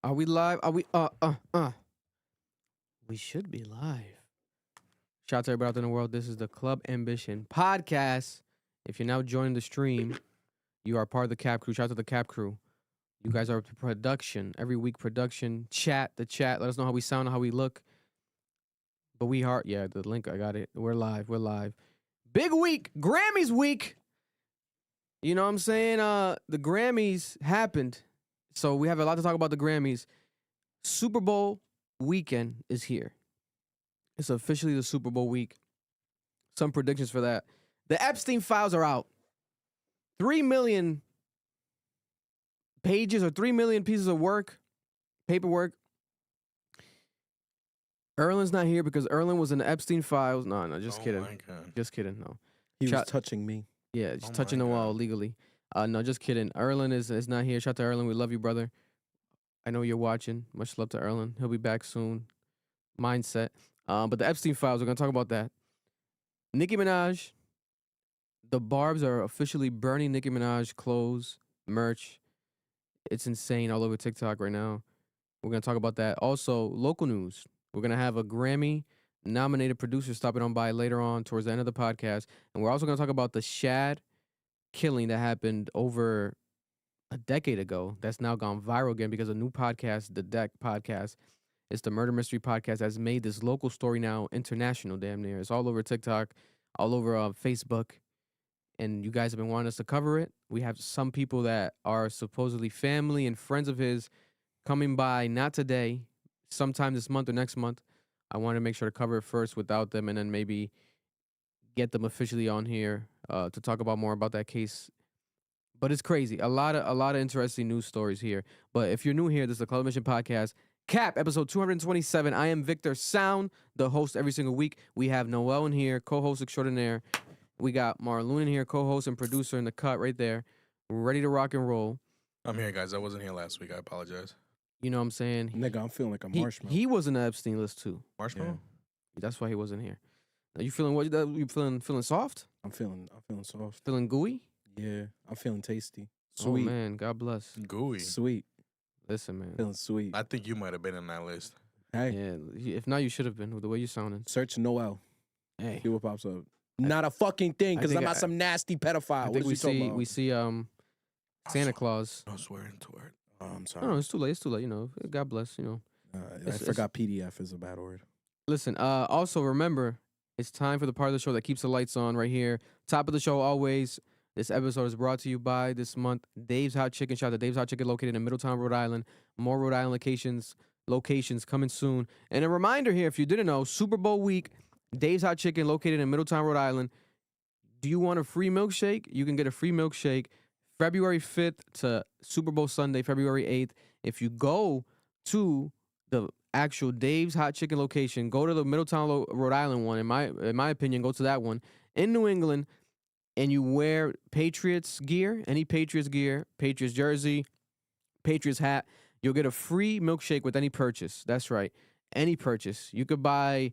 Are we live? Are we We should be live. Shout out to everybody out there in the world. This is the Club Ambition podcast. If you're now joining the stream, you are part of the Cap Crew. Shout out to the Cap Crew. You guys are production. Every week production. The chat. Let us know how we sound, how we look. But we are, yeah, the link, I got it. We're live. Big week. Grammys week. You know what I'm saying? The Grammys happened. So we have a lot to talk about the Grammys. Super Bowl weekend is here. It's officially the Super Bowl week. Some predictions for that. The Epstein files are out. 3 million pages or 3 million pieces of paperwork. Erlen's not here because Erlen was in the Epstein files. No, just kidding. My God. Just kidding, no. He was touching me. Yeah, just touching the wall illegally. No, just kidding. Erlen is not here. Shout out to Erlen. We love you, brother. I know you're watching. Much love to Erlen. He'll be back soon. Mindset. But the Epstein files, we're going to talk about that. Nicki Minaj. The Barbz are officially burning Nicki Minaj clothes, merch. It's insane all over TikTok right now. We're going to talk about that. Also, local news. We're going to have a Grammy-nominated producer stopping on by later on towards the end of the podcast. And we're also going to talk about the Shad killing that happened over a decade ago. That's now gone viral again because a new podcast, the Deck podcast, it's the murder mystery podcast that's made this local story now international damn near. It's all over TikTok, all over Facebook. And you guys have been wanting us to cover it. We have some people that are supposedly family and friends of his coming by, not today, sometime this month or next month. I want to make sure to cover it first without them and then maybe get them officially on here to talk about more about that case. But it's crazy. A lot of interesting news stories here. But if you're new here, this is the Club Mission Podcast. Cap, episode 227. I am Victor Sound, the host every single week. We have Noel in here, co-host extraordinaire. We got Marloon in here, co-host and producer in the cut right there. We're ready to rock and roll. I'm here, guys. I wasn't here last week. I apologize. You know what I'm saying? Nigga, I'm feeling like a marshmallow. He was in the Epstein list too. Marshmallow? Yeah. That's why he wasn't here. Are you feeling what? You feeling soft? I'm feeling soft. Feeling gooey? Yeah, I'm feeling tasty. Sweet. Oh man, God bless. Gooey. Sweet. Listen, man. Feeling sweet. I think you might have been in that list. Hey. Yeah, if not, you should have been with the way you sounding. Search Noel. Hey. See what pops up. Not a fucking thing, because I'm not some nasty pedophile. I think we see Santa Claus. No swearing to it. Oh, I'm sorry. No, it's too late. You know, God bless. You know. I forgot PDF is a bad word. Listen. Also remember, it's time for the part of the show that keeps the lights on right here. Top of the show always. This episode is brought to you by this month Dave's Hot Chicken. Shout out to Dave's Hot Chicken located in Middletown, Rhode Island. More Rhode Island locations coming soon. And a reminder here, if you didn't know, Super Bowl week, Dave's Hot Chicken located in Middletown, Rhode Island. Do you want a free milkshake? You can get a free milkshake February 5th to Super Bowl Sunday, February 8th. If you go to the actual Dave's Hot Chicken location, go to the Middletown, Rhode Island one. In my opinion, go to that one in New England. And you wear Patriots gear, any Patriots gear, Patriots jersey, Patriots hat, you'll get a free milkshake with any purchase. That's right, any purchase. You could buy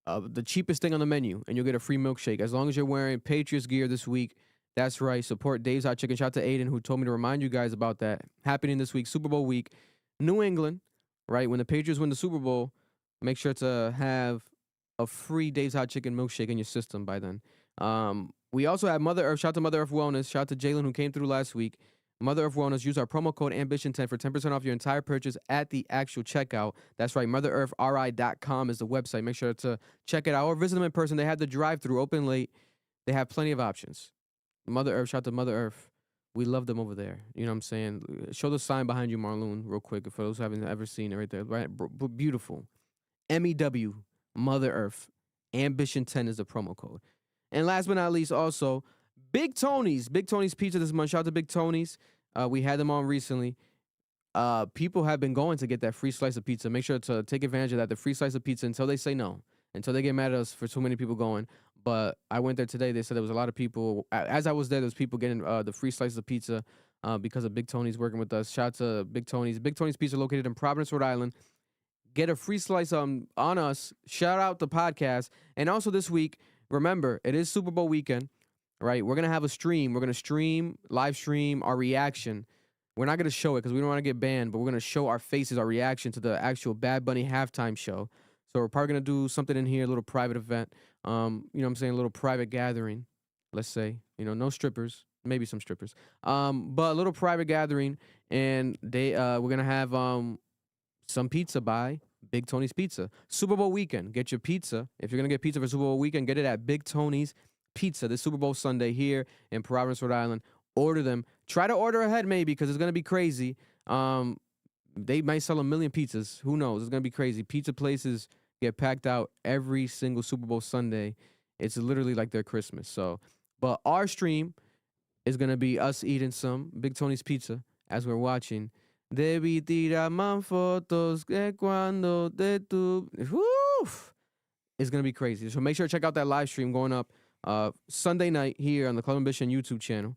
the cheapest thing on the menu, and you'll get a free milkshake as long as you're wearing Patriots gear this week. That's right, support Dave's Hot Chicken. Shout out to Aiden, who told me to remind you guys about that. Happening this week, Super Bowl week, New England, right? When the Patriots win the Super Bowl, make sure to have a free Dave's Hot Chicken milkshake in your system by then. We also have Mother Earth. Shout out to Mother Earth Wellness. Shout out to Jalen, who came through last week. Mother Earth Wellness. Use our promo code Ambition10 for 10% off your entire purchase at the actual checkout. That's right. MotherEarthRI.com is the website. Make sure to check it out or visit them in person. They have the drive-through open late. They have plenty of options. Mother Earth. Shout out to Mother Earth. We love them over there. You know what I'm saying? Show the sign behind you, Marloon, real quick, for those who haven't ever seen it right there. Right? Beautiful. MEW, Mother Earth. Ambition10 is the promo code. And last but not least, also, Big Tony's Pizza this month. Shout out to Big Tony's. We had them on recently. People have been going to get that free slice of pizza. Make sure to take advantage of that, the free slice of pizza, until they say no, until they get mad at us for too many people going. But I went there today. They said there was a lot of people. As I was there was people getting the free slices of pizza because of Big Tony's working with us. Shout out to Big Tony's. Big Tony's Pizza located in Providence, Rhode Island. Get a free slice on us. Shout out the podcast. And also this week, remember, it is Super Bowl weekend, right? We're going to have a stream. We're going to live stream our reaction We're not gonna show it because we don't want to get banned, but we're gonna show our faces, our reaction to the actual Bad Bunny halftime show. So we're probably gonna do something in here, a little private event. You know what I'm saying, a little private gathering. Let's say, no strippers, maybe some strippers. But a little private gathering, and we're gonna have some pizza by Big Tony's Pizza. Super Bowl weekend, get your pizza. If you're gonna get pizza for Super Bowl weekend, get it at Big Tony's Pizza this Super Bowl Sunday here in Providence, Rhode Island. Order them. Try to order ahead maybe because it's gonna be crazy. They might sell 1 million pizzas. Who knows? It's gonna be crazy. Pizza places get packed out every single Super Bowl Sunday. It's literally like their Christmas. So, but our stream is gonna be us eating some Big Tony's Pizza as we're watching. Debí tirar más fotos que cuando de tu. It's gonna be crazy. So make sure to check out that live stream going up Sunday night here on the Club Ambition YouTube channel.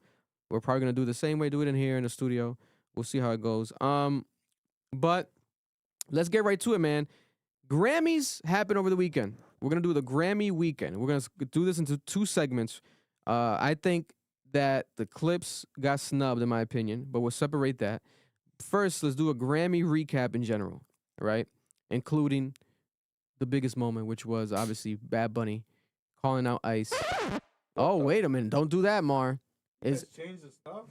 We're probably gonna do the same way, do it in here in the studio. We'll see how it goes. But let's get right to it, man. Grammys happened over the weekend. We're gonna do the Grammy weekend. We're gonna do this into 2 segments. I think that the clips got snubbed, in my opinion, but we'll separate that. First, let's do a Grammy recap in general, right? Including the biggest moment, which was obviously Bad Bunny calling out Ice. Oh, wait a minute. Don't do that, Mar. Change the stuff?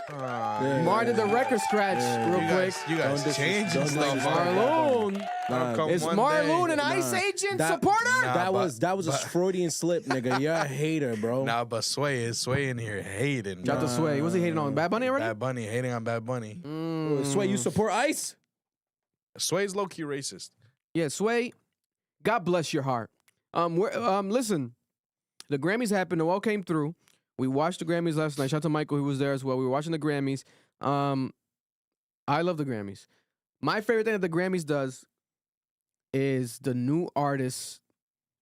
Mar did the record scratch real quick. You guys changing stuff. Marlon. Is Marlon an ICE agent supporter? That was a Freudian slip, nigga. You're a hater, bro. Nah, but Sway in here hating. Shout out to Sway. Was he hating on Bad Bunny already? Bad Bunny, hating on Bad Bunny. Sway, you support ICE? Sway's low-key racist. Yeah, Sway, God bless your heart. Listen, the Grammys happened. Noel came through. We watched the Grammys last night. Shout out to Michael, who was there as well. We were watching the Grammys. I love the Grammys. My favorite thing that the Grammys does is the new artist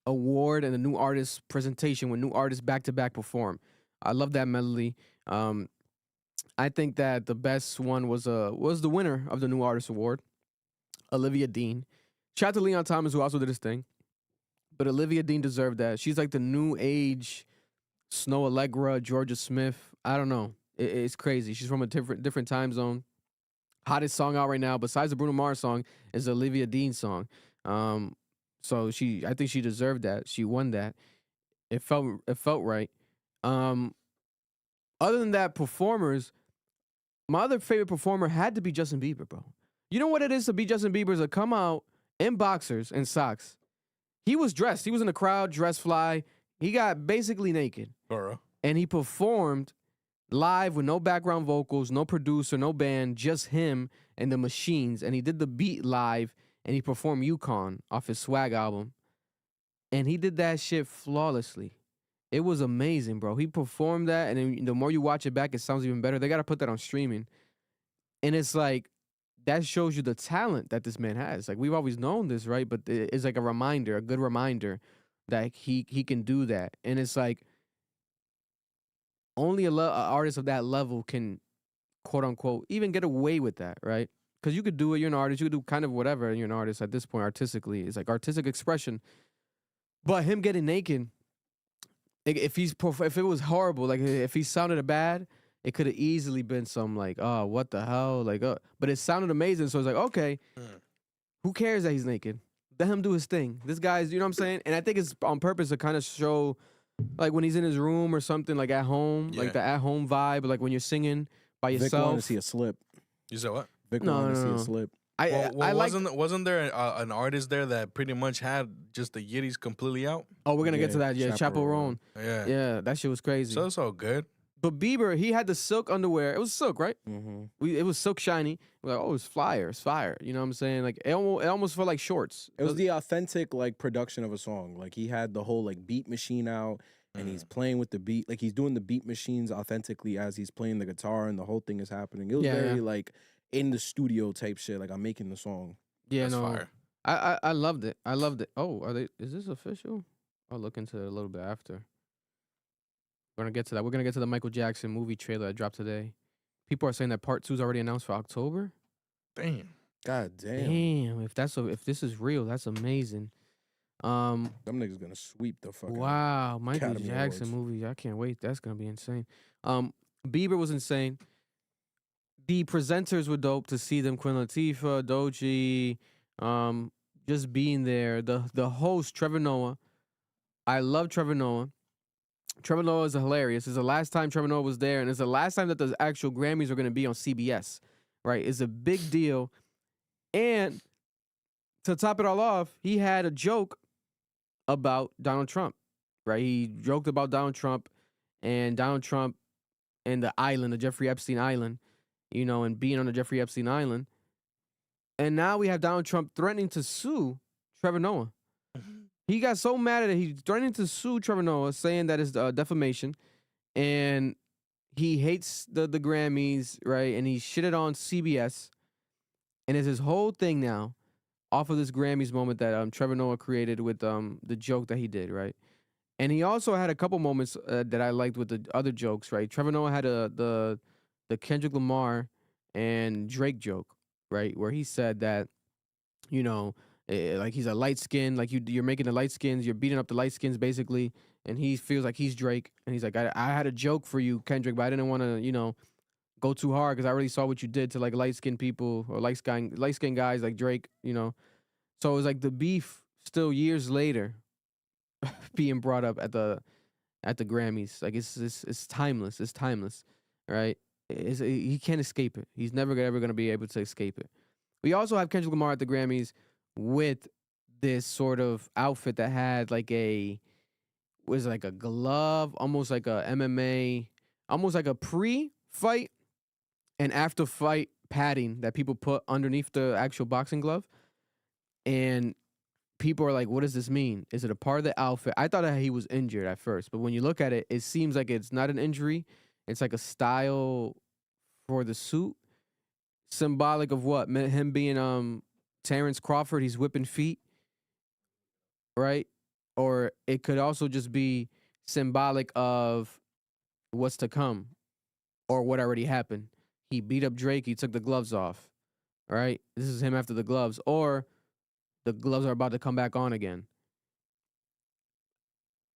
award and the new artist presentation when new artists back-to-back perform. I love that melody. I think that the best one was the winner of the new artist award, Olivia Dean. Shout out to Leon Thomas, who also did his thing. But Olivia Dean deserved that. She's like the new age Snow Allegra, Georgia Smith. I don't know. It's crazy. She's from a different time zone. Hottest song out right now, besides the Bruno Mars song, is the Olivia Dean song. So I think she deserved that. She won that. It felt right. Other than that, performers, my other favorite performer had to be Justin Bieber, bro. You know what it is to be Justin Bieber is to come out in boxers and socks. He was dressed. He was in the crowd, dressed fly. He got basically naked. And he performed live with no background vocals, no producer, no band, just him and the machines. And he did the beat live, and he performed Yukon off his Swag album. And he did that shit flawlessly. It was amazing, bro. He performed that, and then the more you watch it back, it sounds even better. They got to put that on streaming. And it's like, that shows you the talent that this man has. Like, we've always known this, right? But it's like a reminder, a good reminder that he can do that. And it's like, only a artist of that level can, quote unquote, even get away with that, right? Because you could do it, you're an artist, you could do kind of whatever, you're an artist at this point artistically. It's like artistic expression. But him getting naked, if it was horrible, like if he sounded bad, it could have easily been some like, oh, what the hell? Like, but it sounded amazing. So it's like, okay, who cares that he's naked? Let him do his thing. This guy's, you know what I'm saying? And I think it's on purpose to kind of show, like when he's in his room or something, like at home, like the at-home vibe, like when you're singing by yourself. Vic wanted to see a slip. You said what? Vic wanted to see a slip. Wasn't there an artist there that pretty much had just the yitties completely out? Oh, we're gonna get to that. Yeah, Chaperone. Yeah, that shit was crazy. So it's all good. But Bieber, he had the silk underwear. It was silk, right? Mm-hmm. It was silk shiny. We're like, oh, it's fire. It's fire. You know what I'm saying? Like it almost felt like shorts. It was the authentic like production of a song. Like he had the whole like beat machine out, and he's playing with the beat. Like he's doing the beat machines authentically as he's playing the guitar, and the whole thing is happening. It was very like in the studio type shit. Like I'm making the song. Yeah, That's fire. I loved it. I loved it. Oh, is this official? I'll look into it a little bit after. We're gonna get to that. We're gonna get to the Michael Jackson movie trailer that dropped today. People are saying that part 2 is already announced for October. Damn. God damn. Damn. If this is real, that's amazing. Them niggas gonna sweep the fucking Michael Academy Jackson Awards. movie. I can't wait. That's gonna be insane. Bieber was insane. The presenters were dope to see them. Queen Latifah, Doechii, just being there. The host, Trevor Noah. I love Trevor Noah. Trevor Noah is hilarious. It's the last time Trevor Noah was there, and it's the last time that the actual Grammys are going to be on CBS, right? It's a big deal. And to top it all off, he had a joke about Donald Trump, right? He joked about Donald Trump and the island, the Jeffrey Epstein Island, and being on the Jeffrey Epstein Island. And now we have Donald Trump threatening to sue Trevor Noah. He got so mad at it, he's threatening to sue Trevor Noah, saying that it's defamation. And he hates the Grammys, right? And he shitted on CBS. And it's his whole thing now off of this Grammys moment that Trevor Noah created with the joke that he did, right? And he also had a couple moments that I liked with the other jokes, right? Trevor Noah had the Kendrick Lamar and Drake joke, right? Where he said that, like he's a light skin, like you're making the light skins, you're beating up the light skins basically. And he feels like he's Drake. And he's like, I had a joke for you, Kendrick, but I didn't want to, go too hard because I already saw what you did to like light skinned people or light skinned guys like Drake, So it was like the beef still years later being brought up at the Grammys. Like it's timeless. It's timeless, right? He can't escape it. He's never ever going to be able to escape it. We also have Kendrick Lamar at the Grammys with this sort of outfit that had like a glove, almost like a MMA, almost like a pre-fight and after-fight padding that people put underneath the actual boxing glove. And people are like, what does this mean? Is it a part of the outfit? I thought that he was injured at first, but when you look at it, it seems like it's not an injury. It's like a style for the suit. Symbolic of what? Him being Terrence Crawford, he's whipping feet, right? Or it could also just be symbolic of what's to come or what already happened. He beat up Drake, he took the gloves off, right? This is him after the gloves. Or the gloves are about to come back on again.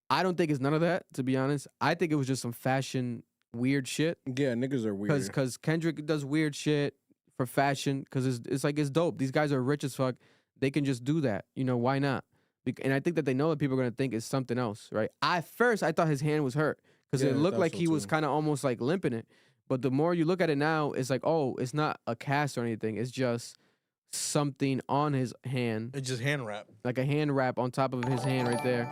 I don't think it's none of that, to be honest. I think it was just some fashion weird shit. Yeah, niggas are weird. Because Kendrick does weird shit for fashion because it's like it's dope. These guys are rich as fuck. They can just do that. Why not? And I think that they know that people are going to think it's something else, right? At first, I thought his hand was hurt because it looked like he was kind of almost like limping it. But the more you look at it now, it's like, oh, it's not a cast or anything. It's just something on his hand. It's just hand wrap. Like a hand wrap on top of his hand right there.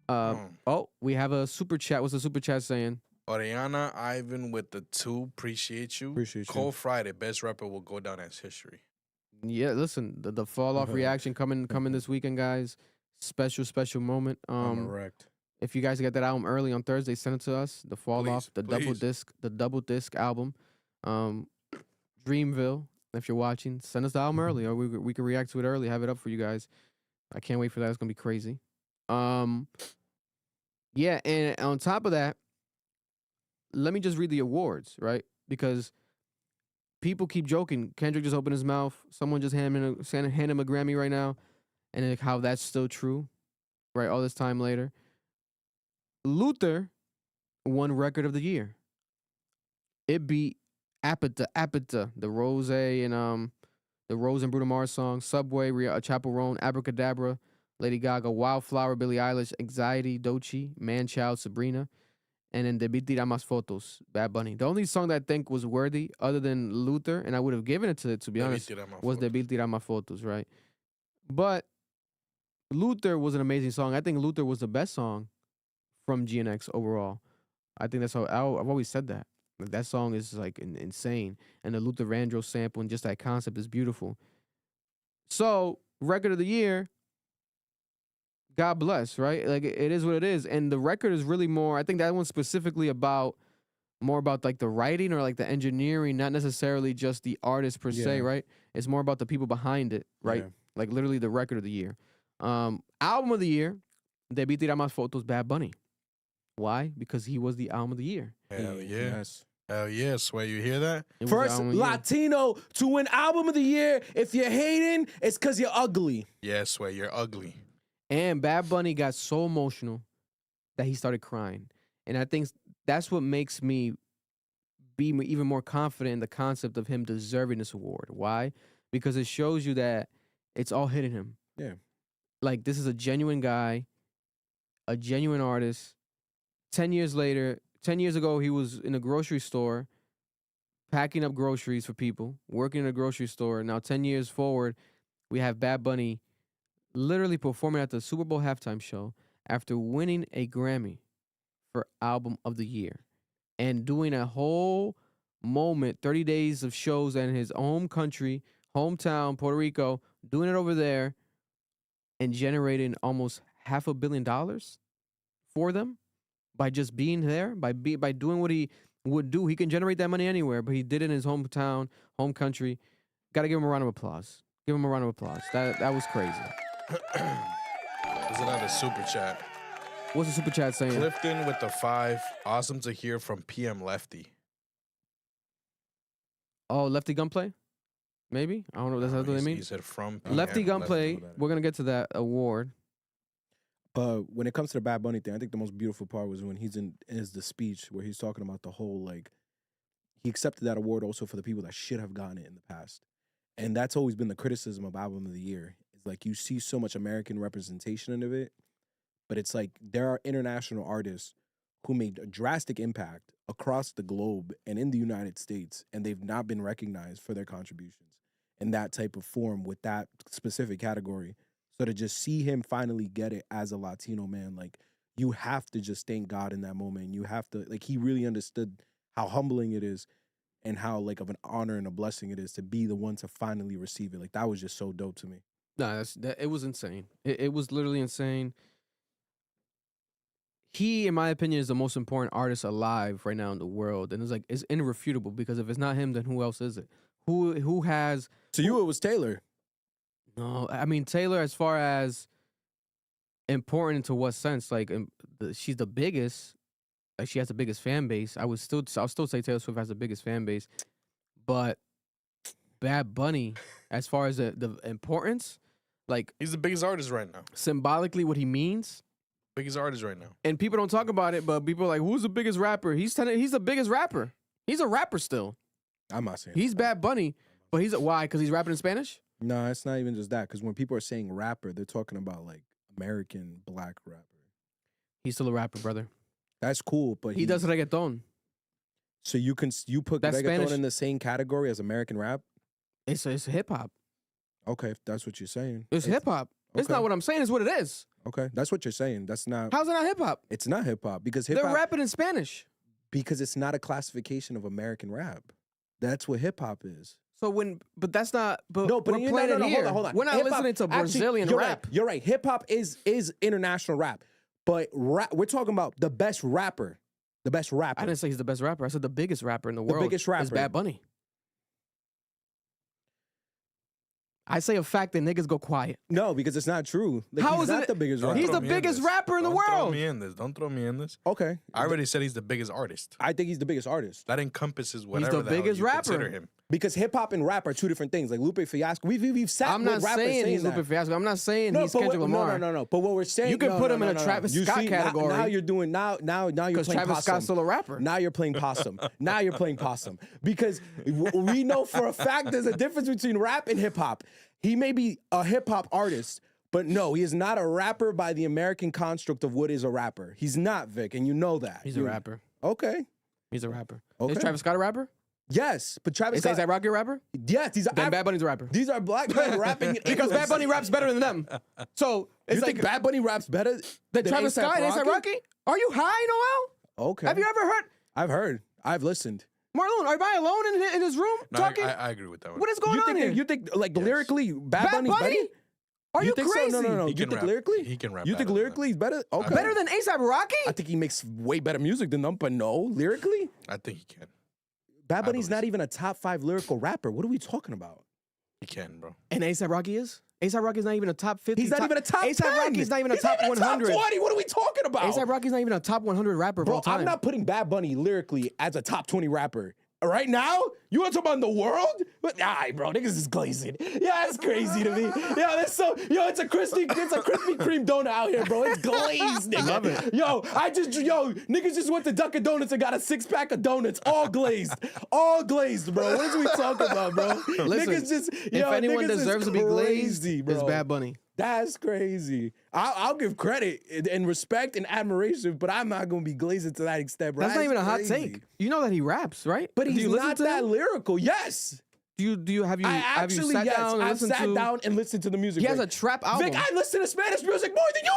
Oh, we have a super chat. What's the super chat saying? Oriana Ivan with the 2. Appreciate you. Cole Friday, best rapper will go down as history. Yeah, listen, the fall off reaction coming this weekend, guys. Special moment. I'm erect. If you guys get that album early on Thursday, send it to us. The fall off, the double disc album. Dreamville, if you're watching, send us the album early, or we can react to it early. Have it up for you guys. I can't wait for that. It's gonna be crazy. Yeah, and on top of that, let me just read the awards, right? Because people keep joking. Kendrick just opened his mouth. Someone just hand him a Grammy right now, and like how that's still true, right? All this time later. Luther won Record of the Year. It beat Apata, the Rose and the Rose and Bruno Mars song, Subway, Chapel Roan, Abracadabra, Lady Gaga, Wildflower, Billie Eilish, Anxiety, Doechii, Manchild, Sabrina, and then Debí Tirar Más Fotos, Bad Bunny. The only song that I think was worthy, other than Luther, and I would have given it to be honest, was Debí Tirar Más Fotos, right? But Luther was an amazing song. I think Luther was the best song from GNX overall. I think that's how I've always said that. Like, that song is like insane, and the Luther Vandross sample and just that concept is beautiful. So, Record of the Year, God bless, right? Like it is what it is, and the record is really more. I think that one's specifically more about like the writing or like the engineering, not necessarily just the artist per se, right? It's more about the people behind it, right? Yeah. Like literally the Record of the Year. Album of the Year, Debí Tirar Más Fotos, Bad Bunny. Why? Because he was the Album of the Year. Hell yeah. Yes. Hell yeah, Sway, you hear that? First Latino to win Album of the Year. If you're hating, it's because you're ugly. Yeah, Sway, you're ugly. And Bad Bunny got so emotional that he started crying. And I think that's what makes me be even more confident in the concept of him deserving this award. Why? Because it shows you that it's all hitting him. Yeah. Like, this is a genuine guy, a genuine artist. 10 years later, 10 years ago, he was in a grocery store packing up groceries for people, working in a grocery store. Now, 10 years forward, we have Bad Bunny literally performing at the Super Bowl halftime show after winning a Grammy for Album of the Year and doing a whole moment, 30 days of shows in his home country, hometown, Puerto Rico, doing it over there and generating almost $500 million for them by just being there, by doing what he would do. He can generate that money anywhere, but he did it in his hometown, home country. Got to give him a round of applause. Give him a round of applause. That was crazy. There's another super chat. What's the super chat saying? Clifton with the 5. Awesome to hear from PM Lefty. Oh, Lefty Gunplay? Maybe? I don't know. That's what they mean? He said from PM Lefty Gunplay. We're going to get to that award. But when it comes to the Bad Bunny thing, I think the most beautiful part was when he's the speech where he's talking about the whole, like, he accepted that award also for the people that should have gotten it in the past. And that's always been the criticism of Album of the Year. It's like you see so much American representation of it, but it's like there are international artists who made a drastic impact across the globe and in the United States, and they've not been recognized for their contributions in that type of form with that specific category. So to just see him finally get it as a Latino man, like, you have to just thank God in that moment. You have to, like, he really understood how humbling it is and how, like, of an honor and a blessing it is to be the one to finally receive it. Like, that was just so dope to me. Nah, it was insane. It was literally insane. He, in my opinion, is the most important artist alive right now in the world. And it's irrefutable, because if it's not him, then who else is it? Who has... To you, it was Taylor. No, I mean, Taylor, as far as important into what sense? Like, she's the biggest. Like, she has the biggest fan base. I'll still say Taylor Swift has the biggest fan base. But Bad Bunny, as far as the importance, like, he's the biggest artist right now. Symbolically, what he means. Biggest artist right now. And people don't talk about it, but people are like, who's the biggest rapper? He's the biggest rapper. He's a rapper still. I'm not saying he's Bad Bunny, but why? Because he's rapping in Spanish? No, it's not even just that. Because when people are saying rapper, they're talking about, like, American black rapper. He's still a rapper, brother. That's cool, but he does reggaeton. So you put That's reggaeton Spanish. in the same category as American rap? It's hip hop. Okay, if that's what you're saying. It's hip hop. Okay. It's not what I'm saying. It's what it is. Okay, that's what you're saying. That's not. How's it not hip hop? It's not hip hop because hip hop. They're rapping in Spanish. Because it's not a classification of American rap. That's what hip hop is. So but that's not. But no, but we're playing it here. Hold on. We're not Hip-hop, listening to Brazilian you're rap. Right, you're right. Hip hop is international rap, but we're talking about the best rapper. The best rapper. I didn't say he's the best rapper. I said the biggest rapper in the world. The biggest rapper is Bad Bunny. I say a fact that niggas go quiet. No, because it's not true. Like, How he's is not it? the biggest rapper. He's the biggest rapper in the world. Don't throw me in this. Don't throw me in this. Okay. I already said he's the biggest artist. I think he's the biggest artist. That encompasses whatever the biggest hell you rapper. consider him. Because hip hop and rap are two different things. Like Lupe Fiasco, we've sat I'm with not rappers saying he's that. Lupe Fiasco. I'm not saying he's Kendrick Lamar. No. But what we're saying, You can put him in a Travis Scott category. Now you're doing now you're playing Because Travis possum. Scott's still a rapper. Now you're playing possum. Now you're playing possum because we know for a fact there's a difference between rap and hip hop. He may be a hip hop artist, but no, he is not a rapper by the American construct of what is a rapper. He's not, Vic, and you know that. He's a rapper. Okay. He's a rapper. Okay. Is Travis Scott a rapper? Yes, but Travis Is Scott. A$AP Rocky a rapper? Yes, he's Then Bad Bunny's a rapper. These are black men rapping in Because English. Bad Bunny raps better than them. So it's You like think Bad Bunny raps better than Travis A$AP Scott and A$AP Rocky? Are you high, Noel? Okay. Have you ever heard? I've heard. I've listened. Marlon, are I alone in his room No, talking? I agree with that one. What is going on here? You think like lyrically Bad Bunny's Bunny? better? Are you think crazy? so? No. He You can think rap. lyrically? He can rap You think better than lyrically he's better? Okay. Better than A$AP Rocky? I think he makes way better music than them, but no, lyrically? I think he can. Bad Bunny's believe not so. even a top 5 lyrical rapper. What are we talking about? He can, bro. And A$AP Rocky is? A$AP Rocky's not even a top 50. He's not even a top 10. A$AP Rocky's not even a He's top not even 100. top 20. What are we talking about? A$AP Rocky's not even a top 100 rapper of Bro, all time. I'm not putting Bad Bunny lyrically as a top 20 rapper Right now? You want to talk about in the world? But bro, niggas is glazing. Yeah, that's crazy to me. Yeah, that's so. Yo, it's a Krispy Kreme donut out here, bro. It's glazed, nigga. Love it. Yo, niggas just went to Dunkin' Donuts and got a 6-pack of donuts, all glazed, bro. What are we talking about, bro? Listen, niggas just. if Yo, anyone niggas deserves is to be glazed, crazy, bro. it's Bad Bunny. That's crazy. I'll give credit and respect and admiration, but I'm not gonna be glazing to that extent, bro. That's not even a hot crazy. take. You know that he raps, right? But Do he's you listen not to that him? lyrical. Yes. Have you I've sat down and I've listened sat to? down and listened to the music. He has Vic. a trap album. Vic, I listen to Spanish music more than you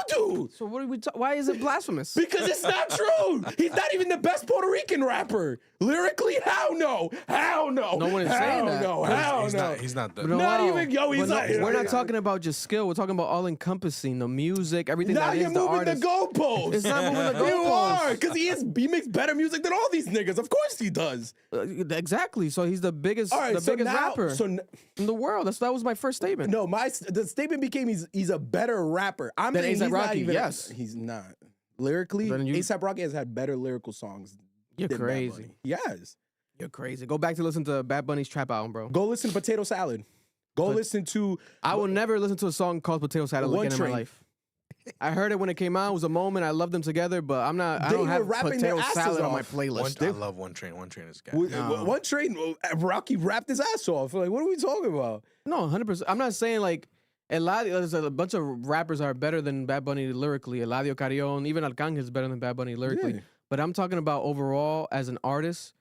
do. So what are we? Why is it blasphemous? Because it's not true. He's not even the best Puerto Rican rapper. Lyrically, hell no. Hell no. No one is saying that. No, hell he's no. He's not the. But no, Not wow. even, yo, he's But not. we're not talking about just skill. We're talking about all encompassing the music, everything Now that you're is the moving artist. the goalposts. It's not moving the You goalposts. are, because he makes better music than all these niggas. Of course he does. Exactly. So he's the biggest, All right, the so biggest now, rapper in the world. That was my first statement. No, the statement became he's a better rapper. I'm Than saying A$AP he's not Rocky, even. yes. He's not. Lyrically, Then you- A$AP Rocky has had better lyrical songs. You're than Bad crazy. Bunny. Yes. You're crazy. Go back to listen to Bad Bunny's trap album, bro. Go listen to Potato Salad. Go listen to. I will never listen to a song called Potato Salad One again in my Train. life. I heard it when it came out. It was a moment. I loved them together, but I They don't were have rapping their Potato asses Salad on my off. playlist. I love One Train. One Train is good. One Train, Rocky rapped his ass off. Like, what are we talking about? No, 100%. I'm not saying like there's a bunch of rappers are better than Bad Bunny lyrically. Eladio Carrion, even Arcángel is better than Bad Bunny lyrically. Yeah. But I'm talking about overall as an artist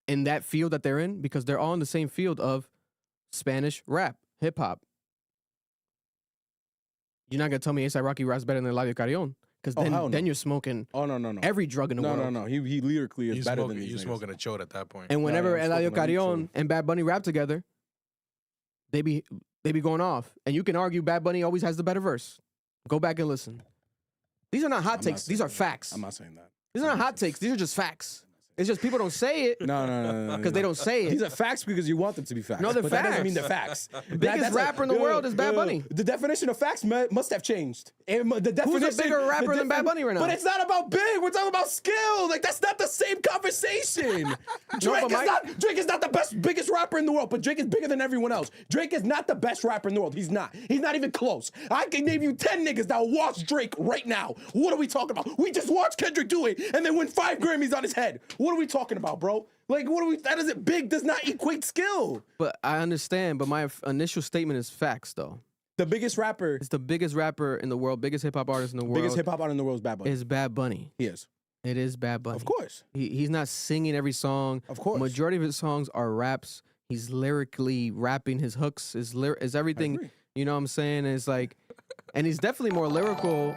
in that field that they're in, because they're all in the same field of Spanish rap, hip hop. You're not gonna tell me A$AP Rocky raps better than Eladio Carrion, because hell no. then you're smoking Oh no. every drug in the world. No. He lyrically is better than these You niggas. smoking a chode at that point. And whenever yeah, I'm Eladio smoking on Carrion YouTube. and Bad Bunny rap together, they be going off. And you can argue Bad Bunny always has the better verse. Go back and listen. These are not hot I'm not takes. These are saying that. facts. I'm not saying that. These are not hot takes. These are just facts. It's just people don't say it No. because they don't say These it. are facts because you want them to be facts. No, they're but that doesn't facts. mean they're facts. Biggest rapper in the world is Bad Bunny. The definition of facts must have changed. And the definition, bigger rapper than Bad Bunny right now? But it's not about big. We're talking about skill. Like, that's not the same conversation. Drake is not the biggest rapper in the world, but Drake is bigger than everyone else. Drake is not the best rapper in the world. He's not. He's not even close. I can name you 10 niggas that will watch Drake right now. What are we talking about? We just watched Kendrick do it and then win 5 Grammys on his head. What are we talking about, bro? Like, big does not equate skill. But I understand. But my initial statement is facts, though. The biggest rapper, It's the biggest rapper in the world, biggest hip hop artist in the world. biggest hip hop artist in the world is Bad Bunny. is Bad Bunny. He is. It is Bad Bunny. Of course. He's not singing every song. Of course. Majority of his songs are raps. He's lyrically rapping his hooks. Is everything. agree. You know what I'm saying? It's like, and he's definitely more lyrical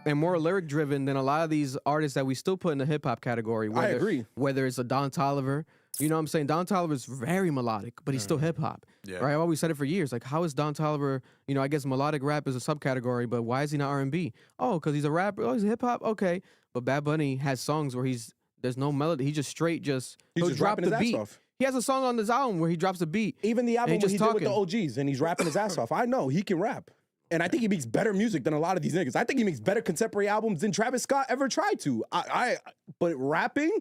and more lyric driven than a lot of these artists that we still put in the hip hop category. Whether, agree. Whether it's a Don Toliver. You know what I'm saying? Don Toliver's very melodic, but he's still hip hop. Yeah. Right? I've always said it for years. Like, how is Don Toliver, I guess melodic rap is a subcategory, but why is he not R&B? Oh, because he's a rapper. Oh, he's hip hop? Okay. But Bad Bunny has songs where there's no melody. He just straight He's he'll just drop rapping the his ass beat. off. He has a song on this album where he drops the beat. Even the album And when he he just did with the OGs and he's rapping his ass off. I know he can rap. And I think he makes better music than a lot of these niggas. I think he makes better contemporary albums than Travis Scott ever tried to. But rapping,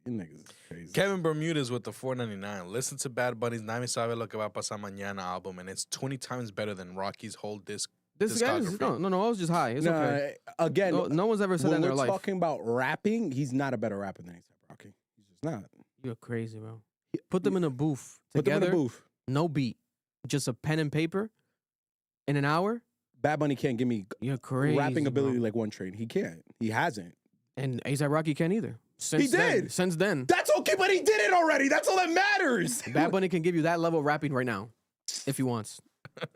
you niggas is crazy. Kevin Bermudez with the $4.99. Listen to Bad Bunny's Nadie Sabe Lo Que Va a Pasar Mañana album, and it's 20 times better than Rocky's whole disc. This guy is, discography. no, I was just high. It's okay. Again, No one's ever said that in when their we're life. talking about rapping, he's not a better rapper than A$AP Rocky. He's just not. You're crazy, bro. Put them in a booth Put them together. in a booth. No beat. Just a pen and paper in an hour. Bad Bunny can't give me You're crazy, rapping ability bro. like One Train. He can't. He hasn't. And A$AP Rocky can't either. He did. Since then. That's okay, but he did it already. That's all that matters. Bad Bunny can give you that level of rapping right now, if he wants.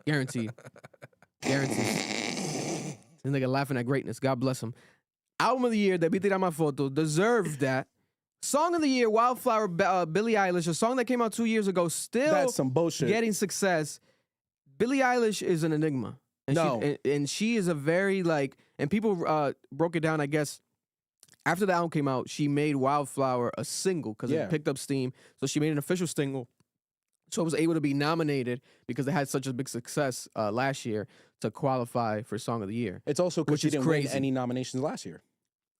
Guaranteed. Guaranteed. This nigga laughing at greatness. God bless him. Album of the year, Debí Tirar Más Foto, deserved that. Song of the year, Wildflower, Billie Eilish, a song that came out 2 years ago, still That's some bullshit. getting success. Billie Eilish is an enigma. And No. she is a very, and people broke it down, I guess. After the album came out, she made Wildflower a single because Yeah. it picked up steam. So she made an official single. So it was able to be nominated because it had such a big success last year to qualify for Song of the Year, It's also because Which she is didn't win crazy. any nominations last year.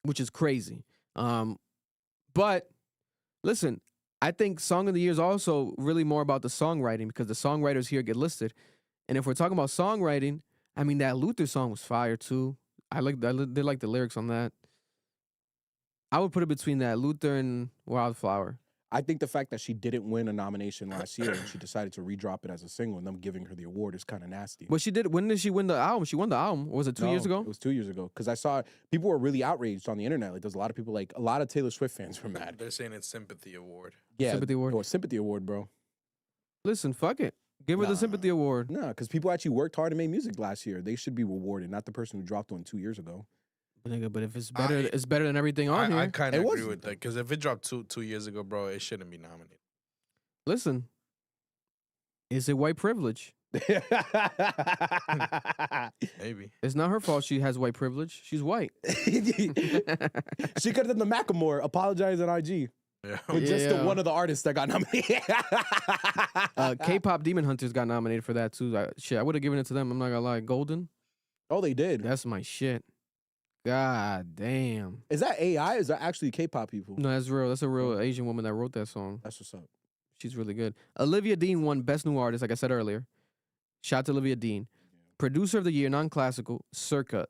which is crazy. But Listen, I think Song of the Year is also really more about the songwriting because the songwriters here get listed. And if we're talking about songwriting, I mean, that Luther song was fire too. I did like the lyrics on that. I would put it between that Luther and Wildflower. I think the fact that she didn't win a nomination last year and she decided to redrop it as a single and them giving her the award is kind of nasty. But she did. When did she win the album? She won the album. Or was it 2 years ago? It was 2 years ago. Because I saw people were really outraged on the internet. Like, there's a lot of people, like, a lot of Taylor Swift fans were mad. They're saying it's Sympathy Award. Yeah. Sympathy Award. Or Sympathy Award, bro. Listen, fuck it. Give her the Sympathy Award. Nah, because people actually worked hard and made music last year. They should be rewarded, not the person who dropped one 2 years ago. Nigga, but if it's better, it's better than everything on here. I kind of agree with that. Because if it dropped two years ago, bro, it shouldn't be nominated. Listen, is it white privilege? Maybe. It's not her fault she has white privilege. She's white. She could have done the Macklemore, apologize on IG. Yeah. With just one of the artists that got nominated. K-pop Demon Hunters got nominated for that too. I would have given it to them. I'm not gonna lie. Golden. Oh, they did. That's my shit. God damn. Is that AI? Is that actually K-pop people? No, that's real. That's a real Asian woman that wrote that song. That's what's up. She's really good. Olivia Dean won Best New Artist, like I said earlier. Shout out to Olivia Dean. Producer of the Year, non-classical, Circa.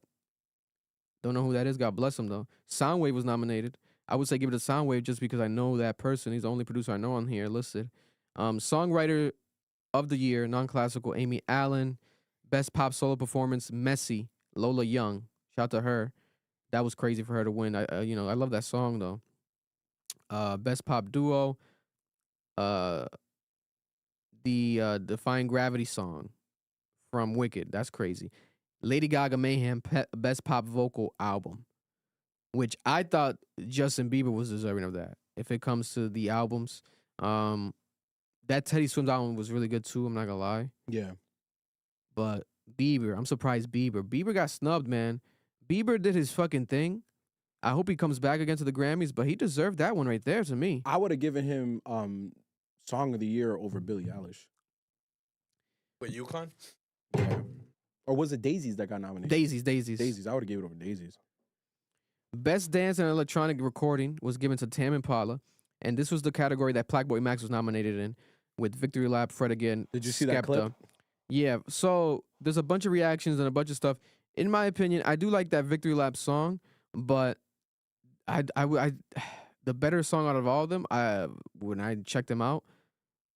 Don't know who that is. God bless him, though. Soundwave was nominated. I would say give it to Soundwave just because I know that person. He's the only producer I know on here listed. Songwriter of the Year, non-classical, Amy Allen. Best Pop Solo Performance, Messy, Lola Young. Shout out to her. That was crazy for her to win. I love that song, though. Best Pop Duo. The Defying Gravity song from Wicked. That's crazy. Lady Gaga Mayhem Best Pop Vocal Album, which I thought Justin Bieber was deserving of that. If it comes to the albums, that Teddy Swims album was really good too. I'm not gonna lie. Yeah. But Bieber, I'm surprised Bieber got snubbed, man. Bieber did his fucking thing. I hope he comes back again to the Grammys, but he deserved that one right there to me. I would have given him Song of the Year over Billie Eilish. Wait, UConn? Yeah. Or was it Daisies that got nominated? Daisies. I would have gave it over Daisies. Best Dance and Electronic Recording was given to Tame Impala, and this was the category that Plaque Max was nominated in, with Victory Lap, Fred Again, Did you see Skepta. that clip? Yeah, so there's a bunch of reactions and a bunch of stuff. In my opinion, I do like that Victory Lap song, but the better song out of all of them, when I checked them out,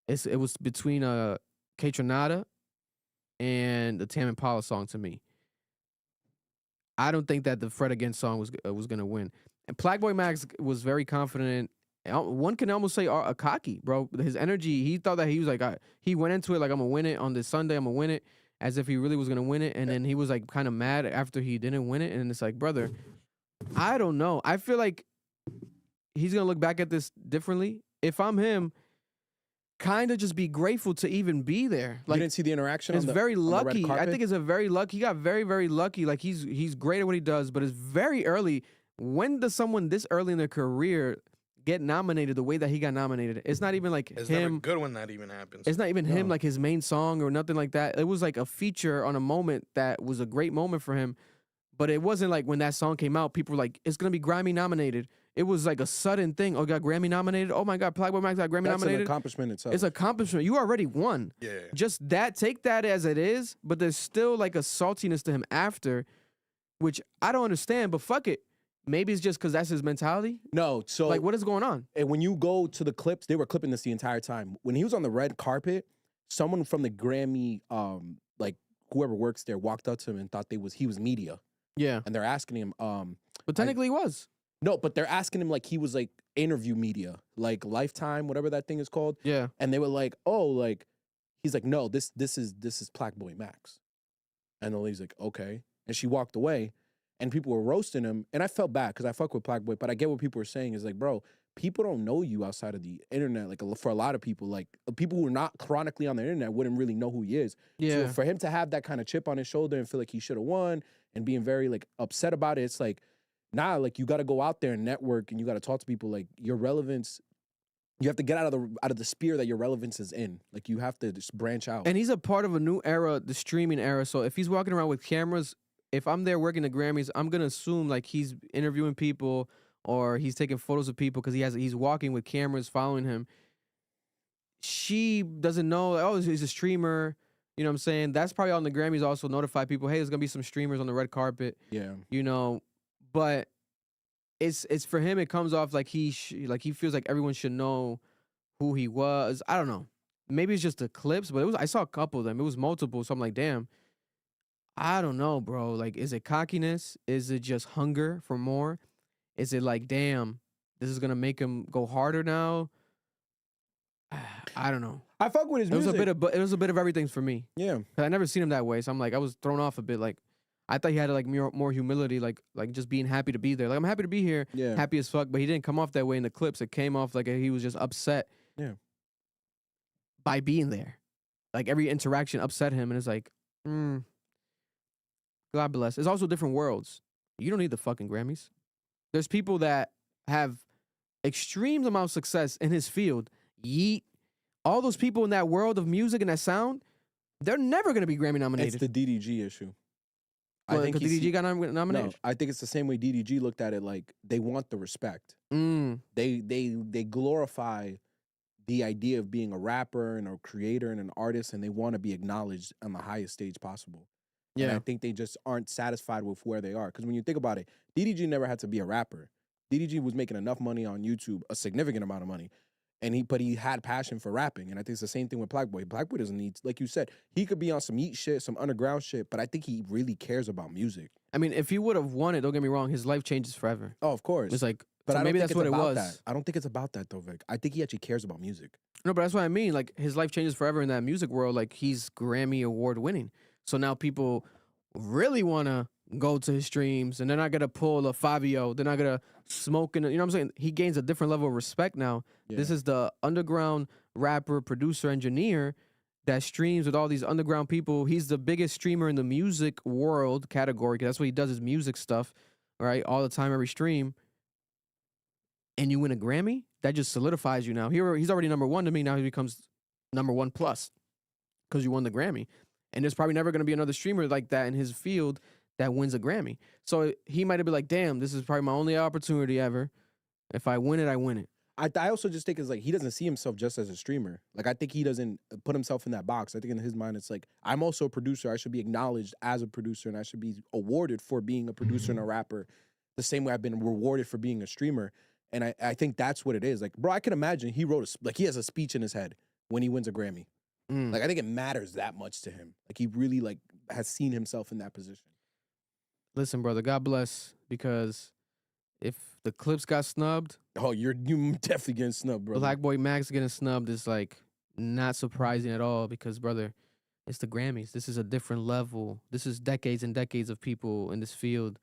it was between Kaytranada and the Tame Impala song to me. I don't think that the Fred Again song was gonna win. And Plaque Max was very confident. One can almost say cocky, bro. His energy, he thought that he was like, he went into it like, I'm gonna win it on this Sunday. I'm gonna win it, as if he really was gonna win it. And then he was like kind of mad after he didn't win it. And it's like, brother, I don't know. I feel like he's gonna look back at this differently. If I'm him, kind of just be grateful to even be there. Like, you didn't see the interaction. It's very lucky. I think it's a very lucky. He got very, very lucky. Like he's great at what he does, but it's very early. When does someone this early in their career get nominated the way that he got nominated? It's not even like it's him. never good when that even happens. It's not even him, like his main song or nothing like that. It was like a feature on a moment that was a great moment for him. But it wasn't like when that song came out, people were like, it's going to be Grammy nominated. It was like a sudden thing. Oh, got Grammy nominated? Oh my God, Plaque Max got Grammy nominated? That's an accomplishment itself. It's an accomplishment. You already won. Yeah. Just that, take that as it is, but there's still like a saltiness to him after, which I don't understand, but fuck it. Maybe it's just because that's his mentality. No, so like, what is going on? And when you go to the clips, they were clipping this the entire time. When he was on the red carpet, someone from the Grammy, like whoever works there, walked up to him and thought he was media. Yeah. And they're asking him, but technically he was. No, but they're asking him like he was like interview media, like Lifetime, whatever that thing is called. Yeah. And they were like, oh, like, he's like, no, this is Plaque Max. And the lady's like, okay. And she walked away. And people were roasting him, and I felt bad because I fuck with Plaque Boy, but I get what people were saying. Is like, bro, people don't know you outside of the internet. Like, for a lot of people, like, people who are not chronically on the internet wouldn't really know who he is. Yeah. So for him to have that kind of chip on his shoulder and feel like he should have won and being very, like, upset about it, it's like, nah, like, you got to go out there and network, and you got to talk to people. Like, your relevance, you have to get out of the sphere that your relevance is in. Like, you have to just branch out. And he's a part of a new era, the streaming era. So if he's walking around with cameras, if I'm there working the Grammys, I'm going to assume like he's interviewing people or he's taking photos of people because he's walking with cameras following him. She doesn't know, like, oh, he's a streamer. You know what I'm saying? That's probably on the Grammys also notify people, hey, there's gonna be some streamers on the red carpet. Yeah. You know, but it's for him. It comes off like he feels like everyone should know who he was. I don't know. Maybe it's just the clips, but I saw a couple of them. It was multiple, so I'm like, damn. I don't know, bro. Like, is it cockiness? Is it just hunger for more? Is it like, damn, this is gonna make him go harder now? I don't know. I fuck with his music. It was a bit of everything for me. Yeah. 'Cause I never seen him that way, so I'm like, I was thrown off a bit. Like, I thought he had like more humility, like just being happy to be there. Like, I'm happy to be here, Yeah. happy as fuck. But he didn't come off that way in the clips. It came off like he was just upset. Yeah. By being there, like every interaction upset him, and it's like, God bless. It's also different worlds. You don't need the fucking Grammys. There's people that have extreme amount of success in his field. Yeet. All those people in that world of music and that sound, they're never going to be Grammy nominated. It's the DDG issue. Well, I think DDG got nominated. No, I think it's the same way DDG looked at it. Like, they want the respect. They glorify the idea of being a rapper and a creator and an artist, and they want to be acknowledged on the highest stage possible. Yeah. And I think they just aren't satisfied with where they are. Because when you think about it, DDG never had to be a rapper. DDG was making enough money on YouTube, a significant amount of money. But he had passion for rapping. And I think it's the same thing with Black Boy. Black Boy doesn't need, like you said, he could be on some eat shit, some underground shit, but I think he really cares about music. I mean, if he would have won it, don't get me wrong, his life changes forever. Oh, of course. It's like, but so maybe that's what it was. That. I don't think it's about that, though, Vic. I think he actually cares about music. No, but that's what I mean. Like, his life changes forever in that music world. Like, he's Grammy award winning. So now people really want to go to his streams, and they're not going to pull a Fabio. They're not going to smoke in, you know what I'm saying? He gains a different level of respect now. Yeah. This is the underground rapper, producer, engineer that streams with all these underground people. He's the biggest streamer in the music world category, because that's what he does, is music stuff, right? All the time, every stream. And you win a Grammy? That just solidifies you now. He's already number one to me. Now he becomes number one plus because you won the Grammy. And there's probably never going to be another streamer like that in his field that wins a Grammy. So he might have been like, damn, this is probably my only opportunity ever. If I win it, I win it. I also just think it's like he doesn't see himself just as a streamer. Like, I think he doesn't put himself in that box. I think in his mind it's like, I'm also a producer. I should be acknowledged as a producer, and I should be awarded for being a producer and a rapper the same way I've been rewarded for being a streamer. And I think that's what it is. Like, bro, I can imagine he he has a speech in his head when he wins a Grammy. Like, I think it matters that much to him. Like, he really has seen himself in that position. Listen, brother, God bless, because if the Clips got snubbed, oh, you definitely getting snubbed, bro. Black Boy Max getting snubbed is like not surprising at all, because, brother, it's the Grammys. This is a different level. This is decades and decades of people in this field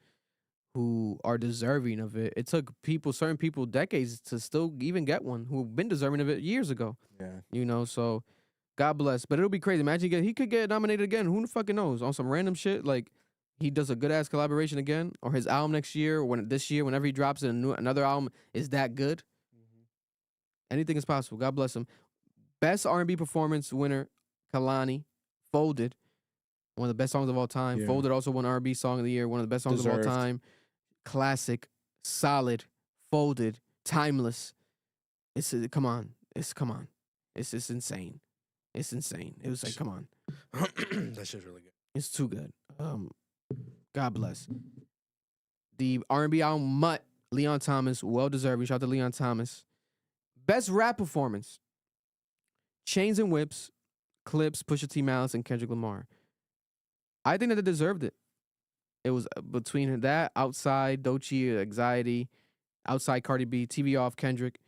who are deserving of it. It took certain people decades to still even get one, who've been deserving of it years ago. Yeah. You know, so God bless. But it'll be crazy. Imagine he could get nominated again. Who the fucking knows? On some random shit, like he does a good ass collaboration again, or his album next year, or this year, whenever he drops another album is that good. Anything is possible. God bless him. Best R&B performance winner, Kalani, Folded. One of the best songs of all time. Yeah. Folded also won R&B Song of the Year. One of the best songs of all time. Classic, solid, Folded, timeless. Come on. It's insane. It's insane. It was like, come on. That shit's really good. It's too good. God bless. The R&B album, Mutt, Leon Thomas, well deserved. Shout out to Leon Thomas. Best rap performance, Chains and Whips, Clipse, Pusha T, Malice, and Kendrick Lamar. I think that they deserved it. It was between that, Outside, Doechii, Anxiety, Outside, Cardi B, TV Off, Kendrick,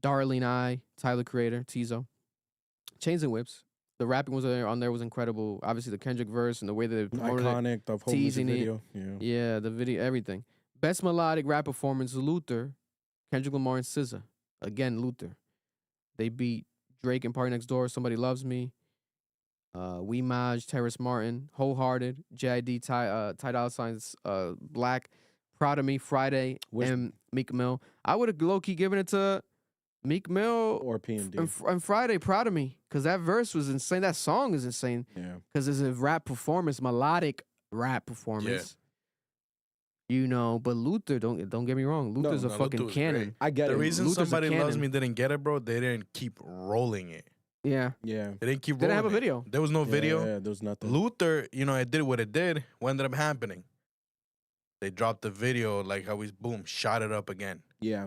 Darling I, Tyler Creator, Tizo. Chains and Whips. The rapping on there was incredible. Obviously, the Kendrick verse and the way that they promoted iconic, the whole music video. Yeah, the video, everything. Best melodic rap performance, Luther, Kendrick Lamar, and SZA. Again, Luther. They beat Drake and Party Next Door, Somebody Loves Me, We Maj, Terrace Martin, Wholehearted, J.I.D., Ty Dolla $ign, Black, Proud of Me, Friday, and Meek Mill. I would have low-key given it to Meek Mill or PMD and Friday, Proud of Me, because that verse was insane. That song is insane. Yeah, because it's a rap performance, melodic rap performance. You know, but Luther, don't get me wrong. Luther's a no, fucking Luther was cannon. great. I get The it. reason Luther's a Somebody Loves cannon. Me didn't get it, bro, they didn't keep rolling it. Yeah. Yeah. They didn't keep Didn't rolling have a it. video. There was no video. Yeah, there was nothing. Luther, you know, it did what it did. What ended up happening? They dropped the video, like how we, boom, shot it up again. Yeah.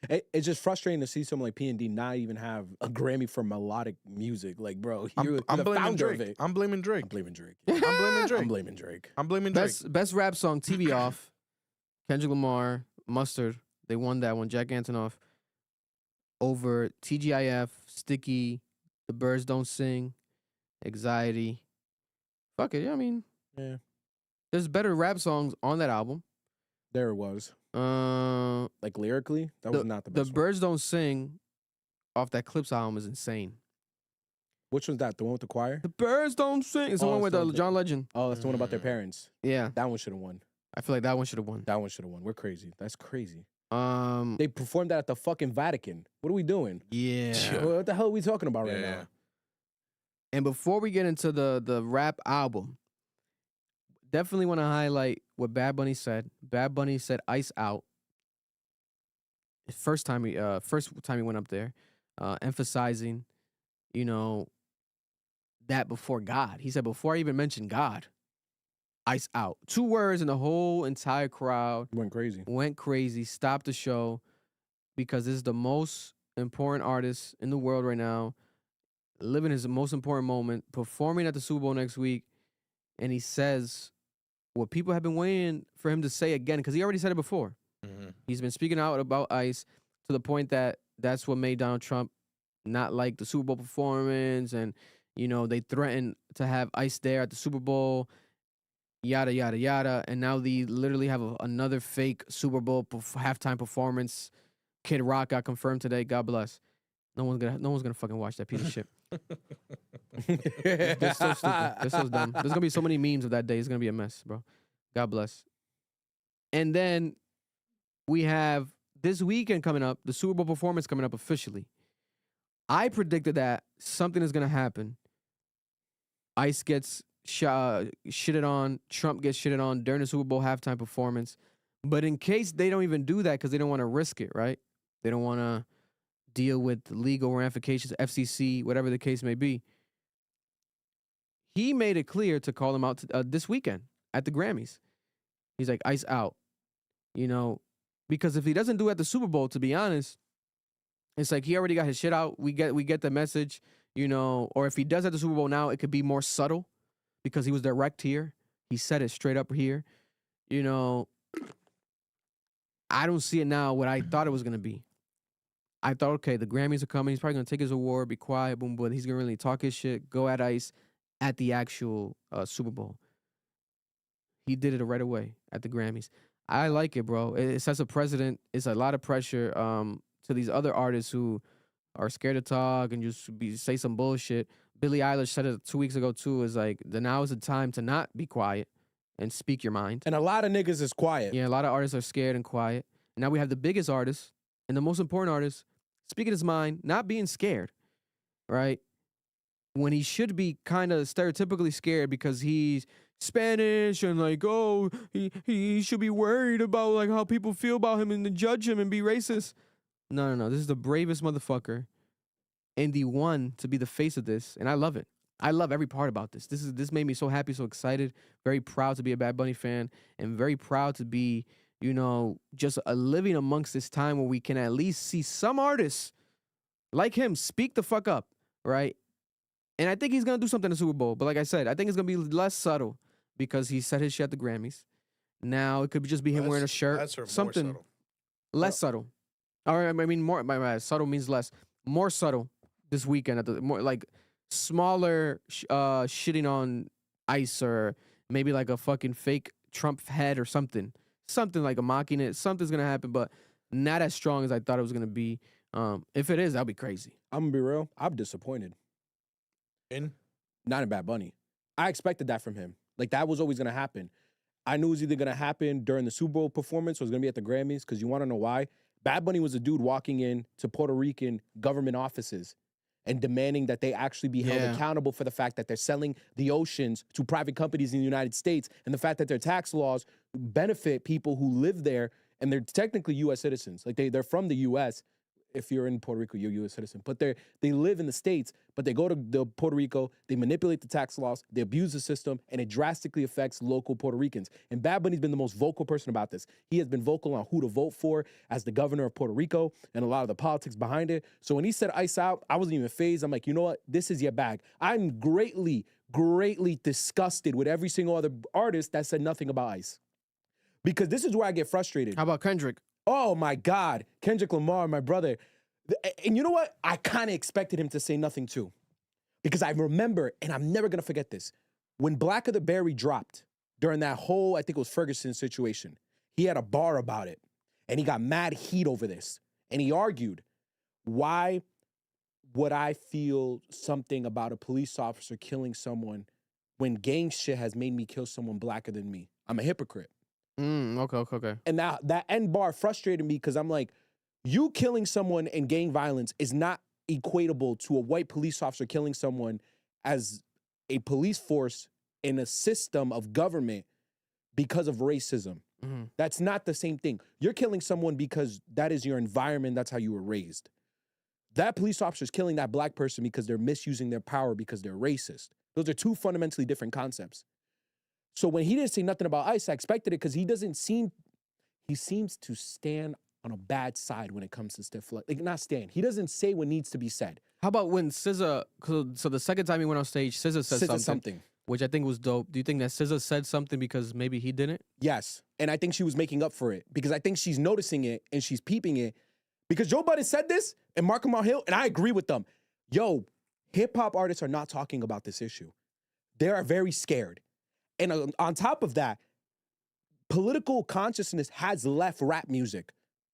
It's just frustrating to see someone like P&D not even have a Grammy for melodic music. Like, bro, you're I'm the blaming founder Drake. of it. I'm blaming Drake. I'm blaming Drake. I'm blaming Drake. I'm blaming Drake. I'm blaming Drake. Best rap song, TV Off. Kendrick Lamar, Mustard. They won that one. Jack Antonoff. Over TGIF, Sticky, The Birds Don't Sing, Anxiety. Fuck it. Yeah, I mean, Yeah. there's better rap songs on that album. There it was. Like lyrically, that was not the The best one. Birds Don't Sing off that CLIPSE album is insane. Which one's that? The one with the choir? The Birds Don't Sing. It's the Oh, one it's with the- John Legend. Oh, that's the one about their parents. Yeah, That one should have won. I feel like that one should have won. That one should have won. We're crazy. That's crazy. Um, They performed that at the fucking Vatican. What are we doing? yeah. What the hell are we talking about right Yeah. now? And before we get into the rap album, definitely want to highlight what Bad Bunny said. Bad Bunny said "Ice Out." First time he went up there, emphasizing, you know, that before God. He said before I even mentioned God, "Ice Out." 2 words, and the whole entire crowd Went crazy. went crazy, stopped the show, because this is the most important artist in the world right now, living his most important moment, performing at the Super Bowl next week, and he says what people have been waiting for him to say again, because he already said it before. Mhm. He's been speaking out about ICE to the point that that's what made Donald Trump not like the Super Bowl performance, and you know they threatened to have ICE there at the Super Bowl, yada yada yada, and now they literally have another fake Super Bowl halftime performance. Kid Rock got confirmed today. God bless. No one's gonna fucking watch that piece of shit. They're so stupid. They're so dumb. There's gonna be so many memes of that day. It's gonna be a mess, bro. God bless. And then we have this weekend coming up, the Super Bowl performance coming up officially. I predicted that something is gonna happen. ICE gets shitted on. Trump gets shitted on during the Super Bowl halftime performance. But in case they don't even do that because they don't want to risk it, right? They don't want to deal with the legal ramifications, FCC, whatever the case may be. He made it clear to call him out this weekend at the Grammys. He's like, "Ice out," you know, because if he doesn't do it at the Super Bowl, to be honest, it's like he already got his shit out. We get the message, you know. Or if he does at the Super Bowl now, it could be more subtle because he was direct here. He said it straight up here, you know. I don't see it now what I thought it was gonna be. I thought, okay, the Grammys are coming. He's probably gonna take his award, be quiet, boom, boom. He's gonna really talk his shit, go at ICE at the actual Super Bowl. He did it right away at the Grammys. I like it, bro. It sets a precedent. It's a lot of pressure to these other artists who are scared to talk and just say some bullshit. Billie Eilish said it 2 weeks ago too. Is like now is the time to not be quiet and speak your mind. And a lot of niggas is quiet. Yeah, a lot of artists are scared and quiet. Now we have the biggest artist and the most important artist speaking his mind, not being scared, right? When he should be kind of stereotypically scared because he's Spanish and like, oh, he should be worried about like how people feel about him and to judge him and be racist. No. This is the bravest motherfucker and the one to be the face of this, and I love it. I love every part about this. This made me so happy, so excited, very proud to be a Bad Bunny fan, and very proud to be, you know, just living amongst this time where we can at least see some artists like him speak the fuck up, right? And I think he's gonna do something in the Super Bowl. But like I said, I think it's gonna be less subtle because he said his shit at the Grammys. Now it could just be him wearing a shirt, Less or more something subtle? less subtle. Or I mean, more. My subtle means less. More subtle this weekend at the more like smaller shitting on ICE or maybe like a fucking fake Trump head or something. Something like a mocking it. Something's gonna happen, but not as strong as I thought it was gonna be. If it is, that'll be crazy. I'm gonna be real. I'm disappointed. Not in Bad Bunny. I expected that from him. Like that was always gonna happen. I knew it was either gonna happen during the Super Bowl performance or it was gonna be at the Grammys. Because you want to know why? Bad Bunny was a dude walking in to Puerto Rican government offices, and demanding that they actually be held accountable for the fact that they're selling the oceans to private companies in the United States, and the fact that their tax laws benefit people who live there, and they're technically U.S. citizens. Like they're from the U.S. If you're in Puerto Rico, you're a U.S. citizen. But they live in the States, but they go to Puerto Rico, they manipulate the tax laws, they abuse the system, and it drastically affects local Puerto Ricans. And Bad Bunny's been the most vocal person about this. He has been vocal on who to vote for as the governor of Puerto Rico and a lot of the politics behind it. So when he said Ice out, I wasn't even fazed. I'm like, you know what? This is your bag. I'm greatly disgusted with every single other artist that said nothing about Ice. Because this is where I get frustrated. How about Kendrick? Oh my God, Kendrick Lamar, my brother. And you know what? I kind of expected him to say nothing too. Because I remember, and I'm never gonna forget this, when Black of the Berry dropped during that whole, I think it was Ferguson situation, he had a bar about it. And he got mad heat over this. And he argued, why would I feel something about a police officer killing someone when gang shit has made me kill someone blacker than me? I'm a hypocrite. Okay. And now that end bar frustrated me because I'm like, you killing someone in gang violence is not equatable to a white police officer killing someone as a police force in a system of government because of racism. That's not the same thing. You're killing someone because that is your environment. That's how you were raised. That police officer is killing that black person because they're misusing their power because they're racist. Those are two fundamentally different concepts. So when he didn't say nothing about Ice, I expected it because he seems to stand on a bad side when it comes to stuff like not stand. He doesn't say what needs to be said. How about when SZA, so the second time he went on stage, SZA said something, which I think was dope. Do you think that SZA said something because maybe he didn't? Yes. And I think she was making up for it because I think she's noticing it and she's peeping it. Because Joe Budden said this and Markham Hill, and I agree with them. Yo, hip-hop artists are not talking about this issue. They are very scared. And on top of that, political consciousness has left rap music.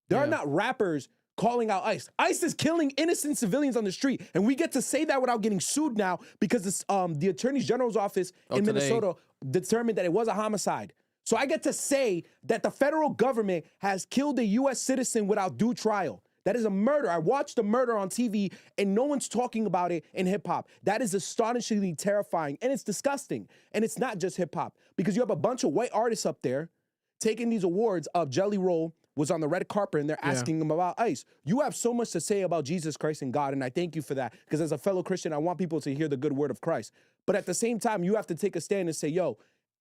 There are not rappers calling out Ice. Ice is killing innocent civilians on the street. And we get to say that without getting sued now because the Attorney General's office in Minnesota determined that it was a homicide. So I get to say that the federal government has killed a U.S. citizen without due trial. That is a murder. I watched the murder on TV and no one's talking about it in hip hop. That is astonishingly terrifying and it's disgusting. And it's not just hip hop because you have a bunch of white artists up there taking these awards of Jelly Roll was on the red carpet and they're asking him about Ice. You have so much to say about Jesus Christ and God, and I thank you for that because as a fellow Christian, I want people to hear the good word of Christ. But at the same time, you have to take a stand and say, yo,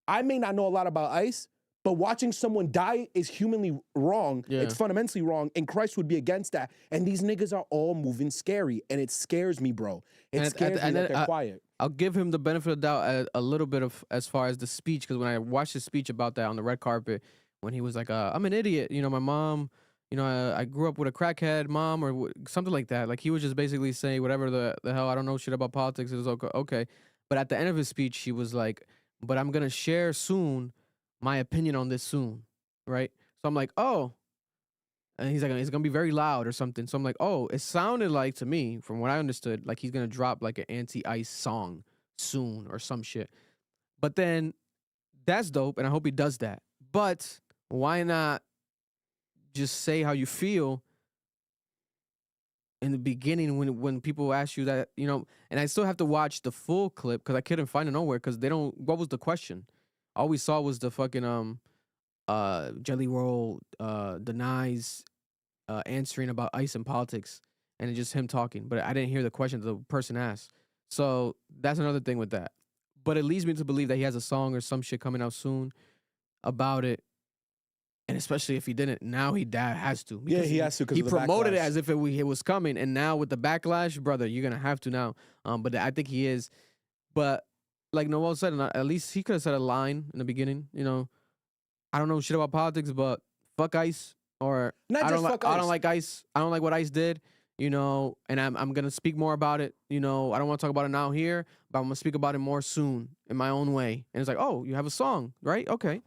I may not know a lot about Ice, but watching someone die is humanly wrong. It's fundamentally wrong, and Christ would be against that. And these niggas are all moving scary, and it scares me, bro. It scares me that they're quiet. I'll give him the benefit of the doubt a little bit of as far as the speech, because when I watched his speech about that on the red carpet, when he was like, I'm an idiot, you know, my mom, you know, I grew up with a crackhead mom or something like that. Like he was just basically saying whatever the hell, I don't know shit about politics. It was okay. But at the end of his speech, he was like, but I'm going to share soon my opinion on this soon, right? So I'm like, oh. And he's like, it's going to be very loud or something. So I'm like, oh, it sounded like to me, from what I understood, like he's going to drop like an anti-Ice song soon or some shit. But then that's dope, and I hope he does that. But why not just say how you feel in the beginning when people ask you that, you know? And I still have to watch the full clip because I couldn't find it nowhere because they don't. What was the question? All we saw was the fucking Jelly Roll denies answering about Ice and politics, and it's just him talking. But I didn't hear the question the person asked. So that's another thing with that. But it leads me to believe that he has a song or some shit coming out soon about it. And especially if he didn't, now he has to. Yeah, he has to because he promoted it as if it was coming, and now with the backlash, brother, you're gonna have to now. But I think he is. But like Noel said, at least he could have said a line in the beginning. You know, I don't know shit about politics, but fuck Ice, or I don't like Ice. I don't like what Ice did. You know, and I'm gonna speak more about it. You know, I don't want to talk about it now here, but I'm gonna speak about it more soon in my own way. And it's like, oh, you have a song, right? Okay.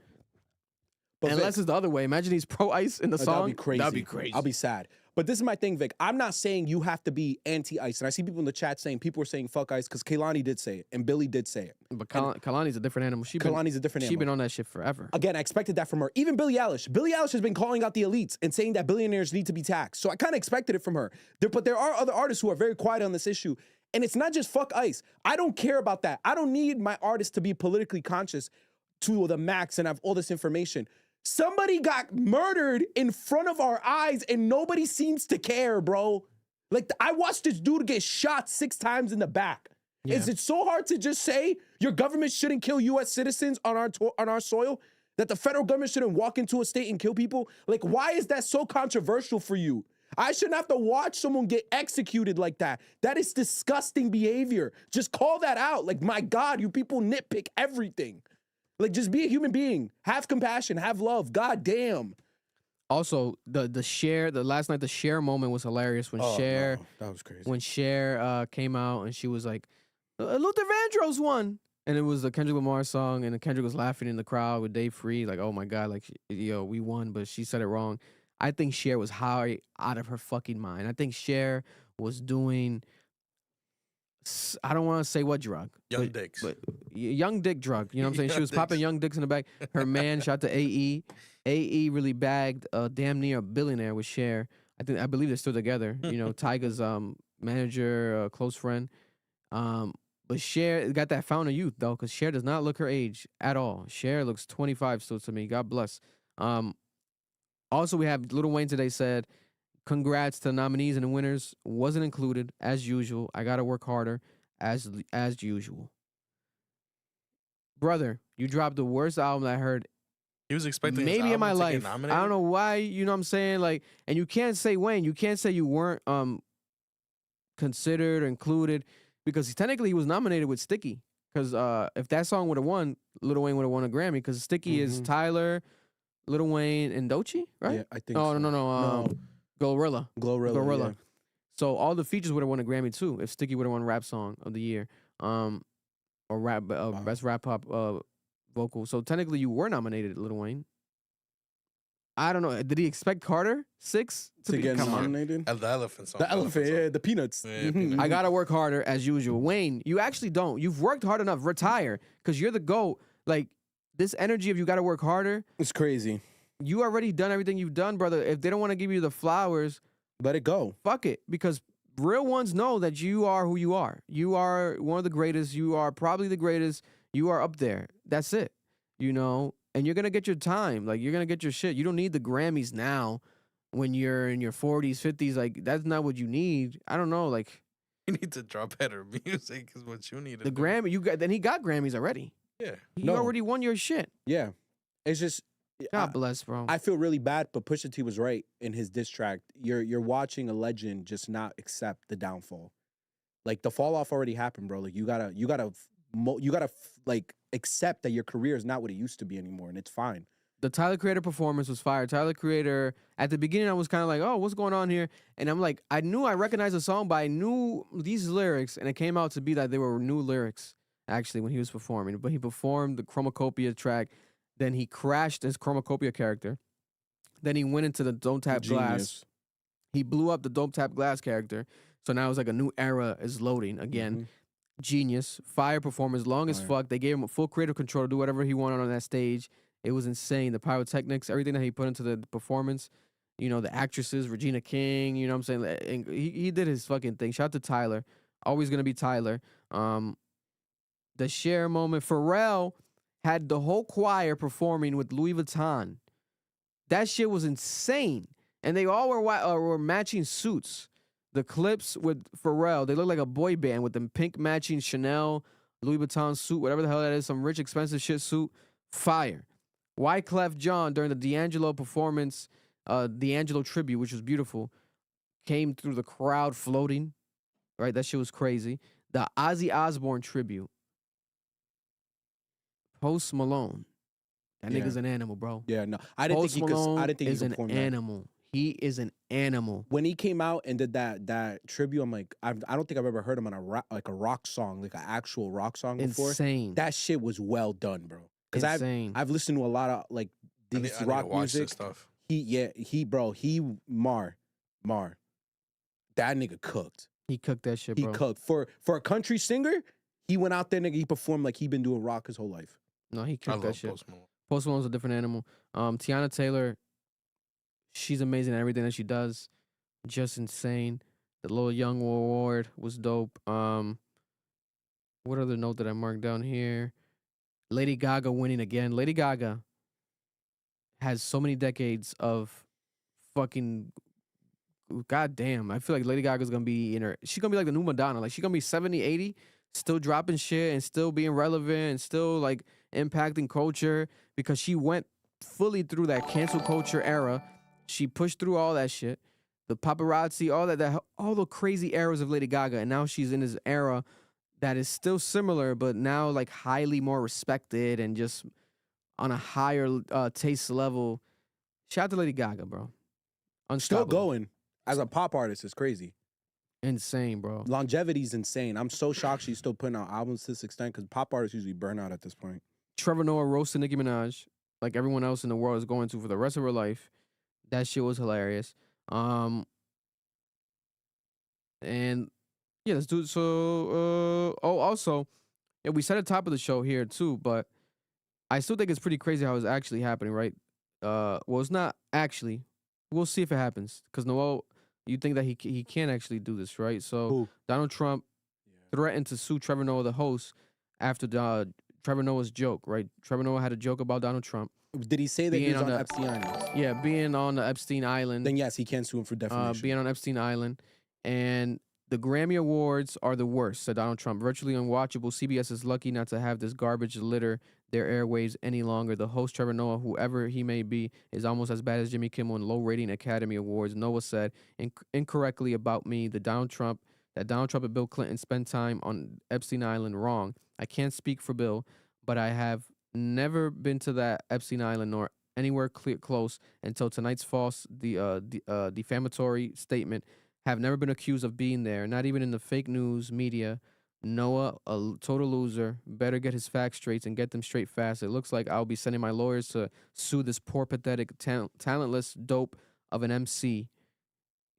But unless it's the other way. Imagine he's pro Ice in the song. That'd be crazy. That'd be crazy. I'll be sad. But this is my thing, Vic. I'm not saying you have to be anti-ICE. And I see people in the chat saying, people are saying fuck ICE because Kehlani did say it and Billy did say it. But Kalani's a different animal. Kehlani's a different animal. She's been on that shit forever. Again, I expected that from her. Even Billie Eilish. Billie Eilish has been calling out the elites and saying that billionaires need to be taxed. So I kind of expected it from her. But there are other artists who are very quiet on this issue. And it's not just fuck ICE. I don't care about that. I don't need my artist to be politically conscious to the max and have all this information. Somebody got murdered in front of our eyes and nobody seems to care, bro. Like, I watched this dude get shot 6 times in the back. Yeah. Is it so hard to just say your government shouldn't kill U.S. citizens on our soil? That the federal government shouldn't walk into a state and kill people? Like, why is that so controversial for you? I shouldn't have to watch someone get executed like that. That is disgusting behavior. Just call that out. Like, my God, you people nitpick everything. Like, just be a human being. Have compassion. Have love. God damn. Also, the last night, the Cher moment was hilarious when Cher. No, that was crazy. When Cher came out and she was like, Luther Vandross won. And it was a Kendrick Lamar song, and Kendrick was laughing in the crowd with Dave Free, like, oh my God, like, yo, we won, but she said it wrong. I think Cher was high out of her fucking mind. I think Cher was doing, I don't want to say what drug. Young dicks. But young dick drug. You know what I'm saying? She was popping young dicks in the back. Her man shot to AE. AE really bagged damn near a billionaire with Cher. I believe they're still together. You know, Tyga's manager, close friend. But Cher got that fountain of youth, though, because Cher does not look her age at all. Cher looks 25 still to me. God bless. Also, we have Lil Wayne today said, congrats to the nominees and the winners. Wasn't included, as usual. I got to work harder, as usual. Brother, you dropped the worst album that I heard he was expecting maybe in my to life. Get nominated? I don't know why, you know what I'm saying? Like, and you can't say Wayne. You can't say you weren't considered or included. Because technically he was nominated with Sticky. Because if that song would have won, Lil Wayne would have won a Grammy. Because Sticky is Tyler, Lil Wayne, and Doechii, right? Yeah, I think so. No. No. Glorilla. Yeah. So all the features would have won a Grammy too if Sticky would have won Rap Song of the Year, or rap best rap pop vocal. So technically you were nominated, Lil Wayne. I don't know. Did he expect Carter 6 to get nominated? The elephant song. The elephant, yeah, the peanuts. Yeah, peanuts. I gotta work harder as usual. Wayne, you actually don't. You've worked hard enough. Retire, because you're the GOAT. Like, this energy of you gotta work harder. It's crazy. You already done everything you've done, brother. If they don't want to give you the flowers, let it go. Fuck it, because real ones know that you are who you are. You are one of the greatest. You are probably the greatest. You are up there. That's it. You know. And you're going to get your time. Like, you're going to get your shit. You don't need the Grammys now when you're in your 40s, 50s. Like, that's not what you need. I don't know. Like, you need to drop better music is what you need to the do. Grammy, then he got Grammys already. Yeah. He already won your shit. Yeah. It's just. God bless, bro. I feel really bad, but Pusha T was right in his diss track. You're watching a legend just not accept the downfall. Like, the fall off already happened, bro. Like, you gotta like accept that your career is not what it used to be anymore, and it's fine. The Tyler Creator performance was fire. Tyler Creator, at the beginning, I was kind of like, oh, what's going on here? And I'm like, I recognized the song, but I knew these lyrics, and it came out to be that they were new lyrics, actually, when he was performing. But he performed the Chromacopia track, then he crashed his Chromacopia character, then he went into the Don't Tap Glass. He blew up the Don't Tap Glass character, so now it's like a new era is loading again. Genius, fire performance, long as fuck. They gave him full creative control to do whatever he wanted on that stage. It was insane. The pyrotechnics, everything that he put into the performance, you know, the actresses, Regina King, you know what I'm saying? And he did his fucking thing. Shout out to Tyler. Always gonna be Tyler. The Cher moment, Pharrell had the whole choir performing with Louis Vuitton. That shit was insane. And they all were matching suits. The CLIPSE with Pharrell, they look like a boy band with them pink matching Chanel, Louis Vuitton suit, whatever the hell that is, some rich, expensive shit suit. Fire. Wyclef Jean, during the D'Angelo performance, D'Angelo tribute, which was beautiful, came through the crowd floating. Right? That shit was crazy. The Ozzy Osbourne tribute. Post Malone. That nigga's an animal, bro. Yeah, no. I didn't think he could perform that. Animal. He is an animal. When he came out and did that tribute, I'm like, I don't think I've ever heard him on a rock song, like an actual rock song before. Insane. That shit was well done, bro. Because I've listened to a lot of like these rock music stuff. He Mar. That nigga cooked. He cooked that shit, He bro. cooked. For a country singer, he went out there, nigga, he performed like he been doing rock his whole life. No, he I cooked that love shit. Post Malone. Post Malone's a different animal. Tiana Taylor, she's amazing at everything that she does. Just insane. The Lil Young award was dope. What other note that I marked down here? Lady Gaga winning again. Lady Gaga has so many decades of fucking goddamn. I feel like Lady Gaga's gonna be she's gonna be like the new Madonna. Like she's gonna be 70, 80, still dropping shit and still being relevant and still like impacting culture because she went fully through that cancel culture era. She pushed through all that shit. The paparazzi, all the crazy eras of Lady Gaga, and now she's in this era that is still similar, but now like highly more respected and just on a higher taste level. Shout out to Lady Gaga, bro. Still Unstoppable. going. As a pop artist, it's crazy. Insane, bro. Longevity's insane. I'm so shocked she's still putting out albums to this extent because pop artists usually burn out at this point. Trevor Noah roasted Nicki Minaj like everyone else in the world is going to for the rest of her life. That shit was hilarious. And yeah, let's do it. So, also, yeah, we said at the top of the show here too, but I still think it's pretty crazy how it's actually happening, right? Well, it's not actually. We'll see if it happens. Because Noel, you think that he can't actually do this, right? So Who? Donald Trump threatened to sue Trevor Noah, the host, after Trevor Noah's joke, right? Trevor Noah had a joke about Donald Trump. Did he say that he Being was on on the- Epstein Island? Yeah, being on the Epstein Island. Then yes, he can sue him for defamation. Being on Epstein Island. And the Grammy Awards are the worst, said Donald Trump. Virtually unwatchable. CBS is lucky not to have this garbage litter their airwaves any longer. The host, Trevor Noah, whoever he may be, is almost as bad as Jimmy Kimmel in low-rating Academy Awards. Noah said incorrectly about me that Donald Trump and Bill Clinton spent time on Epstein Island. Wrong. I can't speak for Bill, but I have never been to that Epstein Island nor anywhere close until tonight's false defamatory statement. Have never been accused of being there, not even in the fake news media. Noah, a total loser, better get his facts straight and get them straight fast. It looks like I'll be sending my lawyers to sue this poor, pathetic, talentless dope of an MC.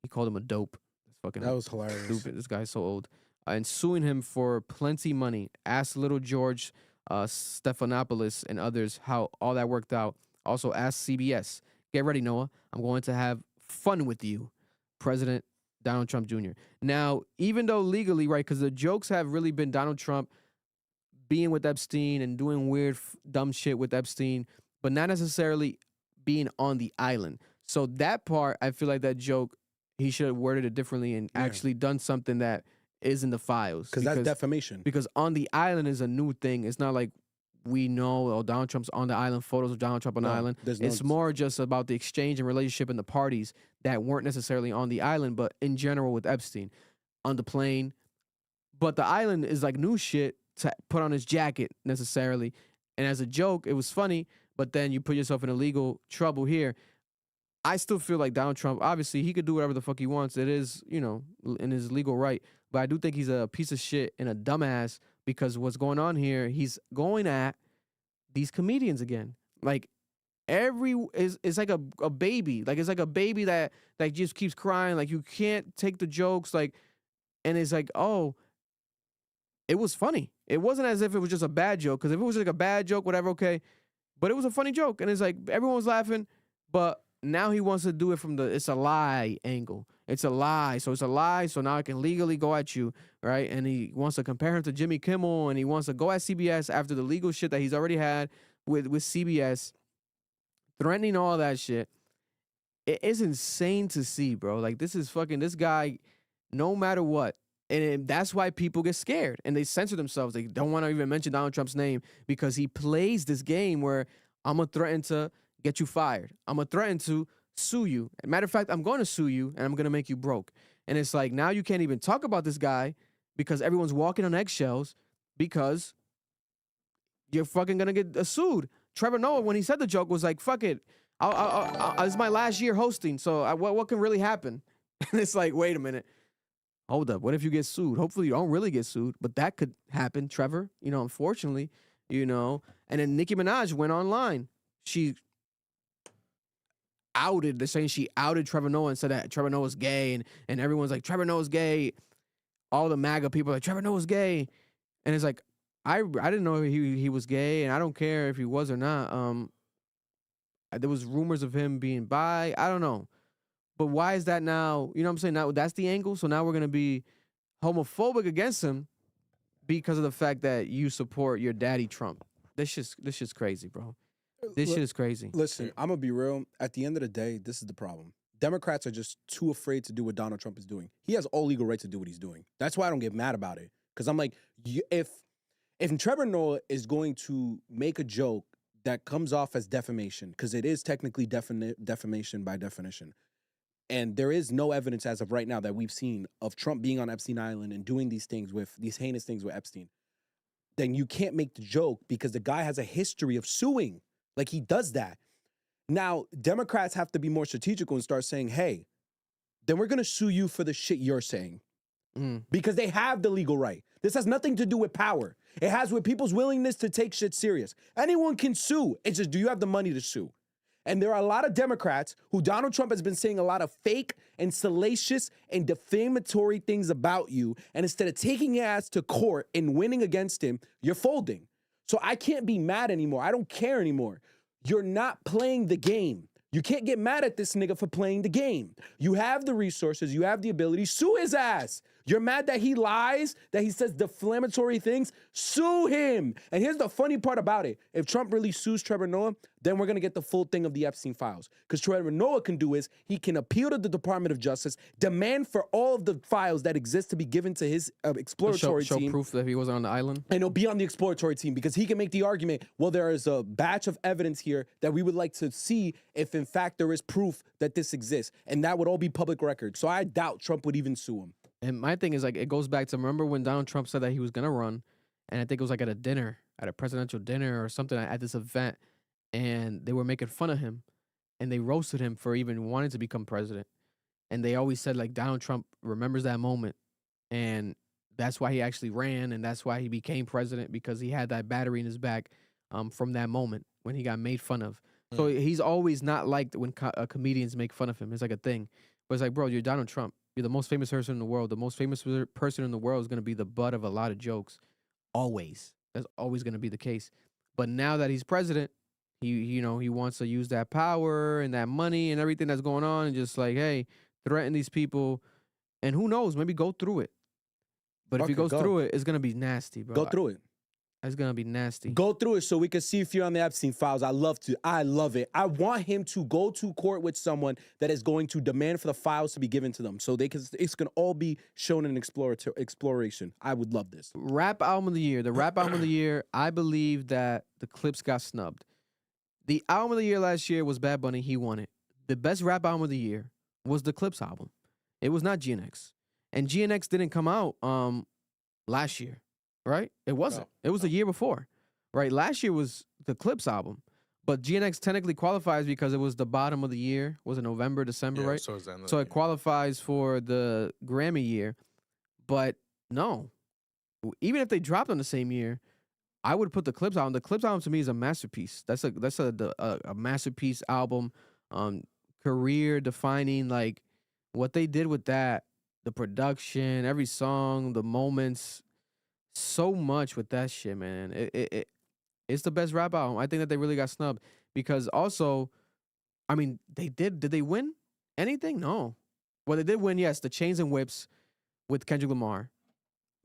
He called him a dope. That's fucking That was hilarious. stupid. This guy's so old. And suing him for plenty money. Ask Little George Stephanopoulos and others how all that worked out. Also, ask CBS. Get ready, Noah. I'm going to have fun with you. President Donald Trump Jr. Now, even though legally, right, because the jokes have really been Donald Trump being with Epstein and doing weird, dumb shit with Epstein, but not necessarily being on the island. So that part, I feel like that joke, he should have worded it differently and actually done something that is in the files. Because that's defamation. Because on the island is a new thing. It's not like we know, Donald Trump's on the island, photos of Donald Trump on the island. It's more just about the exchange and relationship and the parties that weren't necessarily on the island, but in general with Epstein on the plane. But the island is like new shit to put on his jacket necessarily. And as a joke, it was funny, but then you put yourself in a legal trouble here. I still feel like Donald Trump, obviously, he could do whatever the fuck he wants. It is, in his legal right. But I do think he's a piece of shit and a dumbass because what's going on here, he's going at these comedians again. Like, it's like a baby. Like, it's like a baby that like just keeps crying. Like, you can't take the jokes. Like, and it's like, oh, it was funny. It wasn't as if it was just a bad joke. Because if it was like a bad joke, whatever, okay. But it was a funny joke. And it's like, everyone was laughing. But now he wants to do it from the it's a lie angle. It's a lie. So it's a lie. So now I can legally go at you, right? And he wants to compare him to Jimmy Kimmel. And he wants to go at CBS after the legal shit that he's already had with CBS. Threatening all that shit. It is insane to see, bro. Like, this guy, no matter what. And that's why people get scared. And they censor themselves. They don't want to even mention Donald Trump's name because he plays this game where I'm going to threaten to get you fired. I'm going to threaten to sue you. As a matter of fact, I'm going to sue you and I'm going to make you broke. And it's like, now you can't even talk about this guy because everyone's walking on eggshells because you're fucking going to get sued. Trevor Noah, when he said the joke, was like, fuck it. It's my last year hosting, so what can really happen? And it's like, wait a minute. Hold up. What if you get sued? Hopefully you don't really get sued, but that could happen, Trevor. Unfortunately, And then Nicki Minaj went online. outed. They're saying she outed Trevor Noah and said that Trevor Noah's gay, and everyone's like, Trevor Noah's gay. All the MAGA people are like, Trevor Noah's gay. And it's like, I didn't know he was gay, and I don't care if he was or not. There was rumors of him being bi. I don't know. But why is that now? You know what I'm saying? Now that's the angle. So now we're going to be homophobic against him because of the fact that you support your daddy Trump. This shit's crazy, bro. This shit is crazy. Listen, I'm going to be real. At the end of the day, this is the problem. Democrats are just too afraid to do what Donald Trump is doing. He has all legal right to do what he's doing. That's why I don't get mad about it. Because I'm like, if Trevor Noah is going to make a joke that comes off as defamation, because it is technically defamation by definition, and there is no evidence as of right now that we've seen of Trump being on Epstein Island and doing these heinous things with Epstein, then you can't make the joke because the guy has a history of suing. Like, he does that. Now, Democrats have to be more strategical and start saying, hey, then we're going to sue you for the shit you're saying. Because they have the legal right. This has nothing to do with power. It has with people's willingness to take shit serious. Anyone can sue. It's just, do you have the money to sue? And there are a lot of Democrats who Donald Trump has been saying a lot of fake and salacious and defamatory things about you. And instead of taking your ass to court and winning against him, you're folding. So I can't be mad anymore. I don't care anymore. You're not playing the game. You can't get mad at this nigga for playing the game. You have the resources. You have the ability. Sue his ass. You're mad that he lies, that he says defamatory things? Sue him. And here's the funny part about it. If Trump really sues Trevor Noah, then we're going to get the full thing of the Epstein files. Because Trevor Noah can do is he can appeal to the Department of Justice, demand for all of the files that exist to be given to his exploratory team. Show proof that he wasn't on the island. And it'll be on the exploratory team because he can make the argument, well, there is a batch of evidence here that we would like to see if in fact there is proof that this exists. And that would all be public record. So I doubt Trump would even sue him. And my thing is, like, it goes back to, remember when Donald Trump said that he was going to run, and I think it was like at a dinner, at a presidential dinner or something at this event, and they were making fun of him, and they roasted him for even wanting to become president. And they always said, like, Donald Trump remembers that moment, and that's why he actually ran, and that's why he became president, because he had that battery in his back from that moment when he got made fun of. So he's always not liked when comedians make fun of him. It's like a thing. But it's like, bro, you're Donald Trump. You're the most famous person in the world. The most famous person in the world is going to be the butt of a lot of jokes. Always. That's always going to be the case. But now that he's president, he wants to use that power and that money and everything that's going on and just like, hey, threaten these people. And who knows, maybe go through it. But if he goes through it, it's going to be nasty, bro. Go through it. It's going to be nasty. Go through it so we can see if you're on the Epstein files. I love it. I want him to go to court with someone that is going to demand for the files to be given to them. So it's going to all be shown in exploration. I would love this. Rap album of the year. The rap album of the year, I believe that the Clips got snubbed. The album of the year last year was Bad Bunny. He won it. The best rap album of the year was the Clips album. It was not GNX. And GNX didn't come out last year. Right? It wasn't. It was the year before. Right? Last year was the Clips album. But GNX technically qualifies because it was the bottom of the year. Was it November, December, right? So it qualifies for the Grammy year. But no. Even if they dropped on the same year, I would put the Clips album. The Clips album to me is a masterpiece. That's a masterpiece album. Career defining, like what they did with that, the production, every song, the moments. So much with that shit, man. It's the best rap album. I think that they really got snubbed because also, I mean, did they win anything? No. Well, they did win, yes, the Chains and Whips with Kendrick Lamar.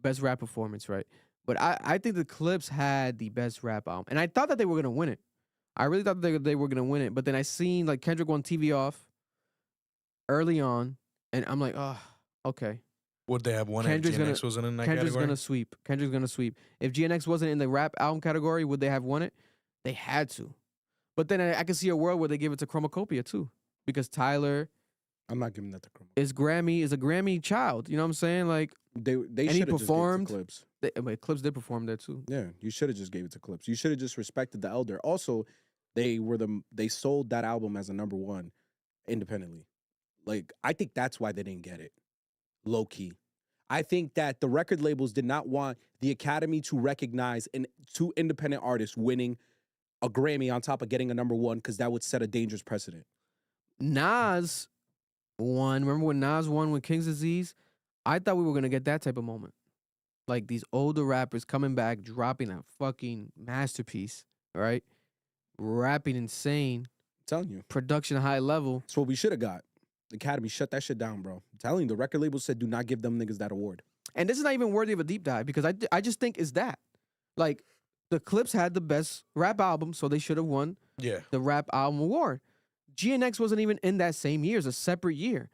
Best rap performance, right? But I think the Clips had the best rap album. And I thought that they were going to win it. I really thought that they were going to win it. But then I seen like Kendrick on TV off early on, and I'm like, oh, okay. Would they have won if GNX wasn't in that category? Kendrick's gonna sweep. If GNX wasn't in the rap album category, would they have won it? They had to. But then I can see a world where they give it to Chromacopia too, because Tyler, I'm not giving that to Chromacopia. Is a Grammy child. You know what I'm saying? Like they should have just gave it to Clips. Clips did perform there too. Yeah, you should have just gave it to Clips. You should have just respected the elder. Also, they sold that album as a #1 independently. Like I think that's why they didn't get it. Low key. I think that the record labels did not want the Academy to recognize two independent artists winning a Grammy on top of getting a #1 because that would set a dangerous precedent. Nas won. Remember when Nas won with King's Disease? I thought we were gonna get that type of moment. Like these older rappers coming back, dropping a fucking masterpiece, right? Rapping insane, I'm telling you. production high level. That's what we should have got. The Academy shut that shit down, bro. I'm telling you, the record label said do not give them niggas that award. And this is not even worthy of a deep dive because I just think it's that. Like, the Clips had the best rap album, so they should have won Yeah. the rap album award. GNX wasn't even in that same year. It's a separate year.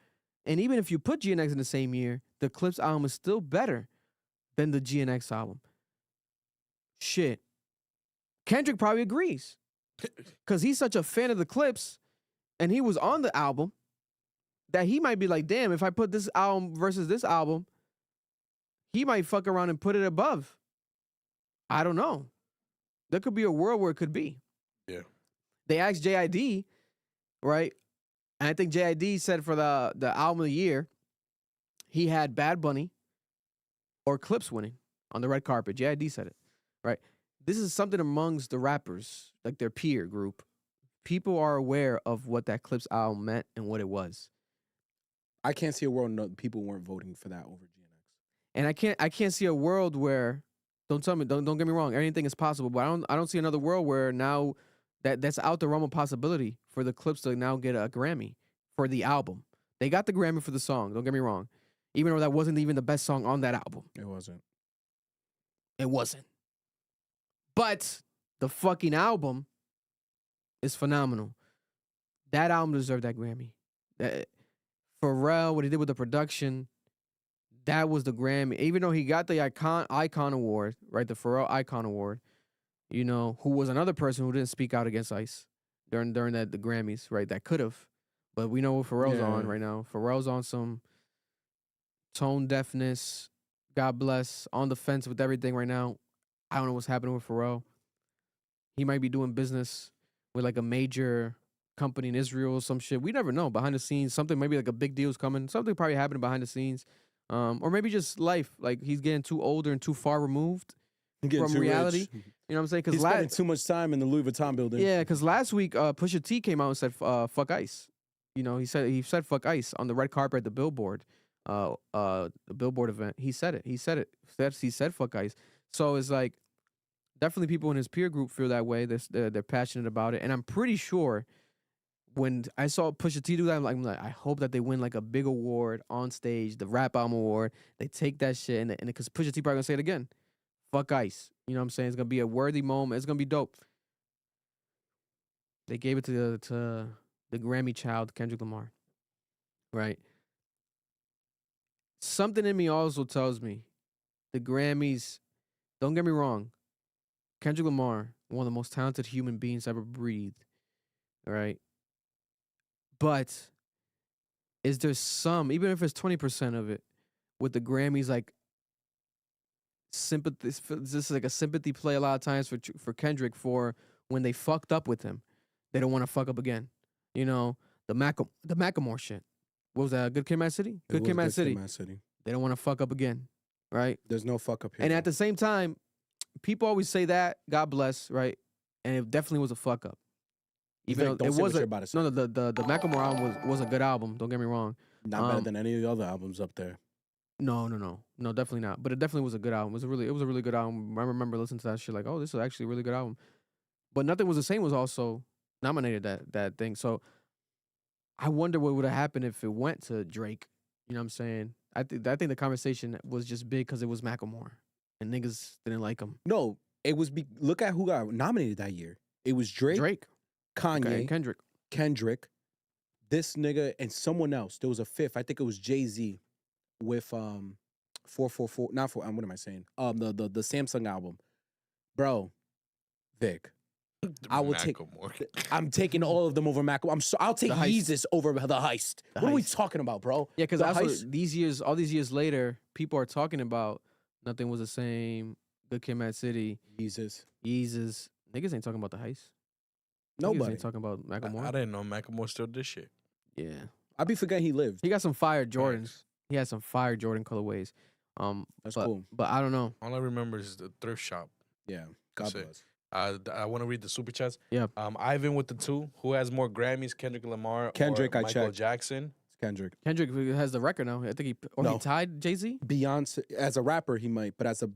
And even if you put GNX in the same year, the Clips album is still better than the GNX album. Shit. Kendrick probably agrees. Because he's such a fan of the Clips and he was on the album that he might be like, damn, if I put this album versus this album, he might fuck around and put it above. I don't know. There could be a world where it could be. Yeah. They asked JID, right? And I think JID said for the album of the year, he had Bad Bunny or Clips winning on the red carpet. JID said it, right? This is something amongst the rappers, like their peer group. People are aware of what that Clips album meant and what it was. I can't see a world no people weren't voting for that over GNX. And I can't see a world where, don't tell me, don't get me wrong, anything is possible, but I don't see another world where now that's out the realm of possibility for the Clips to now get a Grammy for the album. They got the Grammy for the song, don't get me wrong. Even though that wasn't even the best song on that album. It wasn't. It wasn't. But the fucking album is phenomenal. That album deserved that Grammy. Pharrell, what he did with the production, that was the Grammy. Even though he got the Icon Award, right? The Pharrell Icon Award, you know, who was another person who didn't speak out against ICE during the Grammys, right? That could have. But we know what Pharrell's on right now. Pharrell's on some tone deafness, God bless, on the fence with everything right now. I don't know what's happening with Pharrell. He might be doing business with like a major company in Israel or some shit. We never know. Behind the scenes, something maybe like a big deal's coming. Something probably happening behind the scenes. Or maybe just life. Like he's getting too older and too far removed from reality. Rich. You know what I'm saying? He's spending too much time in the Louis Vuitton building. Yeah, because last week Pusha T came out and said fuck ICE. You know, he said fuck ICE on the red carpet at the Billboard, the Billboard event. He said it. He said fuck ICE. So it's like definitely people in his peer group feel that way. They're passionate about it, and I'm pretty sure when I saw Pusha T do that, I'm like, I hope that they win like a big award on stage, the rap album award. They take that shit and because Pusha T probably gonna say it again, fuck ICE. You know what I'm saying? It's gonna be a worthy moment. It's gonna be dope. They gave it to the Grammy child, Kendrick Lamar, right? Something in me also tells me the Grammys. Don't get me wrong. Kendrick Lamar, one of the most talented human beings ever breathed, right? But is there some, even if it's 20% of it, with the Grammys, like sympathy? This is like a sympathy play a lot of times for Kendrick for when they fucked up with him. They don't want to fuck up again. You know, the Macklemore shit. What was that? Good Kid, Mad City? Good Kid, Mad City. They don't want to fuck up again, right? There's no fuck up here. And at the same time, people always say that, God bless, right? And it definitely was a fuck up. Even though it was the Macklemore album was a good album. Don't get me wrong. Not better than any of the other albums up there. No, definitely not. But it definitely was a good album. It was a really good album. I remember listening to that shit like, oh, this is actually a really good album. But Nothing Was the Same was also nominated that thing. So I wonder what would have happened if it went to Drake. You know what I'm saying? I think the conversation was just big because it was Macklemore and niggas didn't like him. No, it was. Look at who got nominated that year. It was Drake, Kanye, okay, Kendrick, this nigga, and someone else. There was a fifth. I think it was Jay-Z with 444. Not for. What am I saying? The Samsung album, bro. Vic. I will take. I'm taking all of them over Macklemore. I'll take Yeezus over the Heist. What are we talking about, bro? Yeah, because all these years later, people are talking about Nothing Was the Same, Good Kid, Mad City, Yeezus. Niggas ain't talking about the Heist. Nobody Niggas ain't talking about Macklemore. I didn't know Macklemore still did shit. Yeah, I be forgetting he lived. he got some fire Jordans. He had some fire Jordan colorways. That's cool. But I don't know. All I remember is the thrift shop. Yeah, God bless. I want to read the super chats. Yeah. Ivan with the 2. Who has more Grammys, Kendrick Lamar Kendrick, or I Michael checked. Jackson? Kendrick. Kendrick has the record now. I think he No. tied Jay-Z. Beyonce, as a rapper, he might, but as a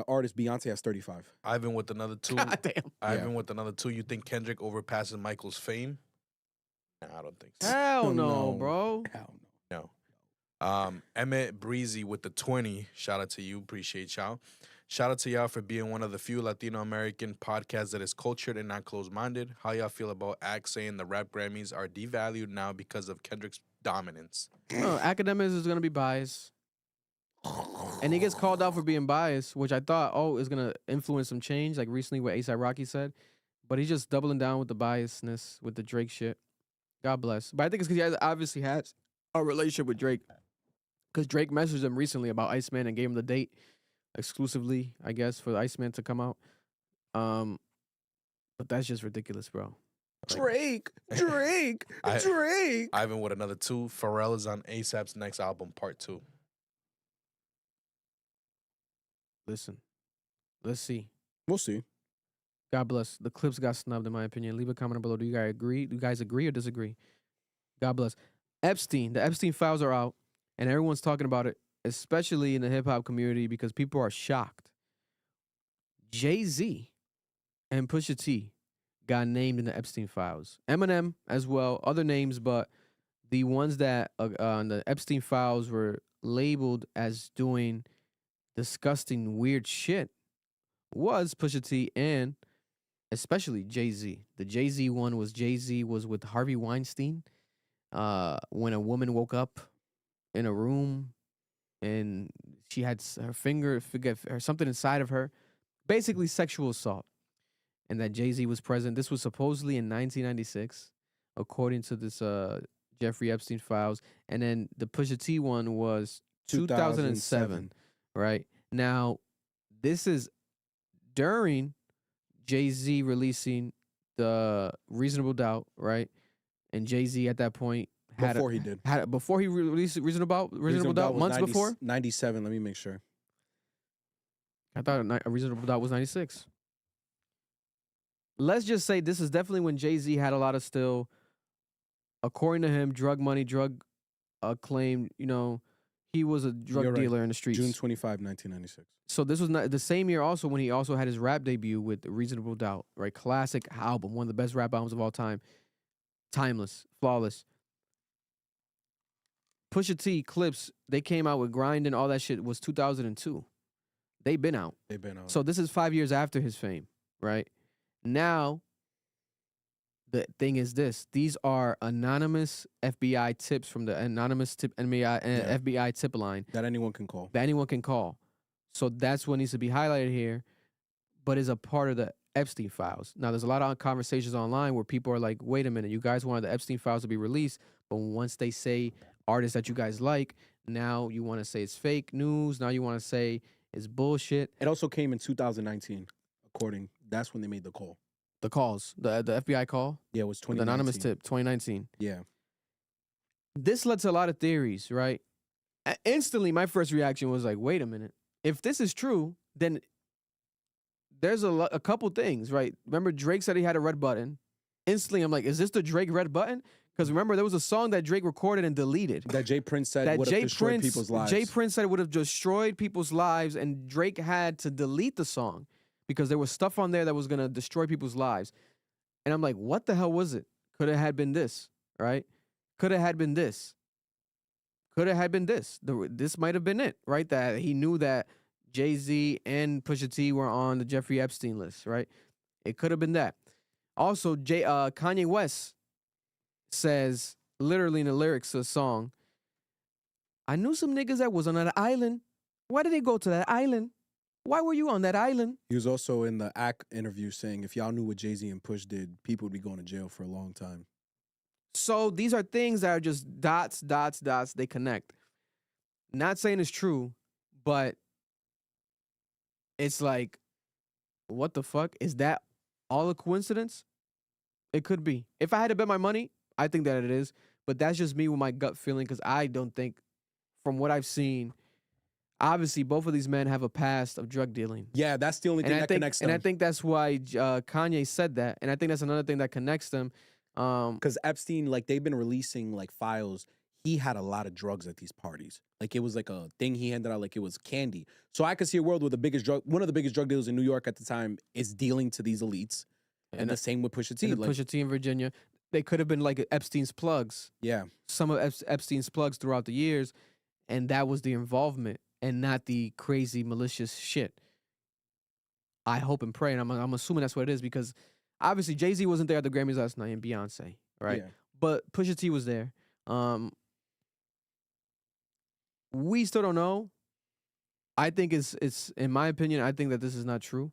artist, Beyonce has 35. Ivan with another 2. God damn. Ivan with another 2. You think Kendrick overpasses Michael's fame? Nah, I don't think so. Hell no, No. bro. Hell no. No. Emmett Breezy with the 20. Shout out to you. Appreciate y'all. Shout out to y'all for being one of the few Latino American podcasts that is cultured and not closed-minded. How y'all feel about acts saying the rap Grammys are devalued now because of Kendrick's dominance? Academics is gonna be biased, and he gets called out for being biased, which I thought is gonna influence some change, like recently what A$AP Rocky said, but he's just doubling down with the biasness with the Drake shit. God bless. But I think it's because he obviously has a relationship with Drake, because Drake messaged him recently about Iceman and gave him the date exclusively, I guess, for the Iceman to come out. But that's just ridiculous, bro. Drake. Drake. Ivan with another 2. Pharrell is on ASAP's next album, Part 2. Listen, let's see. We'll see. God bless. The clips got snubbed, in my opinion. Leave a comment below. Do you guys agree? Do you guys agree or disagree? God bless. Epstein. The Epstein files are out, and everyone's talking about it, especially in the hip hop community, because people are shocked. Jay-Z and Pusha T got named in the Epstein files. Eminem as well, other names, but the ones that on the Epstein files were labeled as doing disgusting, weird shit was Pusha T and especially Jay-Z. The Jay-Z one was Jay-Z was with Harvey Weinstein when a woman woke up in a room and she had her finger, something inside of her. Basically sexual assault. And that Jay-Z was present. This was supposedly in 1996, according to this Jeffrey Epstein files. And then the Pusha T one was 2007, right? Now, this is during Jay-Z releasing the Reasonable Doubt, right? And Jay-Z at that point before he released Reasonable Doubt, months before? 97, let me make sure. I thought a Reasonable Doubt was 96. Let's just say this is definitely when Jay-Z had a lot of still, according to him, drug money, drug claim. You know, he was a drug dealer in the streets. June 25, 1996. So this was not the same year also when he also had his rap debut with Reasonable Doubt, right? Classic album, one of the best rap albums of all time. Timeless, flawless. Pusha T, Clipse, they came out with Grind and all that shit was 2002. They've been out. So this is 5 years after his fame, right? Now, the thing is this. These are anonymous FBI tips from the anonymous FBI tip line. That anyone can call. So that's what needs to be highlighted here, but is a part of the Epstein files. Now, there's a lot of conversations online where people are like, wait a minute, you guys wanted the Epstein files to be released, but once they say artists that you guys like, now you want to say it's fake news. Now you want to say it's bullshit. It also came in 2019, that's when they made the call. The calls, the FBI call? Yeah, it was 2019. The anonymous tip, 2019. Yeah. This led to a lot of theories, right? Instantly, my first reaction was like, wait a minute. If this is true, then there's a couple things, right? Remember, Drake said he had a red button. Instantly, I'm like, is this the Drake red button? Because remember, there was a song that Drake recorded and deleted. That Jay Prince said would have destroyed people's lives. Jay Prince said it would have destroyed people's lives, and Drake had to delete the song because there was stuff on there that was going to destroy people's lives. And I'm like, what the hell was it? Could have had been this, right? Could have had been this. Could have had been this. This might have been it, right? That he knew that Jay-Z and Pusha T were on the Jeffrey Epstein list, right? It could have been that. Also, Kanye West says, literally in the lyrics of the song, I knew some niggas that was on that island. Why did they go to that island? Why were you on that island? He was also in the ACT interview saying, if y'all knew what Jay-Z and Push did, people would be going to jail for a long time. So these are things that are just dots, they connect. Not saying it's true, but it's like, what the fuck? Is that all a coincidence? It could be. If I had to bet my money, I think that it is. But that's just me with my gut feeling, because I don't think, from what I've seen, obviously both of these men have a past of drug dealing. Yeah, that's the only thing that connects them. And I think that's why Kanye said that. And I think that's another thing that connects them. Because Epstein, like they've been releasing like files. He had a lot of drugs at these parties. Like it was like a thing he handed out like it was candy. So I could see a world where one of the biggest drug dealers in New York at the time is dealing to these elites. And the same with Pusha T. Pusha T in Virginia. They could have been like Epstein's plugs. Yeah. Some of Epstein's plugs throughout the years. And that was the involvement and not the crazy malicious shit. I hope and pray. And I'm assuming that's what it is because obviously Jay-Z wasn't there at the Grammys last night and Beyonce, right? Yeah. But Pusha T was there. We still don't know. I think it's in my opinion, I think that this is not true.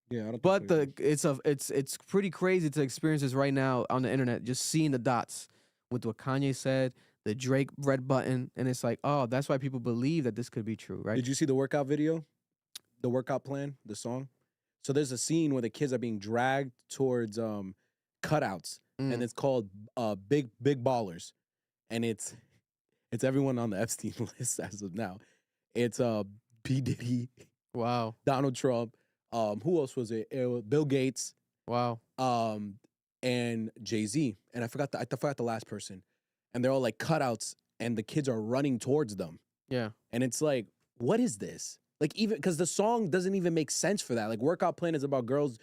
Yeah, I don't think But so either. it's pretty crazy to experience this right now on the internet, just seeing the dots with what Kanye said, the Drake red button, and it's like, oh, that's why people believe that this could be true, right? Did you see the workout video? The workout plan, the song? So there's a scene where the kids are being dragged towards cutouts, and it's called Big Ballers. And it's everyone on the Epstein list as of now. It's P. Diddy, Wow. Donald Trump, who else was it? It was Bill Gates, Wow. and Jay-Z. And I forgot the last person. And they're all like cutouts, and the kids are running towards them. Yeah. And it's like, what is this? Like, even because the song doesn't even make sense for that. Like, Workout Plan is about girls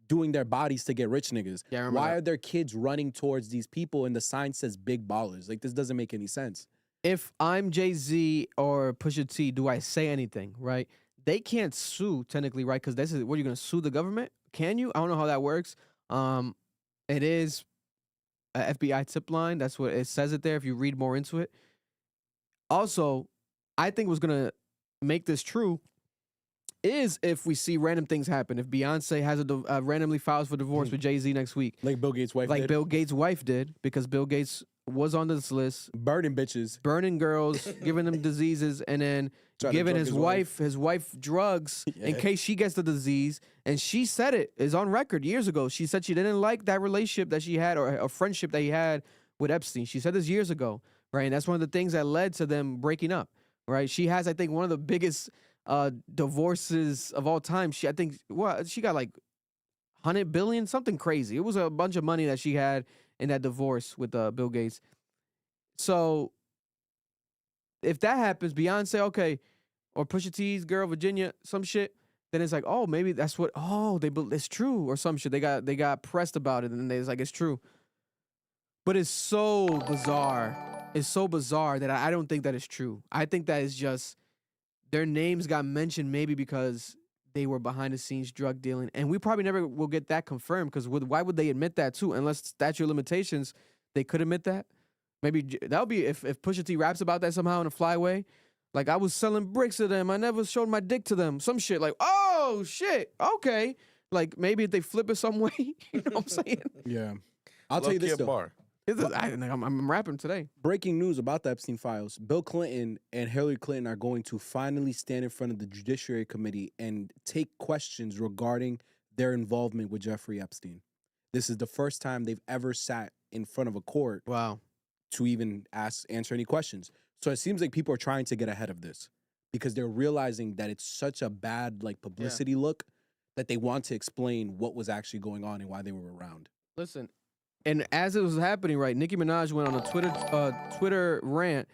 doing their bodies to get rich niggas. Yeah, I remember Why that. are there kids running towards these people and the sign says Big Ballers? Like, this doesn't make any sense. If I'm Jay-Z or Pusha T, do I say anything, right? They can't sue technically, right? Because this is what, you're gonna sue the government? Can you? I don't know how that works. It is a FBI tip line. That's what it says it there. If you read more into it. Also, I think what's gonna make this true is if we see random things happen. If Beyonce has randomly files for divorce with Jay-Z next week, Like Bill Gates' wife did. Bill Gates' wife did, because Bill Gates was on this list, Burning bitches. burning girls, giving them diseases, and then Trying to giving drug his wife drugs in Yeah. case she gets the disease. And she said it is on record years ago. She said she didn't like that relationship that she had, or a friendship that he had with Epstein. She said this years ago, right? And that's one of the things that led to them breaking up, right? She has, I think, one of the biggest divorces of all time. She got like 100 billion, something crazy. It was a bunch of money that she had in that divorce with Bill Gates. So if that happens, Beyonce, okay, or Pusha T's girl, Virginia, some shit, then it's like, oh, maybe that's what, it's true, or some shit. They got pressed about it, and it's like, it's true. But it's so bizarre. It's so bizarre that I don't think that is true. I think that is just their names got mentioned maybe because they were behind the scenes drug dealing. And we probably never will get that confirmed, because why would they admit that too? Unless statute of limitations, they could admit that. Maybe that would be if Pusha T raps about that somehow in a flyway. Like, I was selling bricks to them. I never showed my dick to them. Some shit like, oh, shit. Okay. Like, maybe if they flip it some way. You know what I'm saying? Yeah. I'll tell you this, though. Bar. I'm rapping today. Breaking news about the Epstein files. Bill Clinton and Hillary Clinton are going to finally stand in front of the Judiciary Committee and take questions regarding their involvement with Jeffrey Epstein. This is the first time they've ever sat in front of a court Wow. to even answer any questions. So it seems like people are trying to get ahead of this because they're realizing that it's such a bad publicity look that they want to explain what was actually going on and why they were around. Listen, and as it was happening, right, Nicki Minaj went on a Twitter rant,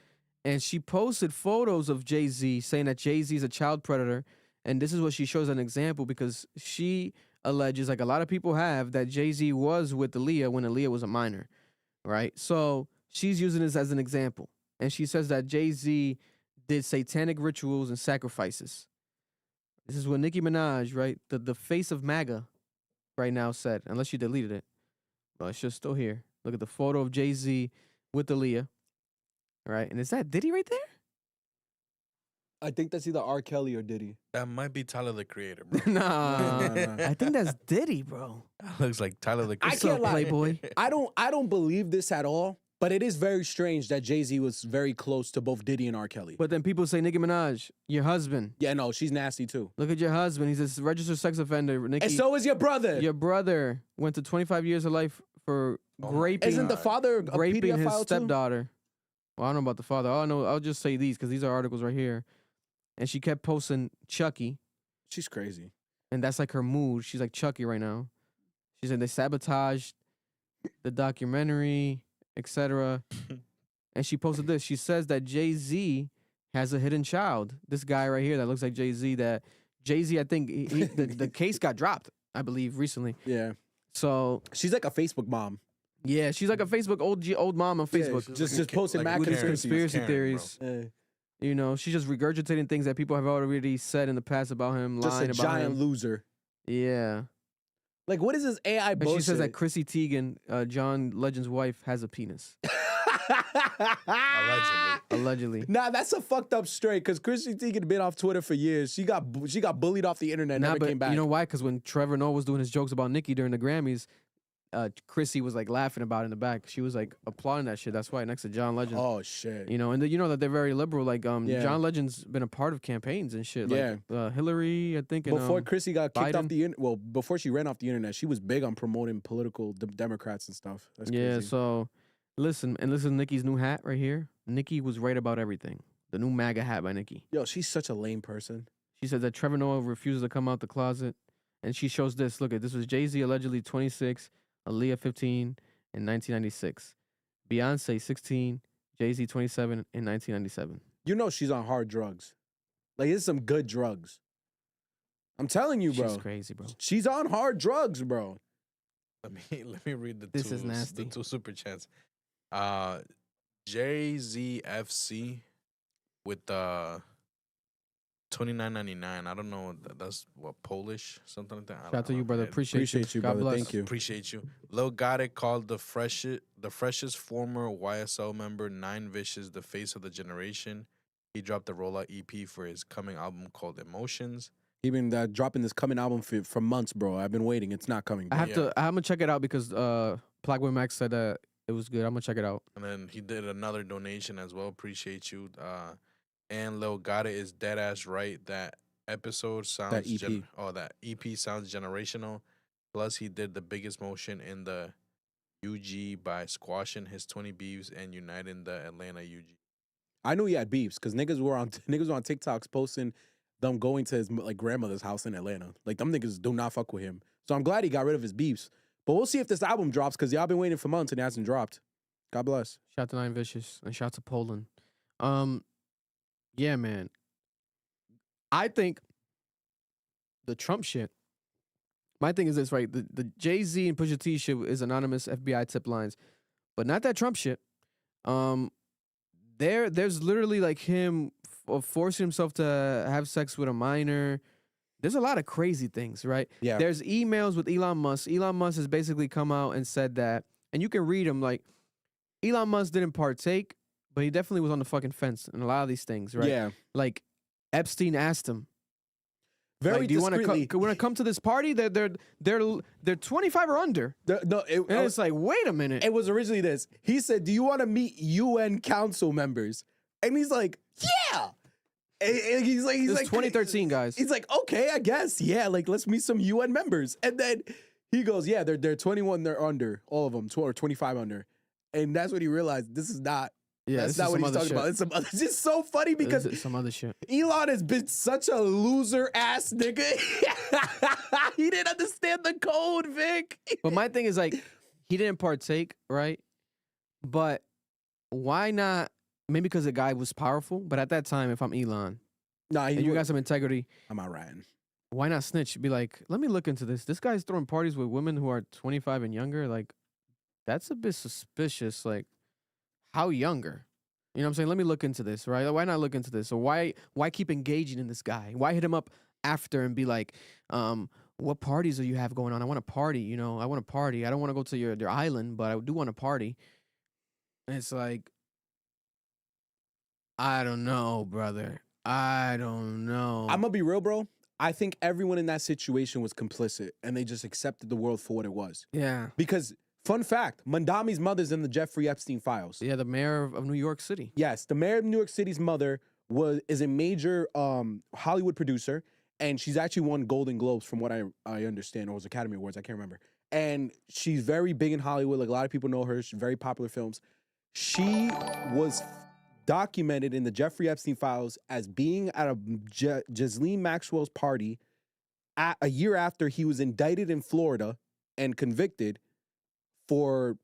and she posted photos of Jay-Z saying that Jay-Z is a child predator. And this is what she shows as an example, because she alleges, like a lot of people have, that Jay-Z was with Aaliyah when Aaliyah was a minor, right? So she's using this as an example. And she says that Jay-Z did satanic rituals and sacrifices. This is what Nicki Minaj, right, the face of MAGA right now said, unless she deleted it. But it's just still here. Look at the photo of Jay-Z with Aaliyah. Right? And is that Diddy right there? I think that's either R. Kelly or Diddy. That might be Tyler the Creator, bro. Nah. Nah. I think that's Diddy, bro. That looks like Tyler the I Creator. What's up, can't lie. Playboy? I don't believe this at all, but it is very strange that Jay-Z was very close to both Diddy and R. Kelly. But then people say, Nicki Minaj, your husband. Yeah, no, she's nasty too. Look at your husband. He's a registered sex offender. Nicki, And so is your brother. your brother went to 25 years of life for Oh my raping, Isn't the father a raping his pedophile too? stepdaughter. Well, I don't know about the father. All I know, I'll just say these because these are articles right here. and she kept posting Chucky, She's crazy. and that's like her mood. She's like Chucky right now. She said they sabotaged the documentary, etc. And she posted this. She says that Jay-Z has a hidden child. This guy right here that looks like Jay-Z. That Jay-Z, I think the case got dropped, I believe, recently. Yeah. So She's like a Facebook mom. yeah, she's like a Facebook old mom on Facebook. Just posting mad with conspiracies. conspiracy Karen, theories. You know, she's just regurgitating things that people have already said in the past about him, Just lying a about giant him. loser. Yeah. Like, what is this AI And bullshit? she says that Chrissy Teigen, John Legend's wife, has a penis. Allegedly. Allegedly. Nah, that's a fucked up straight. Because Chrissy Teigen been off Twitter for years. She got bullied off the internet. Nah, Never but came back. you know why? Because when Trevor Noah was doing his jokes about Nicki during the Grammys, Chrissy was like laughing about it in the back. She was like applauding that shit. That's why next to John Legend. Oh shit. You know, and you know that they're very liberal. Like Yeah. John Legend's been a part of campaigns and shit. Like, Hillary, I think. And, Before Chrissy got kicked off Biden. the internet, well, before she ran off the internet, she was big on promoting political Democrats and stuff. That's yeah. crazy. So listen to Nicki's new hat right here. Nicki was right about everything. The new MAGA hat by Nicki. Yo, she's such a lame person. She said that Trevor Noah refuses to come out the closet, and she shows this. Look at this was Jay-Z allegedly 26, Aaliyah 15 in 1996, Beyonce 16, Jay-Z 27 in 1997. You know she's on hard drugs. Like, it's some good drugs. I'm telling you, bro. She's crazy, bro. She's on hard drugs, bro. Let me read the This is nasty. the two super chats. JZFC with $29.99. I don't know. That's what, Polish, something like that. Shout out to you, brother. Appreciate you, brother. God bless. Thank you. Appreciate you. Lil Gotti called the freshest former YSL member Nine Vicious the face of the generation. He dropped the rollout EP for his coming album called Emotions. He been dropping this coming album for months, bro. I've been waiting. It's not coming. I Bro. have I'm gonna check it out because Plagueboy Max said that it was good. I'm gonna check it out. And then he did another donation as well. Appreciate you. And Lil Gotti is dead ass right. That episode sounds That EP. that EP sounds generational. Plus, he did the biggest motion in the UG by squashing his 20 beefs and uniting the Atlanta UG. I knew he had beefs because niggas were on TikToks posting them going to his like grandmother's house in Atlanta. Like, them niggas do not fuck with him. So I'm glad he got rid of his beefs. But we'll see if this album drops because y'all been waiting for months and it hasn't dropped. God bless. Shout out to Nine Vicious and shout out to Poland. Yeah, man. I think the Trump shit. My thing is this, right? The Jay-Z and Pusha T shit is anonymous FBI tip lines, but not that Trump shit. There's literally like him forcing himself to have sex with a minor. There's a lot of crazy things, right? Yeah. There's emails with Elon Musk. Elon Musk has basically come out and said that, and you can read them, like, Elon Musk didn't partake, but he definitely was on the fucking fence in a lot of these things, right? Yeah. Like, Epstein asked him, Very like, do you want discreetly. to come to this party? They're 25 or under. And it's like, wait a minute. it was originally this. He said, "Do you want to meet UN council members?" And he's like, "Yeah." And he's like, This is 2013, guys. He's like, "Okay, I guess, yeah. Like, let's meet some UN members." And then he goes, "Yeah, they're 21, they're under, all of them, or 25 under." And that's when he realized this is not. Yeah, that's not what he's talking about. It's just so funny because It's some other shit. Elon has been such a loser ass nigga. He didn't understand the code, Vic. But my thing is, like, he didn't partake, right? But why not? Maybe because the guy was powerful. But at that time, if I'm Elon Nah, and you got some integrity, I'm not riding. why not snitch? Be like, let me look into this. This guy's throwing parties with women who are 25 and younger. Like, that's a bit suspicious. Like, how younger? You know what I'm saying? Let me look into this, right? Why not look into this? Or why keep engaging in this guy? Why hit him up after and be like, what parties do you have going on? I want to party, you know? I want to party. I don't want to go to your island, but I do want to party. And it's like, I don't know, brother. I don't know. I'm gonna be real, bro. I think everyone in that situation was complicit and they just accepted the world for what it was. Yeah. Because, fun fact, Mandami's mother's in the Jeffrey Epstein files. Yeah, the mayor of New York City. Yes, the mayor of New York City's mother is a major Hollywood producer, and she's actually won Golden Globes from what I understand, or was Academy Awards, I can't remember. And she's very big in Hollywood. Like, a lot of people know her. She's very popular films. She was documented in the Jeffrey Epstein files as being at a Ghislaine Maxwell's party a year after he was indicted in Florida and convicted for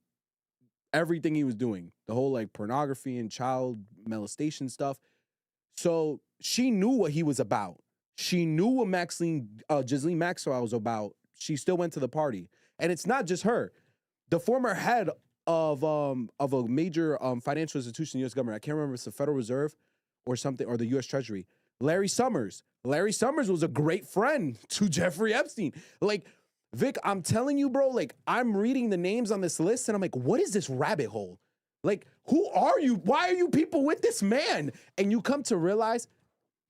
everything he was doing. The whole like pornography and child molestation stuff. So she knew what he was about. She knew what Ghislaine Maxwell was about. She still went to the party. And it's not just her. The former head of a major financial institution in the U.S. government, I can't remember if it's the Federal Reserve or something, or the U.S. Treasury, Larry Summers. Larry Summers was a great friend to Jeffrey Epstein. Like, Vic, I'm telling you, bro, like, I'm reading the names on this list, and I'm like, what is this rabbit hole? Like, who are you? Why are you people with this man? And you come to realize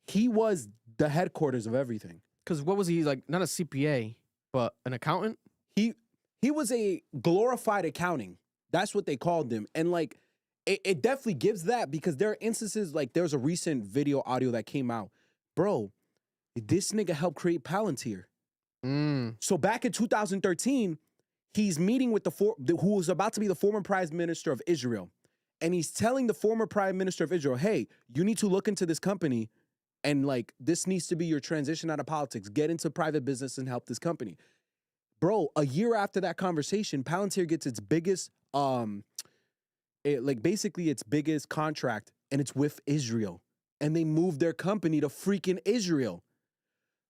he was the headquarters of everything. Because what was he, like, not a CPA, but an accountant? He was a glorified accounting. That's what they called him. And, like, it definitely gives that, because there are instances, like, there's a recent video audio that came out. Bro, this nigga helped create Palantir. So back in 2013, he's meeting with who was about to be the former prime minister of Israel. And he's telling the former prime minister of Israel, hey, you need to look into this company, and, like, this needs to be your transition out of politics. Get into private business and help this company. Bro, a year after that conversation, Palantir gets its biggest, basically its biggest contract, and it's with Israel. And they moved their company to freaking Israel.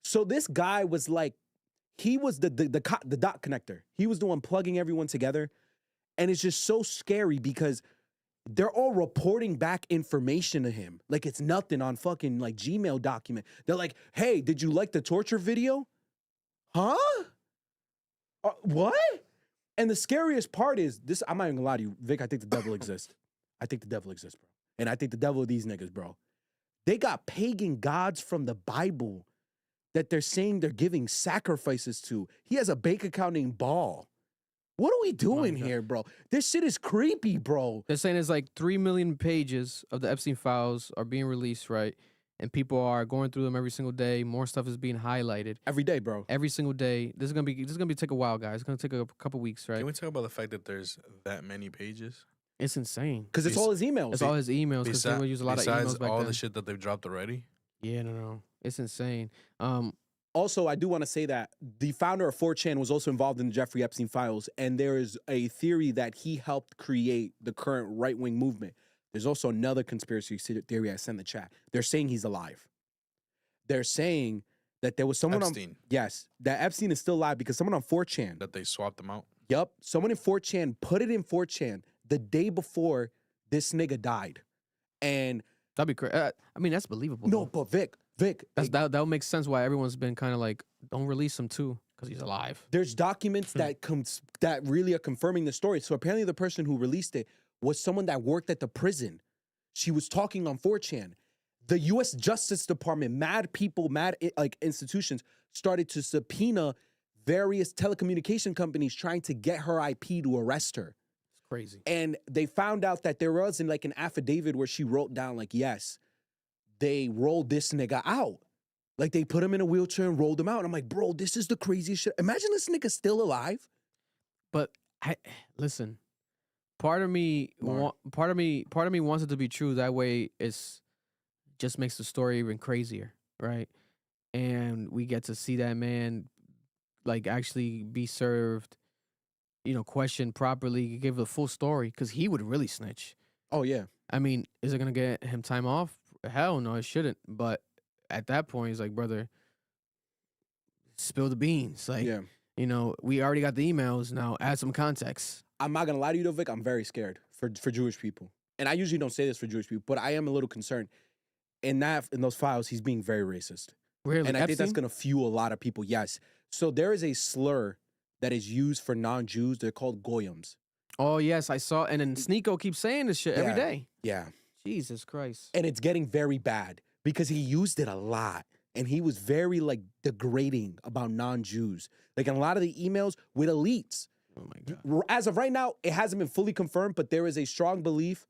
So this guy was like, he was the dot connector. He was the one plugging everyone together. And it's just so scary because they're all reporting back information to him. Like it's nothing on fucking like Gmail document. They're like, hey, did you like the torture video? Huh? What? And the scariest part is this. I'm not even gonna lie to you, Vic. I think the devil exists. I think the devil exists, bro. And I think the devil of these niggas, bro. They got pagan gods from the Bible that they're saying they're giving sacrifices to. He has a bank account named Ball. What are we doing here, bro? This shit is creepy, bro. They're saying there's like 3 million pages of the Epstein files are being released, right? And people are going through them every single day. More stuff is being highlighted every day, bro. Every single day. This is gonna take a while, guys. It's gonna take a couple weeks, right? Can we talk about the fact that there's that many pages? It's insane. Because it's all his emails. It's all his emails. Because they would use a lot of emails back all then. the shit that they've dropped already. Yeah, no, it's insane. Also, I do want to say that the founder of 4chan was also involved in the Jeffrey Epstein files, and there is a theory that he helped create the current right-wing movement. There's also another conspiracy theory I sent in the chat. They're saying he's alive. They're saying that there was someone Epstein. Yes, that Epstein is still alive because someone on 4chan. That they swapped him out? Yup. Someone in 4chan put it in 4chan the day before this nigga died. And that'd be crazy. I mean, that's believable. No, though. but Vic, that would make sense why everyone's been kind of like, don't release him too, because he's alive. There's documents that really are confirming the story. So apparently the person who released it was someone that worked at the prison. She was talking on 4chan. The U.S. Justice Department, mad people, mad like institutions, started to subpoena various telecommunication companies trying to get her IP to arrest her. It's crazy. And they found out that there wasn't like an affidavit where she wrote down like, yes, they rolled this nigga out. Like they put him in a wheelchair and rolled him out. And I'm like, bro, this is the craziest shit. Imagine this nigga still alive. But listen, part of me wants it to be true. That way it's just makes the story even crazier, right? And we get to see that man like actually be served, questioned properly, give the full story, because he would really snitch. Oh yeah. I mean, is it gonna get him time off? Hell no, it shouldn't. But at that point, he's like, brother, spill the beans. Like, yeah. We already got the emails. Now add some context. I'm not gonna lie to you though, Vic. I'm very scared for Jewish people. And I usually don't say this for Jewish people, but I am a little concerned. In those files, he's being very racist. Really? And I think that's gonna fuel a lot of people. Yes. So there is a slur that is used for non-Jews. They're called goyams. Oh yes, I saw. And then Sneeko keeps saying this shit every day. Yeah. Jesus Christ. And it's getting very bad because he used it a lot. And he was very like degrading about non-Jews. Like in a lot of the emails with elites. Oh my God. As of right now, it hasn't been fully confirmed, but there is a strong belief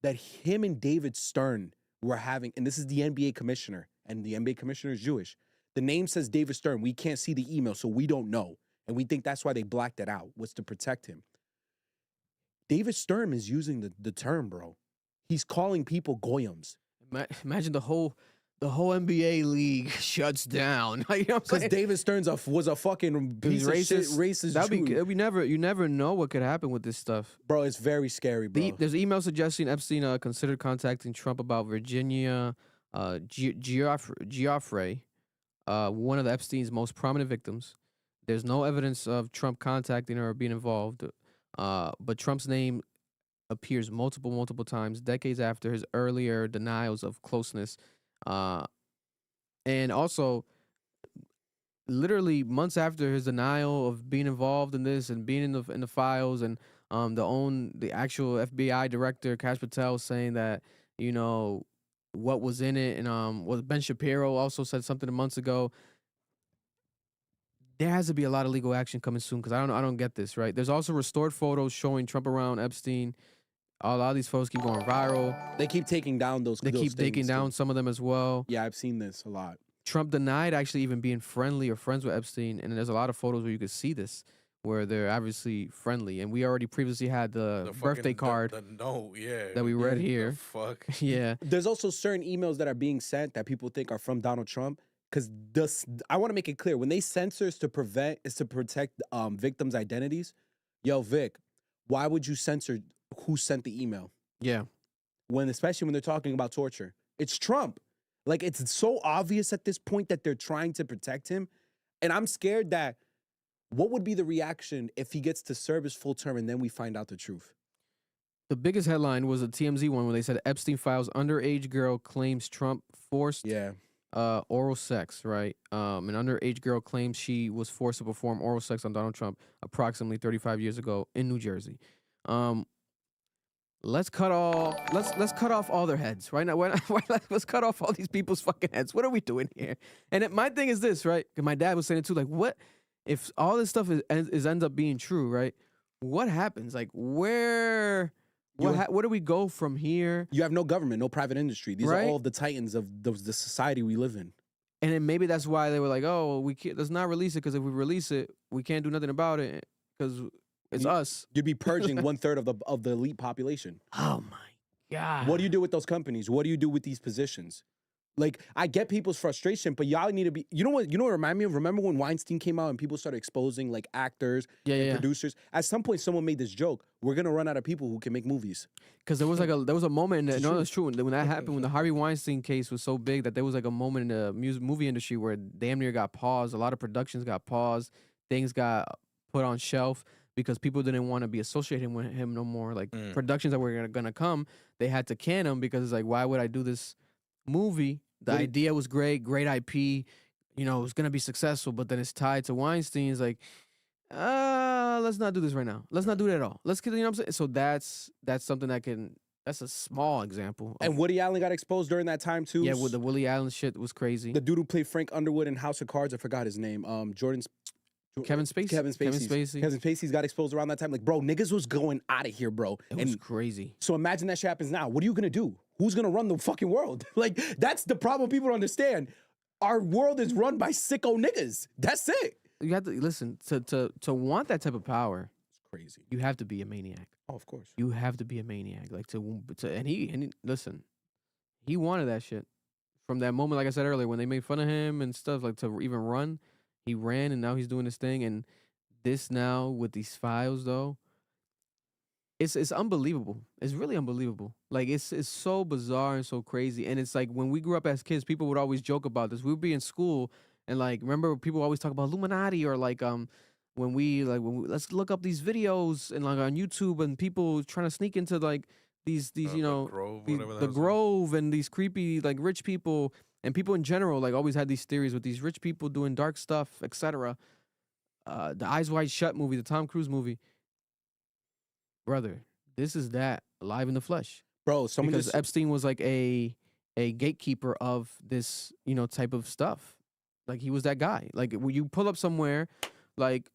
that him and David Stern were having, and this is the NBA commissioner, and the NBA commissioner is Jewish. The name says David Stern. We can't see the email, so we don't know. And we think that's why they blacked it out, was to protect him. David Stern is using the term, bro. He's calling people goyams. Imagine the whole NBA league shuts down. You know what I'm Because saying? David Stearns was a fucking piece of shit, racist Jew. You never know what could happen with this stuff. Bro, it's very scary, bro. There's email suggesting Epstein considered contacting Trump about Virginia Giuffre, one of the Epstein's most prominent victims. There's no evidence of Trump contacting her or being involved, but Trump's name appears multiple times, decades after his earlier denials of closeness. And also, literally months after his denial of being involved in this and being in the files, and the actual FBI director Kash Patel saying that, you know, what was in it, and Ben Shapiro also said something months ago. There has to be a lot of legal action coming soon, because I don't get this, right? There's also restored photos showing Trump around Epstein. A lot of these photos keep going viral. They keep taking down those. They keep taking down some of them as well. Yeah, I've seen this a lot. Trump denied actually even being friendly or friends with Epstein, and there's a lot of photos where you could see this, where they're obviously friendly. And we already previously had the birthday card the note, yeah, that we read here. Fuck. Yeah. There's also certain emails that are being sent that people think are from Donald Trump. Because I want to make it clear, when they censor is to protect victims' identities. Yo, Vic, why would you censor who sent the email? Yeah. Especially when they're talking about torture. It's Trump. Like, it's so obvious at this point that they're trying to protect him. And I'm scared that what would be the reaction if he gets to serve his full term and then we find out the truth? The biggest headline was a TMZ one where they said Epstein files underage girl claims Trump forced oral sex, right? An underage girl claims she was forced to perform oral sex on Donald Trump approximately 35 years ago in New Jersey. Let's cut off all their heads right now. Let's cut off all these people's fucking heads. What are we doing here? And my thing is this, right? And my dad was saying it too. Like, what if all this stuff ends up being true, right? What happens? Like, where do we go from here? You have no government, no private industry. These are all of the titans of the society we live in. And then maybe that's why they were like, oh, let's not release it, because if we release it, we can't do nothing about it because it's us. You'd be purging 1/3 of the elite population. Oh my God. What do you do with those companies? What do you do with these positions? Like, I get people's frustration, but y'all need to be, you know what remind me of? Remember when Weinstein came out and people started exposing like actors and producers? At some point, someone made this joke: we're gonna run out of people who can make movies. Because there was a moment in it's true. When that happened, when the Harvey Weinstein case was so big that there was like a moment in the movie industry where damn near got paused. A lot of productions got paused. Things got put on shelf because people didn't want to be associated with him no more. Like productions that were gonna come, they had to can him because it's like, why would I do this movie? The idea was great IP, you know, it was gonna be successful, but then it's tied to Weinstein. It's like, let's not do this right now. Let's not do that at all. Let's get, you know what I'm saying? So that's something that's a small example. And Woody Allen got exposed during that time too. Yeah, with the Woody Allen shit was crazy. The dude who played Frank Underwood in House of Cards, I forgot his name. Kevin Spacey. Kevin Spacey's got exposed around that time. Like, bro, niggas was going out of here, bro. It was crazy. So imagine that shit happens now. What are you gonna do? Who's gonna run the fucking world? Like, that's the problem people don't understand. Our world is run by sicko niggas. That's it. You have to listen to want that type of power. It's crazy. You have to be a maniac. Oh, of course. You have to be a maniac. Like and he listen, he wanted that shit from that moment. Like I said earlier, when they made fun of him and stuff, like to even run, he ran, and now he's doing this thing. And this now with these files though, it's unbelievable. It's really unbelievable. Like it's so bizarre and so crazy. And it's like when we grew up as kids, people would always joke about this. We would be in school and like remember people always talk about Illuminati, or like when we let's look up these videos and like on YouTube and people trying to sneak into like these you know the Grove and these creepy like rich people and people in general like always had these theories with these rich people doing dark stuff, etc. The Eyes Wide Shut movie, the Tom Cruise movie. Brother, this is that live in the flesh, bro. Because Epstein was like a gatekeeper of this, you know, type of stuff. Like he was that guy. Like when you pull up somewhere, like,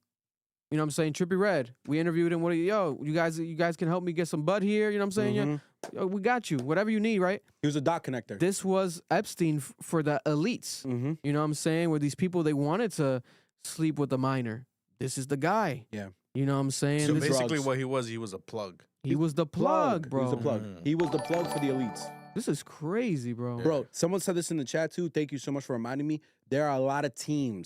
you know what I'm saying, Trippie Redd, we interviewed him. You guys can help me get some bud here. You know what I'm saying? Yeah, yo, we got you. Whatever you need, right? He was a dot connector. This was Epstein for the elites. You know what I'm saying? Where these people, they wanted to sleep with a minor. This is the guy. Yeah. You know what I'm saying? So basically what he was a plug. He was the plug, bro. He was the plug. He was the plug for the elites. This is crazy, bro. Bro, someone said this in the chat too. Thank you so much for reminding me. There are a lot of team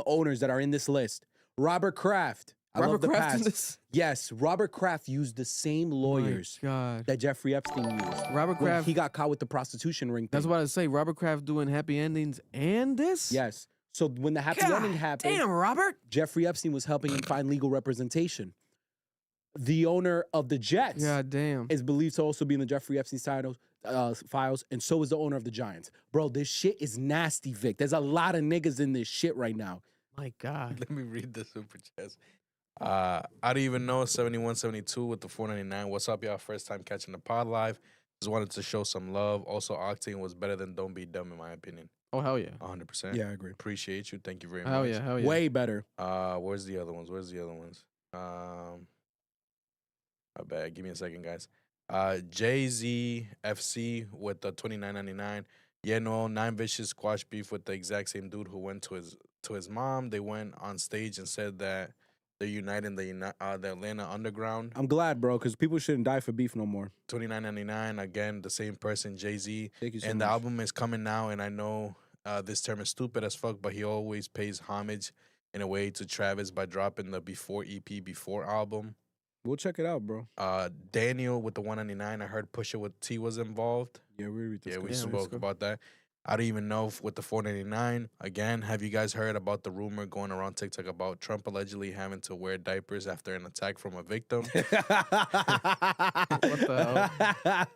owners that are in this list. Robert Kraft. I love the past. Yes, Robert Kraft used the same lawyers that Jeffrey Epstein used. Robert Kraft. He got caught with the prostitution ring thing. That's what I say. Robert Kraft doing happy endings and this? Yes. So when the happy ending happened, damn, Robert. Jeffrey Epstein was helping him find legal representation. The owner of the Jets is believed to also be in the Jeffrey Epstein files, and so is the owner of the Giants. Bro, this shit is nasty, Vic. There's a lot of niggas in this shit right now. My God. Let me read the super chats. I don't even know 7172 with the 499. What's up, y'all? First time catching the pod live. Just wanted to show some love. Also, Octane was better than Don't Be Dumb, in my opinion. Oh, hell yeah. 100%. Yeah, I agree. Appreciate you. Thank you very much. Hell yeah, hell yeah. Way better. Where's the other ones? I bet. Give me a second, guys. JZFC with the 29.99. Yeah, no, 9 Vicious squash beef with the exact same dude who went to his mom. They went on stage and said that they're uniting the Atlanta Underground. I'm glad, bro, because people shouldn't die for beef no more. 29.99. Again, the same person, Jay-Z. Thank you so and much. the album is coming now, and I know this term is stupid as fuck, but he always pays homage in a way to Travis by dropping the Before EP, Before album. We'll check it out, bro. Daniel with the 199. I heard Pusha with T was involved. Yeah, we spoke about that. I don't even know with the 499. Again, have you guys heard about the rumor going around TikTok about Trump allegedly having to wear diapers after an attack from a victim? What the hell?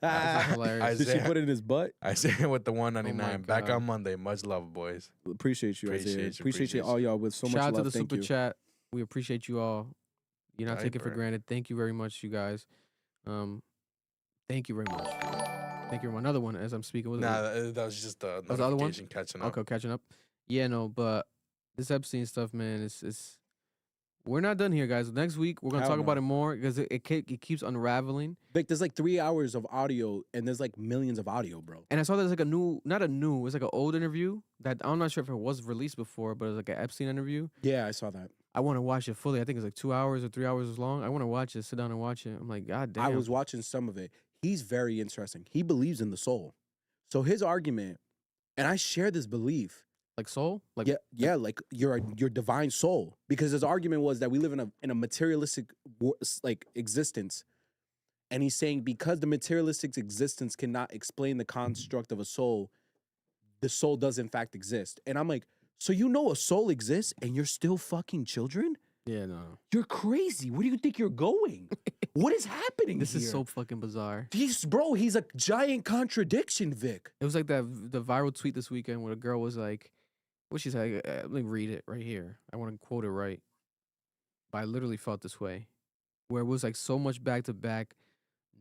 That's hilarious. Did she put it in his butt? I say it with the 199. Oh Back on Monday. Much love, boys. Appreciate you, Isaiah. Appreciate you all y'all with so much love. Shout out to the Thank super you. chat. We appreciate you all. You're not taking it for granted. Thank you very much, you guys. Thank you very much. Thank you. Another one as I'm speaking. That was just the notification catching up. Okay, catching up. Yeah, no, but this Epstein stuff, man, it's we're not done here, guys. Next week we're gonna talk about it more because it keeps unraveling. Vic, there's like 3 hours of audio and there's like millions of audio, bro. And I saw there's like it's like an old interview that I'm not sure if it was released before, but it was like an Epstein interview. Yeah, I saw that. I want to watch it fully. I think it's like 2 hours or 3 hours long. I want to watch it, sit down and watch it. I'm like, God damn. I was watching some of it. He's very interesting. He believes in the soul. So his argument, and I share this belief. Like soul? Like yeah, like your divine soul. Because his argument was that we live in a materialistic like existence. And he's saying because the materialistic existence cannot explain the construct of a soul, the soul does in fact exist. And I'm like, so you know a soul exists and you're still fucking children? Yeah, no. You're crazy. Where do you think you're going? What is happening This here? is so fucking bizarre. He's a giant contradiction, Vic. It was like the viral tweet this weekend where a girl was like, what she said, let me read it right here. I want to quote it right. But I literally felt this way. Where it was like so much back-to-back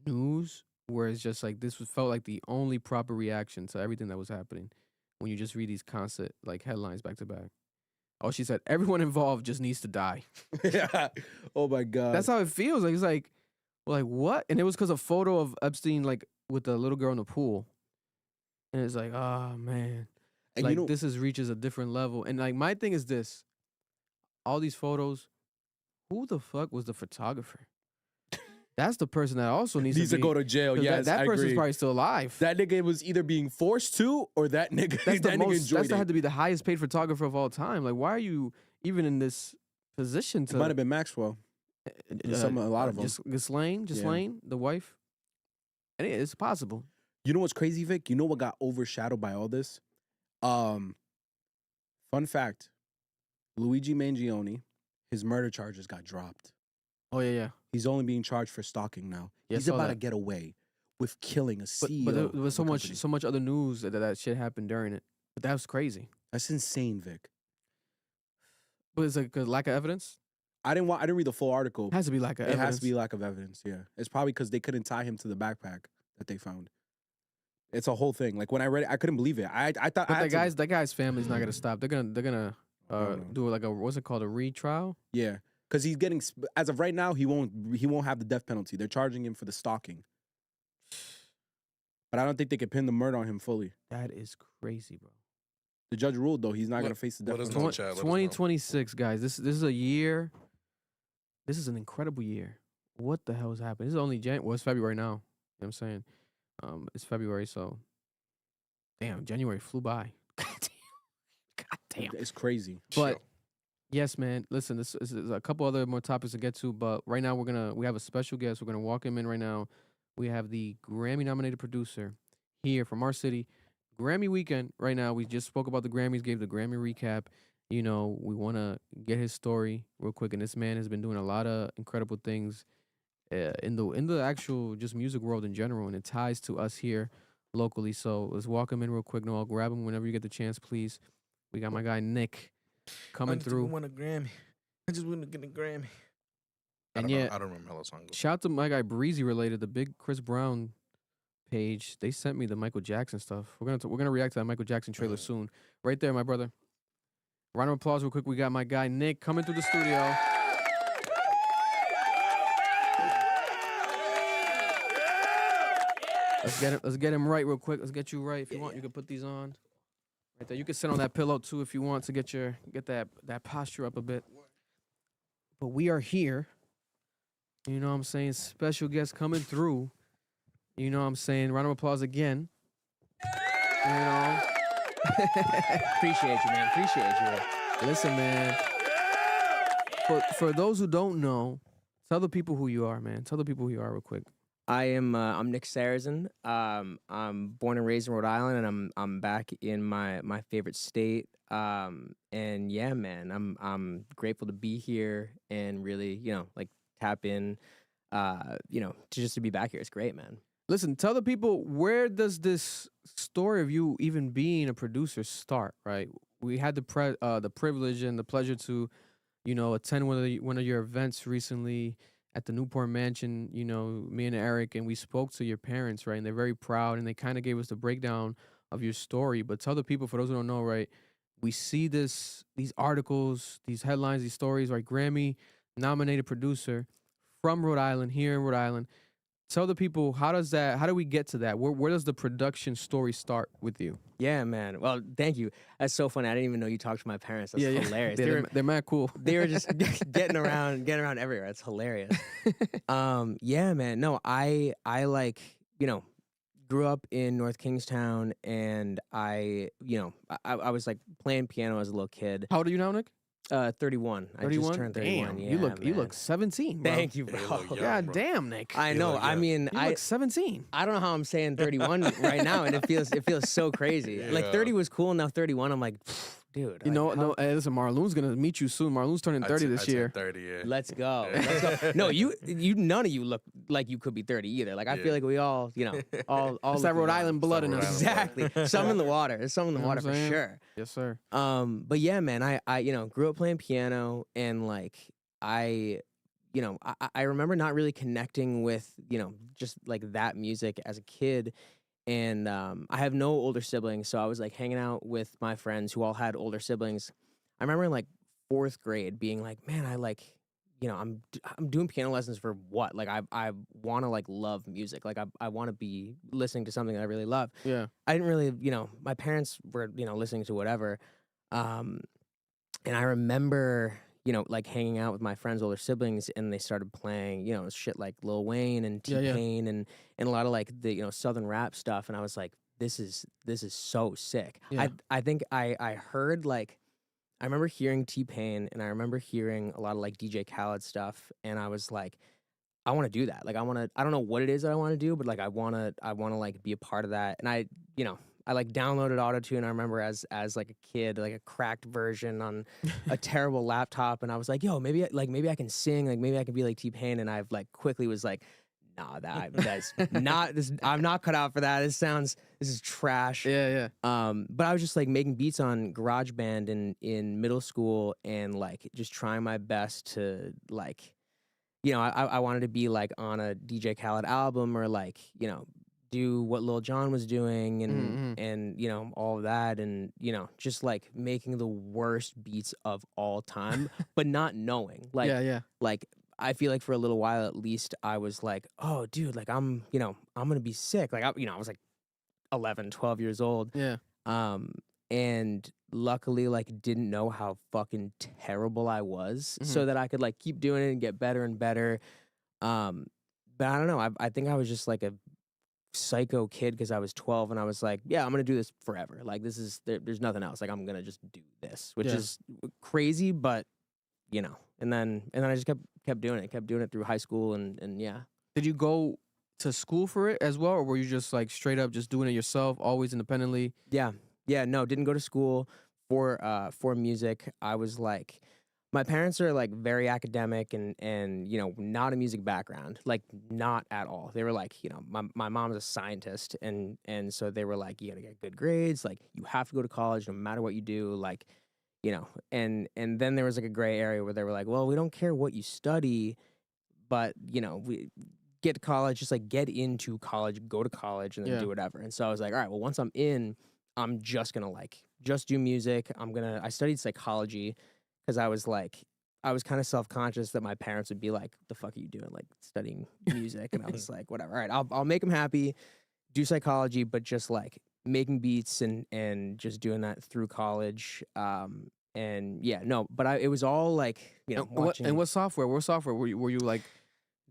news where it's just like felt like the only proper reaction to everything that was happening when you just read these constant like headlines back-to-back. Oh, she said, everyone involved just needs to die. Yeah. Oh, my God. That's how it feels. Like, it's like what? And it was because a photo of Epstein, like, with the little girl in the pool. And it's like, oh, man. And like, this reaches a different level. And, like, my thing is this. All these photos, who the fuck was the photographer? That's the person that also needs to go to jail. Yes, that person's probably still alive. That nigga was either being forced to, or that nigga. That had to be the highest paid photographer of all time. Like, why are you even in this position? It might have been Maxwell. A lot of them. Ghislaine, the wife. And it's possible. You know what's crazy, Vic? You know what got overshadowed by all this? Fun fact: Luigi Mangione, his murder charges got dropped. Oh yeah. He's only being charged for stalking now. Yeah, he's about to get away with killing a CEO. But there was so much other news that shit happened during it. But that was crazy. That's insane, Vic. But it's like a lack of evidence. I didn't read the full article. It has to be lack of evidence. It has to be lack of evidence. Yeah, it's probably because they couldn't tie him to the backpack that they found. It's a whole thing. Like when I read it, I couldn't believe it. I thought. But that guy's family's not gonna stop. They're gonna do like what's it called, a retrial? Yeah. Because he's getting, as of right now, he won't have the death penalty. They're charging him for the stalking. But I don't think they can pin the murder on him fully. That is crazy, bro. The judge ruled, though, he's not going to face the death penalty. 2026, guys. This is a year. This is an incredible year what the hell is happening? This is only well, it's February now. You know what I'm saying? It's February, so damn, January flew by. God damn. It's crazy. But yes, man. Listen, this is a couple other more topics to get to, but right now we have a special guest. We're gonna walk him in right now. We have the Grammy nominated producer here from our city. Grammy weekend right now. We just spoke about the Grammys, gave the Grammy recap. You know, we want to get his story real quick, and this man has been doing a lot of incredible things in the actual just music world in general, and it ties to us here locally. So let's walk him in real quick. Noel, grab him whenever you get the chance, please. We got my guy Nick coming through. I want a Grammy. I just want to get a Grammy. And I don't remember how the song goes. Shout out to my guy Breezy related, the big Chris Brown page. They sent me the Michael Jackson stuff. We're gonna react to that Michael Jackson trailer soon. Right there, my brother. Round of applause real quick. We got my guy Nick coming through the studio. Let's get him right real quick. Let's get you right. If you want, you can put these on. Right there. You can sit on that pillow too if you want to get that posture up a bit. But we are here. You know what I'm saying? Special guest coming through. You know what I'm saying? Round of applause again. You know? Appreciate you, man. Appreciate you. Listen, man. For those who don't know, tell the people who you are, man. Tell the people who you are real quick. I'm Nick Sarazen. I'm born and raised in Rhode Island, and I'm back in my favorite state. And yeah, man, I'm grateful to be here and really, like tap in, to be back here. It's great, man. Listen, tell the people, where does this story of you even being a producer start, right? We had the privilege and the pleasure to, attend one of your events recently at the Newport Mansion, me and Eric, and we spoke to your parents, right? And they're very proud, and they kind of gave us the breakdown of your story. But tell the people, for those who don't know, right, we see these articles, these headlines, these stories, right? Grammy-nominated producer from Rhode Island, here in Rhode Island. Tell the people, how do we get to that? Where does the production story start with you? Yeah, man. Well, thank you. That's so funny. I didn't even know you talked to my parents. That's hilarious. They're mad cool. They were just getting around everywhere. It's hilarious. Yeah, man. No, I grew up in North Kingstown, and I was like playing piano as a little kid. How old are you now, Nick? 31. 31? I just turned 31. Damn, Yeah, you look 17, bro. Thank you, bro. God damn, Nick. I know. I mean, you look 17. I don't know how I'm saying 31 right now, and it feels so crazy. Yeah. Like 30 was cool, now 31, I'm like, dude. No, hey, listen, Marloon's gonna meet you soon. Marloon's turning 30 this year. 30, yeah. Let's go. Let's go. No, you none of you look like you could be 30 either. Like I feel like we all, all It's that Rhode Island blood in us. Exactly. Some in the water. There's some in the water for sure. Yes, sir. But yeah, man, I grew up playing piano, and like I remember not really connecting with, just like that music as a kid. And I have no older siblings, so I was like hanging out with my friends who all had older siblings. I remember in like 4th grade being like, man, I'm doing piano lessons for what? Like I want to like love music. Like I want to be listening to something that I really love. Yeah. I didn't really, my parents were, listening to whatever. And I remember, like hanging out with my friends' older siblings, and they started playing, shit like Lil Wayne and T-Pain and a lot of like the, Southern rap stuff. And I was like, this is so sick. Yeah. I think I heard like, I remember hearing T-Pain, and I remember hearing a lot of like DJ Khaled stuff. And I was like, I want to do that. Like I don't know what it is that I want to do, but like I want to like be a part of that. And I like downloaded Autotune. I remember as like a kid, like a cracked version on a terrible laptop, and I was like, "Yo, maybe I can sing. Like maybe I can be like T-Pain." And I've like quickly was like, "Nah, that's not this. I'm not cut out for that. This is trash." Yeah. But I was just like making beats on GarageBand in middle school, and like just trying my best to like, I wanted to be like on a DJ Khaled album, or like do what Lil Jon was doing, and all of that, and just like making the worst beats of all time, but not knowing. Like like I feel like for a little while at least I was like, oh dude, like I'm gonna be sick. Like I was like 11, 12 years old. Yeah. And luckily like didn't know how fucking terrible I was, so that I could like keep doing it and get better and better. But I don't know. I think I was just like a psycho kid because I was 12 and I was like, yeah, I'm gonna do this forever. Like this is there's nothing else. Like I'm gonna just do this, which Yeah. is crazy, but you know. And then I just kept doing it through high school and yeah. Did you go to school for it as well, or were you just like straight up just doing it yourself, always independently? Yeah. No, didn't go to school for music. I was like, my parents are like very academic and you know, not a music background, like not at all. They were like, you know, my mom's a scientist and so they were like, you gotta get good grades, like you have to go to college no matter what you do, like, you know, and then there was like a gray area where they were like, well, we don't care what you study, but you know, we get to college, just like get into college, go to college and then Yeah. do whatever. And so I was like, all right, well, once I'm in, I'm just gonna like just do music. I studied psychology because I was kind of self-conscious that my parents would be like, the fuck are you doing, like studying music? And I was like, whatever, all right, I'll make them happy, do psychology, but just like making beats and just doing that through college. And yeah, no, but it was all like, you know, watching. What software? What software were you like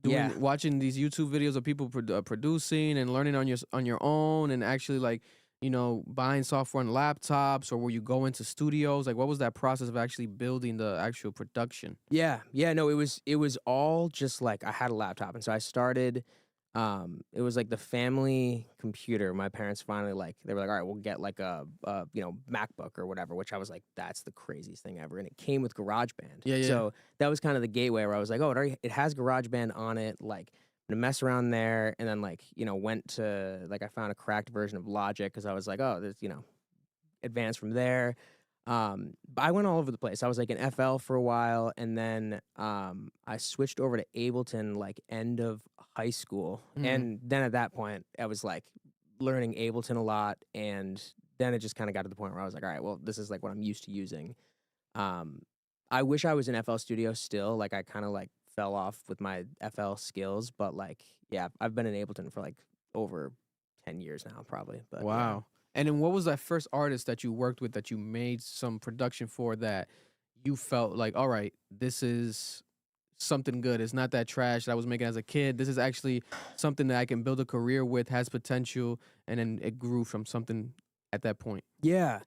doing? Yeah. Watching these YouTube videos of people producing and learning on your own, and actually like, you know, buying software on laptops, or were you going to studios? Like, what was that process of actually building the actual production? Yeah, no, it was all just like I had a laptop, and so I started. It was like the family computer. My parents finally they were like, all right, we'll get like a you know, MacBook or whatever. Which I was like, that's the craziest thing ever, and it came with GarageBand. Yeah. So that was kind of the gateway where I was like, oh, it has GarageBand on it. Like, I'm gonna mess around there, and then like, you know, went to like I found a cracked version of Logic because I was like, oh, there's, you know, advanced from there. But I went all over the place. I was like in FL for a while, and then I switched over to Ableton like end of high school. And then at that point, I was like learning Ableton a lot, and then it just kind of got to the point where I was like, all right, well, this is like what I'm used to using. I wish I was in FL Studio still. Like I kind of like fell off with my FL skills, but like, yeah, I've been in Ableton for like over 10 years now, probably. But Wow. yeah. And then what was that first artist that you worked with that you made some production for that you felt like, all right, this is something good. It's not that trash that I was making as a kid. This is actually something that I can build a career with, has potential, and then it grew from something at that point. Yeah.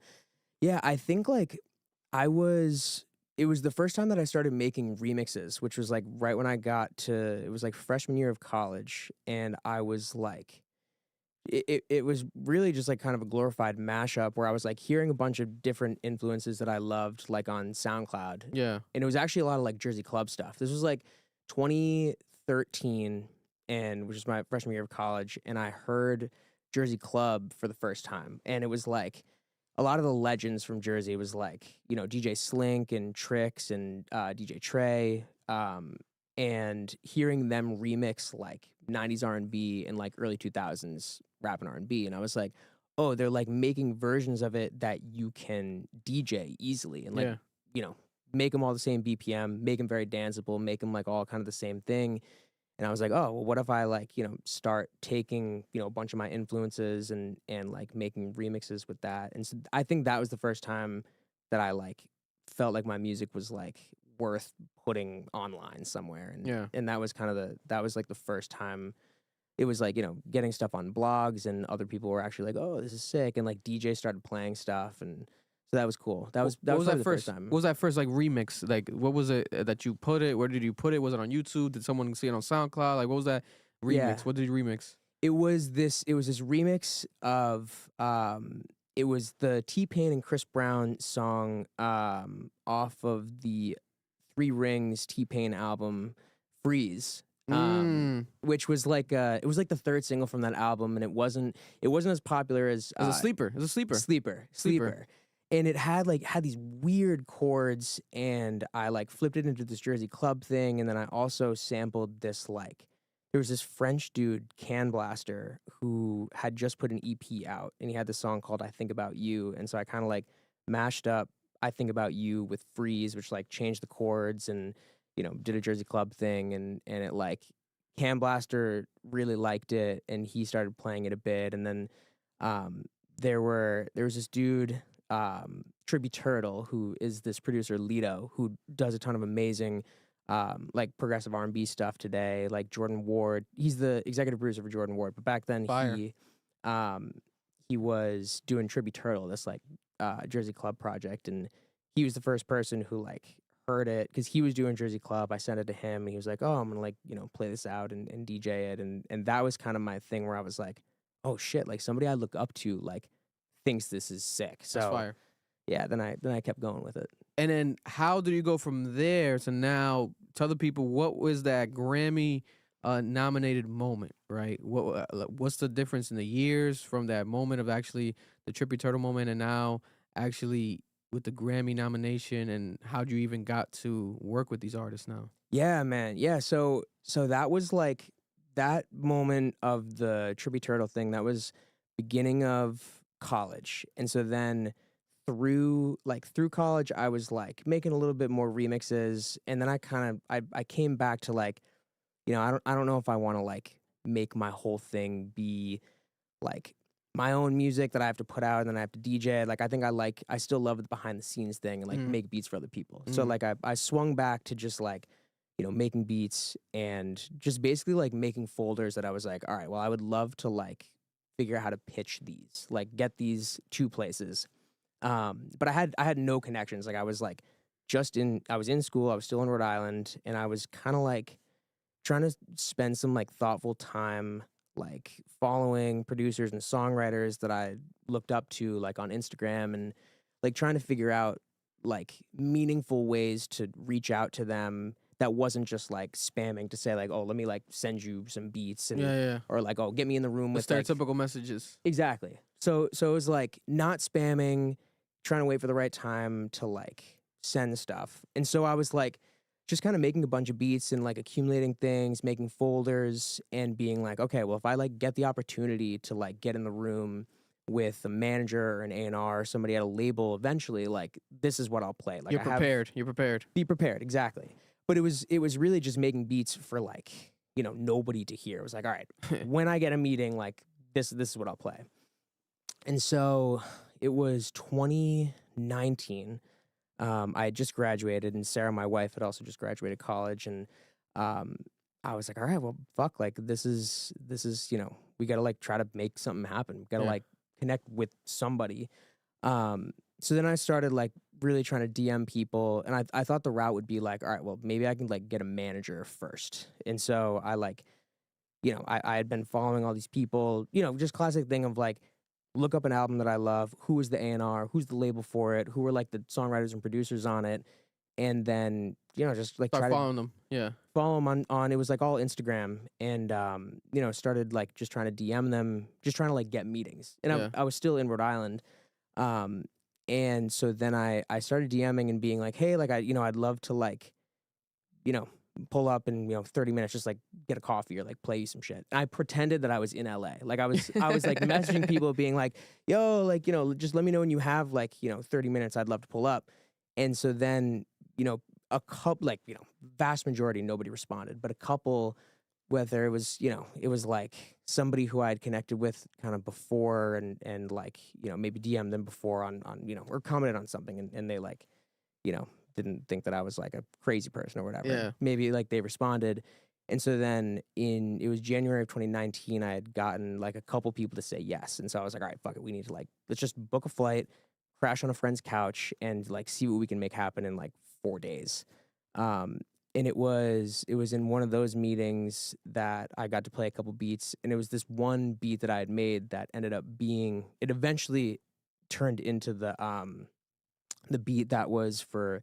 I think like it was the first time that I started making remixes, which was like right when it was like freshman year of college. And I was like, it was really just like kind of a glorified mashup where I was like hearing a bunch of different influences that I loved, like on SoundCloud. Yeah. And it was actually a lot of like Jersey Club stuff. This was like 2013, which was my freshman year of college. And I heard Jersey Club for the first time. And it was like a lot of the legends from Jersey. It was like, you know, DJ Slink and Tricks and DJ Trey. And hearing them remix like 90s R&B and like early 2000s rap and R&B. And I was like, oh, they're like making versions of it that you can DJ easily and like, you know, make them all the same BPM, make them very danceable, make them like all kind of the same thing. And I was like, oh, well, what if I like, you know, start taking, you know, a bunch of my influences and like making remixes with that. And so I think that was the first time that I like felt like my music was like worth putting online somewhere. And that was kind of that was like the first time it was like, you know, getting stuff on blogs and other people were actually like, oh, this is sick. And like DJs started playing stuff. And so that was cool. That was that the first time. What was that first like remix? Like what was it that you put it? Where did you put it? Was it on YouTube? Did someone see it on SoundCloud? Like what was that remix? Yeah. What did you remix? It was this remix of it was the T-Pain and Chris Brown song off of the Three Rings T-Pain album Freeze. Which was like it was like the third single from that album, and it wasn't as popular as It was a sleeper. It was a sleeper. And it had these weird chords, and I like flipped it into this Jersey Club thing, and then I also sampled this like there was this French dude, Can Blaster, who had just put an EP out, and he had this song called I Think About You, and so I kind of like mashed up I Think About You with Freeze, which like changed the chords and, you know, did a Jersey Club thing, and it like Can Blaster really liked it, and he started playing it a bit, and then there was this dude, Tribute Turtle, who is this producer Lido, who does a ton of amazing like progressive R&B stuff today. Like Jordan Ward, he's the executive producer for Jordan Ward, but back then Fire. he was doing Tribute Turtle, this like Jersey Club project, and he was the first person who like heard it because he was doing Jersey Club. I sent it to him, and he was like, "Oh, I'm gonna like play this out and DJ it," and that was kind of my thing where I was like, "Oh shit!" Like somebody I look up to like thinks this is sick. So That's fire. yeah, then I kept going with it. And then how did you go from there to now? Tell the people what was that Grammy nominated moment, right? What's the difference in the years from that moment of actually the Trippie Turtle moment and now actually with the Grammy nomination, and how'd you even got to work with these artists now? Yeah, man. Yeah, so that was like that moment of the Trippie Turtle thing. That was beginning of college, and so then through college, I was like making a little bit more remixes, and then I came back to like, I don't know if I want to like make my whole thing be like my own music that I have to put out and then I have to DJ. Like I still love the behind the scenes thing and like make beats for other people. So like I swung back to just like, making beats and just basically like making folders that I was like, all right, well, I would love to like figure out how to pitch these, like get these to places. But I had no connections. Like I was like I was in school, I was still in Rhode Island, and I was kind of like trying to spend some like thoughtful time like following producers and songwriters that I looked up to like on Instagram and like trying to figure out like meaningful ways to reach out to them that wasn't just like spamming to say like, oh, let me like send you some beats and or like, oh, get me in the room with stereotypical messages. Exactly. So it was like not spamming, trying to wait for the right time to like send stuff. And so I was like just kind of making a bunch of beats and like accumulating things, making folders and being like, okay, well, if I like get the opportunity to like get in the room with a manager or an A&R or somebody at a label eventually, like this is what I'll play. Like You're prepared. Be prepared. Exactly. But it was really just making beats for like, nobody to hear. It was like, all right, when I get a meeting, like this is what I'll play. And so it was 2019. I had just graduated, and Sarah, my wife, had also just graduated college, and I was like, all right, well, fuck, like this is we gotta like try to make something happen. We gotta like connect with somebody. So then I started like really trying to DM people, and I thought the route would be like, all right, well, maybe I can like get a manager first. And so I like, I had been following all these people, just classic thing of like, look up an album that I love, who is the A&R, who's the label for it, who are like the songwriters and producers on it, and then, just like start following them. Yeah. Follow them on it was like all Instagram, and, started like just trying to DM them, just trying to like get meetings. And I was still in Rhode Island. And so then I started DMing and being like, hey, like I'd love to like, pull up and 30 minutes just like get a coffee or like play you some shit. And I pretended that I was in LA. Like I was like messaging people being like, yo, like just let me know when you have like 30 minutes, I'd love to pull up. And so then a couple, like vast majority nobody responded, but a couple, whether it was it was like somebody who I had connected with kind of before and like maybe DM'd them before on or commented on something and they like didn't think that I was like a crazy person or whatever. Yeah. Maybe like they responded. And so then it was January of 2019, I had gotten like a couple people to say yes. And so I was like, all right, fuck it. We need to like, let's just book a flight, crash on a friend's couch and like see what we can make happen in like 4 days. And it was in one of those meetings that I got to play a couple beats, and it was this one beat that I had made that ended up being, it eventually turned into the beat that was for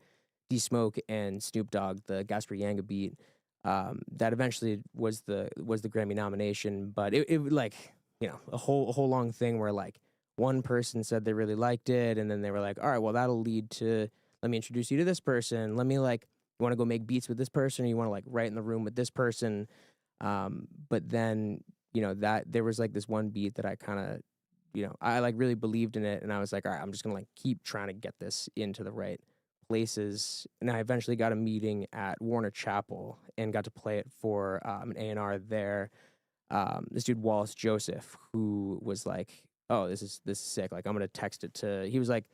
D Smoke and Snoop Dogg, the Gasper Yanga beat, that eventually was the Grammy nomination. But it like a whole long thing where like one person said they really liked it, and then they were like, all right, well that'll lead to, let me introduce you to this person. Let me like, you want to go make beats with this person, or you want to like write in the room with this person. But then that there was like this one beat that I kind of I like really believed in it, and I was like, all right, I'm just gonna like keep trying to get this into the right places. And I eventually got a meeting at Warner Chapel and got to play it for an A&R there. This dude Wallace Joseph, who was like, oh, this is sick. Like I'm gonna text it to. He was like,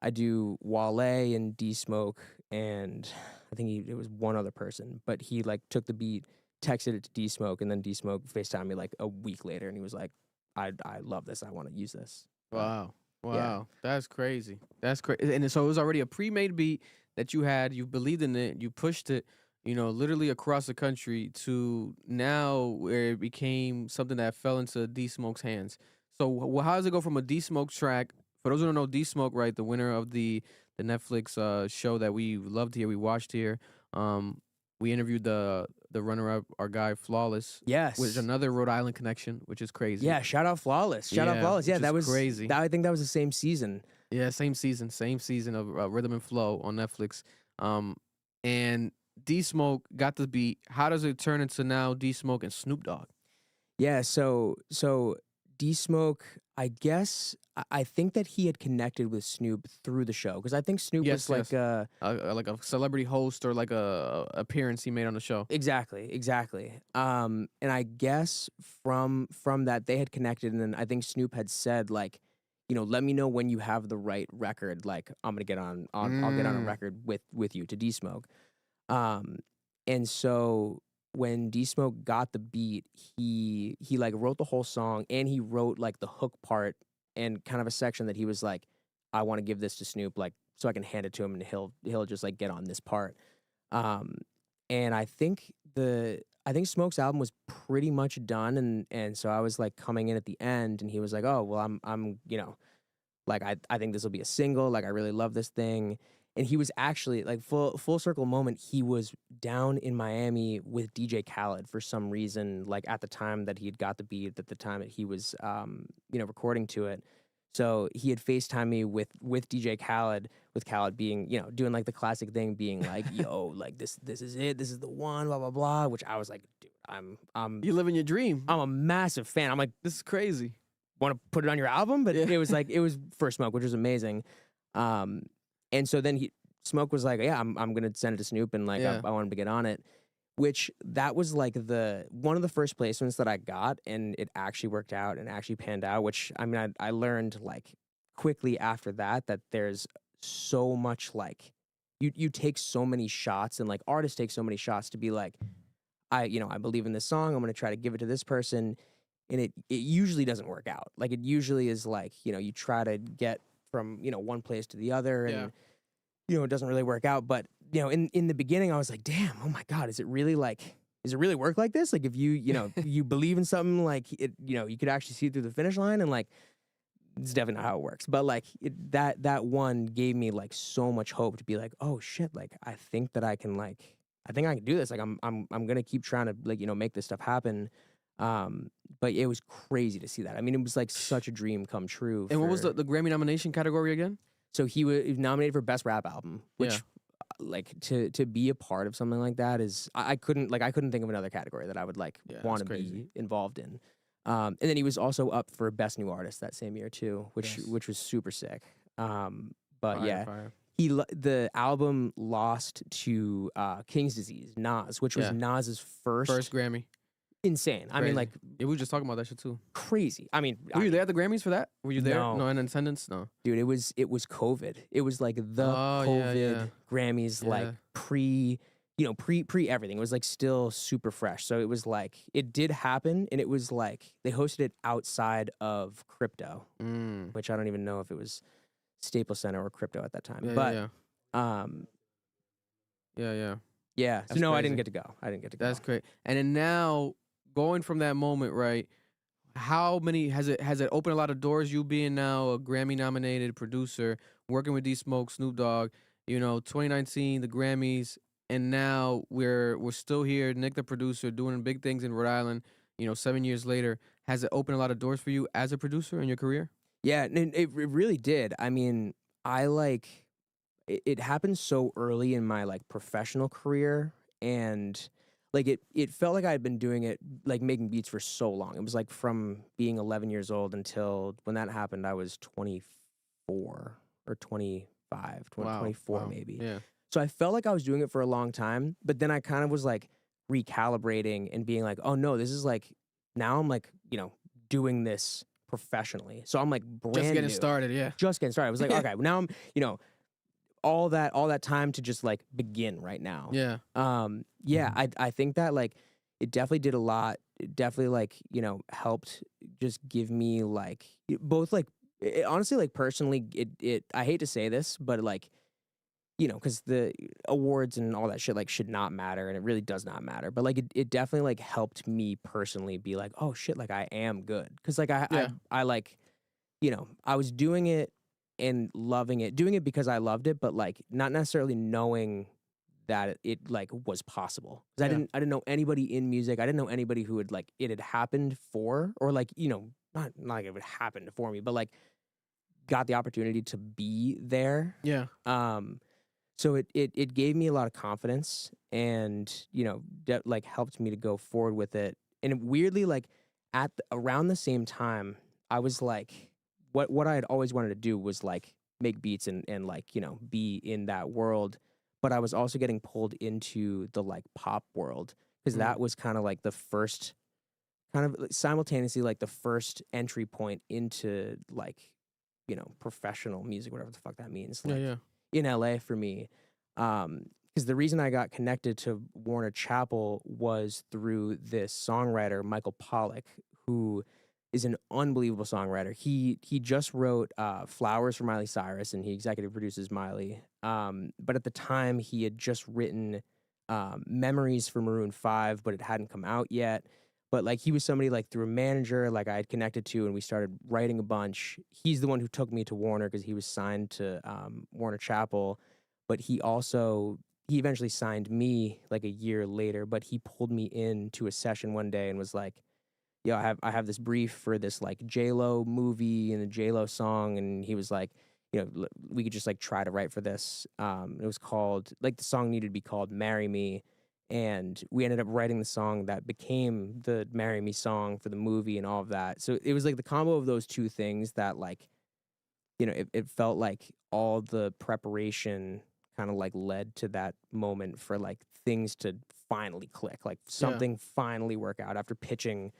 I do Wale and D Smoke and I think it was one other person, but he like took the beat, texted it to D Smoke, and then D Smoke FaceTimed me like a week later, and he was like, I love this. I want to use this. Wow. Wow. Yeah. That's crazy. That's crazy. And so it was already a pre-made beat that you had, you believed in it, you pushed it, you know, literally across the country to now where it became something that fell into D Smoke's hands. So how does it go from a D Smoke track? For those who don't know, D Smoke, right, the winner of the Netflix show that we loved here, we watched here. We interviewed the runner-up, our guy Flawless, Yes. which is another Rhode Island connection, which is crazy. Yeah, shout out Flawless. Shout out Flawless. Yeah, which that is was crazy. I think that was the same season. Yeah, same season of Rhythm and Flow on Netflix. And D Smoke got the beat. How does it turn into now D Smoke and Snoop Dogg? Yeah, so D Smoke, I guess I think that he had connected with Snoop through the show because I think Snoop Yes, was yes. Like a celebrity host or like a appearance he made on the show. exactly. And I guess from that they had connected, and then I think Snoop had said like, you know, let me know when you have the right record. Like I'm gonna get on, I'll get on a record with you to D Smoke. And so when D Smoke got the beat, he like wrote the whole song, and he wrote like the hook part and kind of a section that he was like, I want to give this to Snoop, like so I can hand it to him and he'll just like get on this part. And I think Smoke's album was pretty much done, and so I was like coming in at the end, and he was like, oh well, I'm you know, like I think this will be a single, like I really love this thing. And he was actually like full circle moment. He was down in Miami with DJ Khaled for some reason, like at the time that he had got the beat, at the time that he was, you know, recording to it. So he had FaceTimed me with DJ Khaled, with Khaled being, you know, doing like the classic thing, being like, yo, like this is it, this is the one, blah blah blah. Which I was like, dude, I'm You living your dream. I'm a massive fan. I'm like, This is crazy. want to put it on your album? But Yeah. it was like, it was for Smoke, which was amazing. And so then Smoke was like, yeah, I'm gonna send it to Snoop, and like Yeah. I want him to get on it. Which that was like one of the first placements that I got, and it actually worked out and actually panned out. Which I mean, I learned like quickly after that there's so much like you take so many shots, and like artists take so many shots to be like, I believe in this song, I'm gonna try to give it to this person, and it usually doesn't work out. Like it usually is like, you know, you try to get from, you know, one place to the other, and Yeah. you know, it doesn't really work out. But you know, in the beginning I was like, damn, oh my God, does it really work like this? Like if you know, you believe in something, like it, you know, you could actually see it through the finish line, and like it's definitely not how it works. But like that one gave me like so much hope to be like, oh shit, like I think I can do this. Like I'm gonna keep trying to, like, you know, make this stuff happen. But it was crazy to see that. I mean, it was like such a dream come true. And what was the Grammy nomination category again? So he was nominated for Best Rap Album, which Yeah. like to be a part of something like that is I couldn't think of another category that I would like Yeah, want to that's be crazy. involved in. And then he was also up for Best New Artist that same year too, which Yes. was super sick. But Fire, yeah, fire. the album lost to King's Disease, Nas, which was Yeah. Nas's first Grammy. insane. I mean, Crazy. like Yeah, we were just talking about that shit too. crazy. I mean, Were you there at the Grammys for that? Were you there? No. No, in attendance? No. dude, it was COVID. It was like the Oh, COVID yeah. Grammys, like Yeah. pre everything. It was like still super fresh. So it was like it did happen, and it was like they hosted it outside of Crypto, Mm. which I don't even know if it was Staples Center or Crypto at that time. Yeah, but yeah, yeah. yeah. So That's no, I crazy. didn't get to go. That's great. And then now, going from that moment, right? How many has it opened a lot of doors? You being now a Grammy nominated producer, working with D Smoke, Snoop Dogg, you know, 2019, the Grammys, and now we're still here. Nick, the producer, doing big things in Rhode Island. You know, 7 years later, has it opened a lot of doors for you as a producer in your career? Yeah, and it really did. I mean, it happened so early in my like professional career, and like it felt like I had been doing it, like making beats for so long. It was like from being 11 years old until when that happened, I was 24 or 25, 24 Wow. maybe. Yeah. So I felt like I was doing it for a long time, but then I kind of was like recalibrating and being like, oh no, this is like, now I'm like, you know, doing this professionally. So I'm like brand Just getting new. started, yeah. Just getting started. I was like, okay, now I'm, you know, all that time to just like begin right now. Yeah. I think that like it definitely did a lot. It definitely like, helped just give me like both like honestly like personally it I hate to say this, but like, because the awards and all that shit like should not matter, and it really does not matter. But like it definitely like helped me personally be like, oh shit, like I am good. Cause like I like, I was doing it and loving it, doing it because I loved it, but like not necessarily knowing that it like was possible. Cause I didn't know anybody in music. I didn't know anybody who had like it had happened for, or like, not like it would happen for me, but like got the opportunity to be there. Yeah. So it gave me a lot of confidence, and like helped me to go forward with it. And weirdly, like around the same time, I was like, what I had always wanted to do was like make beats and like be in that world. But I was also getting pulled into the like pop world, because that was kind of like the first, kind of simultaneously like the first entry point into like professional music, whatever the fuck that means. Like, in LA for me, because the reason I got connected to Warner Chappell was through this songwriter, Michael Pollack, who is an unbelievable songwriter. He just wrote Flowers for Miley Cyrus, and he executive produces Miley. But at the time, he had just written Memories for Maroon 5, but it hadn't come out yet. But like he was somebody like through a manager like I had connected to, and we started writing a bunch. He's the one who took me to Warner, because he was signed to Warner Chappell, but he eventually signed me like a year later. But he pulled me into a session one day and was like, "Yo, I have this brief for this like J-Lo movie and a J-Lo song," and he was like, we could just like try to write for this. It was called, like, the song needed to be called "Marry Me." And we ended up writing the song that became the Marry Me song for the movie and all of that. So it was like the combo of those two things that like, it felt like all the preparation kind of like led to that moment for like things to finally click, like something finally work out after pitching,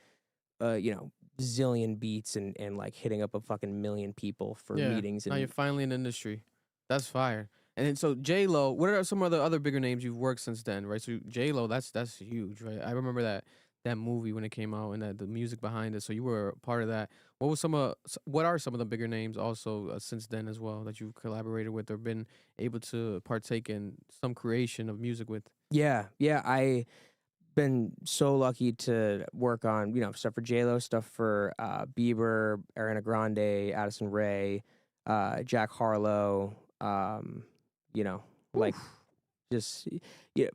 zillion beats and like hitting up a fucking million people for meetings. And now you're finally in the industry. That's fire. And then, so J-Lo, what are some of the other bigger names you've worked since then, right? So J-Lo, that's huge, right? I remember that movie when it came out, and the music behind it. So you were a part of that. What are some of the bigger names also since then as well that you've collaborated with or been able to partake in some creation of music with? Yeah, I been so lucky to work on stuff for J-Lo, stuff for Bieber, Ariana Grande, Addison Rae, Jack Harlow. Like just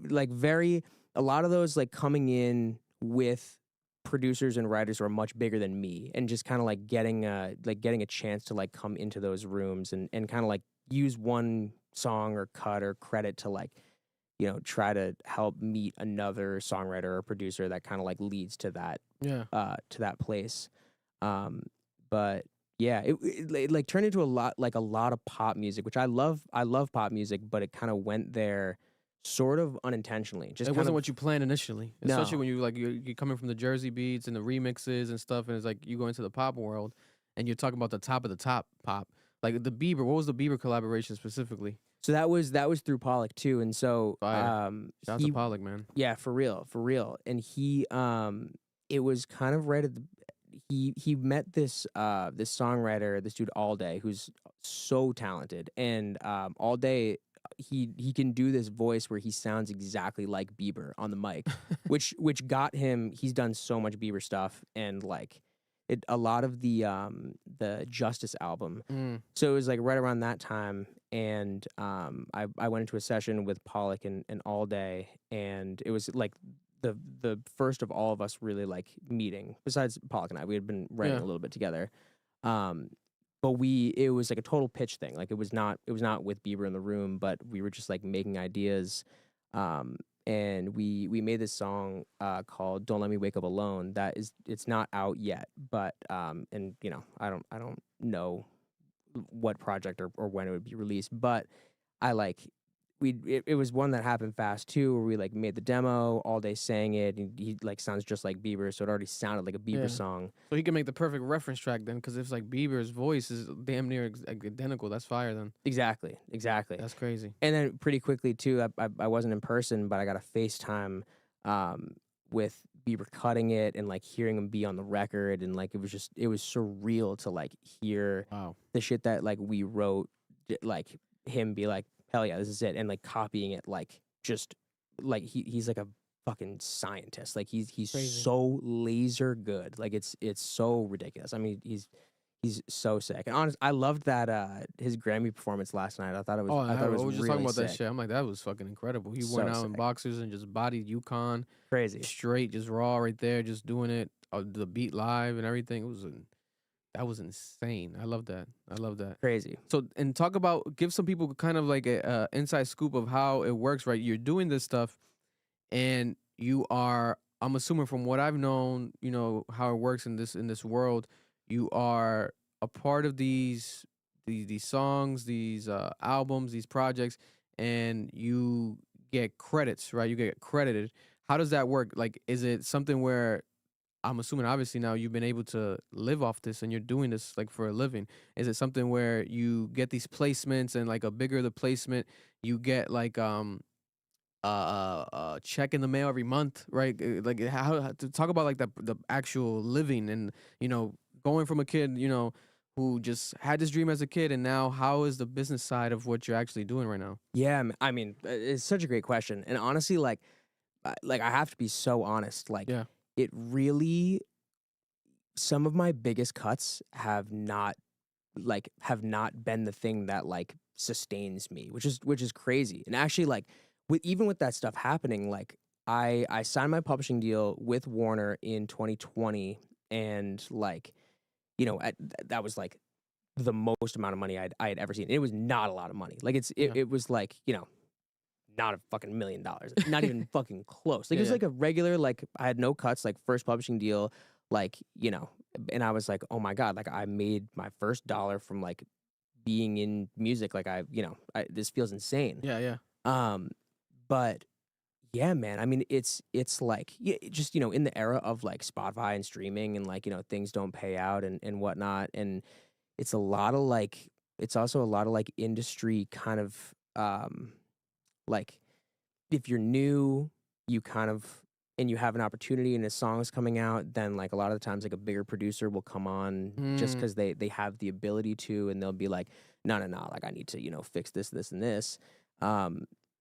like a lot of those like coming in with producers and writers who are much bigger than me, and just kind of like getting a chance to like come into those rooms and kind of like use one song or cut or credit to like try to help meet another songwriter or producer that kind of like leads to that place. But yeah, it like turned into a lot of pop music, which I love pop music, but it kind of went there sort of unintentionally. Just it wasn't what you planned initially, No. especially when you're coming from the Jersey beats and the remixes and stuff, and it's like you go into the pop world and you're talking about the top of the top pop, like the Bieber. What was the Bieber collaboration specifically? So that was through Pollock too, and so Shout out to Pollock, man. Yeah, for real. And he it was kind of right at the he met this songwriter, this dude All Day, who's so talented, and All Day he can do this voice where he sounds exactly like Bieber on the mic, which got him. He's done so much Bieber stuff, and like a lot of the Justice album. So it was like right around that time, and I went into a session with Pollock and All Day, and it was like the first of all of us really like meeting. Besides Pollock and I, we had been writing a little bit together, but it was like a total pitch thing. Like it was not with Bieber in the room, but we were just like making ideas. And we made this song called "Don't Let Me Wake Up Alone." It's not out yet, but and I don't know what project or when it would be released, but I like it was one that happened fast too, where we like made the demo, all day sang it, and he like sounds just like Bieber, so it already sounded like a Bieber Yeah. song. So he can make the perfect reference track then, because if like Bieber's voice is damn near identical, that's fire then. Exactly. That's crazy. And then pretty quickly too, I wasn't in person, but I got a FaceTime with Bieber cutting it and like hearing him be on the record, and like it was surreal to like hear Wow. the shit that like we wrote, like him be like, hell yeah, this is it, and like copying it, like just like he's like a fucking scientist, like he's Crazy. so laser good, like it's so ridiculous. I mean, he's so sick. And honest, I loved that his Grammy performance last night. I thought it was. Oh, I thought it was just really talking about that sick. shit. I'm like, that was fucking incredible. He So went out in sick. boxers and just bodied UConn Crazy. straight, just raw right there, just doing it, the beat live and everything. That was insane. I love that. Crazy. So, and talk about, give some people kind of like a inside scoop of how it works, right? You're doing this stuff, and you are, I'm assuming from what I've known, you know, how it works in this world, you are a part of these songs, these albums, these projects, and you get credits, right? You get credited. How does that work? Like, is it something where, I'm assuming obviously now you've been able to live off this and you're doing this like for a living. Is it something where you get these placements, and like a bigger the placement, you get like check in the mail every month, right? Like how to talk about like the actual living, and you know, going from a kid, you know, who just had this dream as a kid, and now how is the business side of what you're actually doing right now? Yeah, I mean, it's such a great question, and honestly, like I have to be so honest, like Yeah. it really, some of my biggest cuts have not been the thing that like sustains me, which is crazy. And actually, like even with that stuff happening, like I signed my publishing deal with Warner in 2020, and like, you know, that was like the most amount of money I had ever seen. It was not a lot of money. Like it was like, you know, not a fucking $1 million, not even fucking close. Like it was like a regular, like I had no cuts, like first publishing deal, like, you know, and I was like, oh my God, like I made my first dollar from like being in music. Like this feels insane. Yeah. But yeah, man, I mean, it's like, just, you know, in the era of like Spotify and streaming, and like, you know, things don't pay out and whatnot. And it's a lot of like, it's also a lot of like industry kind of, like if you're new, you kind of, and you have an opportunity and a song's coming out, then like a lot of the times like a bigger producer will come on just because they have the ability to, and they'll be like, no, like I need to, you know, fix this and this.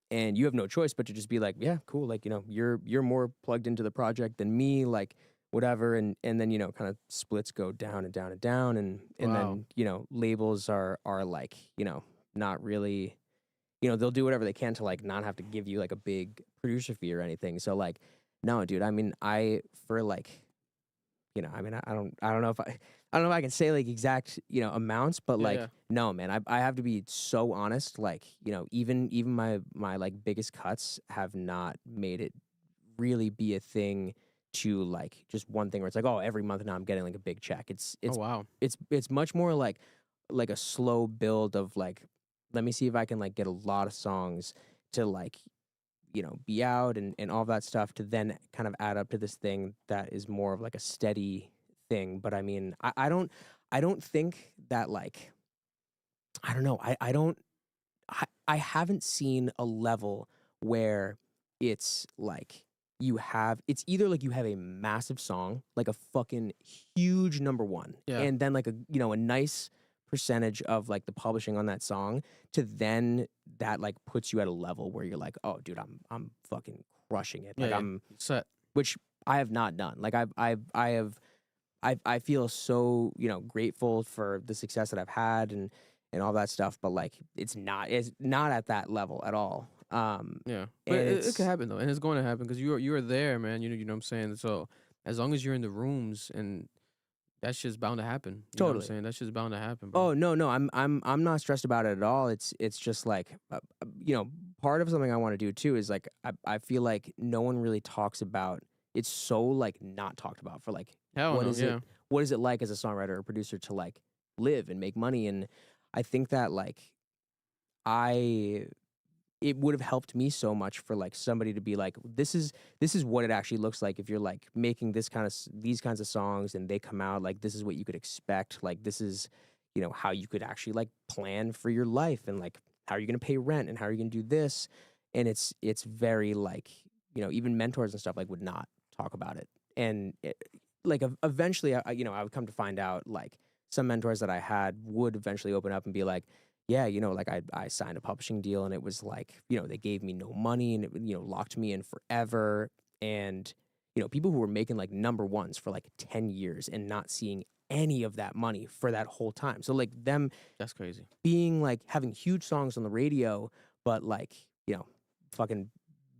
And you have no choice but to just be like, yeah, cool, like, you know, you're more plugged into the project than me, like whatever. And then, you know, kind of splits go down and down and down, and then, you know, labels are like, you know, not really, you know, they'll do whatever they can to like not have to give you like a big producer fee or anything. So like, no, dude, I mean, for like, you know, I mean, I don't know if I can say like exact, you know, amounts, but like, no, man, I have to be so honest. Like, you know, even my like biggest cuts have not made it really be a thing to like just one thing where it's like, oh, every month now I'm getting like a big check. It's it's much more like a slow build of like, let me see if I can like get a lot of songs to like, you know, be out and all that stuff, to then kind of add up to this thing that is more of like a steady thing. But I mean, I don't think that like, I don't know. I haven't seen a level where it's like it's either like you have a massive song, like a fucking huge number one, and then like a, you know, a nice percentage of like the publishing on that song, to then that like puts you at a level where you're like, oh dude, I'm fucking crushing it. Like I'm set, which I have not done. Like I feel so, you know, grateful for the success that I've had and all that stuff, but like it's not at that level at all. But it could happen though, and it's going to happen because you are there, man. You know what I'm saying? So as long as you're in the rooms, and that's just bound to happen. You know what I'm saying? That's just bound to happen, bro. Oh no, I'm not stressed about it at all. It's just like, you know, part of something I want to do too is like I feel like no one really talks about. It's so like not talked about for like what is it like as a songwriter or producer to like live and make money. And I think that like it would have helped me so much for like somebody to be like, this is what it actually looks like if you're like making these kinds of songs and they come out, like this is what you could expect, like this is, you know, how you could actually like plan for your life, and like how are you going to pay rent, and how are you going to do this. And it's very like, you know, even mentors and stuff like would not talk about it. And like eventually you know, I would come to find out like some mentors that I had would eventually open up and be like, yeah, you know, like I signed a publishing deal and it was like, you know, they gave me no money and it, you know, locked me in forever. And, you know, people who were making like #1s for like 10 years and not seeing any of that money for that whole time. So like them That's crazy. being like having huge songs on the radio, but like, you know, fucking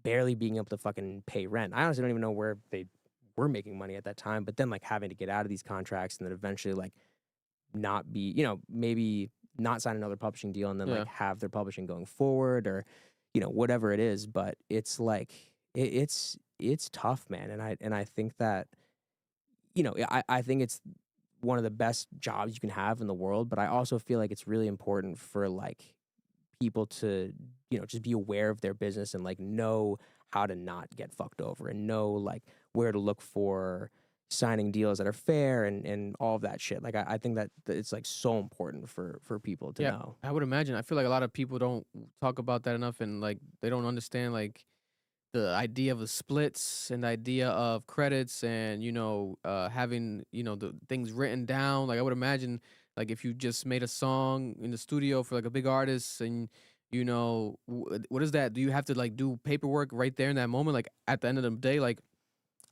barely being able to fucking pay rent. I honestly don't even know where they were making money at that time, but then like having to get out of these contracts and then eventually like not be, you know, maybe not sign another publishing deal and then Yeah. like have their publishing going forward, or, you know, whatever it is. But it's like it's tough, man. And I think that, you know, I think it's one of the best jobs you can have in the world, but I also feel like it's really important for like people to, you know, just be aware of their business and like know how to not get fucked over and know like where to look for signing deals that are fair and all of that shit. Like I think that it's like so important for people to know. I would imagine. I feel like a lot of people don't talk about that enough, and like they don't understand like the idea of the splits and the idea of credits, and you know, having, you know, the things written down. Like I would imagine, like if you just made a song in the studio for like a big artist, and you know, what is that? Do you have to like do paperwork right there in that moment? Like at the end of the day, like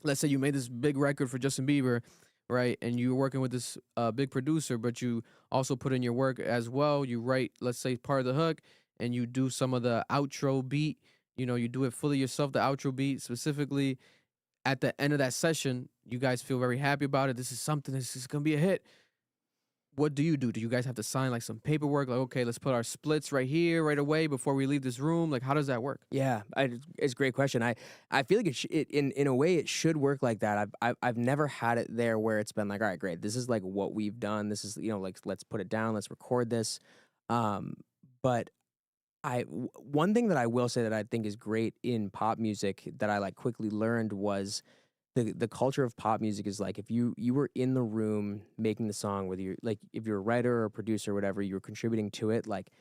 let's say you made this big record for Justin Bieber, right? And you were working with this big producer, but you also put in your work as well. You write, let's say, part of the hook, and you do some of the outro beat. You know, you do it fully yourself, the outro beat specifically. At the end of that session, you guys feel very happy about it. This is something, this is going to be a hit. What do? Do you guys have to sign like some paperwork? Like, okay, let's put our splits right here, right away before we leave this room. Like, how does that work? Yeah, it's a great question. I feel like in a way it should work like that. I've never had it there where it's been like, all right, great, this is like what we've done. This is, you know, like let's put it down, let's record this. But one thing that I will say that I think is great in pop music that I like quickly learned was the culture of pop music is like if you were in the room making the song, whether you're like if you're a writer or a producer or whatever, you're contributing to it, like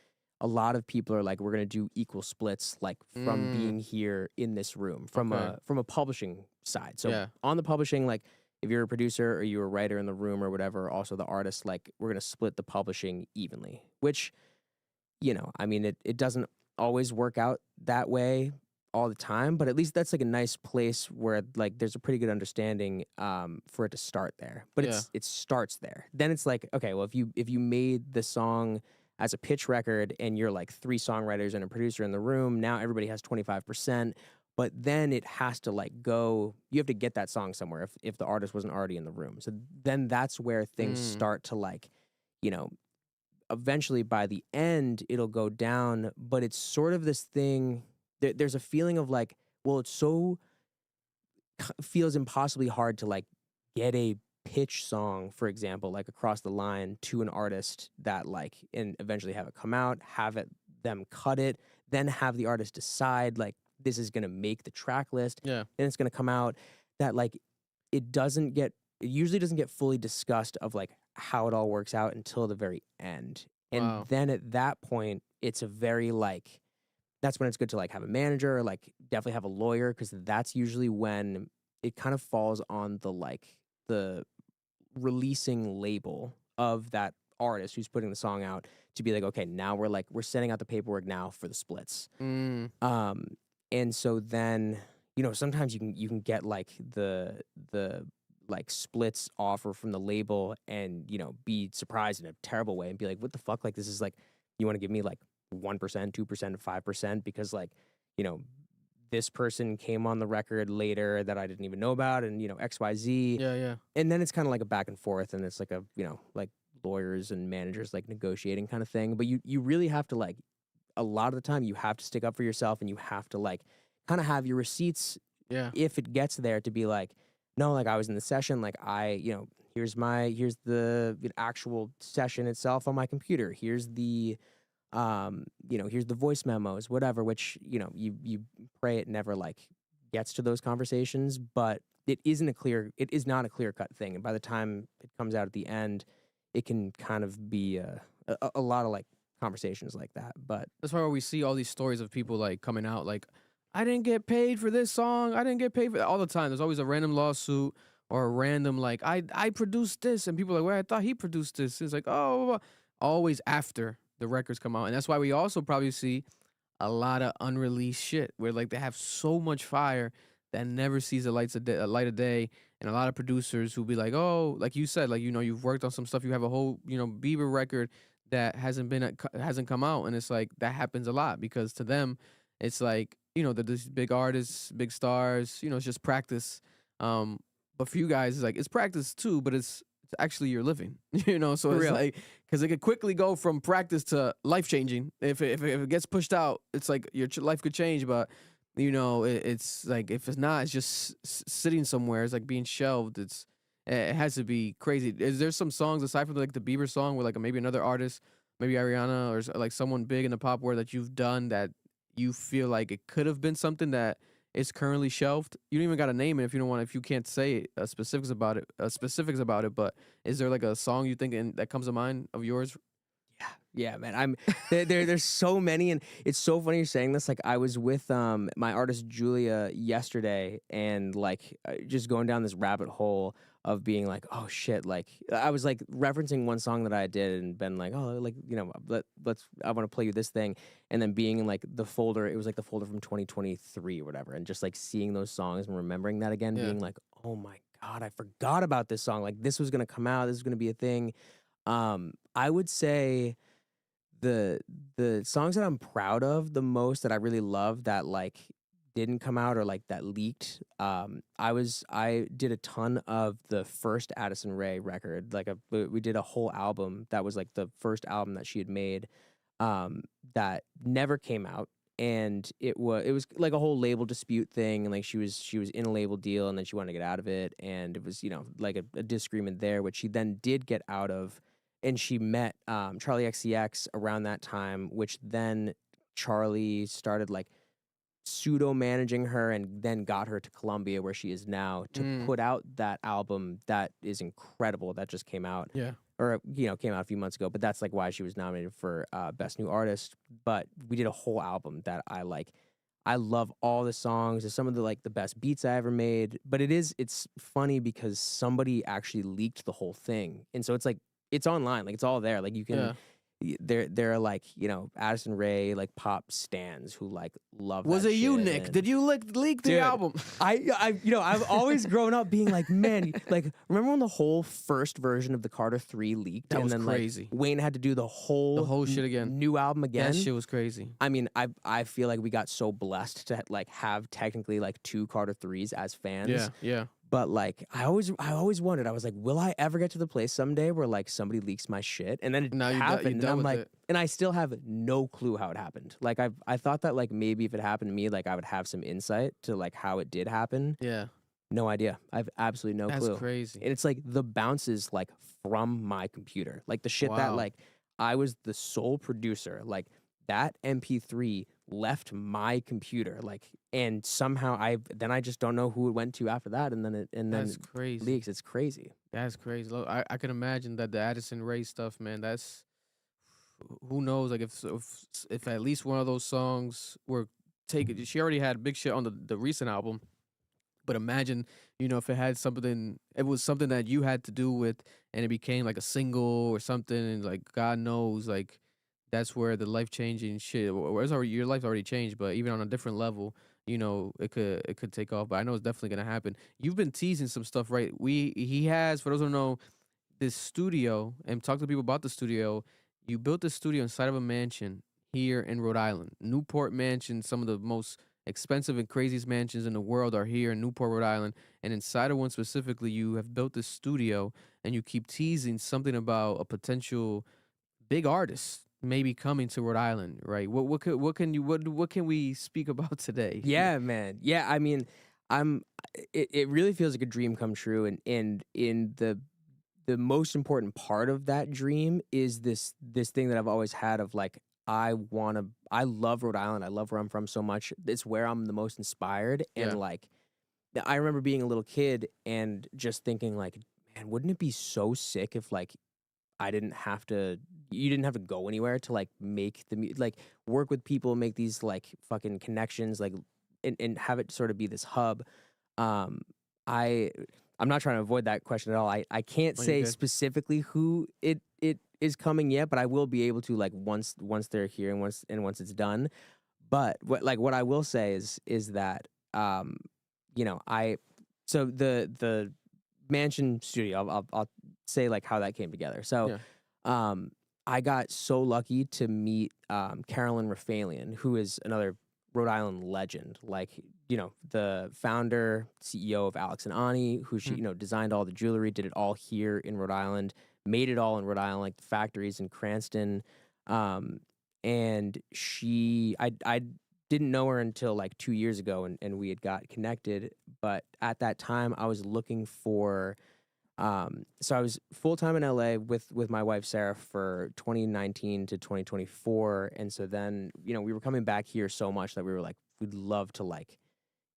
a lot of people are like, we're gonna do equal splits, like from being here in this room from a publishing side. So Yeah. on the publishing, like if you're a producer or you're a writer in the room or whatever, also the artist, like we're gonna split the publishing evenly, which, you know, I mean, it doesn't always work out that way all the time, but at least that's like a nice place where like there's a pretty good understanding for it to start there. But it starts there. Then it's like, okay, well if you made the song as a pitch record and you're like 3 songwriters and a producer in the room, now everybody has 25%, but then it has to like go, you have to get that song somewhere if the artist wasn't already in the room. So then that's where things start to like, you know, eventually by the end it'll go down, but it's sort of this thing. There's a feeling of like, well, it's so feels impossibly hard to like get a pitch song, for example, like across the line to an artist that like, and eventually have it come out, have it them cut it, then have the artist decide like this is gonna make the track list, Yeah. and it's gonna come out. That like it usually doesn't get fully discussed of like how it all works out until the very end. And Wow. then at that point, it's a very like, that's when it's good to like have a manager, or like definitely have a lawyer, because that's usually when it kind of falls on the like the releasing label of that artist who's putting the song out to be like, okay, now we're sending out the paperwork now for the splits. And so then, you know, sometimes you can get like the like splits offer from the label and, you know, be surprised in a terrible way and be like, what the fuck? Like, this is like, you want to give me like 1%, 2%, 5% because like, you know, this person came on the record later that I didn't even know about, and, you know, XYZ. Yeah. And then it's kind of like a back and forth, and it's like a, you know, like lawyers and managers like negotiating kind of thing. But you really have to like, a lot of the time you have to stick up for yourself, and you have to like kind of have your receipts Yeah. if it gets there to be like, no, like I was in the session, like you know, here's the actual session itself on my computer. Here's the Here's the voice memos, whatever, which, you pray it never like gets to those conversations, but it is not a clear cut thing. And by the time it comes out at the end, it can kind of be a lot of like conversations like that. But that's why we see all these stories of people like coming out like, I didn't get paid for this song. I didn't get paid for all the time. There's always a random lawsuit or a random like, I produced this, and people are like, well, I thought he produced this. It's like, oh, always after the records come out. And that's why we also probably see a lot of unreleased shit where like they have so much fire that never sees the light of day. And a lot of producers who be like, oh, like you said, like, you've worked on some stuff. You have a whole, Bieber record that hasn't come out. And it's like, that happens a lot because to them, it's like, these big artists, big stars, it's just practice. But for you guys, it's like, it's practice too, but it's actually your living, so it's like, because it could quickly go from practice to life-changing. If it gets pushed out, it's like your life could change, but it's like, if it's not, it's just sitting somewhere. It's like being shelved. It has to be crazy. Is there some songs aside from like the Bieber song where like maybe another artist, maybe Ariana or like someone big in the pop world that you've done that you feel like it could have been something that is currently shelved? You don't even got to name it if you can't say specifics about it. But is there like a song you think that comes to mind of yours? Yeah, man. There's so many, and it's so funny you're saying this. Like, I was with my artist Julia yesterday, and like just going down this rabbit hole of being like, oh shit, like I was like referencing one song that I did and been like, oh, like I want to play you this thing, and then being in like the folder, it was like the folder from 2023 or whatever, and just like seeing those songs and remembering that again, being like, oh my god, I forgot about this song. Like this was gonna come out, this is gonna be a thing. I would say the songs that I'm proud of the most that I really love that like didn't come out or like that leaked. I did a ton of the first Addison Rae record. Like we did a whole album that was like the first album that she had made, that never came out. And it was like a whole label dispute thing, and like she was in a label deal, and then she wanted to get out of it, and it was like a disagreement there, which she then did get out of, and she met Charlie XCX around that time, which then Charlie started like pseudo managing her, and then got her to Columbia where she is now to put out that album that is incredible that just came out. Yeah. Or came out a few months ago, but that's like why she was nominated for Best New Artist. But we did a whole album that I like. I love all the songs. There's some of the like the best beats I ever made. But it's funny because somebody actually leaked the whole thing, and so it's like it's online, like it's all there. Like you can. Yeah. There are like Addison Rae like pop stans who like love. Was that it you, shit, Nick? Did you leak the album? I've always grown up being like, man, like remember when the whole first version of the Carter 3 leaked? That and was then crazy. Like Wayne had to do the whole shit again, new album again. That shit was crazy. I mean, I feel like we got so blessed to like have technically like 2 Carter 3s as fans. Yeah. But like I always wondered, I was like, will I ever get to the place someday where like somebody leaks my shit? And then it happened, and I'm like, and I still have no clue how it happened. Like I thought that like maybe if it happened to me, like I would have some insight to like how it did happen. Yeah. No idea. I have absolutely no clue. That's crazy. And it's like the bounces like from my computer, like the shit that like I was the sole producer, like that MP3 left my computer, like, and somehow I just don't know who it went to after that, and then that's crazy. Leaks. It's crazy. That's crazy. Look, I can imagine that the Addison Rae stuff, man. That's who knows. Like if at least one of those songs were taken, she already had big shit on the recent album. But imagine, if it had something, it was something that you had to do with, and it became like a single or something, and like God knows, like. That's where the life-changing shit, your life's already changed, but even on a different level, it could take off. But I know it's definitely gonna happen. You've been teasing some stuff, right? He has, for those who don't know, this studio, and talk to people about the studio. You built this studio inside of a mansion here in Rhode Island, Newport Mansion. Some of the most expensive and craziest mansions in the world are here in Newport, Rhode Island. And inside of one specifically, you have built this studio, and you keep teasing something about a potential big artist maybe coming to Rhode Island, right? What can we speak about today? Yeah, man. Yeah, I mean, it really feels like a dream come true, and in the most important part of that dream is this thing that I've always had of like I love Rhode Island. I love where I'm from so much. It's where I'm the most inspired. And Yeah. like, I remember being a little kid and just thinking like, man, wouldn't it be so sick if like you didn't have to go anywhere to like make like work with people, make these like fucking connections, like, and have it sort of be this hub. Um, I'm not trying to avoid that question at all. I can't Oh, you're say good. specifically who it is coming yet, but I will be able to like once they're here and once it's done. But what I will say is that you know, so the mansion studio, I'll say like how that came together. So Yeah. I got so lucky to meet Carolyn Rafalian, who is another Rhode Island legend. Like, you know, the founder, CEO of Alex and Ani, who she, Mm. you know, designed all the jewelry, did it all here in Rhode Island, made it all in Rhode Island, like the factories in Cranston. And I didn't know her until like 2 years ago, and we had got connected. But at that time, I was looking for so I was full time in LA with my wife Sarah for 2019 to 2024, and so then, you know, we were coming back here so much that we were like, we'd love to like,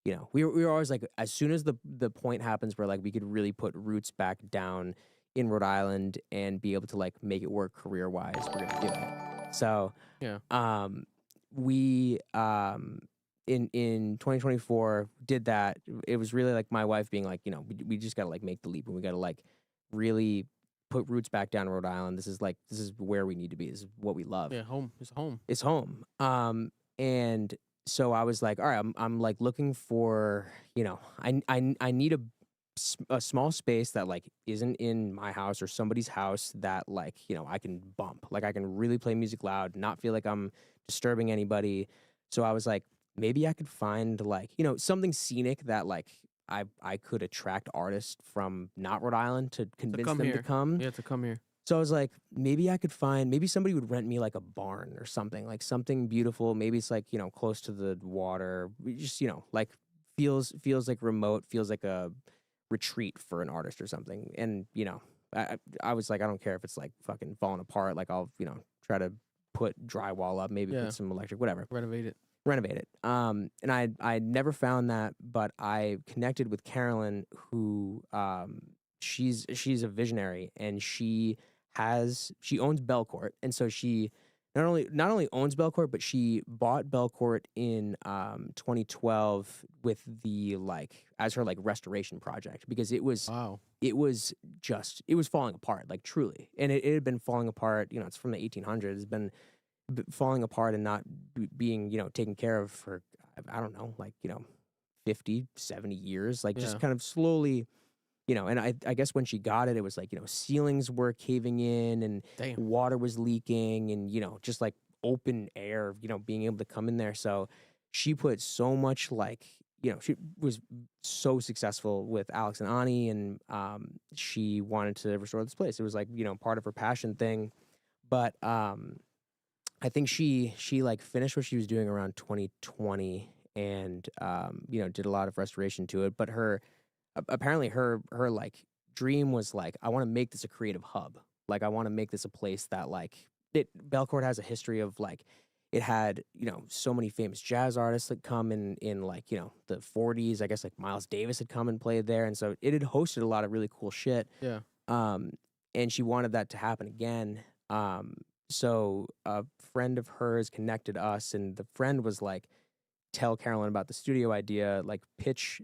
you know, we were always like, as soon as the point happens where like we could really put roots back down in Rhode Island and be able to like make it work career wise, we're gonna do it. So Yeah. we in 2024 did that. It was really like my wife being like, you know, we just gotta like make the leap, and we gotta like really put roots back down in Rhode Island. This is where we need to be. This is what we love. Yeah. Home. It's home. It's home. And so I was like, all right, I'm like looking for, you know, I need a small space that like isn't in my house or somebody's house that like, you know, I can bump. Like I can really play music loud, not feel like I'm disturbing anybody. So I was like, maybe I could find like, you know, something scenic that like I could attract artists from not Rhode Island to convince come them here. to come. Yeah. To come here. So I was like, maybe I could find, maybe somebody would rent me like a barn or something, like something beautiful. Maybe it's like, you know, close to the water. Just, you know, like feels like remote, feels like a retreat for an artist or something. And, you know, I was like, I don't care if it's like fucking falling apart. Like I'll, you know, try to put drywall up, maybe Yeah. put some electric, whatever. Renovate it. Renovate it. And I never found that, but I connected with Carolyn, who she's a visionary, and she owns Belcourt, and so she not only owns Belcourt, but she bought Belcourt in 2012 with the like as her like restoration project, because it was Wow. it was falling apart, like truly, and it had been falling apart. You know, it's from the 1800s. It's been falling apart and not being, you know, taken care of for, I don't know, like, you know, 50, 70 years, like just Yeah. kind of slowly, you know. And I guess when she got it, it was like, you know, ceilings were caving in and Damn. water was leaking, and, you know, just like open air, you know, being able to come in there. So she put so much, like, you know, she was so successful with Alex and Ani, and she wanted to restore this place. It was like, you know, part of her passion thing. But I think she like finished what she was doing around 2020, and you know, did a lot of restoration to it. But apparently her like dream was like, I want to make this a creative hub. Like I want to make this a place that like Belcourt has a history of like, it had, you know, so many famous jazz artists that come in like, you know, the 40s. I guess like Miles Davis had come and played there, and so it had hosted a lot of really cool shit. Yeah. And she wanted that to happen again. So a friend of hers connected us, and the friend was like, tell Carolyn about the studio idea, like pitch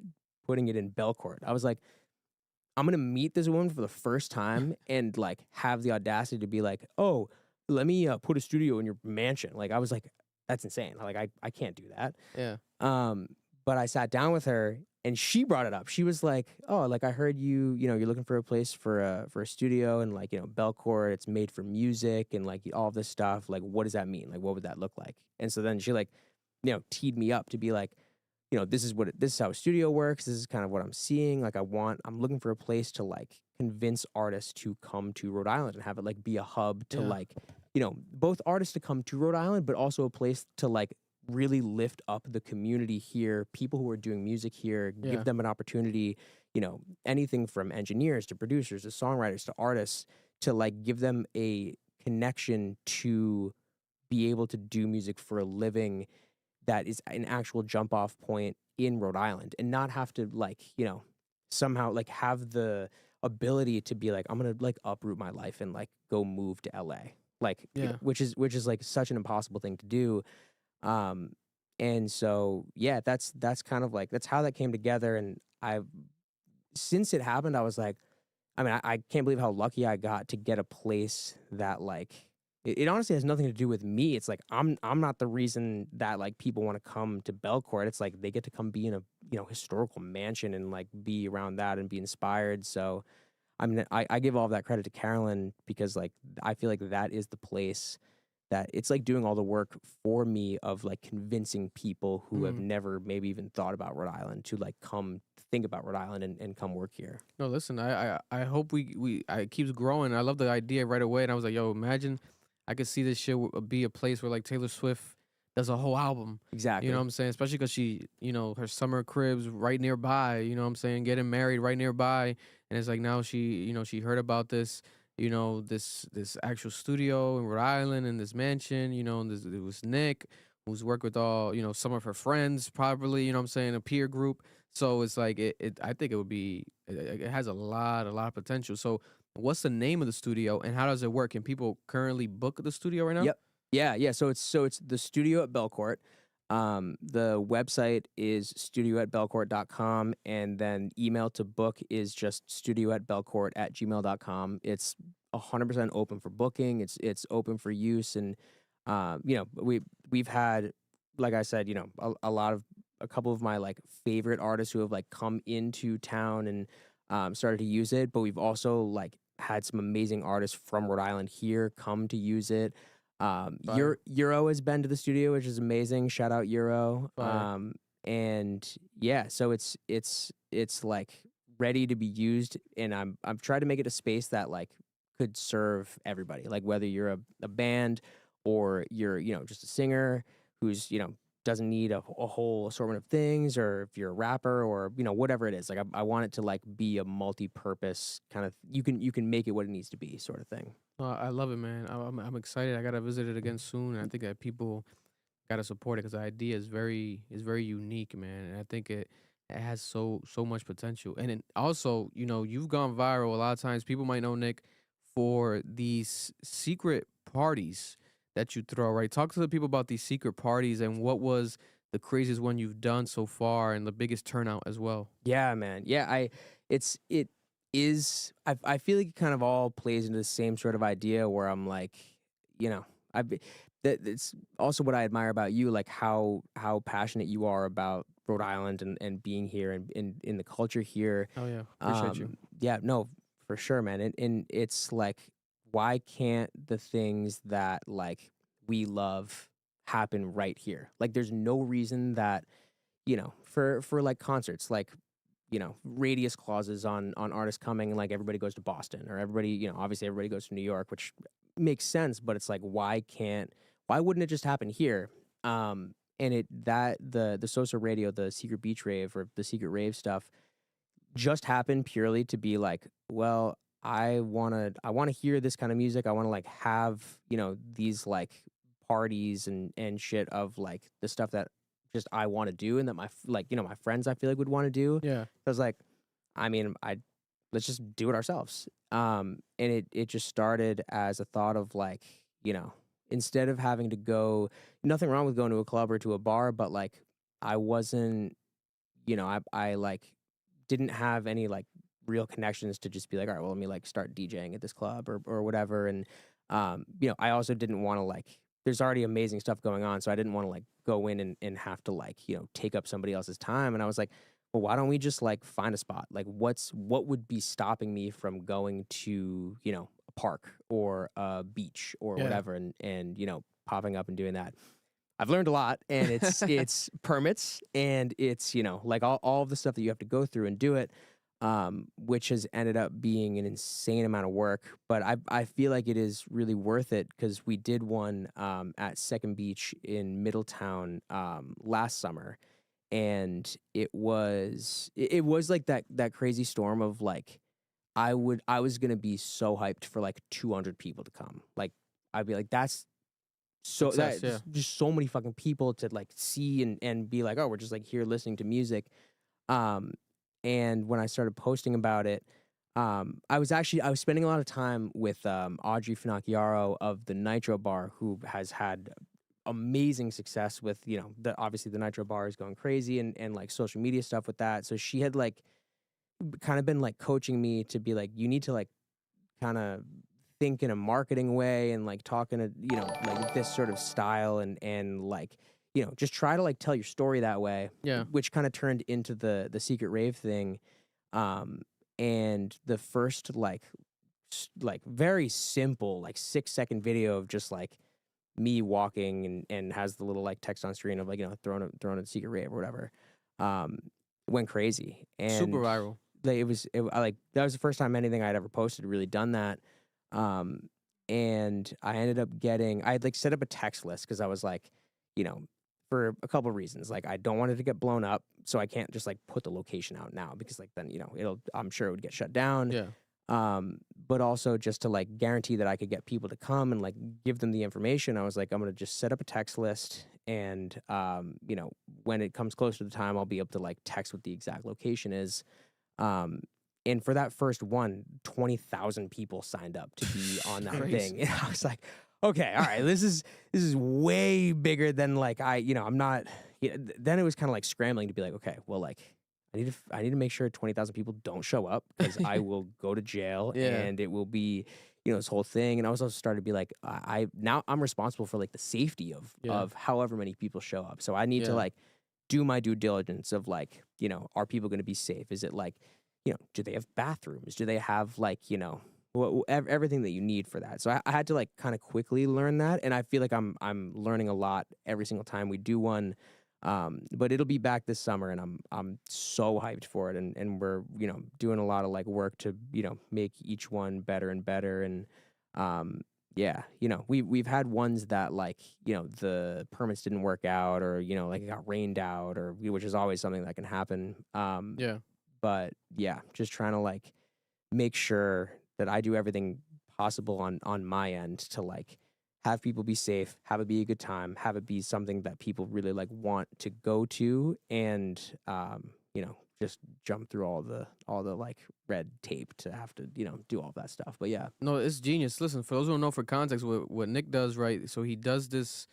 putting it in Belcourt. I was like, I'm going to meet this woman for the first time and like have the audacity to be like, oh, let me put a studio in your mansion. Like I was like, that's insane. Like I can't do that. Yeah. But I sat down with her, and she brought it up. She was like, "Oh, like I heard you know, you're looking for a place for a studio, and like, you know, Belcourt, it's made for music and like all this stuff. Like, what does that mean? Like, what would that look like?" And so then she like, you know, teed me up to be like, you know, this is how a studio works. This is kind of what I'm seeing. Like, I'm looking for a place to like convince artists to come to Rhode Island and have it like be a hub to Yeah. like, you know, both artists to come to Rhode Island, but also a place to like really lift up the community here, people who are doing music here, Yeah. give them an opportunity, you know, anything from engineers to producers to songwriters to artists, to like give them a connection to be able to do music for a living that is an actual jump off point in Rhode Island, and not have to like, somehow like have the ability to be like, I'm gonna like uproot my life and like go move to LA. Like, Yeah. which is like such an impossible thing to do. And so yeah, that's kind of like, that's how that came together. And since it happened, I was like, I mean, I can't believe how lucky I got to get a place that like, it honestly has nothing to do with me. It's like I'm not the reason that like people want to come to Belcourt. It's like they get to come be in a historical mansion and like be around that and be inspired. So I mean, I give all of that credit to Carolyn, because like I feel like that is the place that it's like doing all the work for me of like convincing people who have never maybe even thought about Rhode Island to like come think about Rhode Island and come work here. No, listen, I hope it keeps growing. I love the idea right away, and I was like, yo, imagine I could see this shit be a place where like Taylor Swift does a whole album. Exactly. You know what I'm saying? Especially because she, her summer crib's right nearby. You know what I'm saying? Getting married right nearby, and it's like now she, she heard about this, this actual studio in Rhode Island and this mansion. And it was Nick, who's worked with all, some of her friends, probably. You know what I'm saying? A peer group. So it's like I think it has a lot of potential. So what's the name of the studio and how does it work? Can people currently book the studio right now? Yep. Yeah. So it's the studio at Belcourt. The website is studio@belcourt.com, and then email to book is just studio@belcourt@gmail.com. It's 100% open for booking. It's open for use, and we've had, like I said, a couple of my like favorite artists who have like come into town and started to use it, but we've also like had some amazing artists from Rhode Island here come to use it. Euro has been to the studio, which is amazing. Shout out Euro. And yeah, so it's like ready to be used, and I've tried to make it a space that like could serve everybody, like whether you're a band or you're just a singer who's doesn't need a whole assortment of things, or if you're a rapper or whatever it is. Like I want it to like be a multi-purpose kind of, you can make it what it needs to be, sort of thing. I love it, man. I'm excited. I gotta visit it again soon. And I think that people gotta support it because the idea is very unique, man. And I think it has so much potential. And then also, you've gone viral a lot of times. People might know Nick for these secret parties that you throw, right? Talk to the people about these secret parties and what was the craziest one you've done so far and the biggest turnout as well. Yeah, man. Yeah, I feel like it kind of all plays into the same sort of idea where I'm like, it's also what I admire about you, like how passionate you are about Rhode Island and being here and in the culture here. Oh yeah, appreciate you. Yeah, no, for sure, man. And it's like, why can't the things that like we love happen right here? Like there's no reason that, for like concerts, like, radius clauses on artists coming, and like everybody goes to Boston, or everybody, obviously everybody goes to New York, which makes sense, but it's like, why wouldn't it just happen here? And the Sosa Radio, the Secret Beach Rave or the Secret Rave stuff just happened purely to be like, well, I want to hear this kind of music. I want to like have, these like parties and shit of like the stuff that just I want to do and that my friends I feel like would want to do. Yeah. I was like, I mean, let's just do it ourselves. And it just started as a thought of like, instead of having to go, nothing wrong with going to a club or to a bar, but like I wasn't, I like didn't have any like real connections to just be like, all right, well, let me like start DJing at this club or whatever. And, I also didn't want to like, there's already amazing stuff going on. So I didn't want to like go in and have to like, take up somebody else's time. And I was like, well, why don't we just like find a spot? Like what would be stopping me from going to, a park or a beach or whatever and, popping up and doing that. I've learned a lot, and it's permits, and it's, like all of the stuff that you have to go through and do it. Which has ended up being an insane amount of work, but I feel like it is really worth it because we did one at Second Beach in Middletown last summer, and it was like that crazy storm of like I was gonna be so hyped for like 200 people to come. Like I'd be like, that's so Success, that just so many fucking people to like see and be like, oh, we're just like here listening to music. And when I started posting about it, I was spending a lot of time with Audrey Finocchiaro of the Nitro Bar, who has had amazing success with, you know, obviously the Nitro Bar is going crazy and like social media stuff with that. So she had like kind of been like coaching me to be like, you need to like kind of think in a marketing way and like talk in a, you know, like this sort of style and like, you know, just try to like tell your story that way. Yeah. Which kind of turned into the secret rave thing. And the first like very simple like 6-second video of just like me walking and has the little like text on screen of like, you know, throwing a secret rave or whatever, went crazy and super viral. Like that was the first time anything I'd ever posted really done that. And I ended up I had like set up a text list because I was like, you know, for a couple of reasons. Like I don't want it to get blown up, so I can't just like put the location out now because like then, you know, I'm sure it would get shut down. Yeah. But also just to like guarantee that I could get people to come and like give them the information. I was like, I'm gonna just set up a text list and you know, when it comes closer to the time, I'll be able to like text what the exact location is. And for that first one, 20,000 people signed up to be on that thing. And I was like, okay, all right, this is way bigger than like I'm not. Then it was kind of like scrambling to be like, okay, well, like I need to make sure 20,000 people don't show up because I will go to jail and it will be, you know, this whole thing. And I was also started to be like, now I'm responsible for like the safety of however many people show up. So I need to like do my due diligence of like, you know, are people going to be safe? Is it like, you know, do they have bathrooms? Do they have like, you know, everything that you need for that? So I had to like kind of quickly learn that, and I feel like I'm learning a lot every single time we do one. But it'll be back this summer, and I'm so hyped for it, and we're, you know, doing a lot of like work to, you know, make each one better and better, and yeah, you know, we've had ones that like, you know, the permits didn't work out, or, you know, like it got rained out, or which is always something that can happen. But yeah, just trying to like make sure that I do everything possible on my end to like have people be safe, have it be a good time, have it be something that people really like want to go to, and you know, just jump through all the like red tape to have to, you know, do all that stuff. But yeah. No, it's genius. Listen, for those who don't know, for context, what Nick does, right? So he does this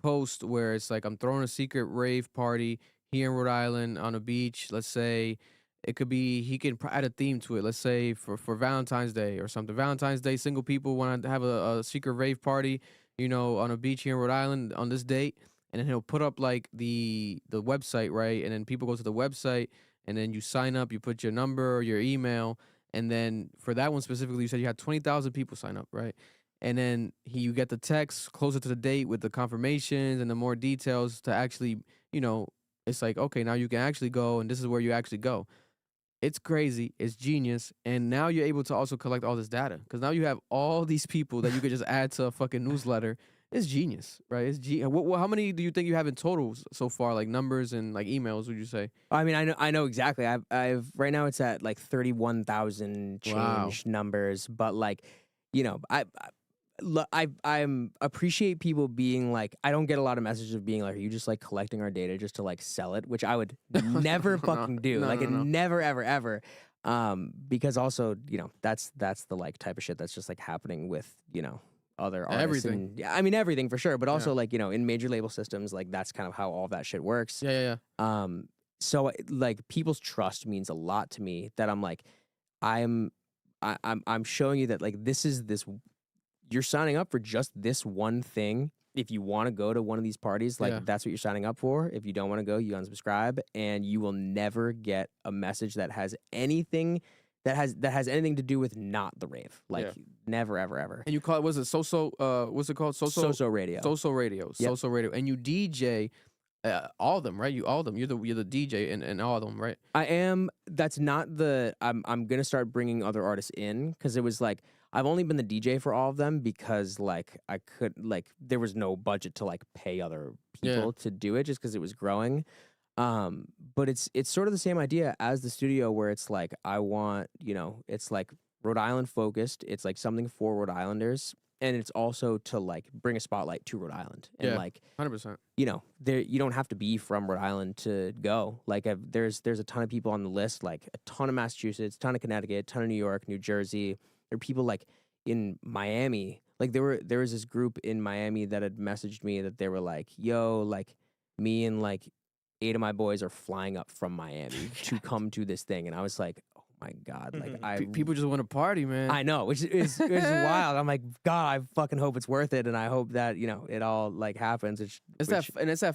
post where it's like, I'm throwing a secret rave party here in Rhode Island on a beach. Let's say it could be, he can add a theme to it. Let's say for Valentine's Day or something. Valentine's Day, single people want to have a secret rave party, you know, on a beach here in Rhode Island on this date. And then he'll put up like the website, right? And then people go to the website, and then you sign up, you put your number or your email. And then for that one specifically, you said you had 20,000 people sign up, right? And then you get the text closer to the date with the confirmations and the more details to actually, you know, it's like, okay, now you can actually go, and this is where you actually go. It's crazy. It's genius. And now you're able to also collect all this data, because now you have all these people that you could just add to a fucking newsletter. It's genius, right? It's how many do you think you have in total so far, like numbers and like emails, would you say? I mean, I know exactly. I've right now it's at like 31,000 change numbers, but like, you know, I'm appreciate people being like, I don't get a lot of messages of being like, are you just like collecting our data just to like sell it, which I would never fucking do. Never, ever, ever. Because also, you know, that's the like type of shit that's just like happening with, you know, other artists. Everything. Yeah, I mean, everything for sure. But also like, you know, in major label systems, like that's kind of how all that shit works. Yeah. So like people's trust means a lot to me, that I'm like, I'm showing you that like you're signing up for just this one thing. If you want to go to one of these parties, like that's what you're signing up for. If you don't want to go, you unsubscribe, and you will never get a message that has anything anything to do with not the rave. Like never, ever, ever. And you call it, what's it called? So-so radio. So-so radio. Yep. So-so radio. And you DJ all of them, right? You're the DJ in all of them, right? I am. That's not the. I'm gonna start bringing other artists in, because it was like, I've only been the DJ for all of them because like I could, like, there was no budget to like pay other people to do it, just because it was growing. But it's sort of the same idea as the studio, where it's like, I want, you know, it's like Rhode Island focused. It's like something for Rhode Islanders. and it's also to like bring a spotlight to Rhode Island and Yeah. like 100%. you know, there you don't have to be from Rhode Island to go. Like there's a ton of people on the list, like a ton of Massachusetts, ton of Connecticut, ton of New York, New Jersey. There are people like in Miami. Like there was this group in Miami that had messaged me that they were like, "Yo, like me and like 8 of my boys are flying up from Miami to come to this thing," and I was like, "Oh my god!" Like People just want to party, man. I know, which is wild. I'm like, God, I fucking hope it's worth it, and I hope that it all like happens. It's that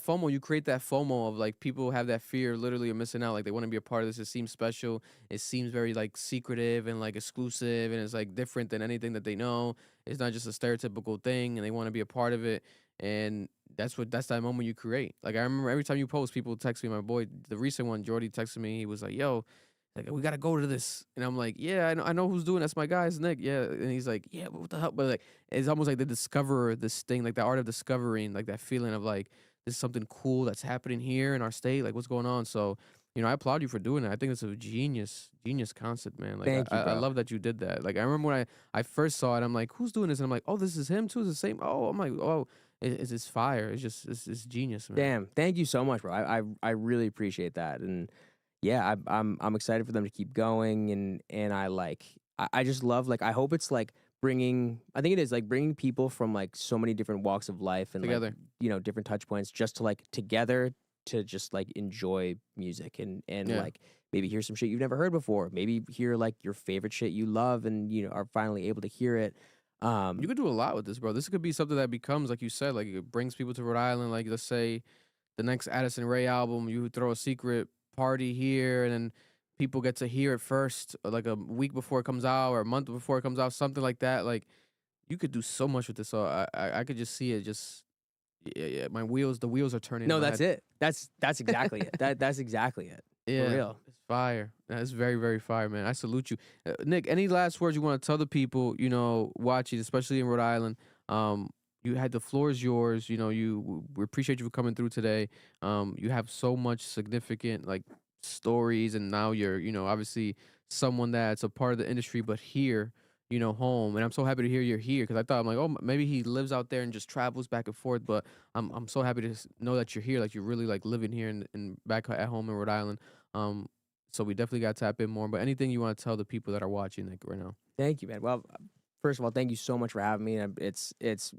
FOMO. You create that FOMO of like people have that fear, literally, of missing out. Like they want to be a part of this. It seems special. It seems very like secretive and like exclusive, and it's like different than anything that they know. It's not just a stereotypical thing, and they want to be a part of it. And that's that moment you create. Like I remember every time you post, people text me. My boy, the recent one, Jordy texted me. He was like, "Yo, like we gotta go to this," and I'm like, "Yeah, I know who's doing. That's my guy, it's Nick." Yeah, and he's like, "Yeah, but what the hell?" But like, it's almost like they discover this thing, like the art of discovering, like that feeling of like this is something cool that's happening here in our state. Like what's going on? So I applaud you for doing it. I think it's a genius concept, man. Like Thank you, I bro. love that you did that. Like I remember when I first saw it, I'm like, "Who's doing this?" And I'm like, "Oh, this is him too. It's the same." Oh, I'm like, "Oh." It's fire. It's genius, man. Damn, thank you so much, bro. I really appreciate that, and yeah, I'm excited for them to keep going, and I just love like I hope it's like bringing. I think it is like bringing people from like so many different walks of life and Together. like different touch points just to like together to just like enjoy music and Yeah. like maybe hear some shit you've never heard before. Maybe hear like your favorite shit you love and are finally able to hear it. You could do a lot with this, bro. This could be something that becomes, like you said, like it brings people to Rhode Island. Like let's say the next Addison Rae album, you throw a secret party here, and then people get to hear it first, like a week before it comes out or a month before it comes out, something like that. Like you could do so much with this. So I could just see it. Just yeah, the wheels are turning. No, in my that's head. it. That's exactly it. That's exactly it. Yeah, For real. it's fire. That's very, very fire, man. I salute you, Nick. Any last words you want to tell the people, watching, especially in Rhode Island? The floor is yours. We appreciate you for coming through today. You have so much significant like stories, and now you're, obviously someone that's a part of the industry, but here, home. And I'm so happy to hear you're here because I thought I'm like, oh, maybe he lives out there and just travels back and forth. But I'm so happy to know that you're here, like you're really like living here and back at home in Rhode Island. So we definitely got to tap in more. But anything you want to tell the people that are watching, like right now? Thank you, man. Well, first of all, thank you so much for having me. And it's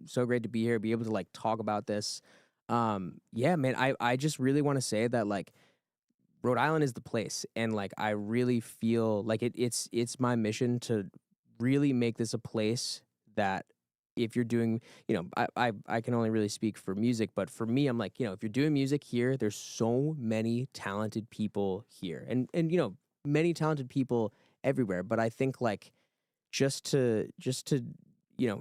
so great to be here, be able to like talk about this. Yeah, man. I just really want to say that like Rhode Island is the place, and like I really feel like it's my mission to really make this a place that if you're doing, I can only really speak for music, but for me, I'm like, if you're doing music here, there's so many talented people here, and many talented people everywhere. But I think like just to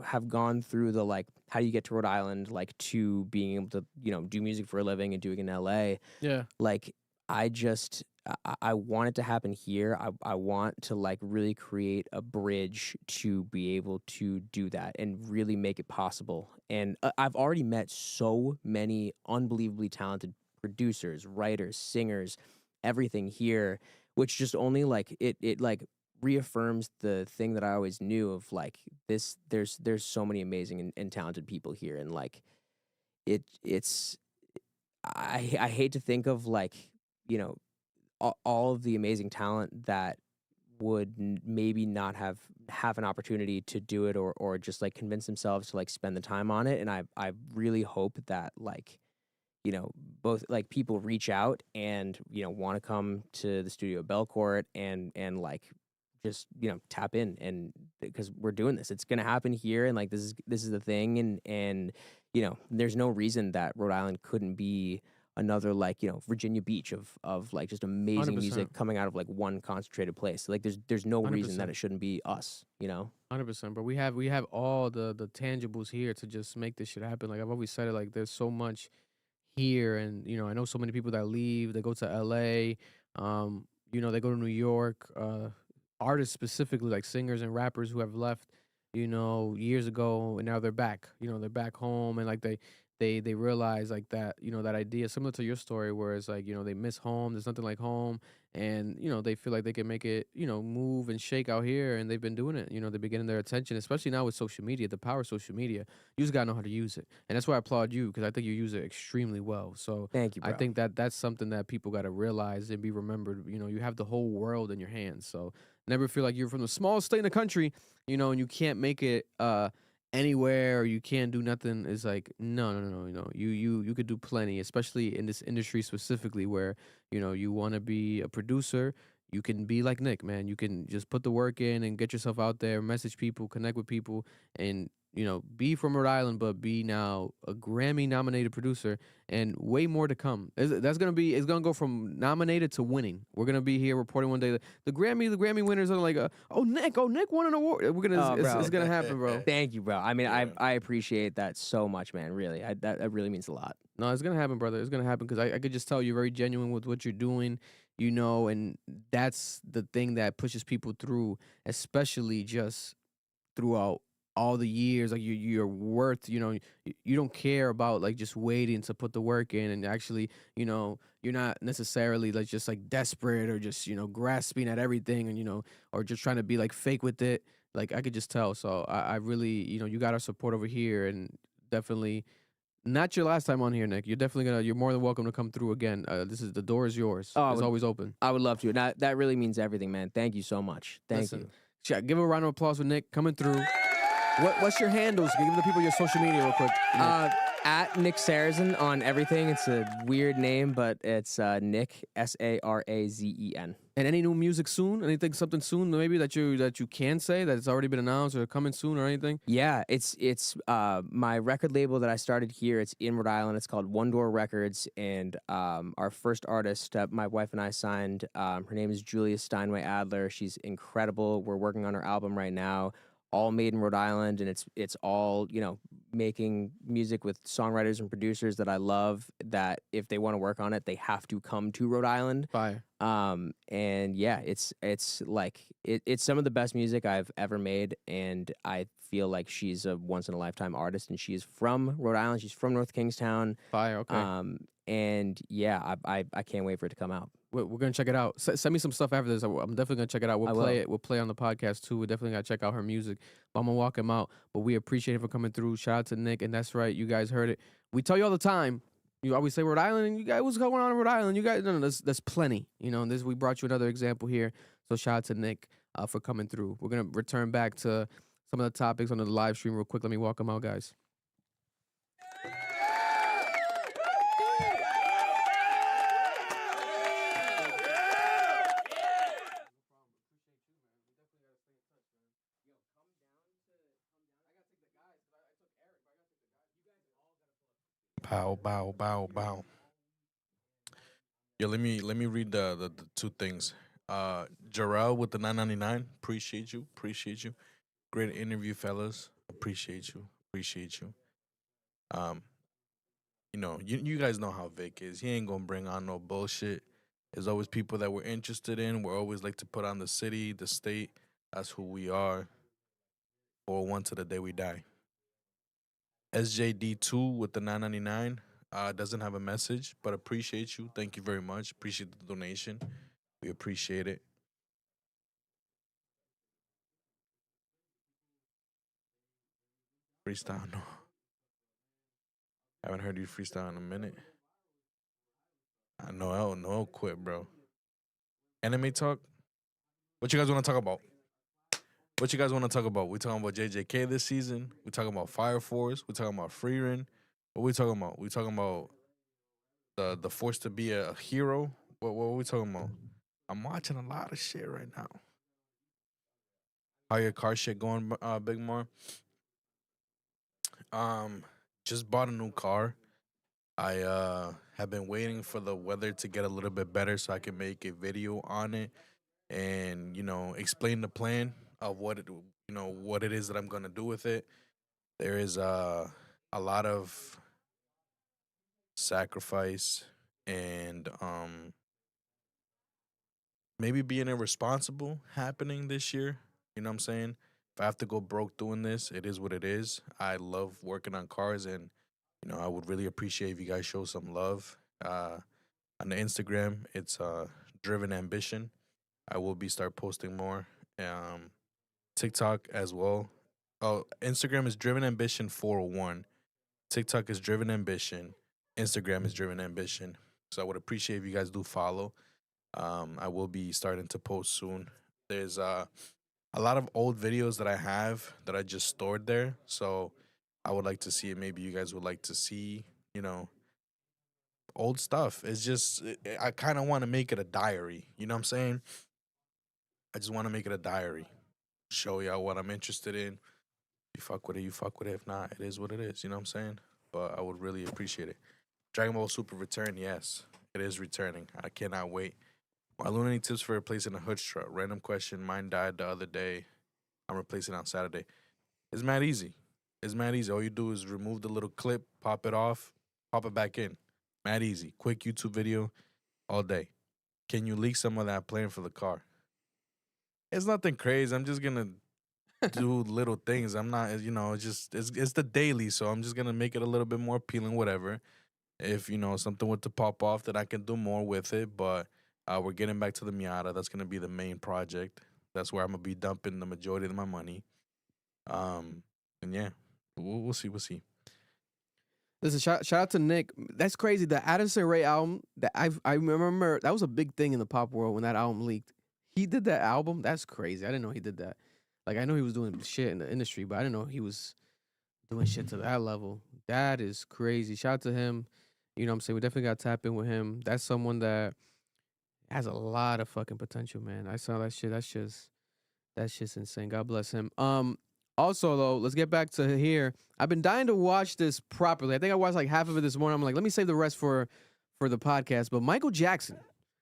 have gone through the like how do you get to Rhode Island, like to being able to do music for a living and doing it in LA. Yeah. Like I want it to happen here. I want to like really create a bridge to be able to do that and really make it possible. And I've already met so many unbelievably talented producers, writers, singers, everything here, which just only like it like reaffirms the thing that I always knew of like this. There's so many amazing and talented people here, and like it's I hate to think of like all of the amazing talent that would maybe not have an opportunity to do it or just like convince themselves to like spend the time on it. And I really hope that like both like people reach out and want to come to the studio at Belcourt and like just tap in, and because we're doing this, it's gonna happen here, and like this is the thing, and there's no reason that Rhode Island couldn't be another like Virginia Beach of like just amazing 100%. music coming out of like one concentrated place. Like there's no reason that 100%. it shouldn't be us. 100%. But we have all the tangibles here to just make this shit happen. Like I've always said it. Like there's so much here, and I know so many people that leave. They go to LA. They go to New York. Artists specifically, like singers and rappers who have left, years ago, and now they're back. They're back home, and like they realize like that, that idea similar to your story, where it's like they miss home. There's nothing like home, and they feel like they can make it move and shake out here, and they've been doing it. They've been getting their attention, especially now with social media, the power of social media. You just gotta know how to use it, and that's why I applaud you, because I think you use it extremely well. So Thank you, I bro. think that that's something that people gotta realize and be remembered. You have the whole world in your hands, so never feel like you're from the smallest state in the country, and you can't make it anywhere, or you can't do nothing. Is like, no, no, no, no. You could do plenty, especially in this industry specifically, where you want to be a producer. You can be like Nick, man. You can just put the work in and get yourself out there, message people, connect with people, and be from Rhode Island, but be now a Grammy nominated producer, and way more to come. It's gonna go from nominated to winning. We're gonna be here reporting one day that the Grammy winners are like, oh Nick won an award. It's gonna happen, bro. Thank you, bro. I mean, Yeah. I appreciate that so much, man. Really, that really means a lot. No, it's gonna happen, brother. It's gonna happen, because I could just tell you're very genuine with what you're doing, and that's the thing that pushes people through, especially just throughout all the years. Like you're worth, you don't care about like just waiting to put the work in, and actually, you're not necessarily like just like desperate, or just grasping at everything, and or just trying to be like fake with it. Like I could just tell. So I really, you got our support over here, and definitely. Not your last time on here, Nick. You're more than welcome to come through again. The door is yours. Oh, It's always open. I would love to. That really means everything, man. Thank you so much. Thank Listen, you. Give a round of applause for Nick coming through. What's your handles? Give the people your social media real quick. Nick. At Nick Sarazen on everything. It's a weird name, but it's Nick Sarazen. And any new music soon? Something soon maybe that you can say that it's already been announced or coming soon or anything? Yeah, it's my record label that I started here. It's in Rhode Island. It's called One Door Records, and our first artist, my wife and I signed. Her name is Julia Steinway Adler. She's incredible. We're working on her album right now. All made in Rhode Island, and it's all making music with songwriters and producers that I love. That if they want to work on it, they have to come to Rhode Island. Fire. And yeah, it's like it's some of the best music I've ever made, and I feel like she's a once in a lifetime artist, and she's from Rhode Island. She's from North Kingstown. Fire. Okay. And yeah, I can't wait for it to come out. We're gonna check it out. Send me some stuff after this. I'm definitely gonna check it out. We'll play it. We'll play on the podcast too. We definitely gotta check out her music. But I'm gonna walk him out. But we appreciate him for coming through. Shout out to Nick. And that's right, you guys heard it. We tell you all the time. You always say Rhode Island, and you guys, what's going on in Rhode Island? You guys, no, there's plenty. We brought you another example here. So shout out to Nick for coming through. We're gonna return back to some of the topics on the live stream real quick. Let me walk him out, guys. Bow, bow, bow, bow. Yeah, let me read the two things. Jarrell with the 999. Appreciate you. Great interview, fellas. Appreciate you. You guys know how Vic is. He ain't gonna bring on no bullshit. There's always people that we're interested in. We're always like to put on the city, the state. That's who we are. Or one to the day we die. SJD2 with the 999 doesn't have a message, but appreciate you. Thank you very much. Appreciate the donation. We appreciate it. Freestyle, no. Haven't heard you freestyle in a minute. I know, no quit, bro. Anime talk? What you guys want to talk about? We talking about JJK this season. We talking about Fire Force. We talking about Freerin. What we talking about? We talking about the force to be a hero. What are we talking about? I'm watching a lot of shit right now. How your car shit going, Big Mar? Just bought a new car. I have been waiting for the weather to get a little bit better so I can make a video on it and explain the plan of what it is that I'm gonna do with it. There is a lot of sacrifice and maybe being irresponsible happening this year. You know what I'm saying? If I have to go broke doing this, it is what it is. I love working on cars, and I would really appreciate if you guys show some love. On the Instagram, it's Driven Ambition. I will be start posting more. TikTok as well. Oh, Instagram is Driven Ambition 401. TikTok is Driven Ambition. Instagram is Driven Ambition. So I would appreciate if you guys do follow. I will be starting to post soon. There's a lot of old videos that I have that I just stored there. So I would like to see it. Maybe you guys would like to see, old stuff. It's just, I kind of want to make it a diary. You know what I'm saying? I just want to make it a diary. Show y'all what I'm interested in. You fuck with it, you fuck with it. If not, it is what it is. You know what I'm saying? But I would really appreciate it. Dragon Ball Super return, yes. It is returning. I cannot wait. Marlon, any tips for replacing a hood strut? Random question. Mine died the other day. I'm replacing it on Saturday. It's mad easy. It's mad easy. All you do is remove the little clip, pop it off, pop it back in. Mad easy. Quick YouTube video all day. Can you leak some of that playing for the car? It's nothing crazy. I'm just gonna do little things. I'm not, it's the daily, so I'm just gonna make it a little bit more appealing, whatever. If something were to pop off, then I can do more with it. But we're getting back to the Miata. That's gonna be the main project. That's where I'm gonna be dumping the majority of my money. And yeah, we'll see. We'll see. Listen, shout out to Nick. That's crazy. The Addison Rae album that I remember, that was a big thing in the pop world when that album leaked. He did that album. That's crazy. I didn't know he did that. Like, I know he was doing shit in the industry, but I didn't know he was doing shit to that level. That is crazy. Shout out to him. You know what I'm saying? We definitely got to tap in with him. That's someone that has a lot of fucking potential, man. I saw that shit. That's just insane. God bless him. Also, though, let's get back to here. I've been dying to watch this properly. I think I watched like half of it this morning. I'm like, let me save the rest for the podcast. But Michael Jackson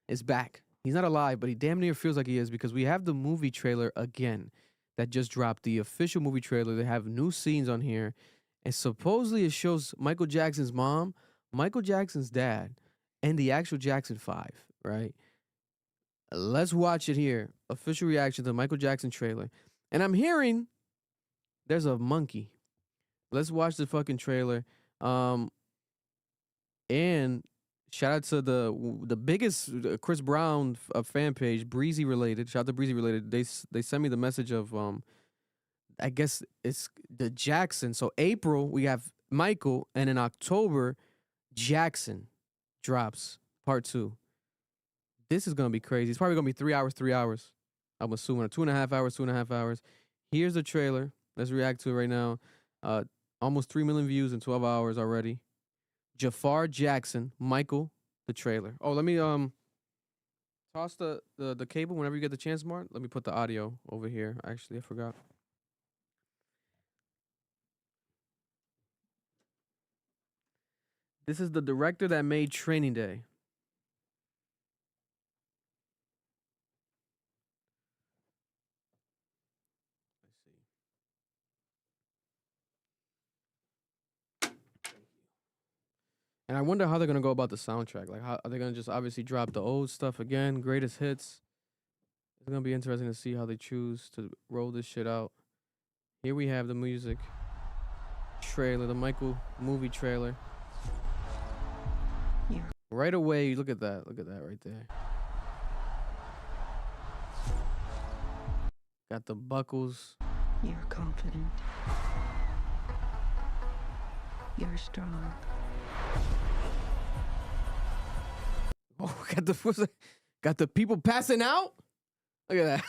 is back. He's not alive, but he damn near feels like he is because we have the movie trailer again that just dropped, the official movie trailer. They have new scenes on here, and supposedly it shows Michael Jackson's mom, Michael Jackson's dad, and the actual Jackson 5, right? Let's watch it here. Official reaction to the Michael Jackson trailer. And I'm hearing there's a monkey. Let's watch the fucking trailer. And shout out to the biggest Chris Brown fan page, Breezy Related. Shout out to Breezy Related. They sent me the message of I guess it's the Jackson. So April we have Michael, and in October Jackson drops part 2. This is gonna be crazy. It's probably gonna be 3 hours. 3 hours. I'm assuming 2.5 hours. 2.5 hours. Here's the trailer. Let's react to it right now. Almost 3 million views in 12 hours already. Jafar Jackson, Michael, the trailer. Oh, let me toss the cable whenever you get the chance, Mark. Let me put the audio over here. Actually, I forgot. This is the director that made Training Day. And I wonder how they're gonna go about the soundtrack. Like, how are they gonna just obviously drop the old stuff again, greatest hits? It's gonna be interesting to see how they choose to roll this shit out. Here we have the music trailer, the Michael movie trailer. Yeah. Right away, look at that right there. Got the buckles. You're confident. You're strong. Oh, got the people passing out. Look at that.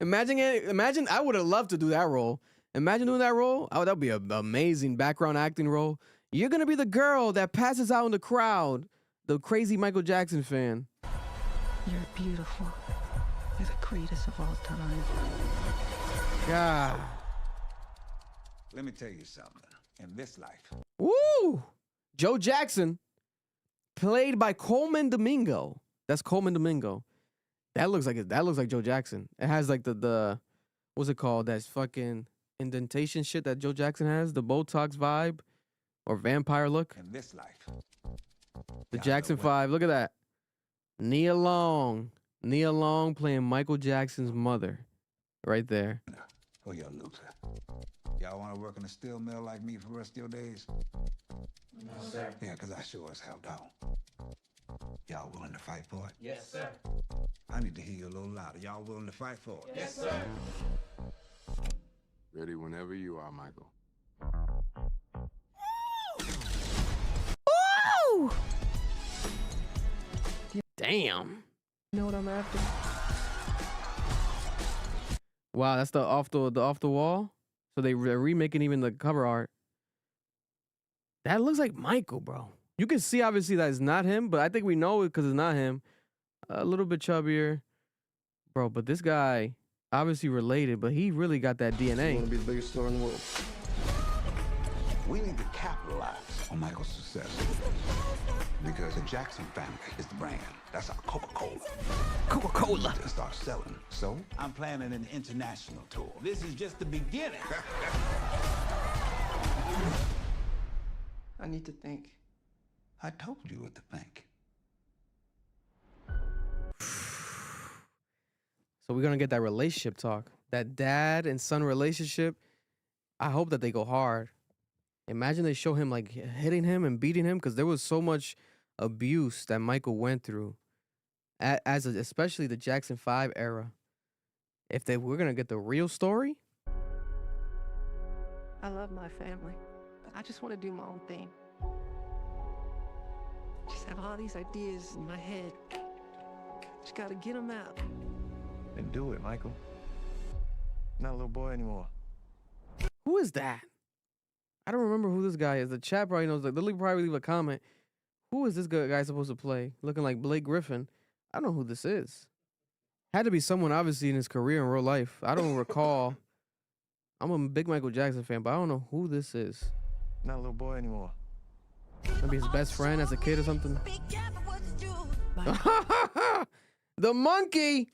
Imagine. I would have loved to do that role. Imagine doing that role. Oh, that'd be an amazing background acting role. You're gonna be the girl that passes out in the crowd, the crazy Michael Jackson fan. You're beautiful. You're the greatest of all time. God. Let me tell you something. In this life, Woo! Joe Jackson, played by Coleman Domingo. That's Coleman Domingo. That looks like Joe Jackson. It has like the what's it called? That fucking indentation shit that Joe Jackson has, the Botox vibe or vampire look. in this life, The gotta Jackson know 5. Look at that. Nia Long playing Michael Jackson's mother, right there. or you're a loser. Y'all want to work in a steel mill like me for the rest of your days? No, sir. Yeah, because I sure as hell don't. Y'all willing to fight for it? Yes, sir. I need to hear you a little louder. Y'all willing to fight for it? Yes, sir. Ready whenever you are, Michael. Woo! Damn. You know what I'm after? Wow, that's the off the wall. So they're remaking even the cover art. That looks like Michael, bro. You can see obviously that it's not him, but I think we know it because it's not him. A little bit chubbier, bro. But this guy obviously related, but he really got that DNA. Want to be the biggest star in the world? We need to capitalize on Michael's success. Because the Jackson family is the brand. That's our Coca-Cola. Coca-Cola. To start selling. So I'm planning an international tour. This is just the beginning. I need to think. I told you what to think. So we're gonna get that relationship talk, that dad and son relationship. I hope that they go hard. Imagine they show him like hitting him and beating him, because there was so much abuse that Michael went through, especially the Jackson 5 era. If we're gonna get the real story. I love my family, but I just want to do my own thing. Just have all these ideas in my head. Just gotta get them out. Then do it, Michael. Not a little boy anymore. Who is that? I don't remember who this guy is. The chat probably knows. Like, they'll probably leave a comment. Who is this guy supposed to play? Looking like Blake Griffin. I don't know who this is. Had to be someone obviously in his career in real life. I don't recall. I'm a big Michael Jackson fan, but I don't know who this is. Not a little boy anymore. Maybe his best friend as a kid or something. The monkey.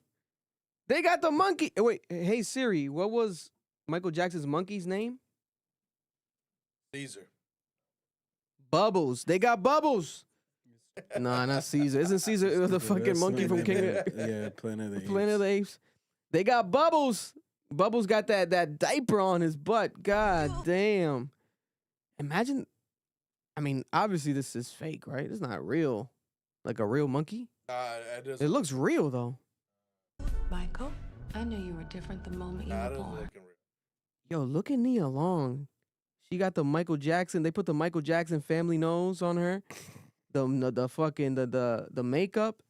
They got the monkey. Wait, hey Siri, what was Michael Jackson's monkey's name? Caesar. Bubbles. They got Bubbles. Nah, not Caesar. Isn't Caesar the fucking monkey from King of Yeah, Planet of the Apes. Planet of the Apes? They got Bubbles. Bubbles got that diaper on his butt. God damn. Imagine. I mean, obviously this is fake, right? It's not real. Like a real monkey. It looks real though. Michael, I knew you were different the moment you were born. Yo, look at Nia Long. She got the Michael Jackson. They put the Michael Jackson family nose on her. The fucking the makeup.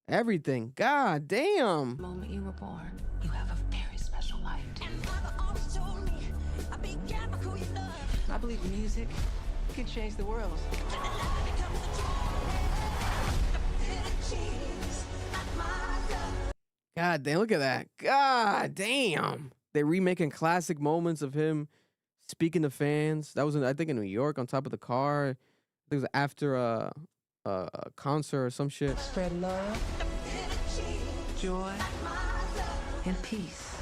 Everything. God damn. The moment you were born, you have a very special life. I believe music can change the world. God damn, look at that. God damn. They remaking classic moments of him speaking to fans. That was, I think, in New York on top of the car. I think it was after a concert or some shit. Spread love, joy, and peace.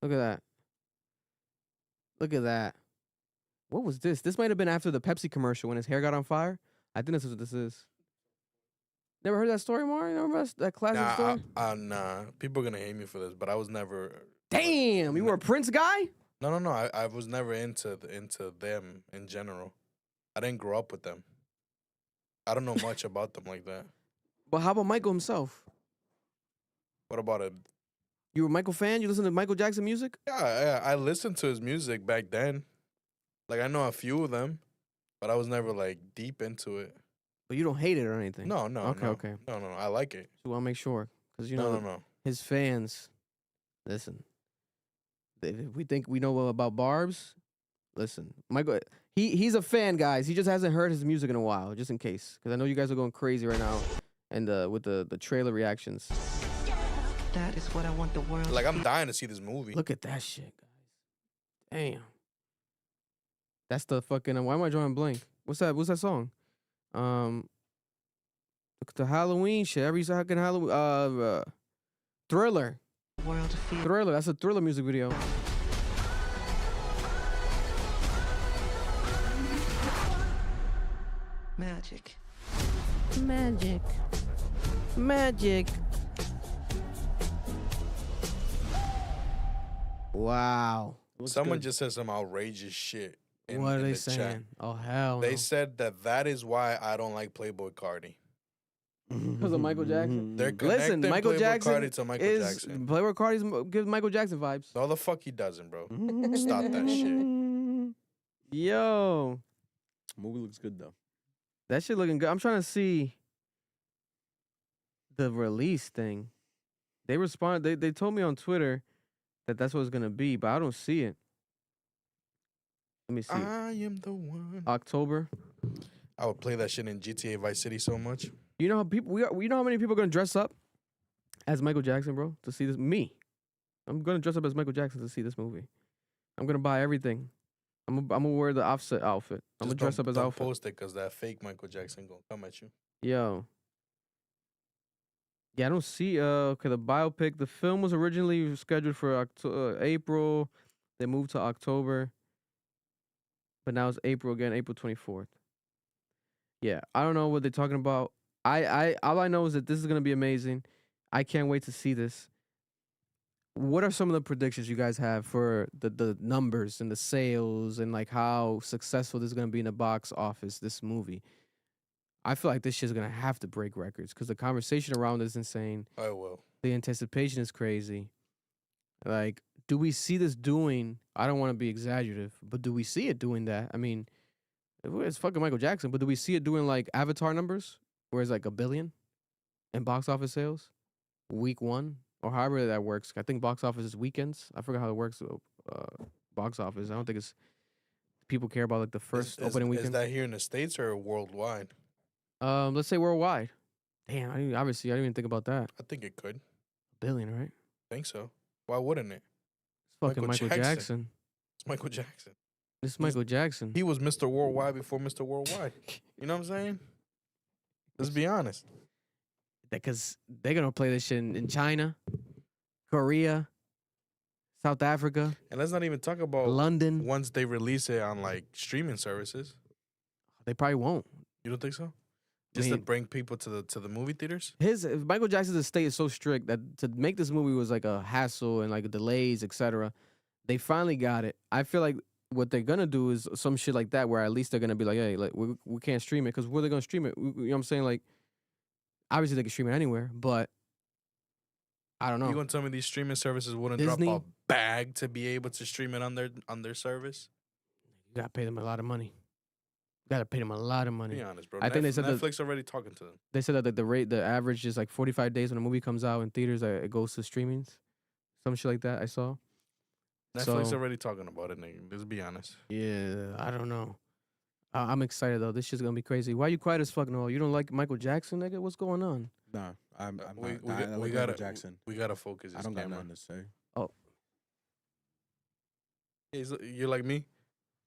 Look at that. Look at that. What was this? This might have been after the Pepsi commercial when his hair got on fire. I think this is what this is. Never heard that story, Maury? You remember that classic story? Nah. People are gonna hate me for this, but I was never. Damn, you were a Prince guy? No. I was never into them in general. I didn't grow up with them. I don't know much about them like that. But how about Michael himself? What about it? You were a Michael fan? You listen to Michael Jackson music? Yeah, I listened to his music back then. Like, I know a few of them, but I was never, like, deep into it. But you don't hate it or anything? No. Okay. No, I like it. So I'll make sure. Because, you know, No. his fans, listen, if we think we know about Barbz, listen. Michael, he's a fan, guys. He just hasn't heard his music in a while, just in case. Because I know you guys are going crazy right now and with the trailer reactions. That is what I want the world Like, to I'm see. dying to see this movie. Look at that shit, guys. Damn. That's the fucking, why am I drawing blank? What's that song? The Halloween shit. Every fucking Halloween. Thriller. The world to feel. Thriller. That's a Thriller music video. Magic. Magic. Wow. Someone just said some outrageous shit. What are they the chat. saying? Oh, hell They no. said that is why I don't like Playboy Cardi. because of Michael Jackson. They're Listen, connecting Michael Playboi Jackson Carti to Michael is Jackson. Playboy Cardi's gives Michael Jackson vibes. No, the fuck he doesn't, bro. Stop that shit. Yo, Movie looks good though. that shit looking good. I'm trying to see the release thing. They responded. They told me on Twitter that that's what it's gonna be, but I don't see it. Let me see. I am the one. October. I would play that shit in GTA Vice City so much. You know how people you know how many people are gonna dress up as Michael Jackson, bro, to see this? Me. I'm gonna dress up as Michael Jackson to see this movie. I'm gonna buy everything. I'm gonna wear the Offset outfit. I'm gonna dress up as don't outfit. post it because that fake Michael Jackson gonna come at you. Yo. Yeah, I don't see. Okay, the biopic. The film was originally scheduled for April. They moved to October, but now it's April again, April 24th. Yeah, I don't know what they're talking about. All I know is that this is gonna be amazing. I can't wait to see this. What are some of the predictions you guys have for the numbers and the sales and like how successful this is gonna be in the box office? This movie. I feel like this shit's gonna have to break records because the conversation around it is insane. I will. The anticipation is crazy. Like, do we see this doing? I don't want to be exaggerative, but do we see it doing that? I mean, it's fucking Michael Jackson, but do we see it doing like Avatar numbers, where it's like $1 billion in box office sales, week one, or however that works? I think box office is weekends. I forgot how it works. Box office. I don't think it's people care about like the first opening weekend. Is that here in the States or worldwide? Let's say worldwide. Damn, obviously I didn't even think about that. I think it could. $1 billion, right? I think so. Why wouldn't it? It's fucking Michael Jackson. It's Michael Jackson. It's Michael Jackson. He was Mr. Worldwide before Mr. Worldwide. You know what I'm saying? Let's be honest. Because they're gonna play this shit in China, Korea, South Africa, And let's not even talk about London. once they release it on like streaming services. They probably won't. You don't think so? Just to mean- bring people to the movie theaters? Michael Jackson's estate is so strict that to make this movie was like a hassle and like delays, etc. They finally got it. I feel like what they're gonna do is some shit like that, where at least they're gonna be like, hey, like we can't stream it because where they gonna stream it? You know what I'm saying? Like, obviously they can stream it anywhere, but I don't know. You gonna tell me these streaming services wouldn't Disney? drop a bag to be able to stream it on their service? You gotta pay them a lot of money. You gotta pay them a lot of money. Be honest, bro. I think they said that- Netflix already talking to them. They said that the average is like 45 days when a movie comes out in theaters, it goes to streamings, some shit like that. I saw. Netflix So- already talking about it, nigga. Let's be honest. Yeah, I don't know. I'm excited though. This shit's gonna be crazy. Why you quiet as fuck, Noah? You don't like Michael Jackson, nigga? What's going on? Nah, I'm We not. we, I got- like we Michael gotta Jackson. we gotta focus. This I don't got camera. nothing to say. You're like me.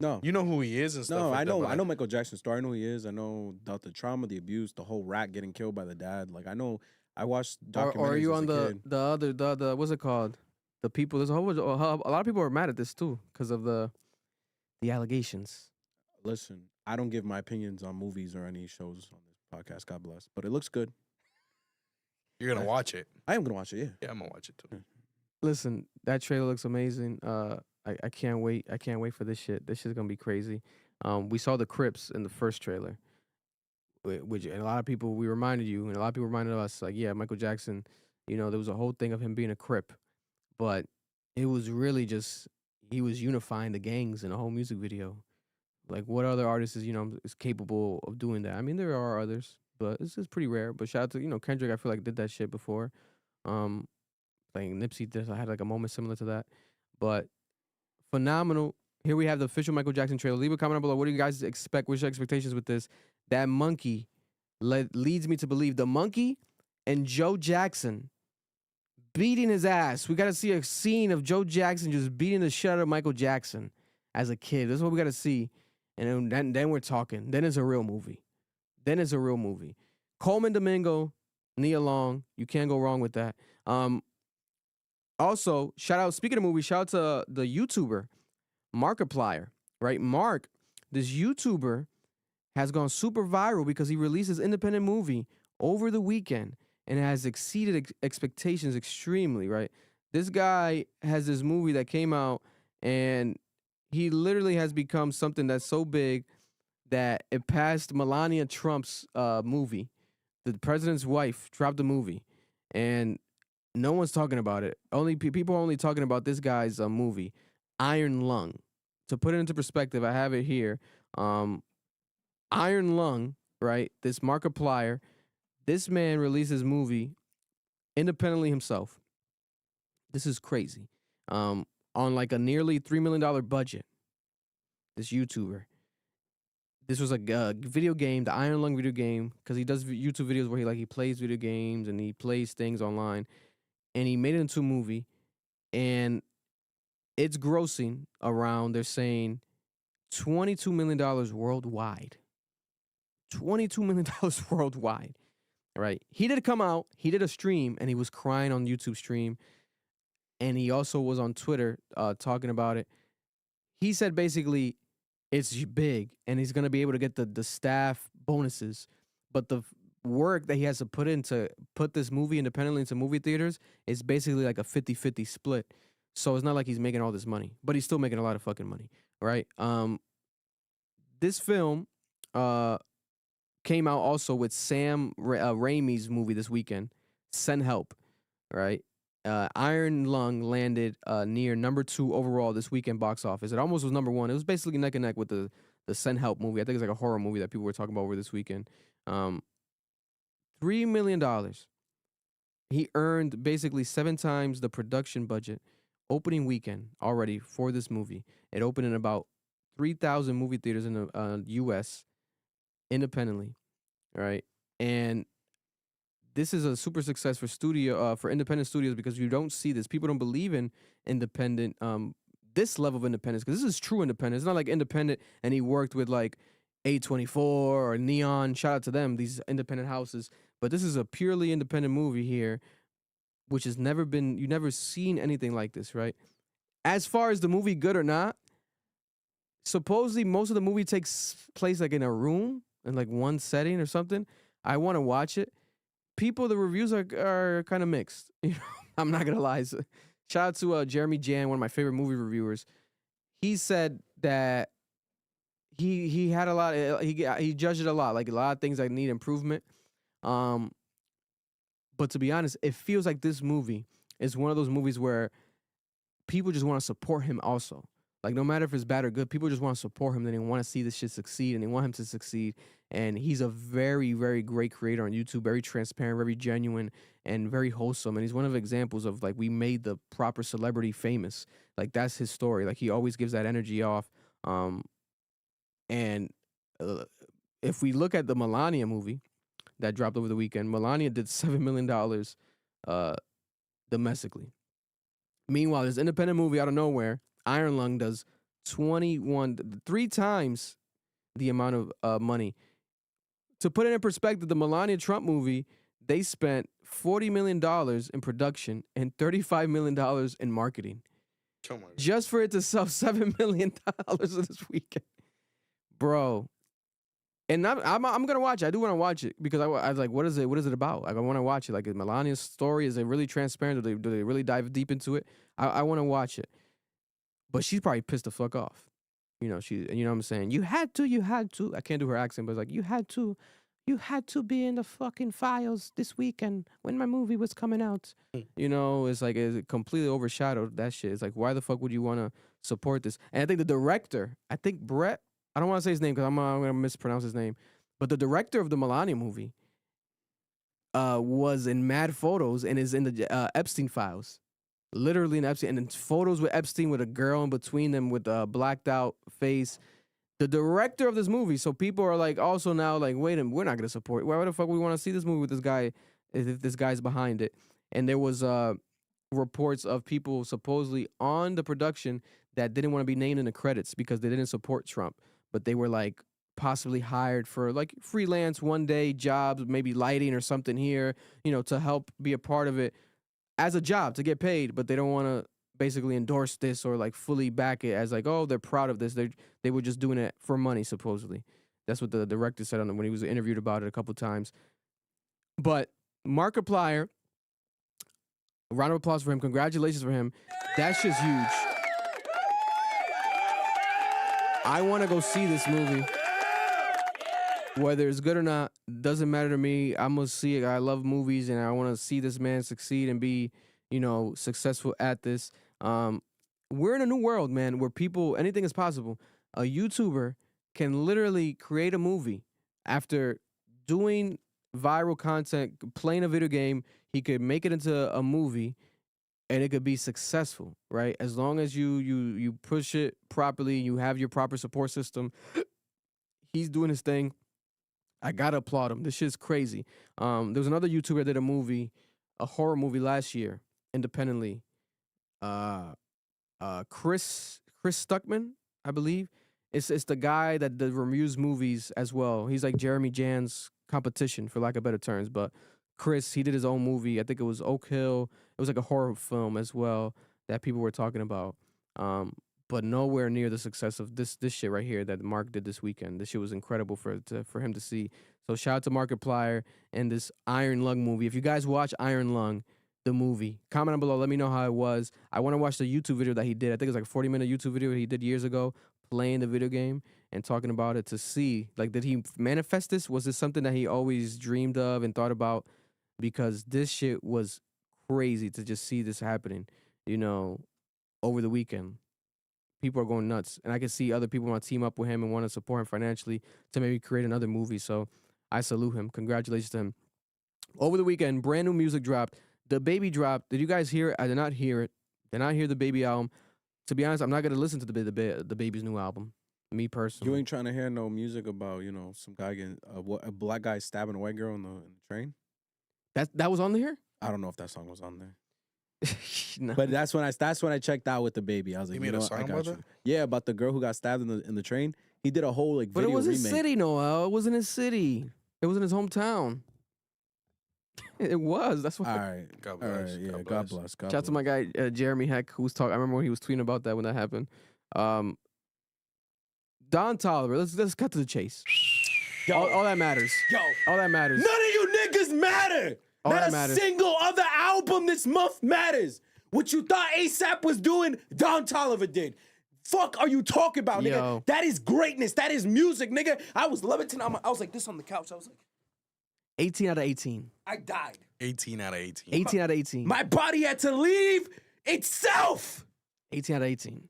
No, You know who he is and stuff. no, like I that, know. but I know Michael Jackson's story. I know who he is. I know about the trauma, the abuse, the whole rat getting killed by the dad. Like I know. I watched documentaries Or are you as on a kid. the what's it called? The people. There's a whole bunch. A lot of people are mad at this too because of the allegations. Listen, I don't give my opinions on movies or any shows on this podcast. God bless, but it looks good. You're gonna watch it. I am gonna watch it. Yeah. Yeah, I'm gonna watch it too. Listen, that trailer looks amazing. I can't wait. I can't wait for this shit. This shit's gonna be crazy. We saw the CLIPSE in the first trailer, which and a lot of people we reminded you, and a lot of people reminded us, like, yeah, Michael Jackson. You know, there was a whole thing of him being a Crip, but it was really just he was unifying the gangs in a whole music video. Like, what other artist is capable of doing that? I mean, there are others, but it's pretty rare. But shout out to Kendrick. I feel like did that shit before. Like Nipsey I had like a moment similar to that, but phenomenal. Here we have the official Michael Jackson trailer. Leave a comment below. What do you guys expect? What's your expectations with this? That monkey leads me to believe the monkey and Joe Jackson beating his ass. We got to see a scene of Joe Jackson just beating the shit out of Michael Jackson as a kid. This is what we got to see. And then we're talking. Then it's a real movie. Coleman Domingo, Nia Long. You can't go wrong with that. Also, speaking of movies, shout out to the YouTuber, MARKIPLIER, right? Mark, this YouTuber, has gone super viral because he released his independent movie over the weekend and has exceeded expectations extremely, right? This guy has this movie that came out and he literally has become something that's so big that it passed Melania Trump's movie, the president's wife dropped a movie, and no one's talking about it. Only people are only talking about this guy's movie, Iron Lung. To put it into perspective, I have it here. Iron Lung, right? This Markiplier, this man released his movie independently himself. This is crazy. On like a nearly $3 million budget. This YouTuber. This was a video game, the Iron Lung video game, because he does YouTube videos where he plays video games and he plays things online, and he made it into a movie, and it's grossing around, they're saying, $22 million worldwide. $22 million worldwide, right? He did come out, he did a stream, and he was crying on YouTube stream, and he also was on Twitter talking about it. He said basically, it's big, and he's going to be able to get the staff bonuses. But the work that he has to put in to put this movie independently into movie theaters is basically like a 50-50 split. So it's not like he's making all this money, but he's still making a lot of fucking money, right? This film came out also with Sam Raimi's movie this weekend, Send Help, right? Iron Lung landed near number 2 overall this weekend box office. It almost was number 1. It was basically neck and neck with the Send Help movie. I think it's like a horror movie that people were talking about over this weekend. $3 million. He earned basically 7 times the production budget opening weekend already for this movie. It opened in about 3,000 movie theaters in the U.S. independently, right? And this is a super success for for independent studios, because you don't see this. People don't believe in independent, this level of independence, because this is true independence. It's not like independent and he worked with like A24 or Neon. Shout out to them, these independent houses. But this is a purely independent movie here, which has never been, you've never seen anything like this, right? As far as the movie good or not, supposedly most of the movie takes place like in a room, in like one setting or something. I want to watch it. People, the reviews are kind of mixed. You know, I'm not gonna lie. So, shout out to Jeremy Jan, one of my favorite movie reviewers. He said that he had a lot. He judged it a lot, like a lot of things that need improvement. But to be honest, it feels like this movie is one of those movies where people just want to support him. Also, like no matter if it's bad or good, people just want to support him. Then they want to see this shit succeed, and they want him to succeed. And he's a very, very great creator on YouTube, very transparent, very genuine, and very wholesome. And he's one of the examples of like, we made the proper celebrity famous. Like that's his story. Like he always gives that energy off. And if we look at the Melania movie that dropped over the weekend, Melania did $7 million domestically. Meanwhile, this independent movie out of nowhere, Iron Lung, does 3 times the amount of money. To put it in perspective, the Melania Trump movie, they spent $40 million in production and $35 million in marketing. Oh my God. Just for it to sell $7 million this weekend. Bro. And I'm going to watch it. I do want to watch it because I was like, what is it about? Like, I want to watch it. Like, is Melania's story, is it really transparent? Do they really dive deep into it? I want to watch it. But she's probably pissed the fuck off. You know, you know what I'm saying? You had to. I can't do her accent, but it's like, you had to be in the fucking files this weekend when my movie was coming out. You know, it's like, it completely overshadowed that shit. It's like, why the fuck would you want to support this? And I think the director, Brett, I don't want to say his name because I'm going to mispronounce his name, but the director of the Melania movie was in mad photos and is in the Epstein files. Literally in Epstein, and then photos with Epstein with a girl in between them with a blacked out face. The director of this movie, so people are like also now like, wait a minute, we're not gonna support. Why the fuck we want to see this movie with this guy if this guy's behind it? And there was reports of people supposedly on the production that didn't want to be named in the credits because they didn't support Trump, but they were like possibly hired for like freelance one day jobs, maybe lighting or something here, you know, to help be a part of it as a job to get paid, but they don't want to basically endorse this or like fully back it as like, oh, they're proud of this. They were just doing it for money, supposedly. That's what the director said when he was interviewed about it a couple times. But Markiplier, a round of applause for him. Congratulations for him. That's just huge. I want to go see this movie. Whether it's good or not, doesn't matter to me. I'm gonna see it. I love movies, and I want to see this man succeed and be, successful at this. We're in a new world, man, where anything is possible. A YouTuber can literally create a movie after doing viral content, playing a video game. He could make it into a movie, and it could be successful, right? As long as you push it properly, you have your proper support system. He's doing his thing. I gotta applaud him. This shit's crazy. There was another YouTuber that did a horror movie last year, independently. Chris Stuckman, I believe. It's the guy that reviews movies as well. He's like Jeremy Jan's competition, for lack of better terms. But Chris, he did his own movie. I think it was Oak Hill. It was like a horror film as well that people were talking about. But nowhere near the success of this shit right here that Mark did this weekend. This shit was incredible for him to see. So shout out to Markiplier and this Iron Lung movie. If you guys watch Iron Lung, the movie, comment down below. Let me know how it was. I want to watch the YouTube video that he did. I think it was like a 40-minute YouTube video he did years ago, playing the video game and talking about it to see, like, did he manifest this? Was this something that he always dreamed of and thought about? Because this shit was crazy to just see this happening, over the weekend. People are going nuts. And I can see other people want to team up with him and want to support him financially to maybe create another movie. So I salute him. Congratulations to him. Over the weekend, brand new music dropped. The Baby dropped. Did you guys hear it? I did not hear it. Did not hear the Baby album. To be honest, I'm not going to listen to the Baby's new album. Me personally. You ain't trying to hear no music about, some guy getting, a black guy stabbing a white girl in the train? That was on there? I don't know if that song was on there. No. But that's when I checked out with the Baby. I was like, You made a song about that? Yeah, about the girl who got stabbed in the train. He did a whole video But it was his remake. city, Noel. It wasn't his city. It was in his hometown. It was. That's why. All right. God All bless. right. Yeah. God God bless. bless. Shout out to my guy Jeremy Heck, who was talking. I remember when he was tweeting about that when that happened. Don Toliver. Let's cut to the chase. All that matters. All that matters. None of you niggas matter. All Not that a matters. single other album this month matters. What you thought ASAP was doing, Don Toliver did. Fuck are you talking about, nigga? Yo. That is greatness. That is music, nigga. I was Leviton. I was like this on the couch. I was like, 18 out of 18. I died. 18 out of 18. 18 out of 18. My body had to leave itself. 18 out of 18.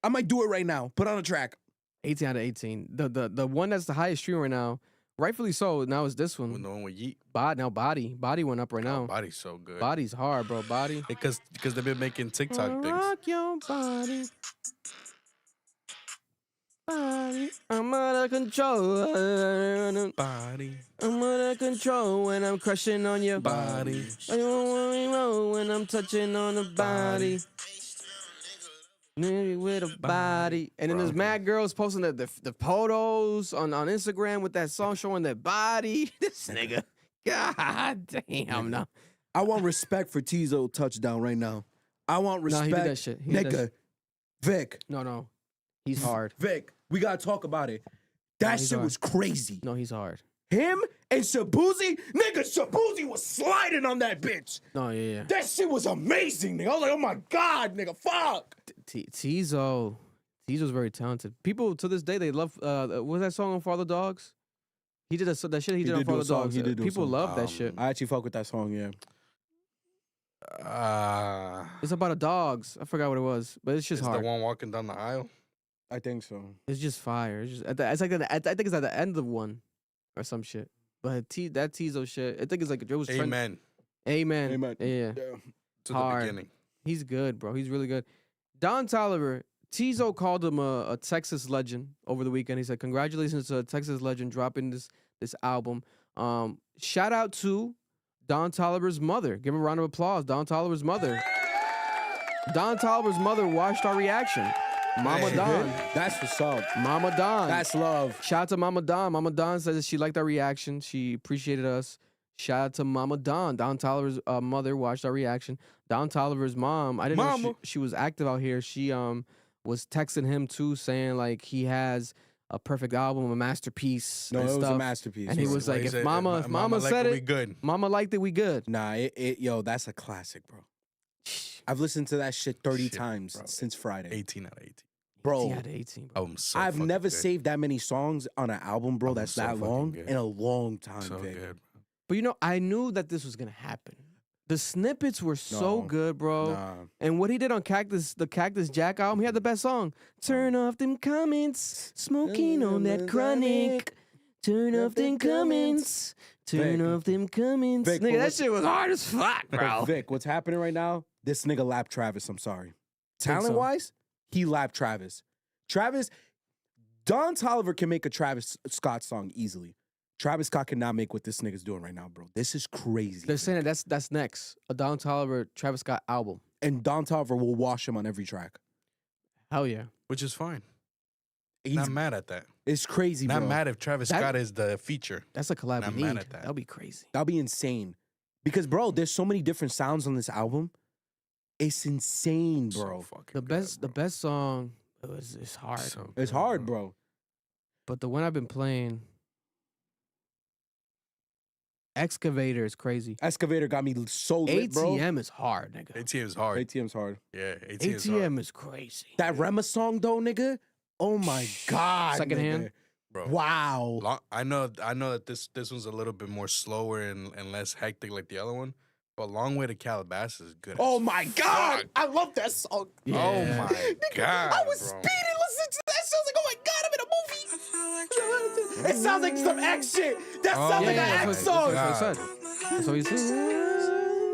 I might do it right now. Put on a track. 18 out of 18. The one that's the highest stream right now, rightfully so. Now is this With one. the one with Yeet. Body went up right now. Body's so good. Body's hard, bro. Body. Because they've been making TikTok things. Rock your body. Body. I'm out of control. Body. I'm out of control when I'm crushing on your Body. I don't worry roll when I'm touching on the body. Nigga with a body. And then there's mad girls posting the photos on Instagram with that song showing their body. This nigga. God damn, no. I want respect for Tizo touchdown right now. I want No, respect. he did that shit. He did that Nigga. shit. Vic. No. He's hard. Vic. We gotta talk about it. That he's shit hard. was crazy. No, he's hard. Him and Shabuzi, nigga, Shabuzi was sliding on that bitch. No, yeah. That shit was amazing, nigga. I was like, oh my God, nigga, fuck. Tizo's very talented. People to this day, they love, what was that song on Father Dogs? He did that shit he did on did do a Father song. Dogs. He did do a People song. love that shit. I actually fuck with that song, yeah. It's about a dogs. I forgot what it was, but it's just It's hard. the one walking down the aisle. I think so. It's just fire. It's just it's like I think it's at the end of one or some shit. But that Tizo shit, I think it's like it was trend- Amen. Amen. Amen. Yeah. To Hard. the beginning. He's good, bro. He's really good. Don Toliver, Tizo called him a Texas legend over the weekend. He said, "Congratulations to a Texas legend dropping this album." Shout out to Don Toliver's mother. Give him a round of applause. Don Toliver's mother. Don Toliver's mother watched our reaction. Mama Hey. Don. That's what's up. Mama Don. That's love. Shout out to Mama Don. Mama Don says that she liked our reaction. She appreciated us. Shout out to Mama Don. Don Toliver's mother watched our reaction. Don Toliver's mom, I didn't know she was active out here. She was texting him too, saying like he has a perfect album, a masterpiece. No, and it was stuff. a masterpiece. And he bro. was like, He if said, Mama liked said We it, good. Mama liked it, we good. Nah, yo, that's a classic, bro. I've listened to that shit 30 Shit, times bro. since Friday. 18 out of 18. bro. He had 18, bro. So I've fucking never good. saved that many songs on an album, bro. Album's That's so that fucking long good. in a long time, So Vic. good. But you know, I knew that this was gonna happen. The snippets were so No. good, bro. Nah. And what he did on the Cactus Jack album, he had the best song. Turn off them comments, smoking on that chronic. Turn off them comments. Turn Vic. off them comments. Vic, Nigga, but that what- shit was hard as fuck, But bro. Vic, what's happening right now? This nigga lapped Travis. I'm sorry. Think so? Talent wise, he lapped Travis. Don Toliver can make a Travis Scott song easily. Travis Scott cannot make what this nigga's doing right now, bro. This is crazy. They're saying that that's next. A Don Toliver, Travis Scott album. And Don Toliver will wash him on every track. Hell yeah. Which is fine. He's, Not mad at that. it's crazy, Not bro. mad if Travis That- Scott is the feature. That's a collab Not we mad need. at that. That'll be crazy. That'll be insane. Because, bro, there's so many different sounds on this album. It's insane, bro. So fucking The good, bro. best song it's hard. So It's good, hard, bro. But the one I've been playing, Excavator is crazy. Excavator got me so lit, bro. ATM is hard, nigga. ATM's hard. ATM's hard. Yeah, ATM's hard. ATM is crazy. That Rema song, though, nigga. Oh, my God. Secondhand? nigga. Bro. Wow. I know that this one's a little bit more slower and less hectic like the other one, but Long Way to Calabasas is good. Oh, as my God. fuck. I love that song. Oh Yeah. my Nigga, god! I was bro. speeding listening to that. Sounds like, oh my God, I'm in a movie. It sounds like some X shit. That Oh sounds like yeah, an that's X what- song. that's what he said. That's what he said.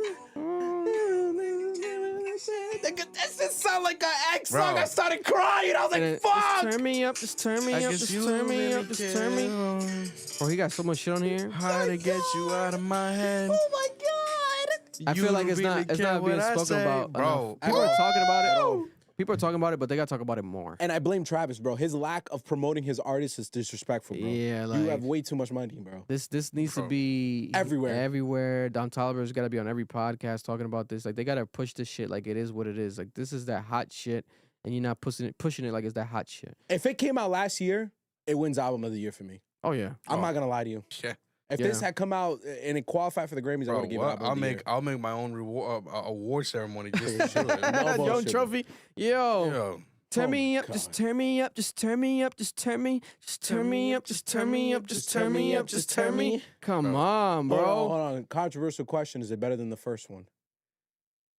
Nigga, that just sound like an X Bro. song. I started crying. I was like, And fuck. just turn me up, just turn me I up, guess just you turn me really up, just turn me. care. Bro, he got so much shit on here. How to get you out of my head? Oh my God. I feel like it's really not care being what I spoken say, about. bro. enough. People are talking about it. People are talking about it, but they gotta talk about it more. And I blame Travis, bro. His lack of promoting his artists is disrespectful, bro. Yeah, you like- have way too much money, bro. This needs to Bro. be Everywhere. Everywhere. Don Toliver's got to be on every podcast talking about this. Like they got to push this shit like it is what it is. Like this is that hot shit, and you're not pushing it like it's that hot shit. If it came out last year, it wins album of the year for me. Oh yeah. I'm not gonna lie to you. Yeah, If Yeah. this had come out and it qualified for the Grammys, I bro. would have given it What? album of the year. I'll make my own award ceremony just to show it. No Young bullshit, trophy. Yo. Yo, Turn Oh me my up, just God. turn me up, just turn me up, just turn me, just turn me up, just turn me up, just turn me up, just turn me. Come on, Hold bro. on. Controversial question: is it better than the first one?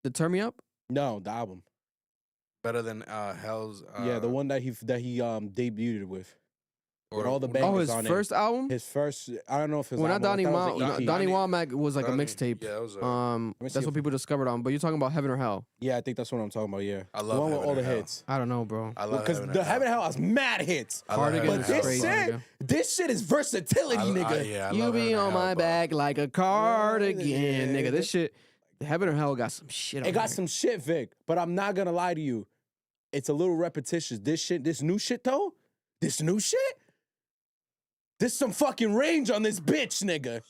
The turn me up. No, the album. better than Hell's. Yeah, the one that he debuted with. or, with all the no, bangers Oh, his on it. first album. His first. I don't know if his. Well, not album, I Donnie thought it was an Wal. EP. Donnie Womack was like a Donnie- mixtape. Yeah, it was. me see That's what if- people discovered on. But you're talking about Heaven or Hell. Yeah, I think that's what I'm talking about. Yeah, I the love one with Heaven all the and Hell. hits. I don't know, bro. I love Because Heaven the and Heaven and Hell has mad hits. I love Cardigan Heaven is and But Hell. this crazy, shit, nigga. this shit is versatility, nigga. Yeah, I You love be Heaven on and my Hell, bro. back like a cardigan, Yeah. nigga. This shit, Heaven or Hell got some shit on It got there. some shit, Vic. But I'm not gonna lie to you. It's a little repetitious. This new shit though, this new shit, there's some fucking range on this bitch, nigga.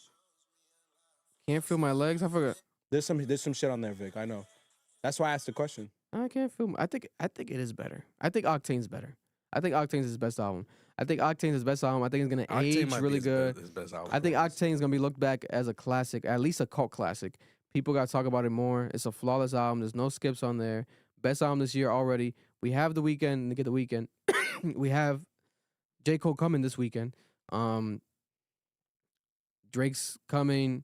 Can't feel my legs. I forgot. There's some shit on there, Vic. I know. That's why I asked the question. I can't feel. I think it is better. I think Octane's better. I think Octane's his best album. I think Octane's his best album. I think it's gonna Octane age might be really his good. his best album. I think Octane's gonna be looked back as a classic, at least a cult classic. People gotta talk about it more. It's a flawless album. There's no skips on there. Best album this year already. We have The Weeknd to get The Weeknd. We have J. Cole coming this weekend. Drake's coming.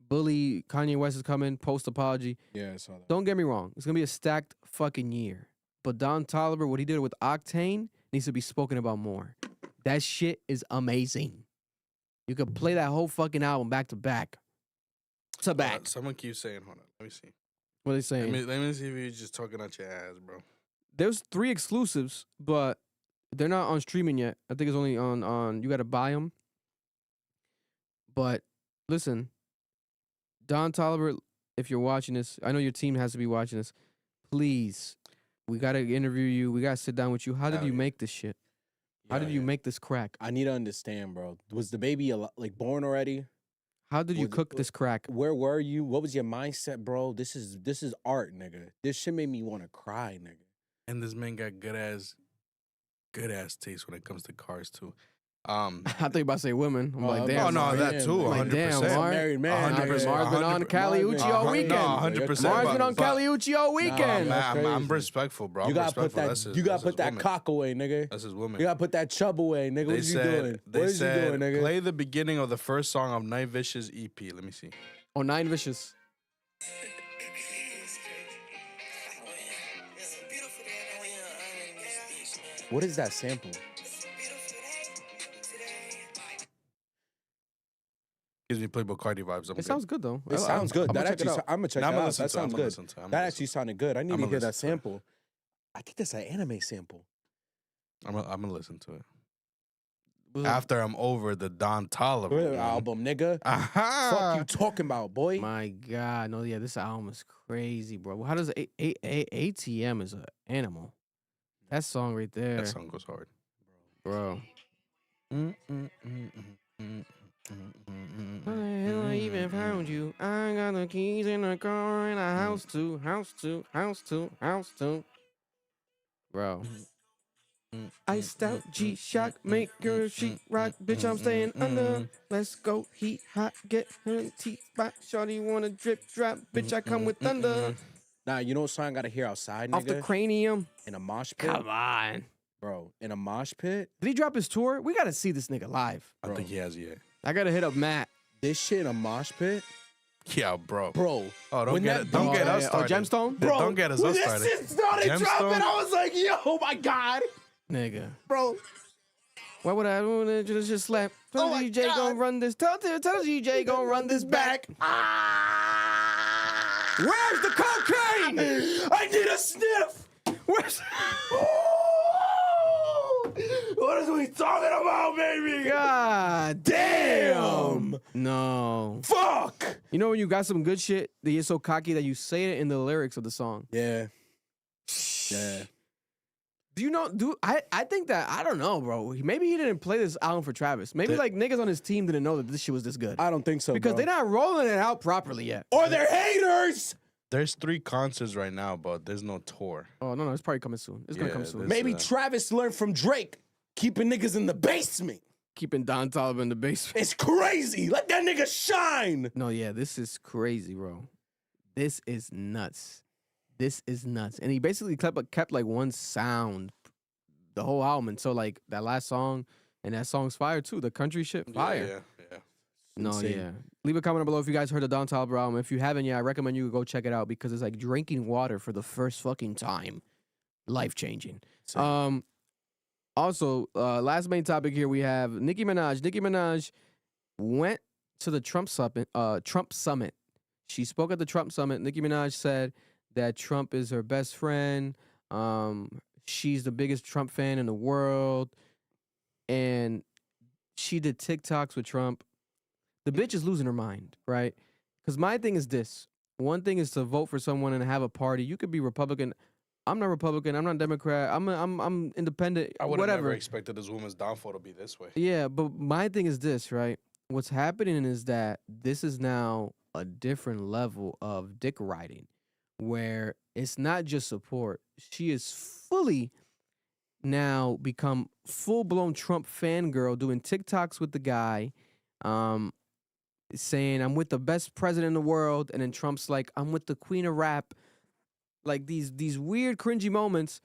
Bully, Kanye West is coming. Post apology. Yeah, I saw that. Don't get me wrong. It's gonna be a stacked fucking year. But Don Toliver, what he did with Octane, needs to be spoken about more. That shit is amazing. You could play that whole fucking album back to back. To back. Someone keeps saying, hold on, let me see. What are they saying? Let me see if you're just talking out your ass, bro. There's 3 exclusives, but they're not on streaming yet. I think it's only on you got to buy them. But listen, Don Toliver, if you're watching this, I know your team has to be watching this. Please, we got to interview you. We got to sit down with you. How did Hell you yeah. make this shit? How did you make this crack? I need to understand, bro. Was the baby like born already? How did you Was it- cook this crack? Where were you? What was your mindset, bro? This is art, nigga. This shit made me want to cry, nigga. And this man got good ass taste when it comes to cars too. I thought you about to say women. I'm like, Oh, damn. no, Mars. that too, Like, 100%. damn, That's a Mars. married man. 100%. Mars been on Caliucci all Marvin. weekend. No, 100%. Mars been on but- Caliucci all weekend. That's I'm crazy. respectful, bro. You I'm gotta put respectful. that. That's his- You gotta that's put his that woman. cock away, nigga. That's his woman. You gotta put that chub away, nigga. What They is you said, doing? They What is you said, doing, nigga? play the beginning of the first song of Night Vicious EP. Let me see. Oh, Nine Vicious. What is that sample? Gives me Playboy Cardi vibes. I'm It sounds good though. It sounds good. I'm That gonna check it actually, out. I'm gonna check Nah, that I'ma out. listen That to it. sounds I'ma good. listen to it. I'ma That listen actually to it. sounded good. I need I'ma to hear that listen to it. sample. I think that's an anime sample. I'm gonna listen to it. After I'm over the Don Toliver Good one. album, nigga. Aha! Fuck you talking about, boy. My God, no, yeah, this album is crazy, bro. How does ATM is an animal? That song right there, That song goes hard. bro. Mm. How the hell I even found you? I got the keys in the car and a house too, bro. Iced out G-Shock, make her sheet rock, bitch. I'm staying under. Let's go, heat hot, get her teeth back. Shorty wanna drip drop, bitch. I come with thunder Nah, you know what song I gotta hear outside, off the nigga? cranium. In a mosh pit, Come on, bro. In a mosh pit, did he drop his tour? We gotta see this nigga live. I think he has yet. I gotta hit up Matt. this shit in a mosh pit, Yeah, bro. bro. Oh, don't when get that it. Don't beat- get us Oh, started. Gemstone, Bro, Don't get us when started. This shit started Gemstone? dropping. I was like, yo, my God, nigga. bro. Why would I want to just slap? Tell Oh my DJ God. gonna run this. Tell DJ gonna run this back. Where's the cocaine? I need a sniff. Where's? What is we talking about, baby? God Damn. No. Fuck. You know when you got some good shit that you're so cocky that you say it in the lyrics of the song. Yeah. Yeah. Do you know? I think that I don't know, bro. Maybe he didn't play this album for Travis. Maybe like niggas on his team didn't know that this shit was this good I don't think so, because bro. they're not rolling it out properly yet. Or they're haters. There's 3 concerts right now, but there's no tour. Oh no, it's probably coming soon. It's gonna Yeah, come soon. this- Maybe Travis learned from Drake, keeping niggas in the basement. Keeping Don Toliver in the basement. It's crazy. Let that nigga shine. No, yeah, this is crazy, bro. This is nuts. This is nuts. And he basically kept like one sound the whole album. And so like that last song and that song's fire too. The country shit fire. Yeah. No, Insane. yeah. Leave a comment below if you guys heard the Don Toliver album. If you haven't yet, I recommend you go check it out because it's like drinking water for the first fucking time. Life changing. Also, last main topic here we have Nicki Minaj. Nicki Minaj went to the Trump summit. She spoke at the Trump summit. Nicki Minaj said that Trump is her best friend. She's the biggest Trump fan in the world. And she did TikToks with Trump. The bitch is losing her mind, right? Because my thing is this. One thing is to vote for someone and have a party. You could be Republican. I'm not Republican. I'm not Democrat. I'm independent. I would have whatever. never expected this woman's downfall to be this way. Yeah, but my thing is this, right? What's happening is that this is now a different level of dick riding where it's not just support. She is fully now become full-blown Trump fangirl doing TikToks with the guy, saying, I'm with the best president in the world. And then Trump's like, I'm with the queen of rap. Like these weird, cringy moments.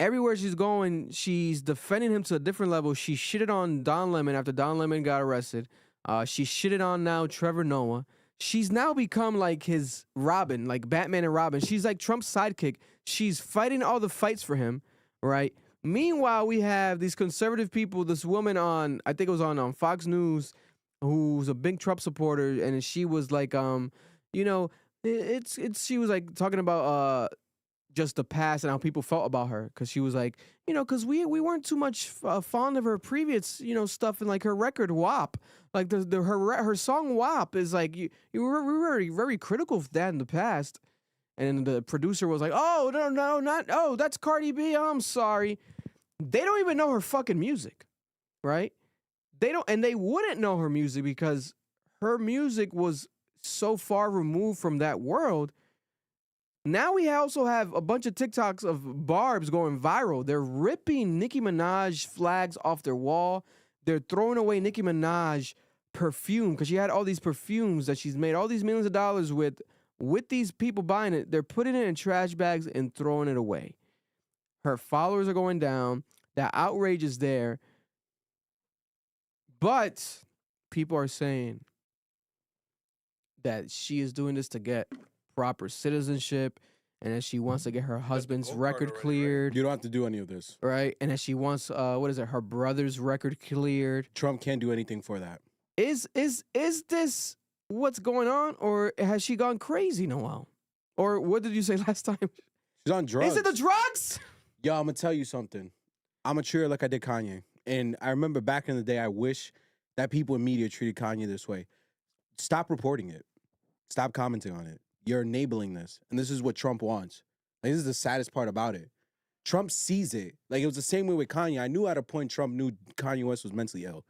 Everywhere she's going, she's defending him to a different level. She shitted on Don Lemon after Don Lemon got arrested. She shitted on now Trevor Noah. She's now become like his Robin, like Batman and Robin. She's like Trump's sidekick. She's fighting all the fights for him, right? Meanwhile, we have these conservative people, this woman on, I think it was on Fox News, who's a big Trump supporter, and she was like, you know, she was like talking about just the past and how people felt about her, because she was like, you know, because we weren't too much fond of her previous, you know, stuff, and like her record WAP, like her song WAP is like you were very, very critical of that in the past, and the producer was like, oh no not oh that's Cardi B, I'm sorry. They don't even know her fucking music, right? They don't, and they wouldn't know her music because her music was so far removed from that world. Now we also have a bunch of TikToks of Barbz going viral. They're ripping Nicki Minaj flags off their wall. they're throwing away Nicki Minaj perfume because she had all these perfumes that she's made all these millions of dollars with these people buying it. They're putting it in trash bags and throwing it away. Her followers are going down. That outrage is there. But people are saying that she is doing this to get proper citizenship and that she wants to get her husband's record cleared. You don't have to do any of this. Right? And that she wants, her brother's record cleared. Trump can't do anything for that. Is this what's going on? Or has she gone crazy, Noel? Or what did you say last time? She's on drugs. Is it the drugs? Yo, I'm going to tell you something. I'm a cheer like I did Kanye. And I remember back in the day, I wish that people in media treated Kanye this way. Stop reporting it. Stop commenting on it. You're enabling this. And this is what Trump wants. Like, this is the saddest part about it. Trump sees it. Like, it was the same way with Kanye. I knew at a point Trump knew Kanye West was mentally ill.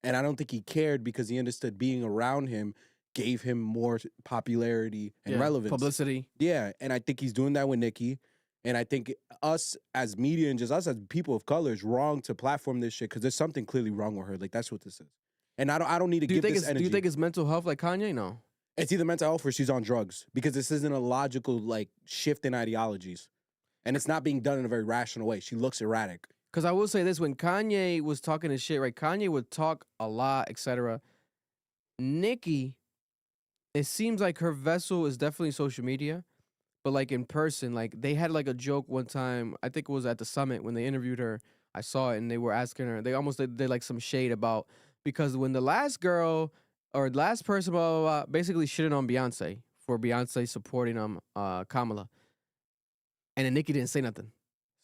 And I don't think he cared because he understood being around him gave him more popularity and relevance. Publicity. Yeah, and I think he's doing that with Nicki. And I think us as media and just us as people of color is wrong to platform this shit because there's something clearly wrong with her. Like, that's what this is. And I don't need to give this energy. Do you think it's mental health like Kanye? No. It's either mental health or she's on drugs because this isn't a logical, like, shift in ideologies. And it's not being done in a very rational way. She looks erratic. Because I will say this, when Kanye was talking his shit, right? Kanye would talk a lot, etc. Nicki, it seems like her vessel is definitely social media. But, like, in person, like, they had, like, a joke one time. I think it was at the summit when they interviewed her. I saw it, and they were asking her. They almost did like, some shade about... Because when the last girl... Or last person, blah, blah, blah, basically shitting on Beyonce for Beyonce supporting Kamala. And then Nicki didn't say nothing.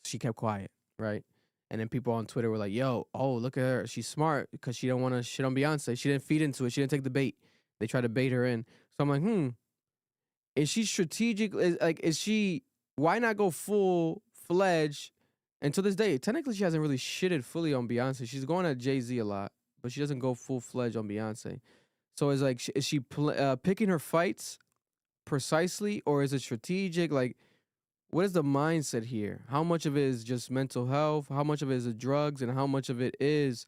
She kept quiet, right? And then people on Twitter were like, yo, oh, look at her. She's smart because she don't want to shit on Beyonce. She didn't feed into it. She didn't take the bait. They tried to bait her in. So I'm like, is she strategic? Is she, why not go full-fledged? And to this day, technically she hasn't really shitted fully on Beyonce. She's going at Jay-Z a lot, but she doesn't go full-fledged on Beyonce. So it's like, is she picking her fights precisely, or is it strategic? Like, what is the mindset here? How much of it is just mental health? How much of it is the drugs? And how much of it is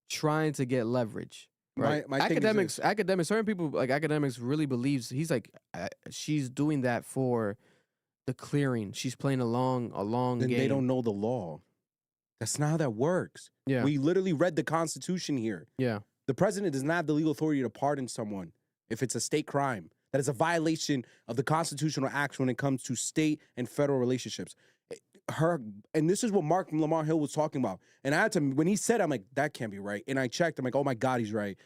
trying to get leverage? Right? My academics, certain people, like academics really believes, he's like, she's doing that for the clearing. She's playing a long then game. They don't know the law. That's not how that works. Yeah. We literally read the Constitution here. Yeah. The president does not have the legal authority to pardon someone if it's a state crime. That is a violation of the constitutional acts when it comes to state and federal relationships. And this is what Mark Lamar Hill was talking about. And I had to, when he said, I'm like, that can't be right. And I checked, I'm like, oh my God, he's right.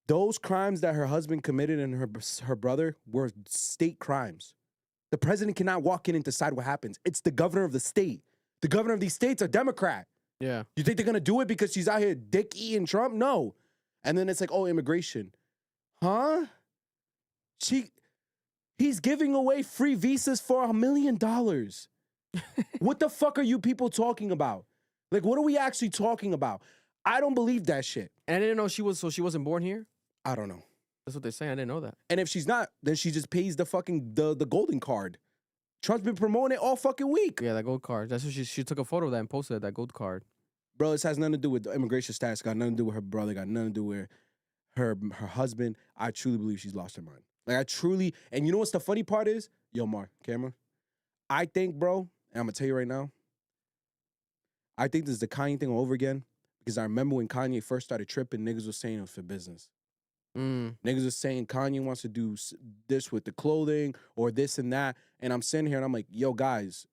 Those crimes that her husband committed and her brother were state crimes. The president cannot walk in and decide what happens. It's the governor of the state. The governor of these states are Democrat. Yeah. You think they're going to do it because she's out here dick eating Trump? No. And then it's like, oh, immigration. Huh? He's giving away free visas for $1 million. What the fuck are you people talking about? Like, what are we actually talking about? I don't believe that shit. And I didn't know she wasn't born here? I don't know. That's what they're saying. I didn't know that. And if she's not, then she just pays the fucking, the golden card. Trump's been promoting it all fucking week. Yeah, that gold card. That's what she took a photo of that and posted that gold card. Bro, this has nothing to do with the immigration status. Got nothing to do with her brother. Got nothing to do with her husband. I truly believe she's lost her mind. Like, I truly, and you know what's the funny part is? Yo, Mar, camera. I think, bro, and I'm going to tell you right now, I think this is the Kanye thing all over again. Because I remember when Kanye first started tripping, niggas was saying it was for business. Niggas was saying Kanye wants to do this with the clothing or this and that. And I'm sitting here and I'm like, yo, guys,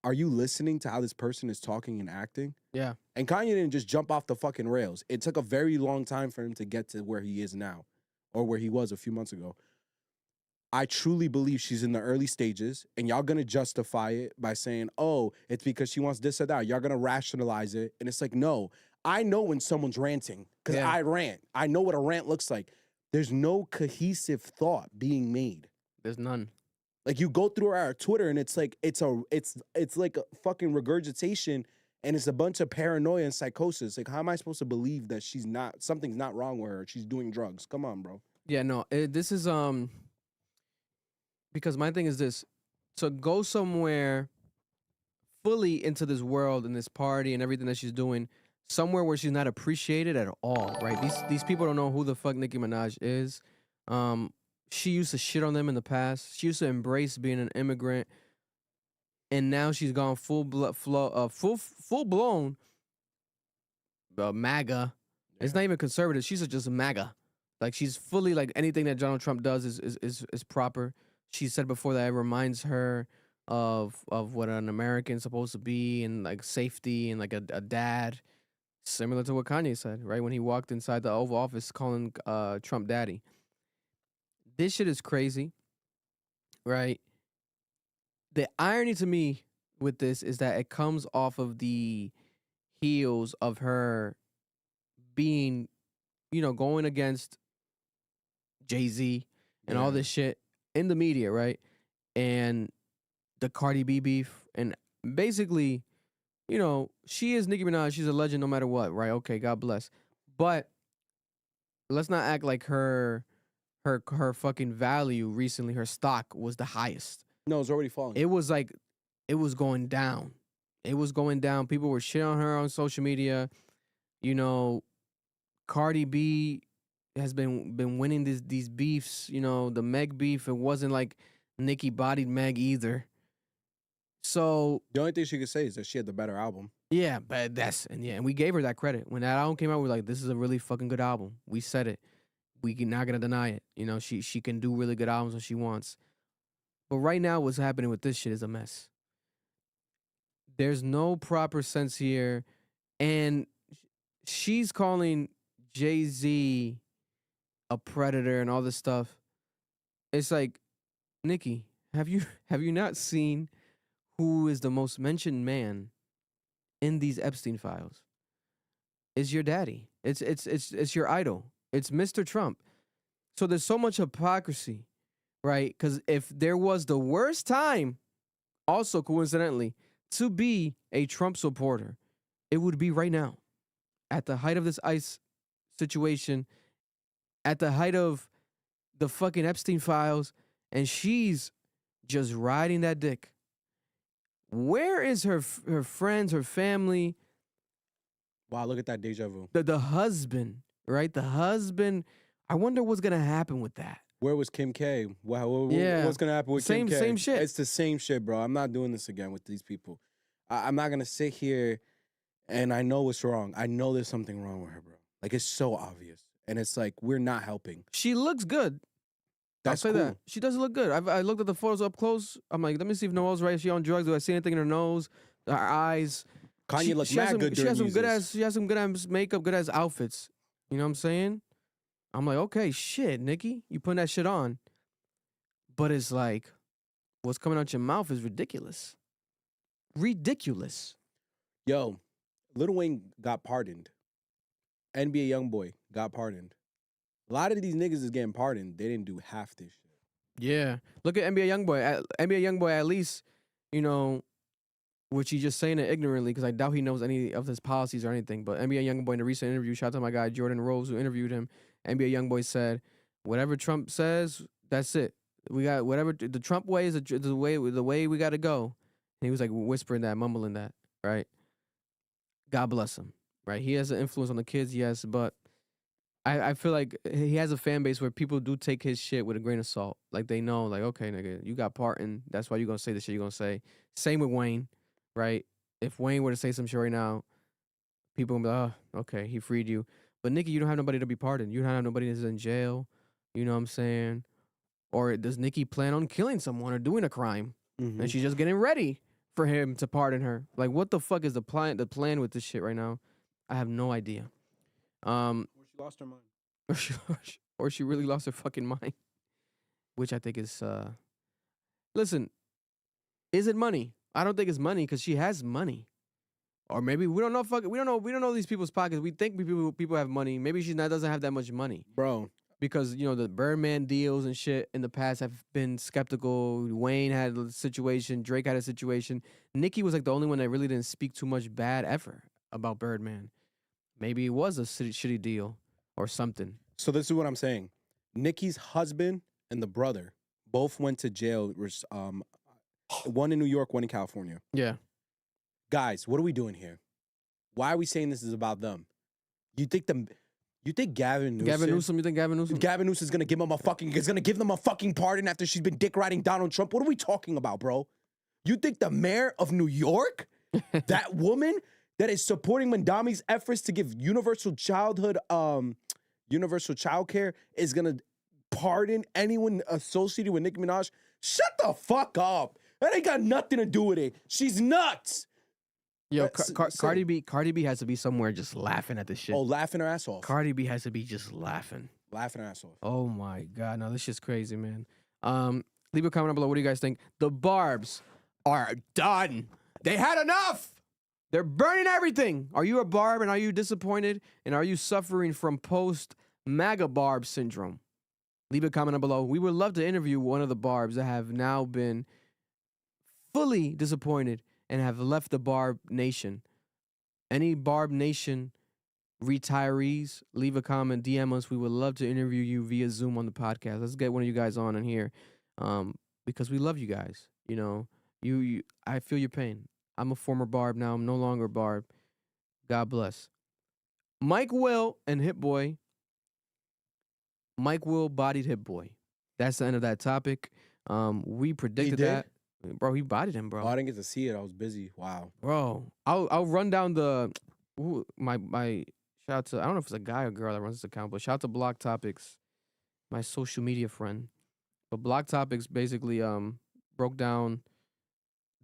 are you listening to how this person is talking and acting? Yeah. And Kanye didn't just jump off the fucking rails. It took a very long time for him to get to where he is now or where he was a few months ago. I truly believe she's in the early stages, and y'all gonna justify it by saying, oh, it's because she wants this or that. Y'all gonna rationalize it. And it's like, no, I know when someone's ranting because I rant. I know what a rant looks like. There's no cohesive thought being made. There's none. Like, you go through our Twitter and it's like it's like a fucking regurgitation, and it's a bunch of paranoia and psychosis. Like, how am I supposed to believe that something's not wrong with her? She's doing drugs. Come on, bro. Yeah, no. This is because my thing is this: to go somewhere fully into this world and this party and everything that she's doing, somewhere where she's not appreciated at all, right? These people don't know who the fuck Nicki Minaj is. She used to shit on them in the past. She used to embrace being an immigrant, and now she's gone full blown MAGA. It's not even conservative. She's just a MAGA. Like she's fully like anything that Donald Trump does is proper. She said before that it reminds her of what an American's supposed to be and like safety and like a dad, similar to what Kanye said, right? When he walked inside the Oval Office calling Trump daddy. This shit is crazy, right? The irony to me with this is that it comes off of the heels of her being, going against Jay-Z and all this shit in the media, right? And the Cardi B beef. And basically, she is Nicki Minaj. She's a legend no matter what, right? Okay, God bless. But let's not act like her fucking value recently, her stock was the highest. No, it's already falling. It was like, it was going down. It was going down. People were shitting on her on social media. Cardi B has been winning these beefs. The Meg beef. It wasn't like Nicki bodied Meg either. So the only thing she could say is that she had the better album. Yeah, but and we gave her that credit. When that album came out, we were like, this is a really fucking good album. We said it. We're not gonna deny it. She can do really good albums when she wants. But right now, what's happening with this shit is a mess. There's no proper sense here, and she's calling Jay-Z a predator and all this stuff. It's like, Nicki, have you not seen who is the most mentioned man in these Epstein files? It's your daddy. It's your idol. It's Mr. Trump. So there's so much hypocrisy, right? Because if there was the worst time, also coincidentally, to be a Trump supporter, it would be right now. At the height of this ICE situation, at the height of the fucking Epstein files, and she's just riding that dick. Where is her friends, her family? Wow, look at that deja vu. The husband, right? The husband. I wonder what's gonna happen with that. Where was Kim K? What's gonna happen with Kim K? Same shit. It's the same shit, bro. I'm not doing this again with these people. I'm not gonna sit here, and I know what's wrong. I know there's something wrong with her, bro. Like it's so obvious, and it's like we're not helping. She looks good. That's I'll say cool. that. She does look good. I looked at the photos up close. I'm like, let me see if Noel's right. Is she on drugs? Do I see anything in her nose, her eyes? Kanye looked mad good She has during some good Yeezus. she has some good ass makeup, good ass outfits. You know what I'm saying? I'm like, okay, shit, Nicki, you putting that shit on. But it's like, what's coming out your mouth is ridiculous. Ridiculous. Yo, Lil Wayne got pardoned. NBA YoungBoy got pardoned. A lot of these niggas is getting pardoned. They didn't do half this shit. Yeah. Look at NBA YoungBoy. NBA YoungBoy, at least, which he's just saying it ignorantly because I doubt he knows any of his policies or anything. But NBA YoungBoy in a recent interview, shout out to my guy Jordan Rose who interviewed him. NBA YoungBoy said, whatever Trump says, that's it. We got whatever the Trump way is the way we got to go. And he was like whispering that, mumbling that, right? God bless him, right? He has an influence on the kids, yes, but I feel like he has a fan base where people do take his shit with a grain of salt. Like they know, like, okay, nigga, you got pardoned. That's why you're gonna say the shit you're gonna say. Same with Wayne, right? If Wayne were to say some shit right now, people would be like, oh, okay, he freed you. But Nicki, you don't have nobody to be pardoned. You don't have nobody that's in jail. You know what I'm saying? Or does Nicki plan on killing someone or doing a crime? Mm-hmm. And she's just getting ready for him to pardon her. Like, what the fuck is the plan with this shit right now? I have no idea. Or she lost her mind. Or she really lost her fucking mind. Which I think is listen, is it money? I don't think it's money because she has money. Or maybe we don't know we don't know these people's pockets. We think people have money. Maybe she doesn't have that much money. Bro. Because, the Birdman deals and shit in the past have been skeptical. Wayne had a situation. Drake had a situation. Nicki was like the only one that really didn't speak too much bad ever about Birdman. Maybe it was a shitty deal or something. So this is what I'm saying. Nicki's husband and the brother both went to jail. One in New York, one in California. Yeah. Guys, what are we doing here? Why are we saying this is about them? You think Gavin Newsom? Gavin Newsom, you think Gavin Newsom? Gavin Newsom is gonna give them a fucking pardon after she's been dick riding Donald Trump? What are we talking about, bro? You think the mayor of New York, that woman that is supporting Mandami's efforts to give universal childcare, is gonna pardon anyone associated with Nicki Minaj? Shut the fuck up. That ain't got nothing to do with it. She's nuts. Yo, Cardi B has to be somewhere just laughing at this shit. Oh, laughing her ass off. Cardi B has to be just laughing. Laughing her ass off. Oh my God, no, this shit's crazy, man. Leave a comment below. What do you guys think? The Barbz are done. They had enough. They're burning everything. Are you a Barb and are you disappointed? And are you suffering from post-MAGA Barb syndrome? Leave a comment below. We would love to interview one of the Barbs that have now been fully disappointed and have left the Barb Nation. Any Barb Nation retirees, leave a comment, DM us. We would love to interview you via Zoom on the podcast. Let's get one of you guys on in here, because we love you guys. You know, I feel your pain. I'm a former Barb now. I'm no longer Barb. God bless. Mike Will and Hit Boy. Mike Will bodied Hit Boy. That's the end of that topic. We predicted that. Bro, he bodied him, bro. Oh, I didn't get to see it. I was busy. Wow. Bro, I'll run down my shout out to, I don't know if it's a guy or girl that runs this account, but shout out to Block Topics, my social media friend. But Block Topics basically broke down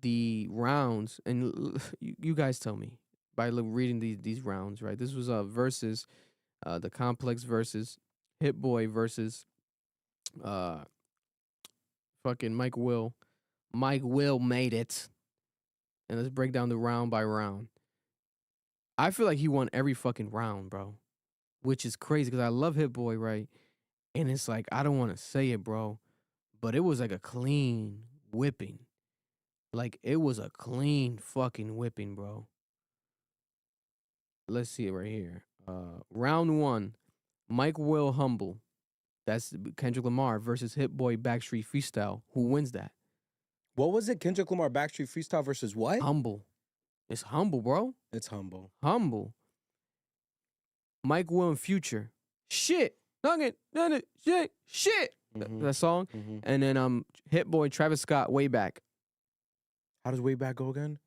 the rounds, and you guys tell me by reading these rounds, right? This was versus the Complex versus Hit Boy versus fucking Mike Will. Mike Will made it. And let's break down the round by round. I feel like he won every fucking round, bro. Which is crazy because I love Hit Boy, right? And it's like, I don't want to say it, bro. But it was like a clean whipping. Like, it was a clean fucking whipping, bro. Let's see it right here. Round 1, Mike Will Humble. That's Kendrick Lamar versus Hit Boy Backstreet Freestyle. Who wins that? What was it? Kendrick Lamar Backstreet Freestyle versus what? Humble. It's Humble, bro. It's Humble. Humble. Mike Will and Future. Shit. Nugget. Shit. That song. Mm-hmm. And then Hit Boy Travis Scott Way Back. How does Way Back go again?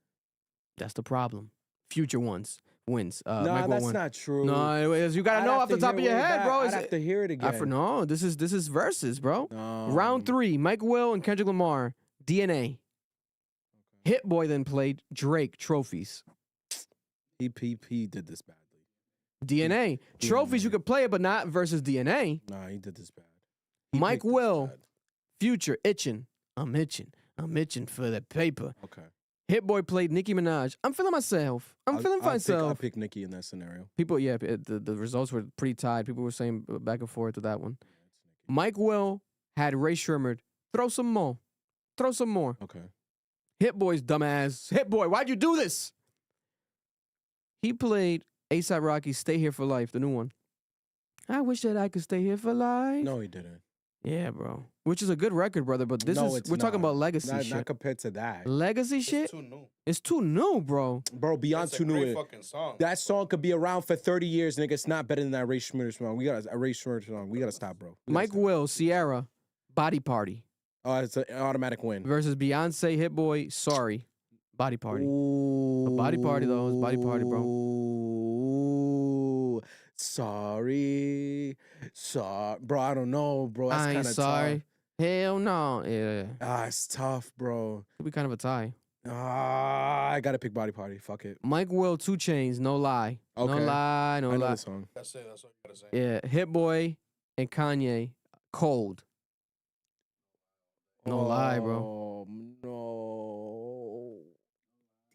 That's the problem. Future wins. Nah, Mike that's Will not true. No, anyways, you gotta know off the top of your head, bro. I'd have to hear it again. No, this is versus, bro. No. Round 3, Mike Will and Kendrick Lamar. DNA. Okay. Hit Boy then played Drake Trophies. He did this badly. DNA. Trophies, you could play it, but not versus DNA. Nah, he did this bad. Mike Will, Future, Itching. I'm itching for the paper. Okay. Hit Boy played Nicki Minaj. I'm feeling myself. I'm feeling myself. I'll pick Nicki in that scenario. People, yeah, the results were pretty tied. People were saying back and forth to that one. Mike Will had Ray Sherman. Throw some more. Okay. Hit Boy's dumbass. Hit Boy, why'd you do this? He played A$AP Rocky's Stay Here for Life, the new one. I wish that I could stay here for life. No, he didn't. Yeah, bro. Which is a good record, brother, but we're talking about legacy shit. Not compared to that. Legacy shit? It's too new. It's too new, bro. Bro, beyond too new. Fucking song. That song could be around for 30 years, nigga. It's not better than that Ray Schmurder song. We gotta stop, bro. Mike Will, Sierra, Body Party. Oh, it's an automatic win. Versus Beyonce, Hit Boy, Sorry, Body Party. Ooh. Body Party, though. It's Body Party, bro. Ooh. Sorry. Bro, I don't know, bro. That's I ain't kind of sorry. tough. Hell no. Yeah. It's tough, bro. Could be kind of a tie. I gotta pick Body Party. Fuck it. Mike Will, 2 Chainz, No Lie. Okay. No lie, I know lie. the song. That's it. That's what you gotta say. Yeah, Hit Boy and Kanye, Cold. No lie, bro. Oh, no.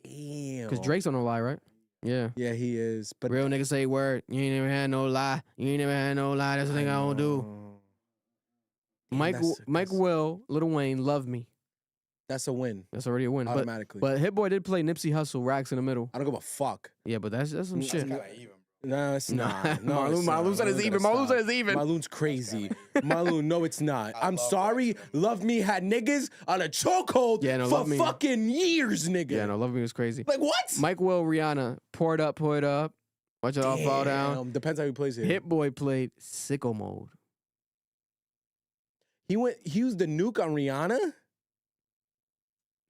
Damn. Because Drake's on No Lie, right? Yeah. Yeah, he is. But Real niggas say word. You ain't never had no lie. You ain't never had no lie. That's the thing I don't do. Damn, Mike Will, Lil Wayne, Love Me. That's a win. That's already a win. Automatically. But Hit Boy did play Nipsey Hussle, Racks in the Middle. I don't give a fuck. Yeah, but that's some shit. Kinda even, No, it's not. No, Marlon, it's not. Marlon said it's Marlon even. gotta Marlon stop. said it's even. Marlon's crazy. Marlon, no, it's not. I'm love sorry. watching him. Love Me had niggas on a chokehold Yeah, no, for Love Me- fucking years, nigga. Yeah, no, Love Me was crazy. Like what? Mike Will, Rihanna, Pour It Up, Pour It Up. Watch it all fall down. Damn, depends how he plays it. Hit Boy played Sicko Mode. He used the nuke on Rihanna.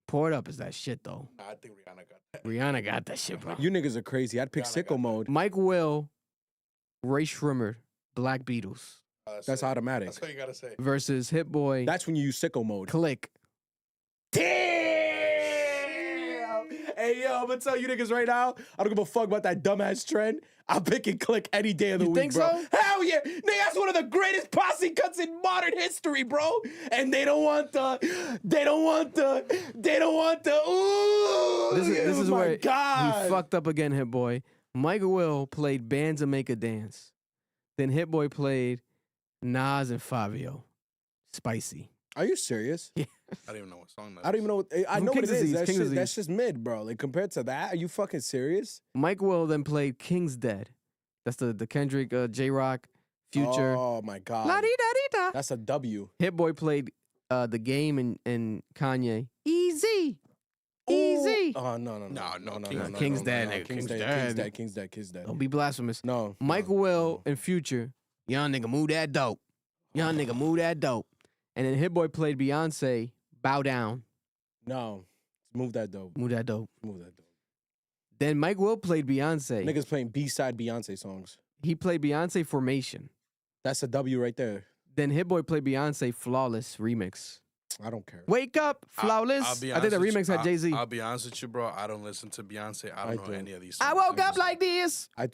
Pour It Up is that shit though. Nah, I think Rihanna got that. Rihanna got that shit, bro. You niggas are crazy. I'd pick Rihanna got sicko that. mode. Mike Will, Ray Shrimmer, Black Beatles That's automatic. That's what you gotta say. versus Hit Boy, That's when you use sicko mode. Click. Damn! Hey, yo, I'm gonna tell you niggas right now, I don't give a fuck about that dumbass trend. I'm picking Click any day of the You week, think bro. so? Hell yeah! Nigga, that's one of the greatest posse cuts in modern history, bro. And they don't want the, ooh! This is my where God. he fucked up again, Hit Boy. Mike Will played Bands and Make a Dance. Then Hit Boy played Nas and Fabio. Spicy. Are you serious? I don't even know what song that I don't even know. I From know what King's it is. Disease, That King's shit, that's Disease. just mid, bro. Like compared to that, are you fucking serious? Mike Will then played King's Dead. That's the Kendrick, J-Rock, Future. Oh my God. La-dee-da-dee-da. That's a W. Hit Boy played The Game and Kanye. Easy. Easy. Oh no. King's Dead, nigga. King's King's Dead. Dead. King's Dead. Don't be blasphemous. No. Mike no, Will no. and Future. Young nigga, move that dope. Young nigga, move that dope. And then Hit Boy played Beyonce, Bow Down. No. Move that dope. Move that dope. Move that dope. Then Mike Will played Beyonce. Niggas playing B-side Beyonce songs. He played Beyonce Formation. That's a W right there. Then Hit Boy played Beyonce Flawless Remix. I don't care. Wake Up, Flawless. I'll be I think the honest with remix you. had Jay-Z. I'll be honest with you, bro. I don't listen to Beyonce. I don't know any of these songs. I woke up like this. I'm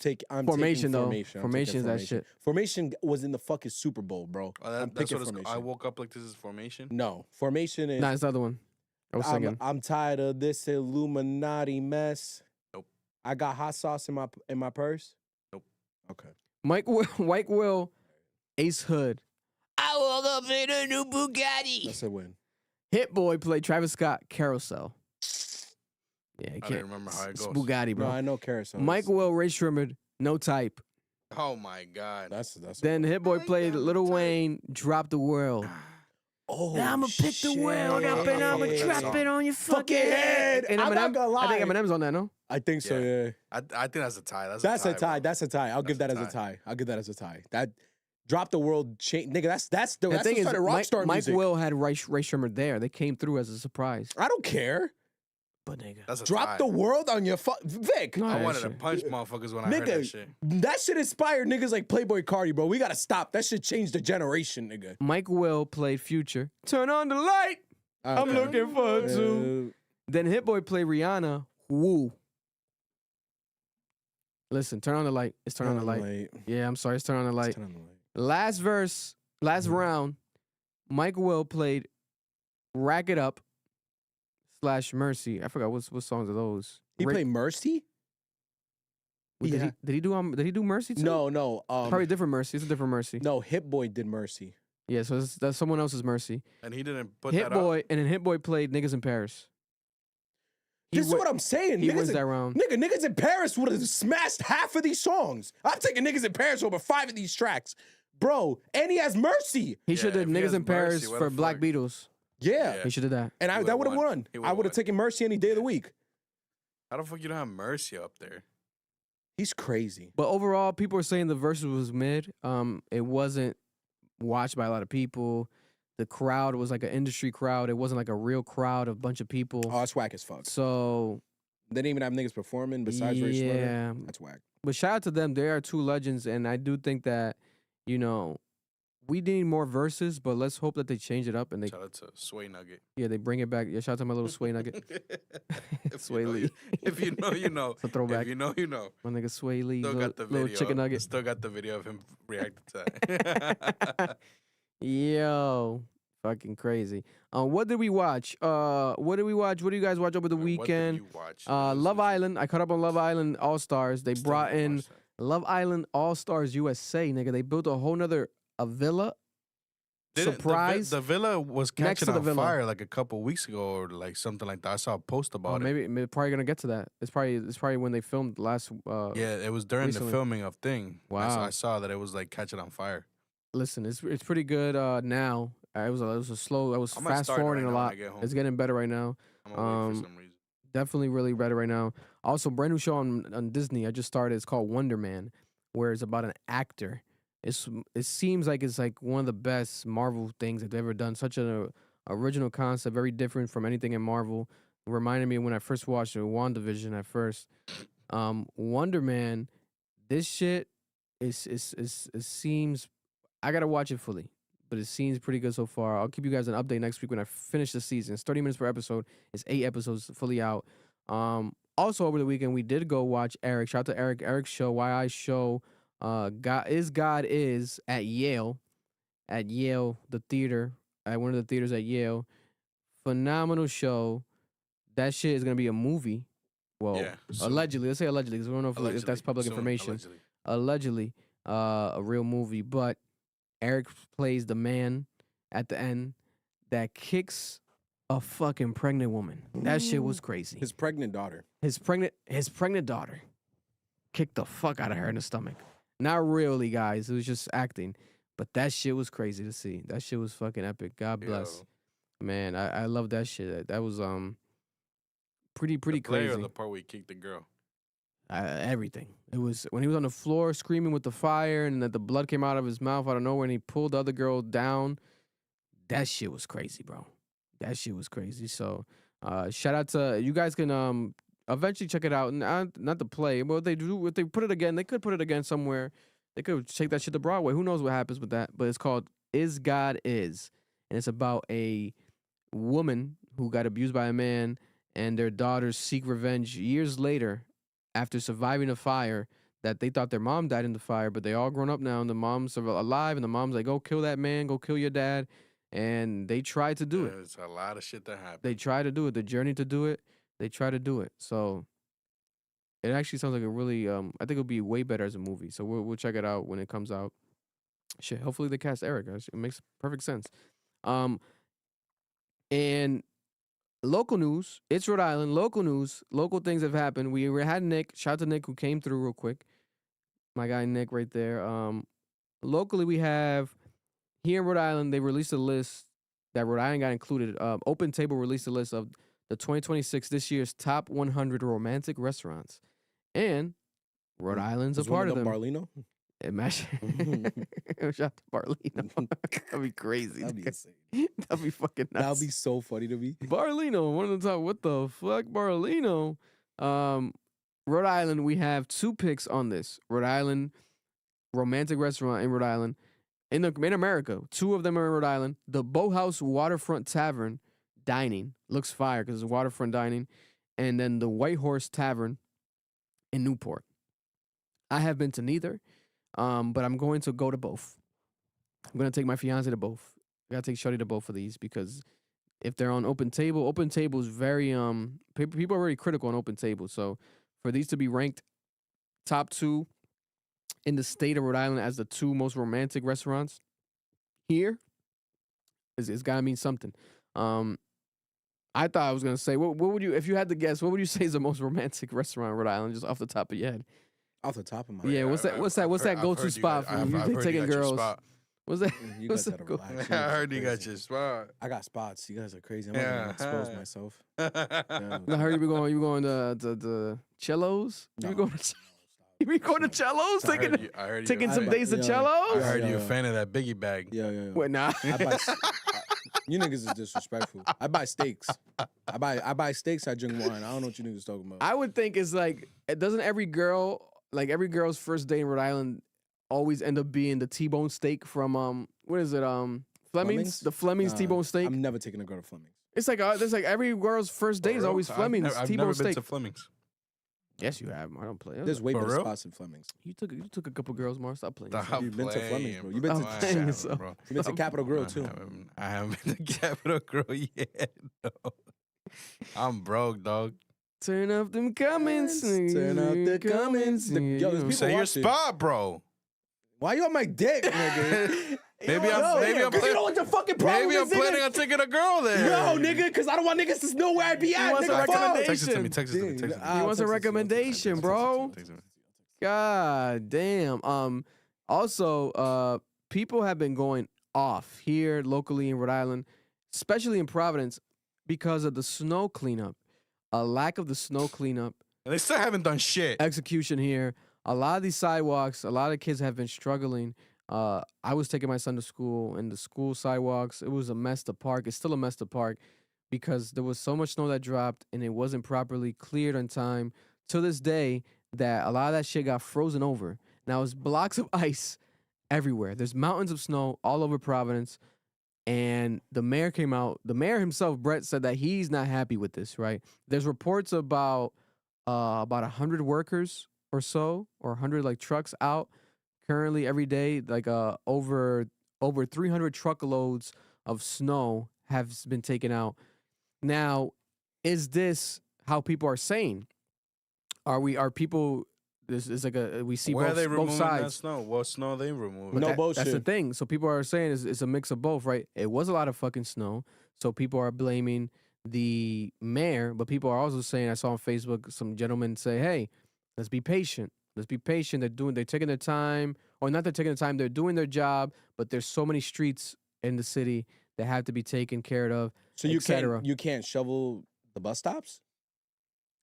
Formation, taking though. Formation. I'm Formation's taking that shit. Formation was in the fucking Super Bowl, bro. Oh, I'm that's picking what it's called. Formation. I woke up like this is Formation. No. Formation is... Nah, it's the other one. I was singing. I'm tired of this Illuminati mess. Nope. I got hot sauce in my purse. Nope. Okay. Mike Will, Ace Hood. I woke up in a new Bugatti. That's a win. Hit Boy played Travis Scott, Carousel. Yeah, you I can't. don't remember how it It's goes. Bugatti, No, bro. I know Carousel. Mike Will, Ray Shrimmer, No Type. Oh my God. That's Then Hit Boy played got Lil No Type. Wayne, Drop the World. Oh, I'ma pick the world up and I'ma shit. drop it on your fucking Fucking head. head. And I'm not gonna I think lie. Eminem's on that, no? I think so, Yeah. yeah. I think that's a tie. That's a tie. bro. That's a tie. I'll give that That's as a a tie. I'll give that as a tie. That Drop the World chain, nigga. That's The what thing is, started Rockstar Mike music. Will had Ray Shrimmer there. They came through as a surprise. I don't care. But nigga. That's a Drop tie. the world on your Vic. No, I that wanted to shit. punch motherfuckers when I heard that Nigga, shit. that shit inspired niggas like Playboy Cardi, bro. We gotta stop. That shit changed the generation, nigga. Mike Will played Future. Turn on the light. I'm Okay. looking for two. Then Hit Boy played Rihanna. Woo. Listen, turn on the light. It's turn on the light. Yeah, I'm sorry. It's turn on the light. Turn on the light. Last verse, last round, Mike Will played Rack It Up / Mercy. I forgot what songs are those. He played Mercy? Did Yeah. Did he do Mercy too? No. Probably different Mercy. It's a different Mercy. No, Hit Boy did Mercy. Yeah, so that's someone else's Mercy. And he didn't put Hit that Boy, and then Hit Boy played Niggas in Paris. This is what I'm saying. He Niggas wins in- that round. Niggas in Paris would have smashed half of these songs. I'm taking Niggas in Paris over 5 of these tracks. Bro, and he has Mercy. He Yeah, should have if he Niggas has in Paris Mercy, what for the Black fuck? Beatles. Yeah. Yeah. He should have that. And He that would would've have won. won. He I would've would have won. taken Mercy any day of the week. How the fuck you don't have Mercy up there? He's crazy. But overall, people are saying the verses was mid. It wasn't watched by a lot of people. The crowd was like an industry crowd. It wasn't like a real crowd of bunch of people. Oh, that's whack as fuck. So They didn't even have niggas performing besides Ray Shrimmer. yeah, That's whack. but shout out to them. They are two legends, and I do think that we need more verses. But let's hope that they change it up and they Shout out to Sway Nugget. they bring it back. Yeah, shout out to my little Sway Nugget, If Sway you know, Lee. if you know, you know. It's a throwback. If you know, you know. My nigga Sway Lee, Still little, got the video. little chicken nugget. Still got the video of him reacting to that. Yo, fucking crazy. What did we watch? What did we watch? What do you guys watch over the weekend? What did you watch? Love Island. I caught up on Love Island All Stars. They Still brought haven't in watched that. Love Island All Stars USA, nigga. They built a whole nother villa surprise. The villa was Next catching to the on villa. fire like a couple weeks ago or like something like that. I saw a post about it. Maybe probably gonna get to that. It's probably when they filmed last. Yeah, it was during recently. the filming of Thing. Wow. I saw that it was like catching on fire. Listen, it's pretty good now. It was a slow. I was I might fast start it forwarding right a now when lot. I get home. It's getting better right now. I'm gonna wait for some reason. Definitely really better right now. Also, brand new show on Disney. I just started. It's called Wonder Man, where it's about an actor. It seems like it's like one of the best Marvel things they've ever done. Such an original concept, very different from anything in Marvel. It reminded me of when I first watched WandaVision at first. Wonder Man, this shit it seems. I gotta watch it fully, but it seems pretty good so far. I'll keep you guys an update next week when I finish the season. It's 30 minutes per episode. It's 8 episodes fully out. Also over the weekend we did go watch Eric. Shout out to Eric. Eric's show, Why I Show. God is at Yale, the theater, at one of the theaters at Yale. Phenomenal show. That shit is gonna be a movie. Well, Yeah, soon. allegedly. Let's say allegedly, because we don't know if that's public Soon, information. allegedly. Allegedly, a real movie. But Eric plays the man at the end that kicks a fucking pregnant woman. That shit was crazy. His pregnant daughter. His pregnant daughter kicked the fuck out of her in the stomach. Not really, guys. It was just acting. But that shit was crazy to see. That shit was fucking epic. God bless. Yo. Man, I love that shit. That was pretty The crazy. Or the part where he kicked the girl. Everything. It was when he was on the floor screaming with the fire and that the blood came out of his mouth out of nowhere and he pulled the other girl down. That shit was crazy, bro. That shit was crazy. So, shout out to you guys. Can eventually check it out. Not to play, but if they put it again, they could put it again somewhere. They could take that shit to Broadway. Who knows what happens with that? But it's called Is God Is, and it's about a woman who got abused by a man and their daughters seek revenge years later after surviving a fire that they thought their mom died in the fire, but they all grown up now and the mom's alive and the mom's like, go kill that man, go kill your dad. And they tried to do it. There's a lot of shit that happened. They try to do it. The journey to do it, they try to do it. So it actually sounds like a really, I think it'll be way better as a movie. So we'll check it out when it comes out. Shit, hopefully they cast Eric. It makes perfect sense. And local news, it's Rhode Island. Local news, local things have happened. We had Nick. Shout out to Nick who came through real quick. My guy Nick right there. Locally we have here in Rhode Island. They released a list that Rhode Island got included. Open Table released a list of the 2026 this year's top 100 romantic restaurants, and Rhode Island's a part of them. Barlino? Imagine. Shout out to Barlino. That'd be crazy. That'd be insane. That'd be fucking nuts. That'd be so funny to me. Barlino, one of the top. What the fuck, Barlino? Rhode Island, we have 2 picks on this. Rhode Island romantic restaurant in Rhode Island. In America, 2 of them are in Rhode Island. The Boathouse Waterfront Tavern Dining looks fire because it's waterfront dining, and then the White Horse Tavern in Newport. I have been to neither, but I'm going to go to both. I'm gonna take my fiance to both. I gotta take Shorty to both of these because if they're on Open Table is very people are very critical on Open Table. So for these to be ranked top 2 in the state of Rhode Island as the 2 most romantic restaurants here, it's gotta mean something. I thought I was gonna say, what would you, if you had to guess, what would you say is the most romantic restaurant in Rhode Island, just off the top of your head? Off the top of my Yeah, head. what's that go-to spot for you? You taking girls? What's that? You What's guys that gotta relax. You I guys are heard you got crazy. your spot. I got spots. You guys are crazy. I'm not gonna expose myself. I heard you be going to Cellos. You be going to you be going to Cellos, I heard taking some days to yeah. I Cellos. heard you a Yeah. fan of that Biggie bag. Yeah. Wait, nah. You niggas is disrespectful. I buy steaks. I buy steaks. I drink wine. I don't know what you niggas talking about. I would think it's like, doesn't every girl's first day in Rhode Island always end up being the T-bone steak from what is it? Fleming's? The Fleming's T-bone steak. I'm never taking a girl to Fleming's. It's like there's like every girl's first day is always Fleming's I've T-bone never steak. been to Fleming's. Yes, you have. I don't play. There's way For better real? spots in Fleming's. You took a couple girls, Mar. Stop playing. Stop You've been to playing, Fleming's, bro. You've been to- I Dang, haven't, so- bro. You've been to Capitol Grill too. I haven't been to Capitol Grill yet. No. I'm broke, dog. Turn up them comments. Turn up the comments. Yo, there's people Say your watching. spot, bro. Why you on my dick, nigga? Maybe Yo, I'm because you know what the fucking problem maybe I'm is, nigga? planning on taking a girl there. Yo, nigga, because I don't want niggas to know where I be at. wants a Nigga, fuck. recommendation. Text it to me. Text it to me. Text it to me. He wants a text it to you, recommendation, text it to you, bro. Text it to me. God damn. Also, people have been going off here locally in Rhode Island, especially in Providence, because of the snow cleanup. A lack of the snow cleanup. And they still haven't done shit. Execution here. A lot of these sidewalks, a lot of kids have been struggling. I was taking my son to school, and the school sidewalks, it was a mess to park. It's still a mess to park because there was so much snow that dropped, and it wasn't properly cleared on time. To this day, that a lot of that shit got frozen over. Now it's blocks of ice everywhere. There's mountains of snow all over Providence. And the mayor came out. The mayor himself, Brett, said that he's not happy with this, right? There's reports about 100 workers or so, or 100 like trucks out currently every day. Like over 300 truckloads of snow have been taken out. Now, is this how people are saying? Are people? This is like we see Where both, are they both removing that sides. snow? What snow are they removing? No bullshit. That's the thing. So people are saying it's a mix of both, right? It was a lot of fucking snow, so people are blaming the mayor, but people are also saying, I saw on Facebook some gentlemen say, "Hey, let's be patient. Let's be patient. They're taking their time, or not. They're taking their time. They're doing their job, but there's so many streets in the city that have to be taken care of." So you can't shovel the bus stops?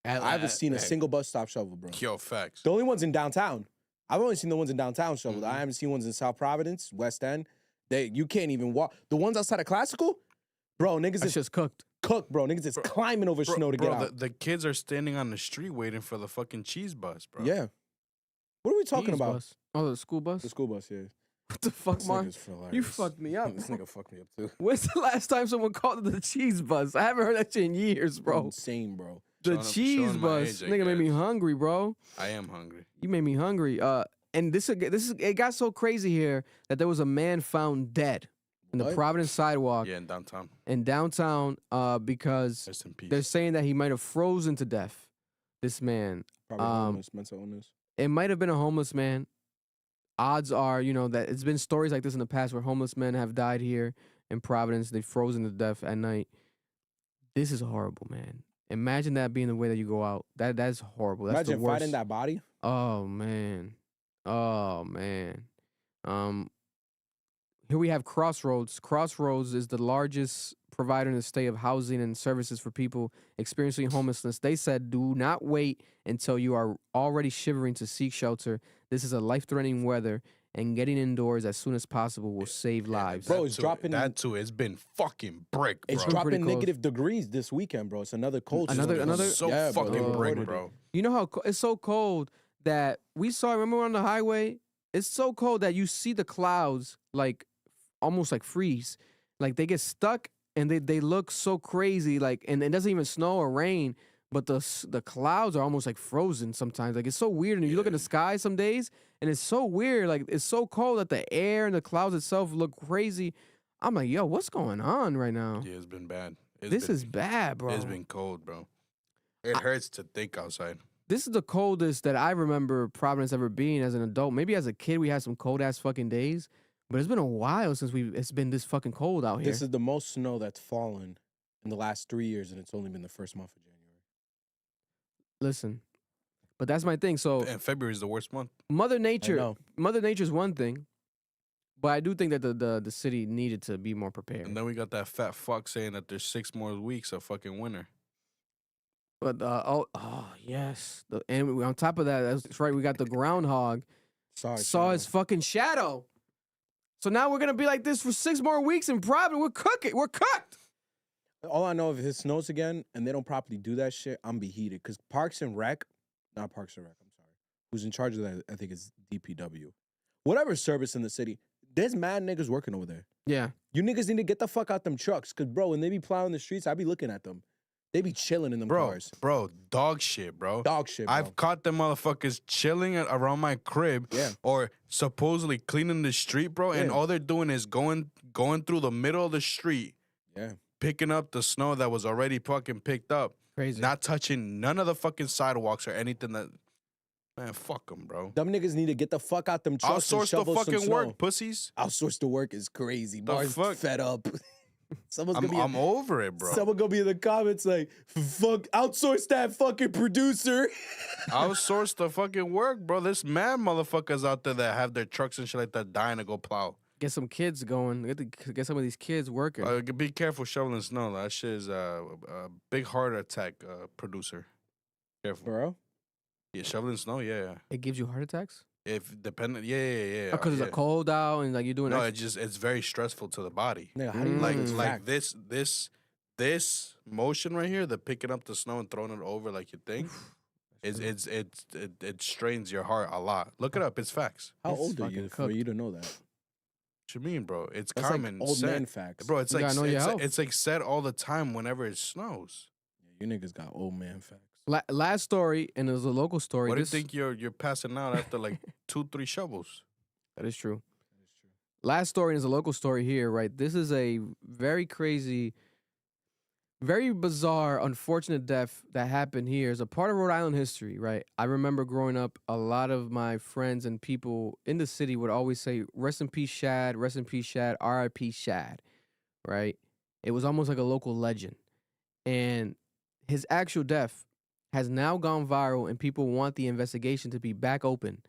I haven't seen a single bus stop shovel, bro. Yo, facts. The only ones in downtown. I've only seen the ones in downtown shoveled. Mhm. I haven't seen ones in South Providence, West End. You can't even walk. The ones outside of Classical, bro, niggas That's is just cooked. cooked, bro. Niggas is climbing over snow to get out. The kids are standing on the street waiting for the fucking cheese bus, bro. Yeah. What are we talking Cheese about? bus. Oh, the school bus. The school bus, yeah. What the fuck, This Mark? nigga's hilarious. You fucked me up. This nigga fucked me up too. When's the last time someone called it the cheese bus? I haven't heard that shit in years, bro. Insane, bro. The Showing cheese my bus, age, I nigga, made me guess. hungry, bro. I am hungry. You made me hungry. And it got so crazy here that there was a man found dead in the What? Providence sidewalk Yeah, in downtown. in downtown because Rest in peace. they're saying that he might have frozen to death. This man, Probably homeless, mental illness. it might have been a homeless man. Odds are, that it's been stories like this in the past where homeless men have died here in Providence. They've frozen to death at night. This is horrible, man. Imagine that being the way that you go out. That's horrible. That's Imagine the worst. finding that body. Oh man. Oh man. Here we have Crossroads. Crossroads is the largest provider in the state of housing and services for people experiencing homelessness. They said, do not wait until you are already shivering to seek shelter. This is a life-threatening weather, and getting indoors as soon as possible will save lives. Bro, That it's too- dropping- That too. It's been fucking brick, bro. It's pretty dropping close. negative degrees this weekend, bro. It's another cold. Another- system. another- so Yeah, bro, they fucking brick, reported it. bro. You know how it's so cold that we saw, remember on the highway? It's so cold that you see the clouds like almost like freeze. Like they get stuck and they look so crazy, like, and it doesn't even snow or rain, but the clouds are almost like frozen sometimes. Like it's so weird. And you look at the sky some days and it's so weird. Like it's so cold that the air and the clouds itself look crazy. I'm like, yo, what's going on right now? Yeah, it's been bad. This is bad, bro. It's been cold, bro. It hurts to think outside. This is the coldest that I remember Providence ever being as an adult. Maybe as a kid we had some cold ass fucking days, but it's been a while since it's been this fucking cold out here. This is the most snow that's fallen in the last 3 years, and it's only been the first month of January. Listen, but that's my thing. So And February is the worst month. Mother I Nature, know. Mother Nature's one thing, but I do think that the city needed to be more prepared. And then we got that fat fuck saying that there's 6 more weeks of fucking winter. But yes, and on top of that, that's right. We got the groundhog Sorry, saw his fucking shadow. So now we're gonna be like this for 6 more weeks in Providence. We're cooking. We're cooked. All I know, if it snows again and they don't properly do that shit, I'm be heated. Because Parks and Rec, not Parks and Rec, I'm sorry, who's in charge of that, I think it's DPW. Whatever service in the city, there's mad niggas working over there. Yeah. You niggas need to get the fuck out them trucks. Because, bro, when they be plowing the streets, I be looking at them. They be chilling in them cars. Bro, dog shit, bro. Dog shit, bro. I've caught them motherfuckers chilling around my crib, Yeah. or supposedly cleaning the street, bro. And Yeah. all they're doing is going through the middle of the street, Yeah. picking up the snow that was already fucking picked up, Crazy. not touching none of the fucking sidewalks or anything that. Man, fuck them, bro. Them niggas need to get the fuck out them trucks and Outsource the shovel some fucking snow. work, pussies. Outsource the work is crazy. The Bars fuck? fed up. Someone's gonna be. I'm over it, bro. Someone gonna be in the comments like, "Fuck, outsource that fucking producer." Outsource the fucking work, bro. There's mad motherfuckers out there that have their trucks and shit like that dying to go plow. Get some kids going. Get some of these kids working. Be careful shoveling snow. That shit is a big heart attack producer. Careful. Bro. Yeah, shoveling snow, yeah. It gives you heart attacks? If dependent, yeah. Because it's a cold out and like you're doing. No, it's very stressful to the body. Nigga, how do you Like know it's like fact? this motion right here, the picking up the snow and throwing it over like you think, it strains your heart a lot. Look it up. It's facts. How It's old are fucking you for cooked. you to know that? What you mean, bro? It's That's common. like old said. man facts. Bro, it's You like gotta know your health. it's like said all the time whenever it snows. You niggas got old man facts. Last story, and it was a local story. What do you This- think you're passing out after like 2-3 shovels? That is true. Last story is a local story here, right? This is a very crazy, very bizarre, unfortunate death that happened here. It's a part of Rhode Island history, right? I remember growing up, a lot of my friends and people in the city would always say, rest in peace, Shad, rest in peace, Shad, R.I.P. Shad, right? It was almost like a local legend. And his actual death has now gone viral, and people want the investigation to be back open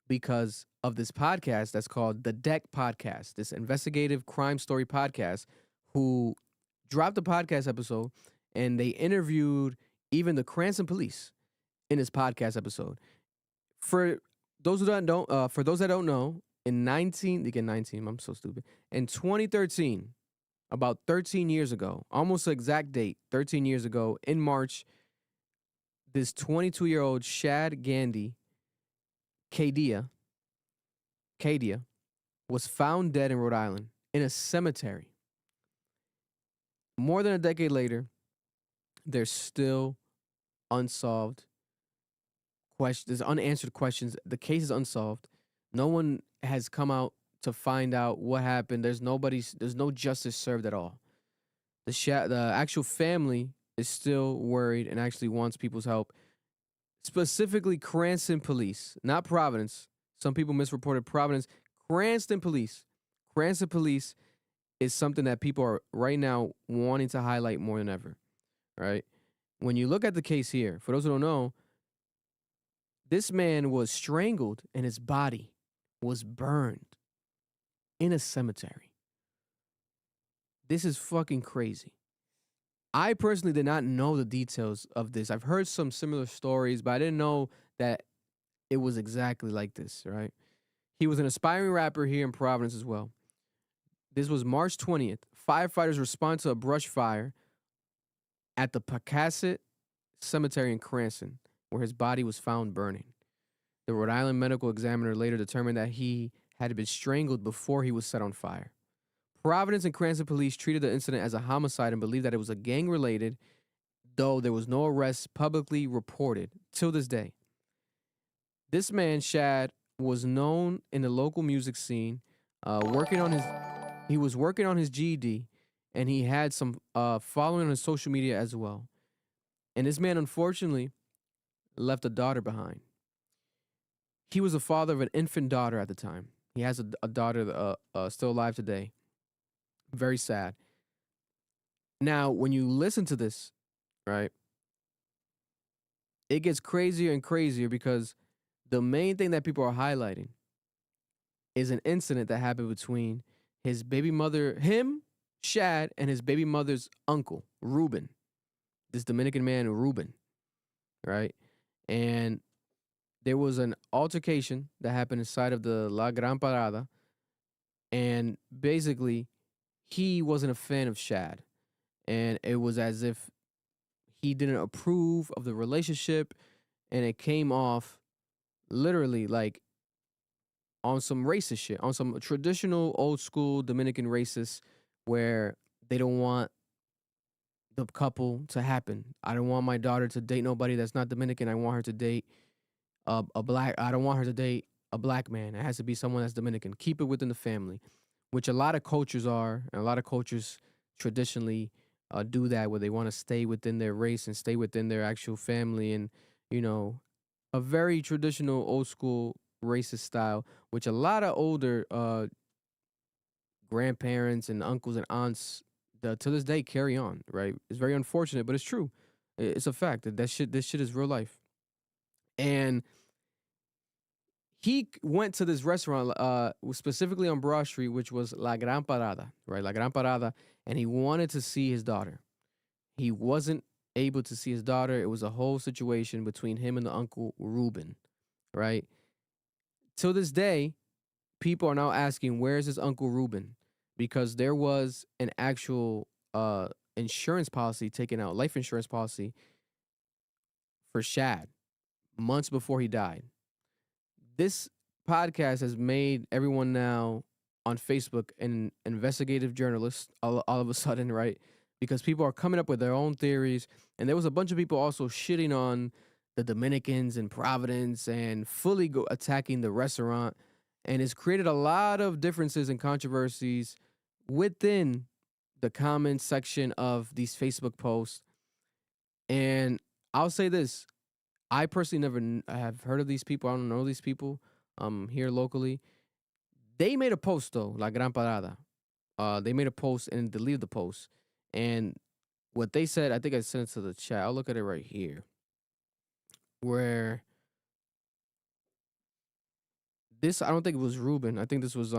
because of this podcast that's called The Deck Podcast, this investigative crime story podcast, who dropped a podcast episode, and they interviewed even the Cranston police in this podcast episode. For those that don't know, in 2013, about 13 years ago, almost the exact date, 13 years ago, in March, this 22-year-old Shad Gandhi, Kadia, was found dead in Rhode Island in a cemetery. More than a decade later, there's still unsolved questions. There's unanswered questions. The case is unsolved. No one has come out to find out what happened. There's no justice served at all. The actual family is still worried and actually wants people's help. Specifically, Cranston police, not Providence. Some people misreported Providence. Cranston police. Cranston police is something that people are right now wanting to highlight more than ever, right? When you look at the case here, for those who don't know, this man was strangled and his body was burned in a cemetery. This is fucking crazy. I personally did not know the details of this. I've heard some similar stories, but I didn't know that it was exactly like this, right? He was an aspiring rapper here in Providence as well. This was March 20th. Firefighters respond to a brush fire at the Pocasset Cemetery in Cranston, where his body was found burning. The Rhode Island medical examiner later determined that he had been strangled before he was set on fire. Providence and Cranston police treated the incident as a homicide and believed that it was a gang-related, though there was no arrest publicly reported till this day. This man, Shad, was known in the local music scene, he was working on his GED, and he had some following on his social media as well. And this man, unfortunately, left a daughter behind. He was a father of an infant daughter at the time. He has a daughter still alive today. Very sad. Now, when you listen to this, right, it gets crazier and crazier because the main thing that people are highlighting is an incident that happened between his baby mother, Shad, and his baby mother's uncle, Ruben. This Dominican man, Ruben, right? And there was an altercation that happened inside of the La Gran Parada, and basically, he wasn't a fan of Shad, and it was as if he didn't approve of the relationship, and it came off literally like on some racist shit, on some traditional old school Dominican racist where they don't want the couple to happen. I don't want my daughter to date nobody that's not Dominican. I want her to date I don't want her to date a black man. It has to be someone that's Dominican. Keep it within the family, which a lot of cultures are, and a lot of cultures traditionally do that, where they want to stay within their race and stay within their actual family and, a very traditional, old school racist style, which a lot of older grandparents and uncles and aunts to this day carry on. Right? It's very unfortunate, but it's true. It's a fact that this shit is real life. And he went to this restaurant, specifically on Broad Street, which was La Gran Parada, right? La Gran Parada, and he wanted to see his daughter. He wasn't able to see his daughter. It was a whole situation between him and the uncle Ruben, right? Till this day, people are now asking, where's his uncle Ruben? Because there was an actual insurance policy taken out, life insurance policy for Shad months before he died. This podcast has made everyone now on Facebook an investigative journalist all of a sudden, right? Because people are coming up with their own theories. And there was a bunch of people also shitting on the Dominicans in Providence and fully attacking the restaurant. And it's created a lot of differences and controversies within the comments section of these Facebook posts. And I'll say this. I personally never have heard of these people. I don't know these people here locally. They made a post, though, La Gran Parada. They made a post and deleted the post. And what they said, I think I sent it to the chat. I'll look at it right here. Where this, I don't think it was Ruben. I think this was,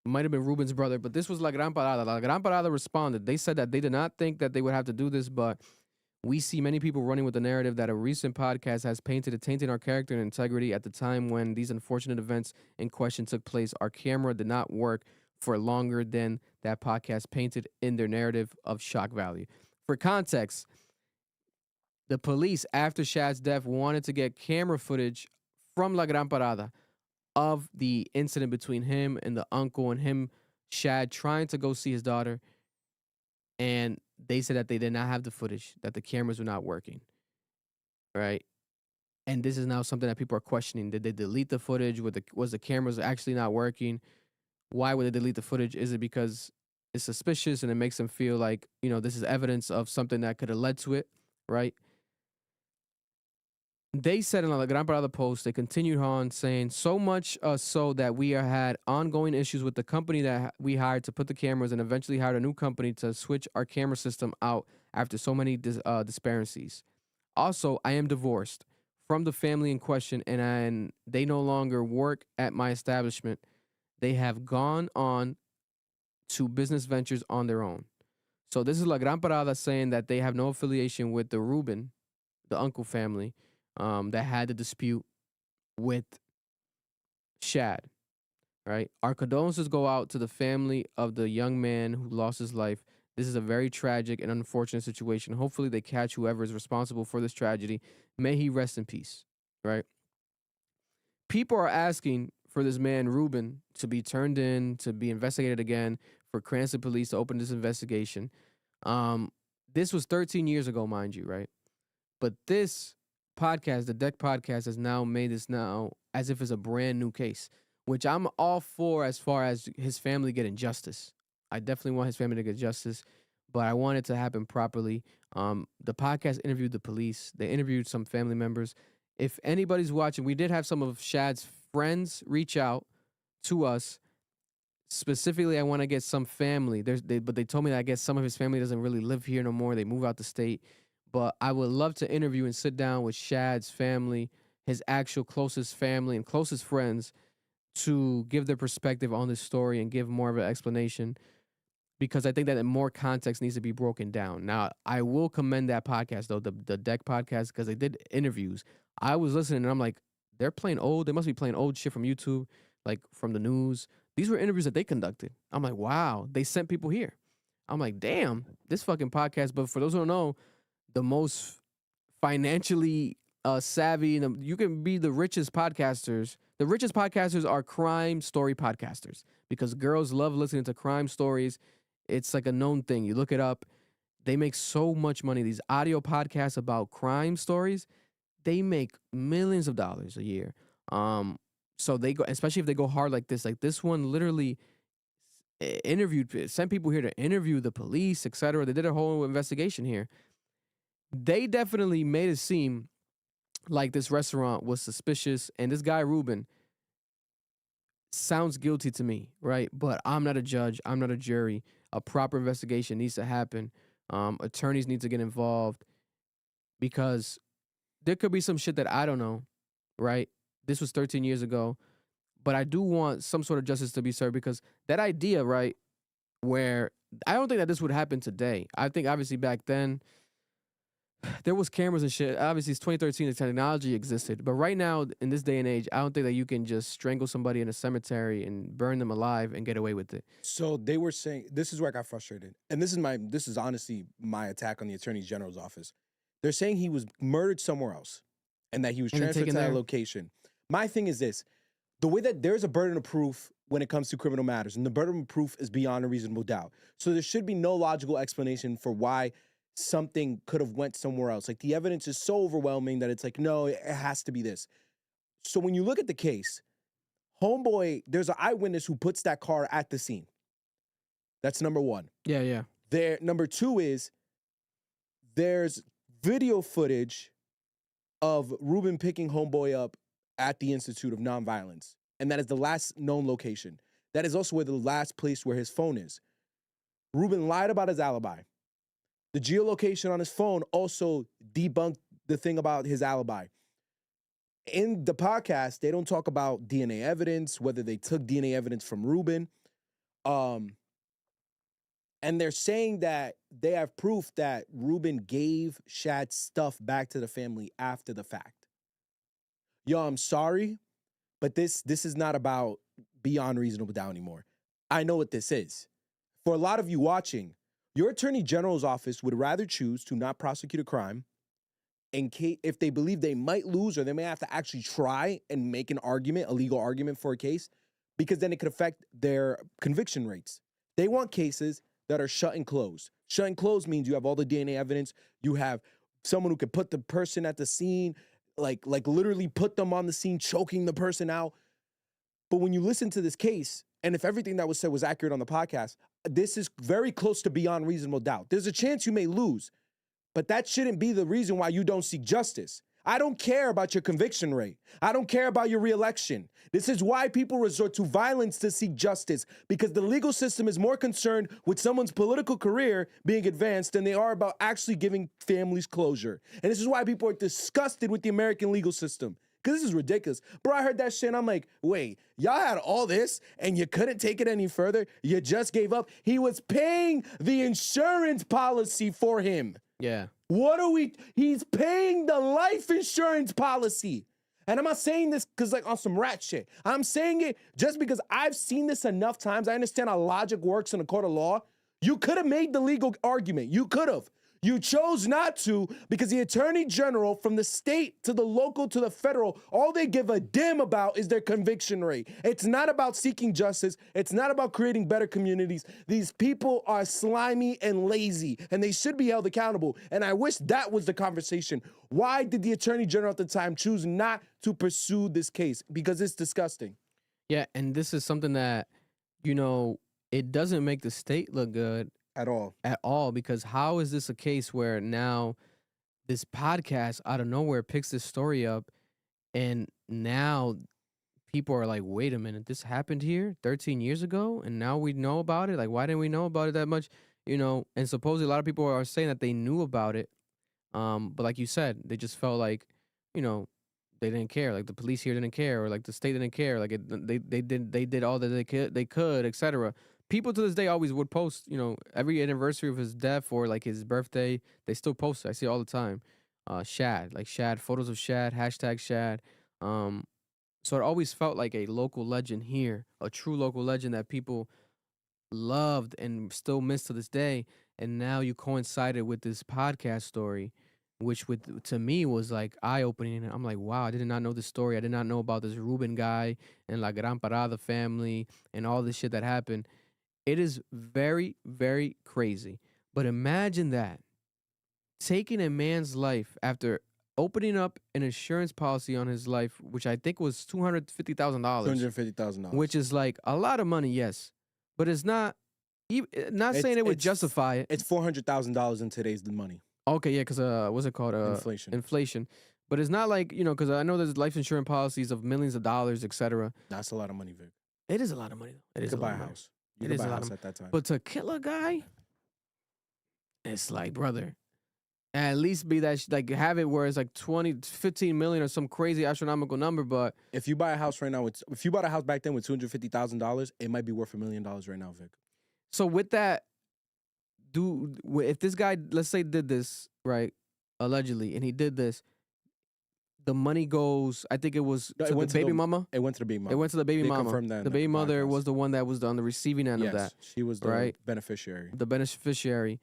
might have been Ruben's brother. But this was La Gran Parada. La Gran Parada responded. They said that they did not think that they would have to do this, but we see many people running with the narrative that a recent podcast has painted a taint in our character and integrity. At the time when these unfortunate events in question took place, our camera did not work for longer than that podcast painted in their narrative of shock value. For context, the police, after Shad's death, wanted to get camera footage from La Gran Parada of the incident between him and the uncle and him, Shad, trying to go see his daughter. And they said that they did not have the footage, that the cameras were not working, right? And this is now something that people are questioning. Did they delete the footage? Was the cameras actually not working? Why would they delete the footage? Is it because it's suspicious and it makes them feel like, this is evidence of something that could have led to it, right? They said in a Gran Parada post, they continued on saying, so much so that we had ongoing issues with the company that we hired to put the cameras and eventually hired a new company to switch our camera system out after so many disparities. Also, I am divorced from the family in question and they no longer work at my establishment. They have gone on to business ventures on their own. So this is La Gran Parada saying that they have no affiliation with the Ruben, the uncle family, that had the dispute with Shad, right? Our condolences go out to the family of the young man who lost his life. This is a very tragic and unfortunate situation. Hopefully they catch whoever is responsible for this tragedy. May he rest in peace, right? People are asking for this man, Ruben, to be turned in, to be investigated again, for Cranston police to open this investigation. This was 13 years ago, mind you, right? But this podcast, the Deck Podcast, has now made this now as if it's a brand new case, which I'm all for as far as his family getting justice. I definitely want his family to get justice, but I want it to happen properly. The podcast interviewed the police. They interviewed some family members. If anybody's watching, we did have some of Shad's friends reach out to us. Specifically, I want to get some family. But they told me that I guess some of his family doesn't really live here no more. They move out the state. But I would love to interview and sit down with Shad's family, his actual closest family and closest friends, to give their perspective on this story and give more of an explanation, because I think that more context needs to be broken down. Now, I will commend that podcast, though, the Deck Podcast, because they did interviews. I was listening, and I'm like, they're playing old. They must be playing old shit from YouTube, like from the news. These were interviews that they conducted. I'm like, wow, they sent people here. I'm like, damn, this fucking podcast. But for those who don't know, the most financially savvy, and you can be the richest podcasters. The richest podcasters are crime story podcasters, because girls love listening to crime stories. It's like a known thing. You look it up. They make so much money. These audio podcasts about crime stories, they make millions of dollars a year. So they go, especially if they go hard like this. Like this one literally sent people here to interview the police, etc. They did a whole investigation here. They definitely made it seem like this restaurant was suspicious, and this guy Ruben sounds guilty to me, right? But I'm not a judge. I'm not a jury. A proper investigation needs to happen. Attorneys need to get involved because there could be some shit that I don't know, right? This was 13 years ago, but I do want some sort of justice to be served because that idea, right, where I don't think that this would happen today. I think obviously back then there was cameras and shit. Obviously, it's 2013, the technology existed. But right now, in this day and age, I don't think that you can just strangle somebody in a cemetery and burn them alive and get away with it. So they were saying, this is where I got frustrated. And this is honestly my attack on the Attorney General's office. They're saying he was murdered somewhere else and that he was And then transferred to taken that there. location. My thing is this. The way that there's a burden of proof when it comes to criminal matters, and the burden of proof is beyond a reasonable doubt. So there should be no logical explanation for why something could have went somewhere else. Like the evidence is so overwhelming that it's like, no, it has to be this. So when you look at the case, homeboy, there's an eyewitness who puts that car at the scene. That's number one. Yeah. Number two is there's video footage of Ruben picking homeboy up at the Institute of Nonviolence. And that is the last known location. That is also where the last place where his phone is. Ruben lied about his alibi. The geolocation on his phone also debunked the thing about his alibi. In the podcast, they don't talk about DNA evidence, whether they took DNA evidence from Ruben. And they're saying that they have proof that Ruben gave Shad's stuff back to the family after the fact. Yo, I'm sorry, but this is not about beyond reasonable doubt anymore. I know what this is. For a lot of you watching, your Attorney General's office would rather choose to not prosecute a crime in case if they believe they might lose or they may have to actually try and make an argument, a legal argument for a case, because then it could affect their conviction rates. They want cases that are shut and closed. Shut and closed means you have all the DNA evidence. You have someone who can put the person at the scene, like literally put them on the scene, choking the person out. But when you listen to this case, and if everything that was said was accurate on the podcast, this is very close to beyond reasonable doubt. There's a chance you may lose, but that shouldn't be the reason why you don't seek justice. I don't care about your conviction rate. I don't care about your reelection. This is why people resort to violence to seek justice, because the legal system is more concerned with someone's political career being advanced than they are about actually giving families closure. And this is why people are disgusted with the American legal system. Because this is ridiculous. Bro, I heard that shit and I'm like, wait, y'all had all this and you couldn't take it any further? You just gave up? He was paying the insurance policy for him. Yeah. He's paying the life insurance policy. And I'm not saying this because like on some rat shit. I'm saying it just because I've seen this enough times. I understand how logic works in a court of law. You could have made the legal argument. You could have. You chose not to because the Attorney General, from the state to the local to the federal, all they give a damn about is their conviction rate. It's not about seeking justice. It's not about creating better communities. These people are slimy and lazy, and they should be held accountable. And I wish that was the conversation. Why did the Attorney General at the time choose not to pursue this case? Because it's disgusting. Yeah, and this is something that, you know, it doesn't make the state look good. At all. Because how is this a case where now this podcast out of nowhere picks this story up and now people are like, wait a minute, this happened here 13 years ago and now we know about it? Like, why didn't we know about it that much? You know, and supposedly a lot of people are saying that they knew about it. But like you said, they just felt like, you know, they didn't care. Like the police here didn't care, or like the state didn't care. Like they did all that they could, etc. People to this day always would post, you know, every anniversary of his death or like his birthday, they still post it. I see it all the time. Shad, photos of Shad, hashtag Shad. So it always felt like a local legend here, a true local legend that people loved and still miss to this day. And now you coincided with this podcast story, which to me was like eye-opening. I'm like, wow, I did not know this story. I did not know about this Ruben guy and La Gran Parada family and all this shit that happened. It is very, very crazy. But imagine that. Taking a man's life after opening up an insurance policy on his life, which I think was $250,000. $250,000. Which is like a lot of money, yes. But it's not saying it would justify it. It's $400,000 in today's money. Okay, yeah, because what's it called? Inflation. Inflation. But it's not like, you know, because I know there's life insurance policies of millions of dollars, etc. That's a lot of money, Vic. It is a lot of money, though. It You is a could lot buy a of money. house. You It could is buy a a lot house of at that time. But to kill a guy, it's like, brother, at least be that, like, have it where it's like 20, 15 million or some crazy astronomical number. But if you buy a house right now, if you bought a house back then with $250,000, it might be worth $1 million right now, Vic. so with that, if this guy, let's say, did this, right, allegedly, and he did this, the money goes, I think it was No, to the baby mama. It went to the baby mama. It went to the baby They mama. confirmed that in The the baby mother podcast. was the one that was on the receiving end of that, She was the right? beneficiary. the beneficiary.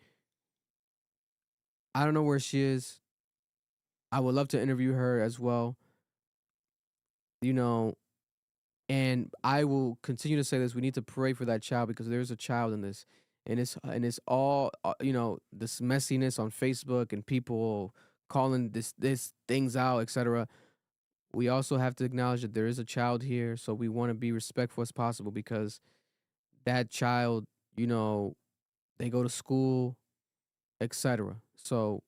I don't know where she is. I would love to interview her as well. You know, and I will continue to say this: we need to pray for that child because there's a child in this, and it's all you know, this messiness on Facebook and people calling this things out, etc. We also have to acknowledge that there is a child here, so we want to be respectful as possible because that child, you know, they go to school, etc. So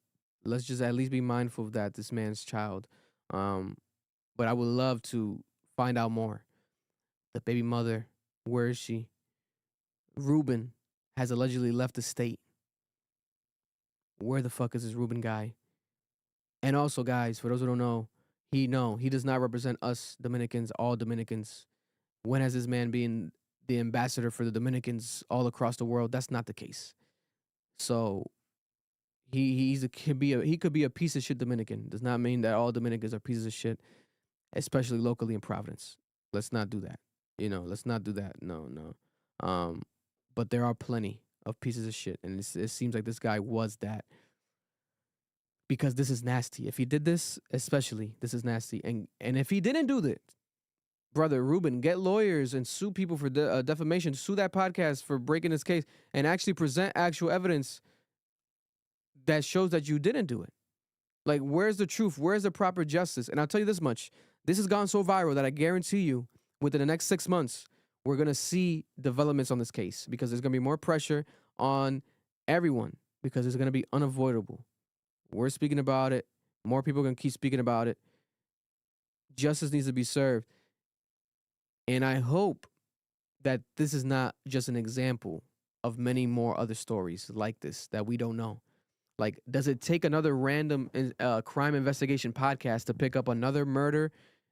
let's just at least be mindful of that, this man's child. But I would love to find out more. The baby mother, where is she? Ruben has allegedly left the state. Where the fuck is this Ruben guy? And also, guys, for those who don't know, he does not represent us Dominicans, all Dominicans. When has this man been the ambassador for the Dominicans all across the world? That's not the case. So he could be a piece of shit Dominican. Does not mean that all Dominicans are pieces of shit, especially locally in Providence. Let's not do that. You know, let's not do that. No. But there are plenty of pieces of shit, and it seems like this guy was that. Because this is nasty. If he did this, especially, this is nasty. And if he didn't do that, brother Ruben, get lawyers and sue people for defamation. Sue that podcast for breaking this case and actually present actual evidence that shows that you didn't do it. Like, where's the truth? Where's the proper justice? And I'll tell you this much. This has gone so viral that I guarantee you within the next 6 months, we're going to see developments on this case because there's going to be more pressure on everyone because it's going to be unavoidable. We're speaking about it. More people are going to keep speaking about it. Justice needs to be served. And I hope that this is not just an example of many more other stories like this that we don't know. Like, does it take another random crime investigation podcast to pick up another murder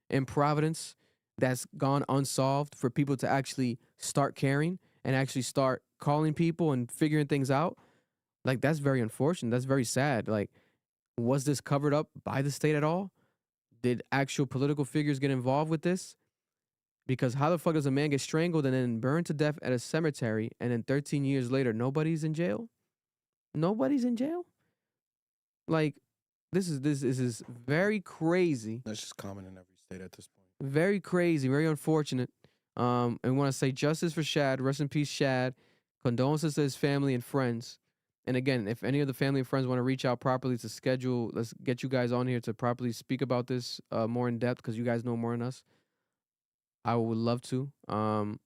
in Providence that's gone unsolved for people to actually start caring and actually start calling people and figuring things out? Like, that's very unfortunate. That's very sad. Like, was this covered up by the state at all? Did actual political figures get involved with this? Because how the fuck does a man get strangled and then burned to death at a cemetery and then 13 years later, nobody's in jail? Nobody's in jail? Like, this is very crazy. That's just common in every state at this point. Very crazy, very unfortunate. And want to say justice for Shad. Rest in peace, Shad. Condolences to his family and friends. And again, if any of the family and friends want to reach out properly to schedule, let's get you guys on here to properly speak about this more in depth because you guys know more than us. I would love to. And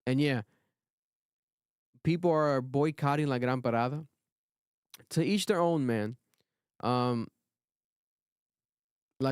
yeah, people are boycotting La Gran Parada. To each their own, man. La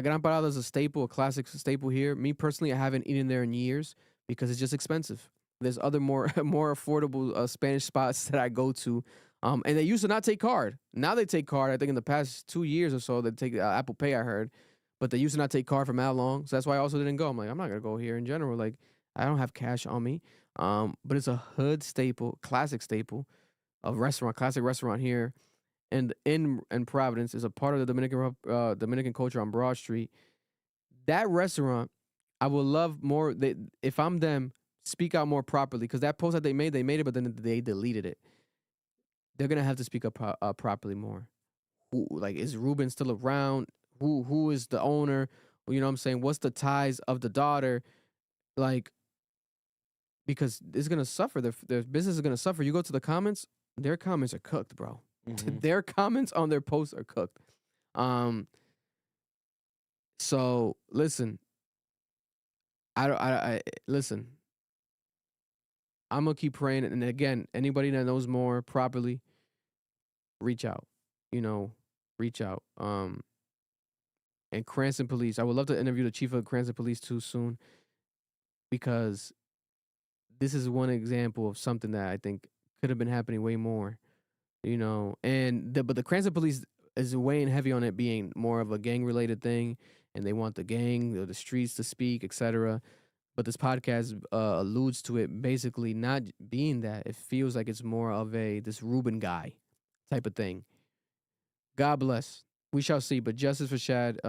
Gran Parada is a staple, a classic staple here. Me personally, I haven't eaten there in years because it's just expensive. There's other more affordable Spanish spots that I go to. And they used to not take card. Now they take card. I think in the past 2 years or so, they take Apple Pay, I heard. But they used to not take card from that long. So that's why I also didn't go. I'm like, I'm not going to go here in general. Like, I don't have cash on me. But it's a hood staple, classic staple of restaurant, classic restaurant here. And in Providence is a part of the Dominican culture on Broad Street. That restaurant, I would love more. If I'm them, speak out more properly. Because that post that they made it, but then they deleted it. They're going to have to speak up properly more. Like, is Ruben still around? Who is the owner? You know what I'm saying? What's the ties of the daughter? Like, because it's going to suffer. Their business is going to suffer. You go to the comments, their comments are cooked, bro. Mm-hmm. Their comments on their posts are cooked. So listen, I listen. I'm gonna keep praying, and again, anybody that knows more properly, reach out. You know, reach out. and Cranston Police. I would love to interview the chief of Cranston Police too soon, because this is one example of something that I think could have been happening way more, you know. And but the Cranston Police is weighing heavy on it being more of a gang related thing, and they want the gang or the streets to speak, etc. But this podcast alludes to it basically not being that. It feels like it's more of this Ruben guy type of thing. God bless. We shall see. But justice for Shad.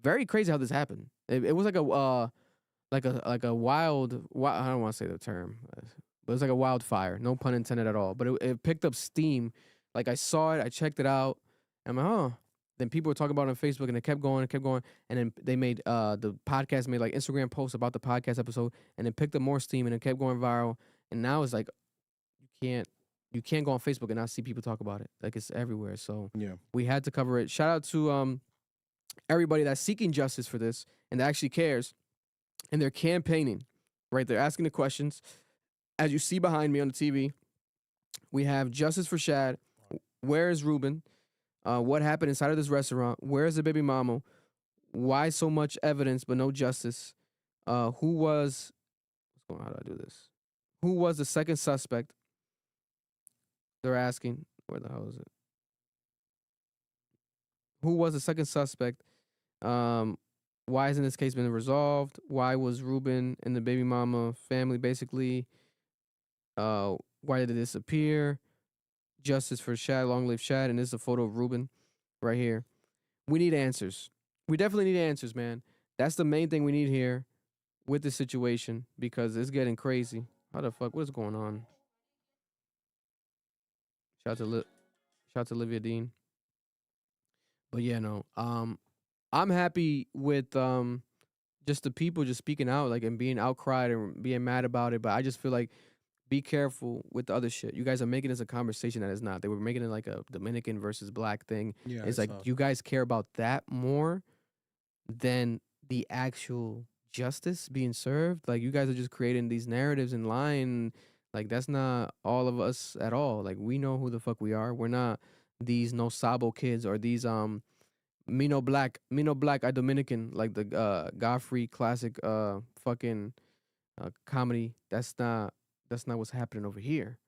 Very crazy how this happened. It was like a wild. I don't want to say the term, but it was like a wildfire. No pun intended at all. But it picked up steam. Like I saw it, I checked it out. And I'm like, oh. Then people were talking about it on Facebook, and it kept going and kept going. And then they made the podcast made like Instagram posts about the podcast episode, and it picked up more steam, and it kept going viral. And now it's like you can't go on Facebook and not see people talk about it. Like it's everywhere. So yeah, we had to cover it. Shout out to everybody that's seeking justice for this and that actually cares, and they're campaigning. Right, they're asking the questions. As you see behind me on the TV, we have Justice for Shad. Where is Ruben? What happened inside of this restaurant? Where is the baby mama? Why so much evidence but no justice? How do I do this? Who was the second suspect? They're asking. Where the hell is it? Who was the second suspect? Why hasn't this case been resolved? Why was Ruben and the baby mama family basically? Why did it disappear? Justice for Shad, long live Shad, and this is a photo of Ruben right here. We need answers. We definitely need answers, man. That's the main thing we need here with the situation, because it's getting crazy. How the fuck? What's going on? Shout out to Olivia Dean. But yeah, no. I'm happy with just the people just speaking out, like, and being outcried and being mad about it. But I just feel like, be careful with the other shit. You guys are making this a conversation that is not. They were making it like a Dominican versus black thing. yeah. It's like you guys care about that more than the actual justice being served. Like, you guys are just creating these narratives and lying. Like, that's not all of us at all. Like, we know who the fuck we are. We're not these no sabo kids or these me no black I Dominican, like the Godfrey classic fucking comedy. That's not what's happening over here.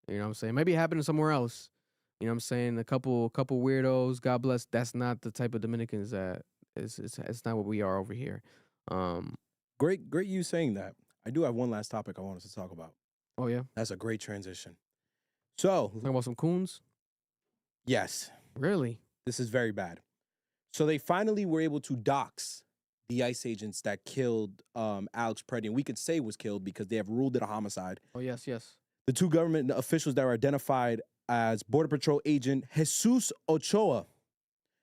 You know what I'm saying? Maybe it happened somewhere else. You know what I'm saying? A couple weirdos, God bless. That's not the type of Dominicans that it's not what we are over here. Great you saying that. I do have one last topic I want us to talk about. Oh yeah? That's a great transition. So, Talking about some coons? yes, Really? this is very bad. So they finally were able to dox the ICE agents that killed Alex Preddy, and we could say was killed because they have ruled it a homicide. Oh yes. The two government officials that were identified as Border Patrol agent Jesus Ochoa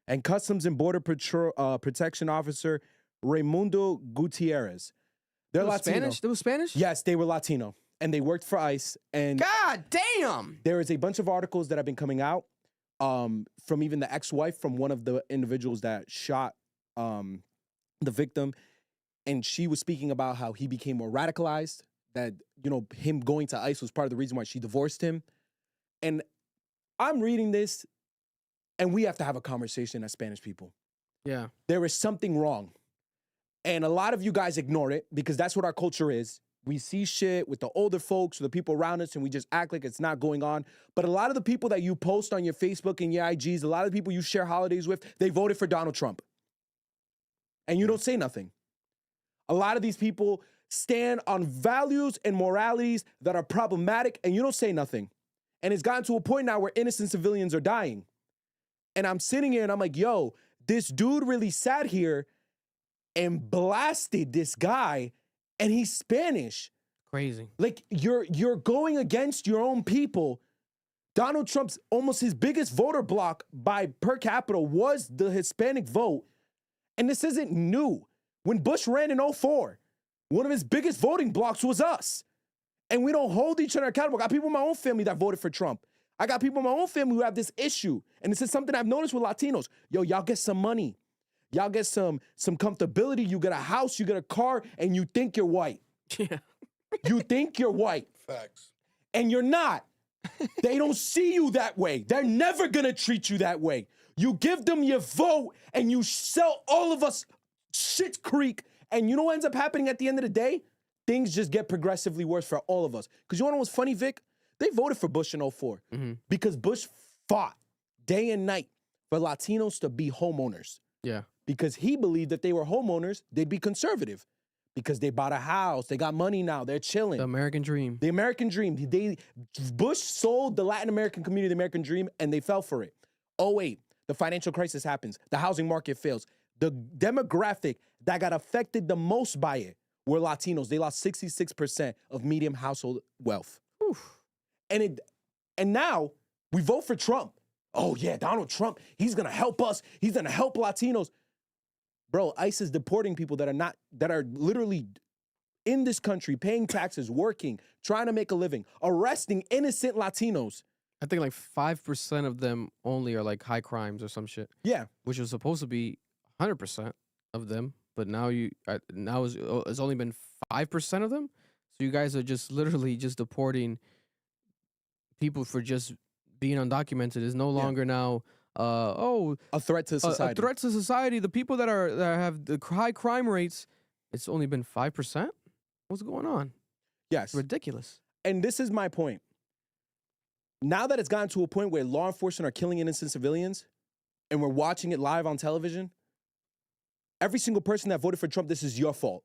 and Customs and Border Patrol Protection Officer Raimundo Gutierrez. They're Latino. Spanish? They were Spanish? Yes, they were Latino, and they worked for ICE. And God damn! there is a bunch of articles that have been coming out from even the ex-wife from one of the individuals that shot the victim, and she was speaking about how he became more radicalized, that, you know, him going to ICE was part of the reason why she divorced him. And I'm reading this, and we have to have a conversation as Spanish people. Yeah. There is something wrong. And a lot of you guys ignore it because that's what our culture is. We see shit with the older folks or the people around us, and we just act like it's not going on. But a lot of the people that you post on your Facebook and your IGs, a lot of the people you share holidays with, they voted for Donald Trump. And you don't say nothing. A lot of these people stand on values and moralities that are problematic, and you don't say nothing. And it's gotten to a point now where innocent civilians are dying. And I'm sitting here and I'm like, yo, this dude really sat here and blasted this guy, and he's Spanish. Crazy. Like, you're going against your own people. Donald Trump's almost his biggest voter block by per capita was the Hispanic vote. And this isn't new. When Bush ran in 2004, one of his biggest voting blocks was us. And we don't hold each other accountable. I got people in my own family that voted for Trump. I got people in my own family who have this issue. And this is something I've noticed with Latinos. Yo, y'all get some money. Y'all get some comfortability. You get a house, you get a car, and you think you're white. Yeah. You think you're white. Facts. And you're not. They don't see you that way. They're never gonna treat you that way. You give them your vote and you sell all of us Shit's Creek. And you know what ends up happening at the end of the day? Things just get progressively worse for all of us. Because you wanna know what's funny, Vic? They voted for Bush in 04 because Bush fought day and night for Latinos to be homeowners. Yeah. Because he believed if they were homeowners, they'd be conservative. Because they bought a house, they got money now, they're chilling. The American dream. The American dream. Bush sold the Latin American community the American dream, and they fell for it. 08, the financial crisis happens. The housing market fails. The demographic that got affected the most by it were Latinos. They lost 66% of medium household wealth. Oof. And now we vote for Trump. Oh yeah, Donald Trump, he's gonna help us. He's gonna help Latinos. Bro, ICE is deporting people that are literally in this country, paying taxes, working, trying to make a living, arresting innocent Latinos. I think like 5% of them only are like high crimes or some shit. Yeah. Which was supposed to be 100% of them, but now it's only been 5% of them. So you guys are just literally just deporting people for just being undocumented. Is no longer now a threat to society. A threat to society. The people that have the high crime rates, it's only been 5%. What's going on? Yes. It's ridiculous. And this is my point. Now that it's gotten to a point where law enforcement are killing innocent civilians and we're watching it live on television, every single person that voted for Trump, this is your fault.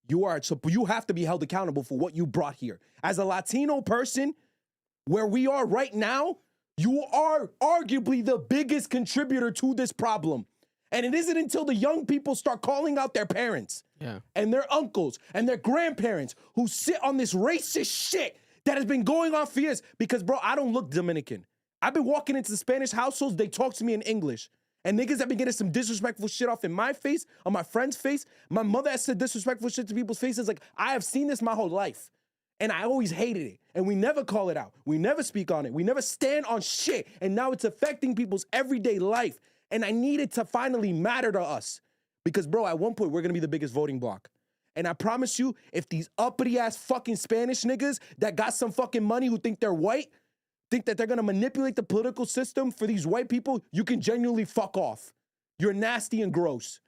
You have to be held accountable for what you brought here. As a Latino person, where we are right now, you are arguably the biggest contributor to this problem. And it isn't until the young people start calling out their parents and their uncles and their grandparents who sit on this racist shit that has been going on for years. Because, bro, I don't look Dominican. I've been walking into Spanish households, they talk to me in English. And niggas have been getting some disrespectful shit off in my face, on my friend's face. My mother has said disrespectful shit to people's faces. Like, I have seen this my whole life. And I always hated it. And we never call it out. We never speak on it. We never stand on shit. And now it's affecting people's everyday life. And I need it to finally matter to us. Because, bro, at one point, we're going to be the biggest voting bloc. And I promise you, if these uppity-ass fucking Spanish niggas that got some fucking money who think they're white, think that they're going to manipulate the political system for these white people, you can genuinely fuck off. You're nasty and gross.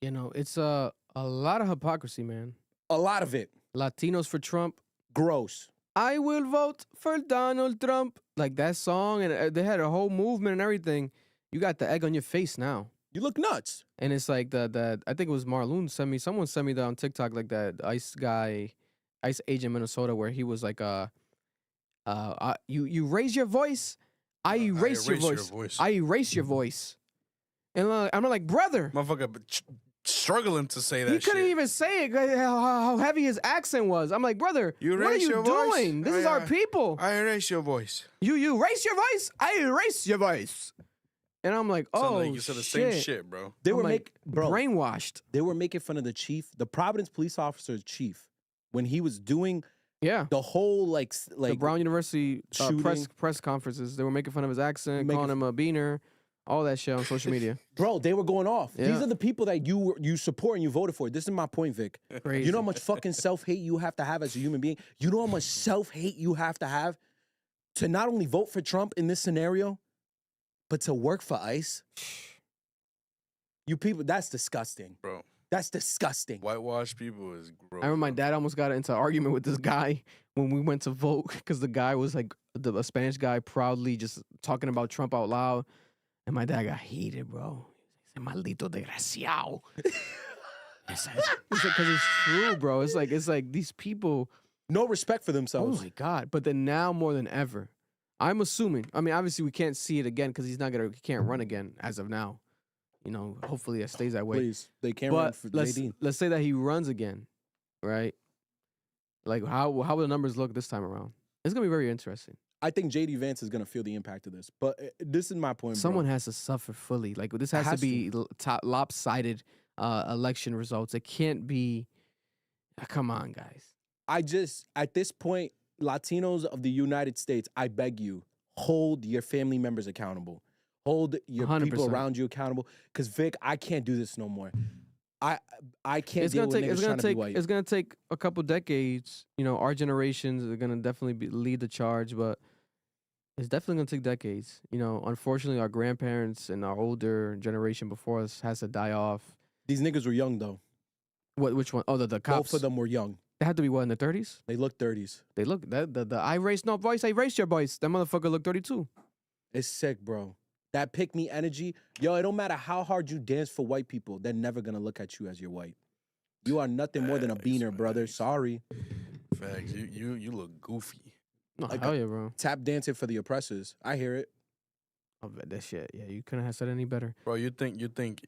You know, it's a lot of hypocrisy, man. A lot of it. Latinos for Trump. Gross. I will vote for Donald Trump. Like that song, and they had a whole movement and everything. You got the egg on your face now. You look nuts. And it's like I think it was Marloon someone sent me that on TikTok, like that ICE agent in Minnesota, where he was like, you raise your voice, I erase your voice. I erase your voice. And I'm like, brother. Motherfucker, struggling to say that He couldn't even say it, how heavy his accent was. I'm like, brother, what are you doing? This is our people. I erase your voice. You erase your voice? I erase your voice. And I'm like, oh, like you said the same shit, bro. They were brainwashed. They were making fun of the chief, the Providence police officer's chief, when he was doing the whole like the Brown University press conferences. They were making fun of his accent, calling him a beaner, all that shit on social media. Bro, they were going off. Yeah. These are the people that you support and you voted for. This is my point, Vic. Crazy. You know how much fucking self-hate you have to have as a human being? You know how much self-hate you have to not only vote for Trump in this scenario, but to work for ICE? You people, that's disgusting. Bro. That's disgusting. Whitewash people is gross. I remember my dad almost got into an argument with this guy when we went to vote because the guy was like, a Spanish guy proudly just talking about Trump out loud. And my dad got heated, bro. He said, maldito desgraciado. Because it's true, bro. It's like these people. No respect for themselves. Oh my God. But then now more than ever, I'm assuming, I mean, obviously we can't see it again because he can't run again as of now. You know, hopefully it stays that way. Please, they can't run for Nadine. Let's say that he runs again, right? Like, how will the numbers look this time around? It's going to be very interesting. I think J.D. Vance is going to feel the impact of this. But this is my point, Someone has to suffer fully. Like, this has to be lopsided election results. It can't be, come on, guys. At this point, Latinos of the United States, I beg you, hold your family members accountable. Hold your 100%. people around you accountable. Because, Vic, I can't do this no more. I can't deal with niggas trying to be white. It's gonna take a couple decades. You know, our generations are gonna definitely lead the charge, but it's definitely gonna take decades. You know, unfortunately, our grandparents and our older generation before us has to die off. These niggas were young though. Which one? Oh, the cops. Both of them were young. They had to be what, in the 30s? They look 30s. They look the I race no voice. I race your voice. That motherfucker look 32. It's sick, bro. That pick me energy, yo. It don't matter how hard you dance for white people. They're never gonna look at you as you're white. You are nothing more than a beaner, brother. Sorry. Facts. You look goofy. No, Like hell yeah, bro. Tap dancing for the oppressors. I hear it. I bet that shit. Yeah, you couldn't have said any better. Bro, you think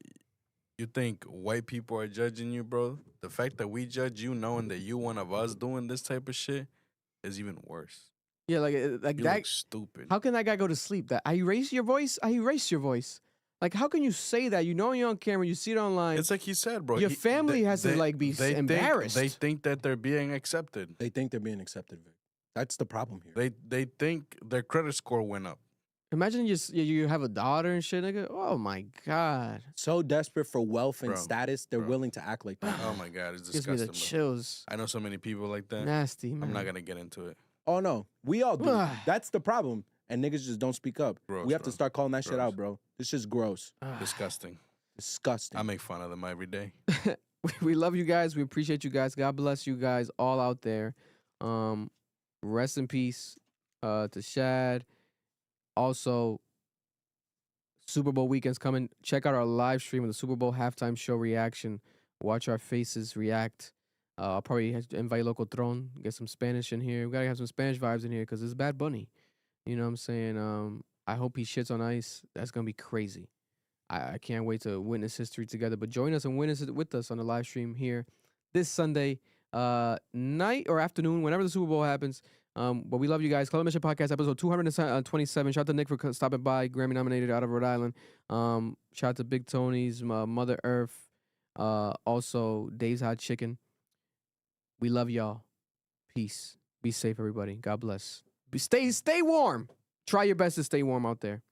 white people are judging you, bro? The fact that we judge you knowing that you one of us doing this type of shit is even worse. Yeah, like You that. look stupid. How can that guy go to sleep? That I erase your voice. I erase your voice. Like, how can you say that? You know you're on camera. You see it online. It's like he said, bro. Your family has to like be embarrassed. They think that they're being accepted. They think they're being accepted, Vic. That's the problem here. They think their credit score went up. Imagine you have a daughter and shit, nigga. Oh my god. So desperate for wealth and Bro, status, they're willing to act like that. Oh my god, it's Gives me disgusting. the bro. chills. I know so many people like that. Nasty, man. I'm not gonna get into it. Oh no, we all do. That's the problem. And niggas just don't speak up. Gross, we have bro. to start calling that shit Gross. out, bro. This shit's gross. Disgusting. Disgusting. I make fun of them every day. We love you guys. We appreciate you guys. God bless you guys all out there. Rest in peace to Shad. Also, Super Bowl weekend's coming. Check out our live stream of the Super Bowl halftime show reaction. Watch our faces react. I'll probably invite Loco Tron, get some Spanish in here. We gotta have some Spanish vibes in here because it's Bad Bunny. You know what I'm saying? I hope he shits on ice. That's gonna be crazy. I can't wait to witness history together. But join us and witness it with us on the live stream here this Sunday night or afternoon, whenever the Super Bowl happens. But we love you guys. Club Mission Podcast, episode 227. Shout out to Nick for stopping by, Grammy nominated out of Rhode Island. Shout out to Big Tony's, Mother Earth, also Dave's Hot Chicken. We love y'all. Peace. Be safe, everybody. God bless. Stay warm. Try your best to stay warm out there.